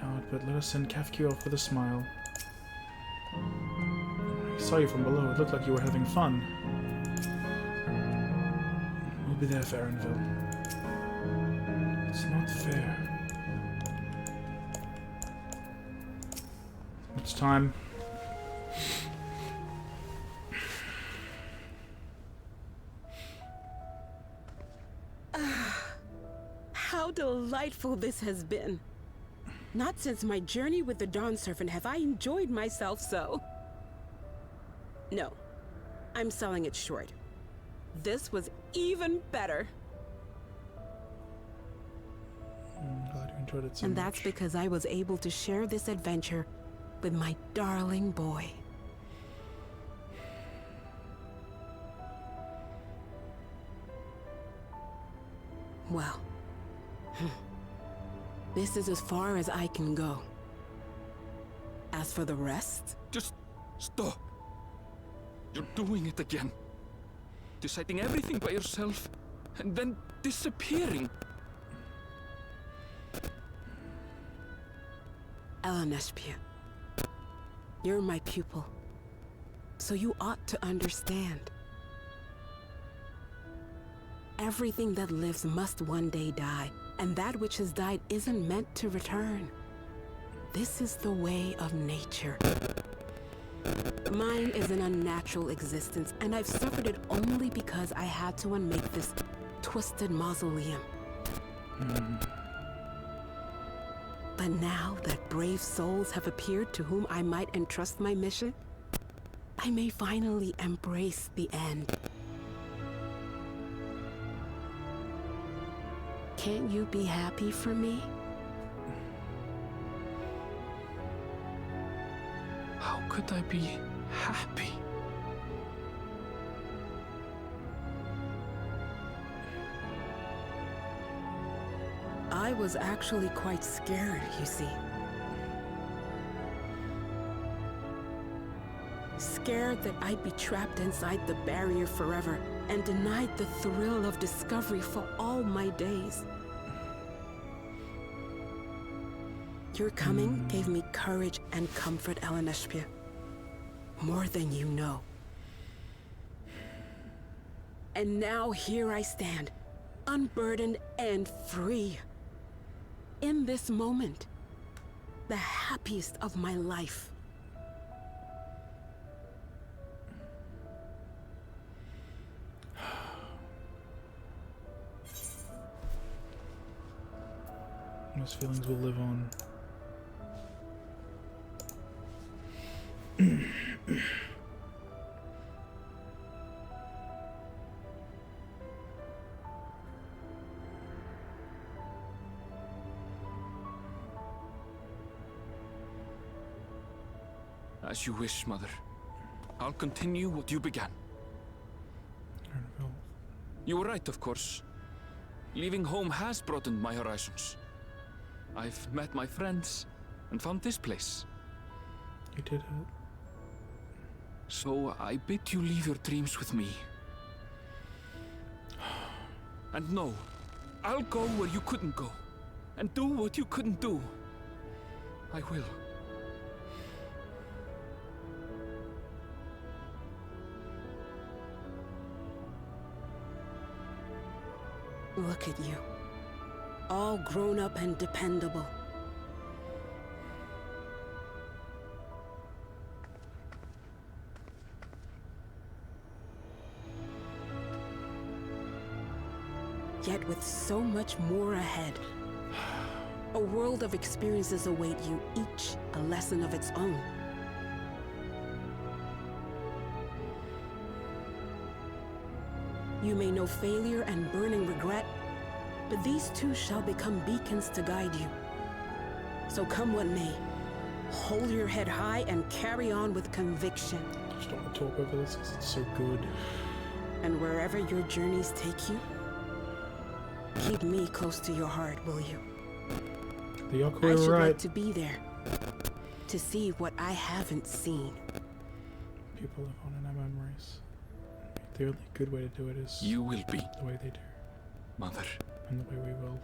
God, but let us send Kafki off with a smile. I saw you from below. It looked like you were having fun. We'll be there for Erenville. It's not fair. It's time. How delightful this has been. Not since my journey with the Dawn Servant have I enjoyed myself so. No, I'm selling it short. This was even better. I'm glad you enjoyed it so And much. that's because I was able to share this adventure with my darling boy. Well, this is as far as I can go. As for the rest... Just stop. You're doing it again. Deciding everything by yourself, and then disappearing. Eleneshpia, you're my pupil, so you ought to understand. Everything that lives must one day die, and that which has died isn't meant to return. This is the way of nature. Mine is an unnatural existence, and I've suffered it only because I had to unmake this twisted mausoleum. But now that brave souls have appeared to whom I might entrust my mission, I may finally embrace the end. Can't you be happy for me? How could I be happy? I was actually quite scared, you see. Scared that I'd be trapped inside the barrier forever and denied the thrill of discovery for all my days. Your coming gave me courage and comfort, Eleneshpia. More than you know. And now here I stand, unburdened and free. In this moment, the happiest of my life. Those feelings will live on. As you wish, Mother. I'll continue what you began. You were right, of course. Leaving home has broadened my horizons. I've met my friends and found this place. You did it. So I bid you leave your dreams with me. And no, I'll go where you couldn't go. And do what you couldn't do. I will. Look at you. All grown up and dependable. Yet with so much more ahead. A world of experiences await you, each a lesson of its own. You may know failure and burning regret, but these too shall become beacons to guide you. So come what may, hold your head high and carry on with conviction. I just don't want to talk over this because it's so good. And wherever your journeys take you, keep me close to your heart, will you? The I Yaku should right. like to be there, to see what I haven't seen. People live on in our memories. The only good way to do it is You will be. the way they do. Mother. And the way we will.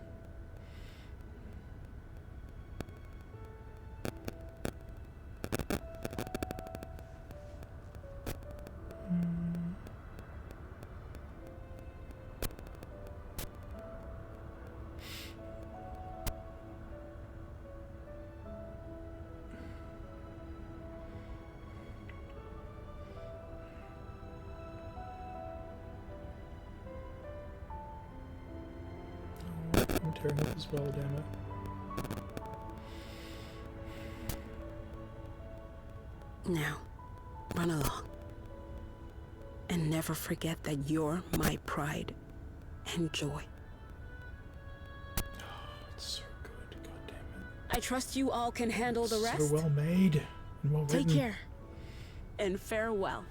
I'm tearing up as well, damn it. Now, run along. And never forget that you're my pride and joy. It's so good, god damn it. I trust you all can handle the rest. So well made and well Take written. care. And farewell.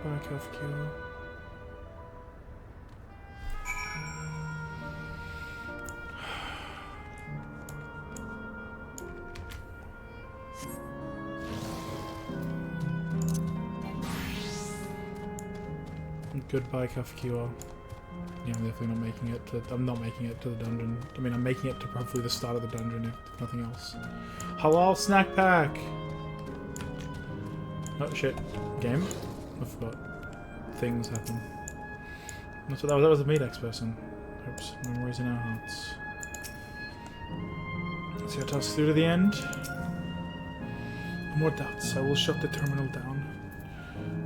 Goodbye, Kafkila. Goodbye, Kafkiwa. Yeah, I'm definitely not making it to. I'm not making it to the dungeon. I mean, I'm making it to probably the start of the dungeon, if nothing else. Halal snack pack. Oh shit! Game. I forgot. Things happen. That's what that was a Medex person. Oops. Memories in our hearts. Let's see our task through to the end. No more doubts. I will shut the terminal down.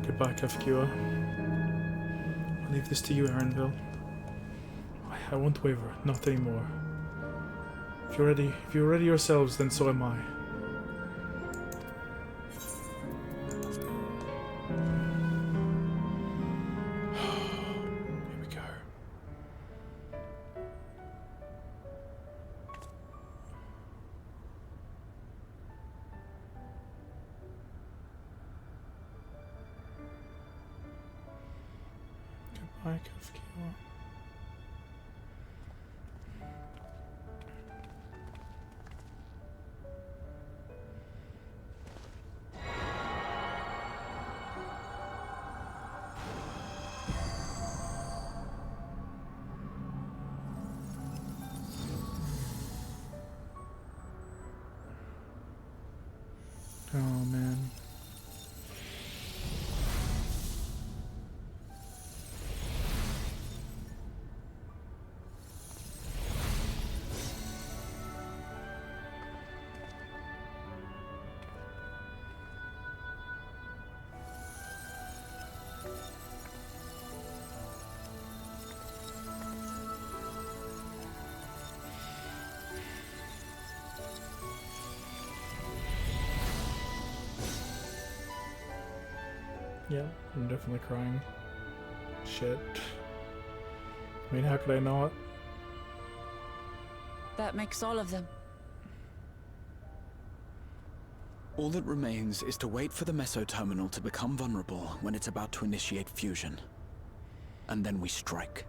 Goodbye, Kafkiwa. I'll leave this to you, Aaronville. I won't waver, not anymore. If you're ready yourselves, then so am I. Here we go. Goodbye, Kafkiwa. Oh man. Yeah, I'm definitely crying. Shit. I mean, how could I not? That makes all of them. All that remains is to wait for the meso terminal to become vulnerable when it's about to initiate fusion. And then we strike.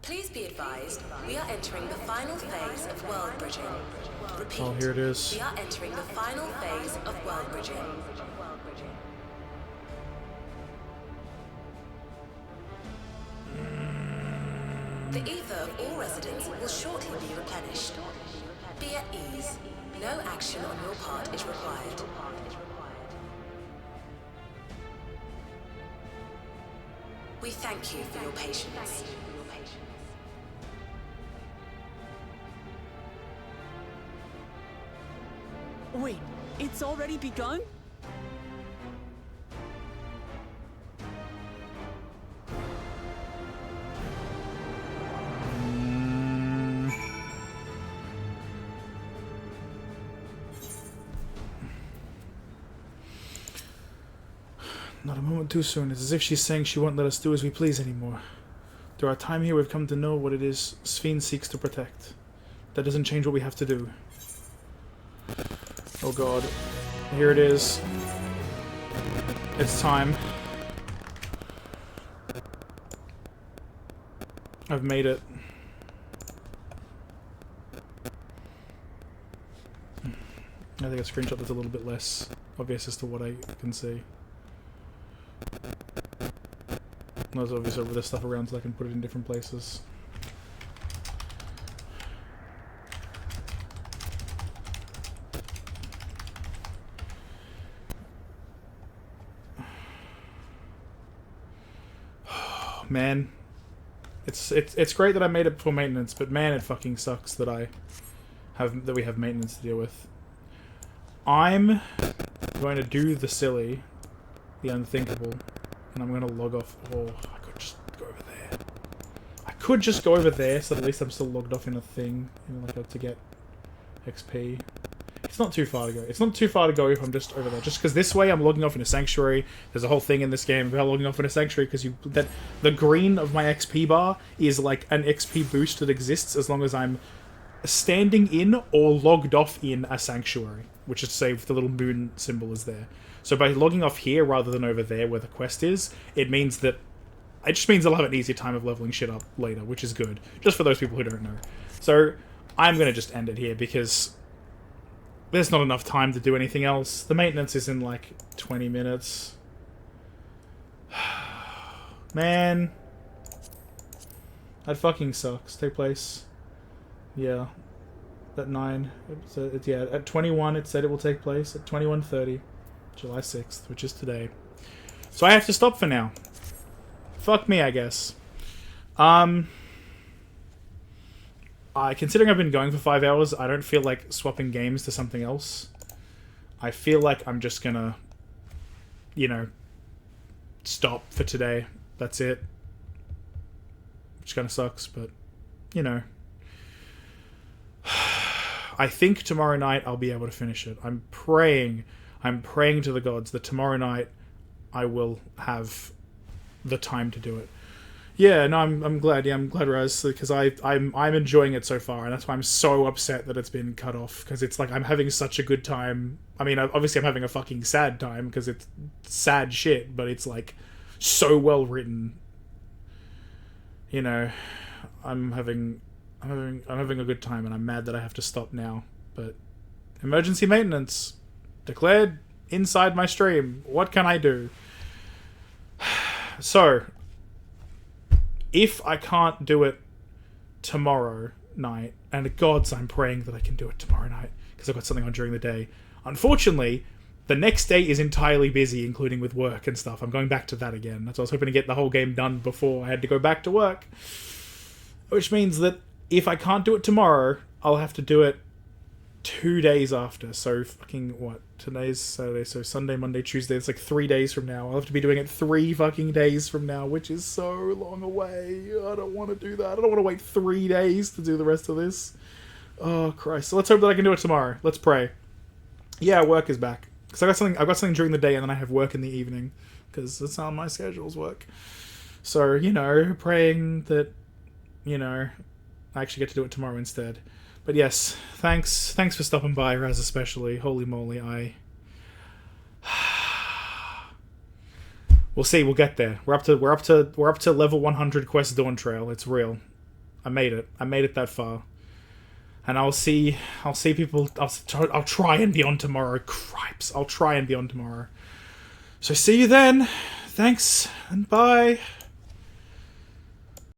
Please be advised, we are entering the final phase of world bridging. Repeat, oh, here it is. We are entering the final phase of world bridging. The ether of all residents will shortly be replenished. Be at ease. No action on your part is required. We thank you for your patience. Wait, it's already begun? Not a moment too soon. It's as if she's saying she won't let us do as we please anymore. Through our time here, we've come to know what it is Sphene seeks to protect. That doesn't change what we have to do. Oh god. Here it is. It's time. I've made it. I think a screenshot that's a little bit less obvious as to what I can see. There's obviously over this stuff around so I can put it in different places. Man, it's great that I made it before maintenance, but man, it fucking sucks that we have maintenance to deal with. I'm going to do the silly, the unthinkable, and I'm going to log off. Oh, I could just go over there. I could just go over there, so at least I'm still logged off in a thing, like to get XP. It's not too far to go. It's not too far to go if I'm just over there. Just because this way I'm logging off in a sanctuary. There's a whole thing in this game about logging off in a sanctuary because the green of my XP bar is like an XP boost that exists as long as I'm standing in or logged off in a sanctuary, which is to say if the little moon symbol is there. So by logging off here rather than over there where the quest is, it just means I'll have an easier time of leveling shit up later, which is good. Just for those people who don't know. So I'm going to just end it here because there's not enough time to do anything else. The maintenance is in like 20 minutes. Man. That fucking sucks. Take place. Yeah. At 9. Yeah, at 21 it said it will take place. At 21:30. July 6th, which is today. So I have to stop for now. Fuck me, I guess. Considering I've been going for 5 hours, I don't feel like swapping games to something else. I feel like I'm just gonna, stop for today. That's it. Which kind of sucks, but, I think tomorrow night I'll be able to finish it. I'm praying to the gods that tomorrow night I will have the time to do it. Yeah, no, I'm glad. Yeah, I'm glad, Raz, because I'm enjoying it so far, and that's why I'm so upset that it's been cut off. Because it's like I'm having such a good time. I mean, obviously I'm having a fucking sad time because it's sad shit, but it's like so well written. I'm having a good time, and I'm mad that I have to stop now. But emergency maintenance declared inside my stream. What can I do? So, if I can't do it tomorrow night, and the gods, I'm praying that I can do it tomorrow night, because I've got something on during the day. Unfortunately, The next day is entirely busy, including with work and stuff. I'm going back to that again. That's why I was hoping to get the whole game done before I had to go back to work. Which means that if I can't do it tomorrow, I'll have to do it 2 days after. So fucking what? Today's Saturday, so Sunday, Monday, Tuesday. It's like 3 days from now. I'll have to be doing it 3 fucking days from now, which is so long away. I don't want to do that. I don't want to wait 3 days to do the rest of this. Oh Christ! So let's hope that I can do it tomorrow. Let's pray. Yeah, work is back. Because I've got something during the day and then I have work in the evening. Because that's how my schedules work. So, you know, praying that, you know, I actually get to do it tomorrow instead. But yes, thanks for stopping by, Raz especially. Holy moly, we'll see, we'll get there. We're up to level 100 quest Dawntrail. It's real. I made it that far. And I'll see people. I'll try and be on tomorrow. Cripes, I'll try and be on tomorrow. So see you then. Thanks and bye.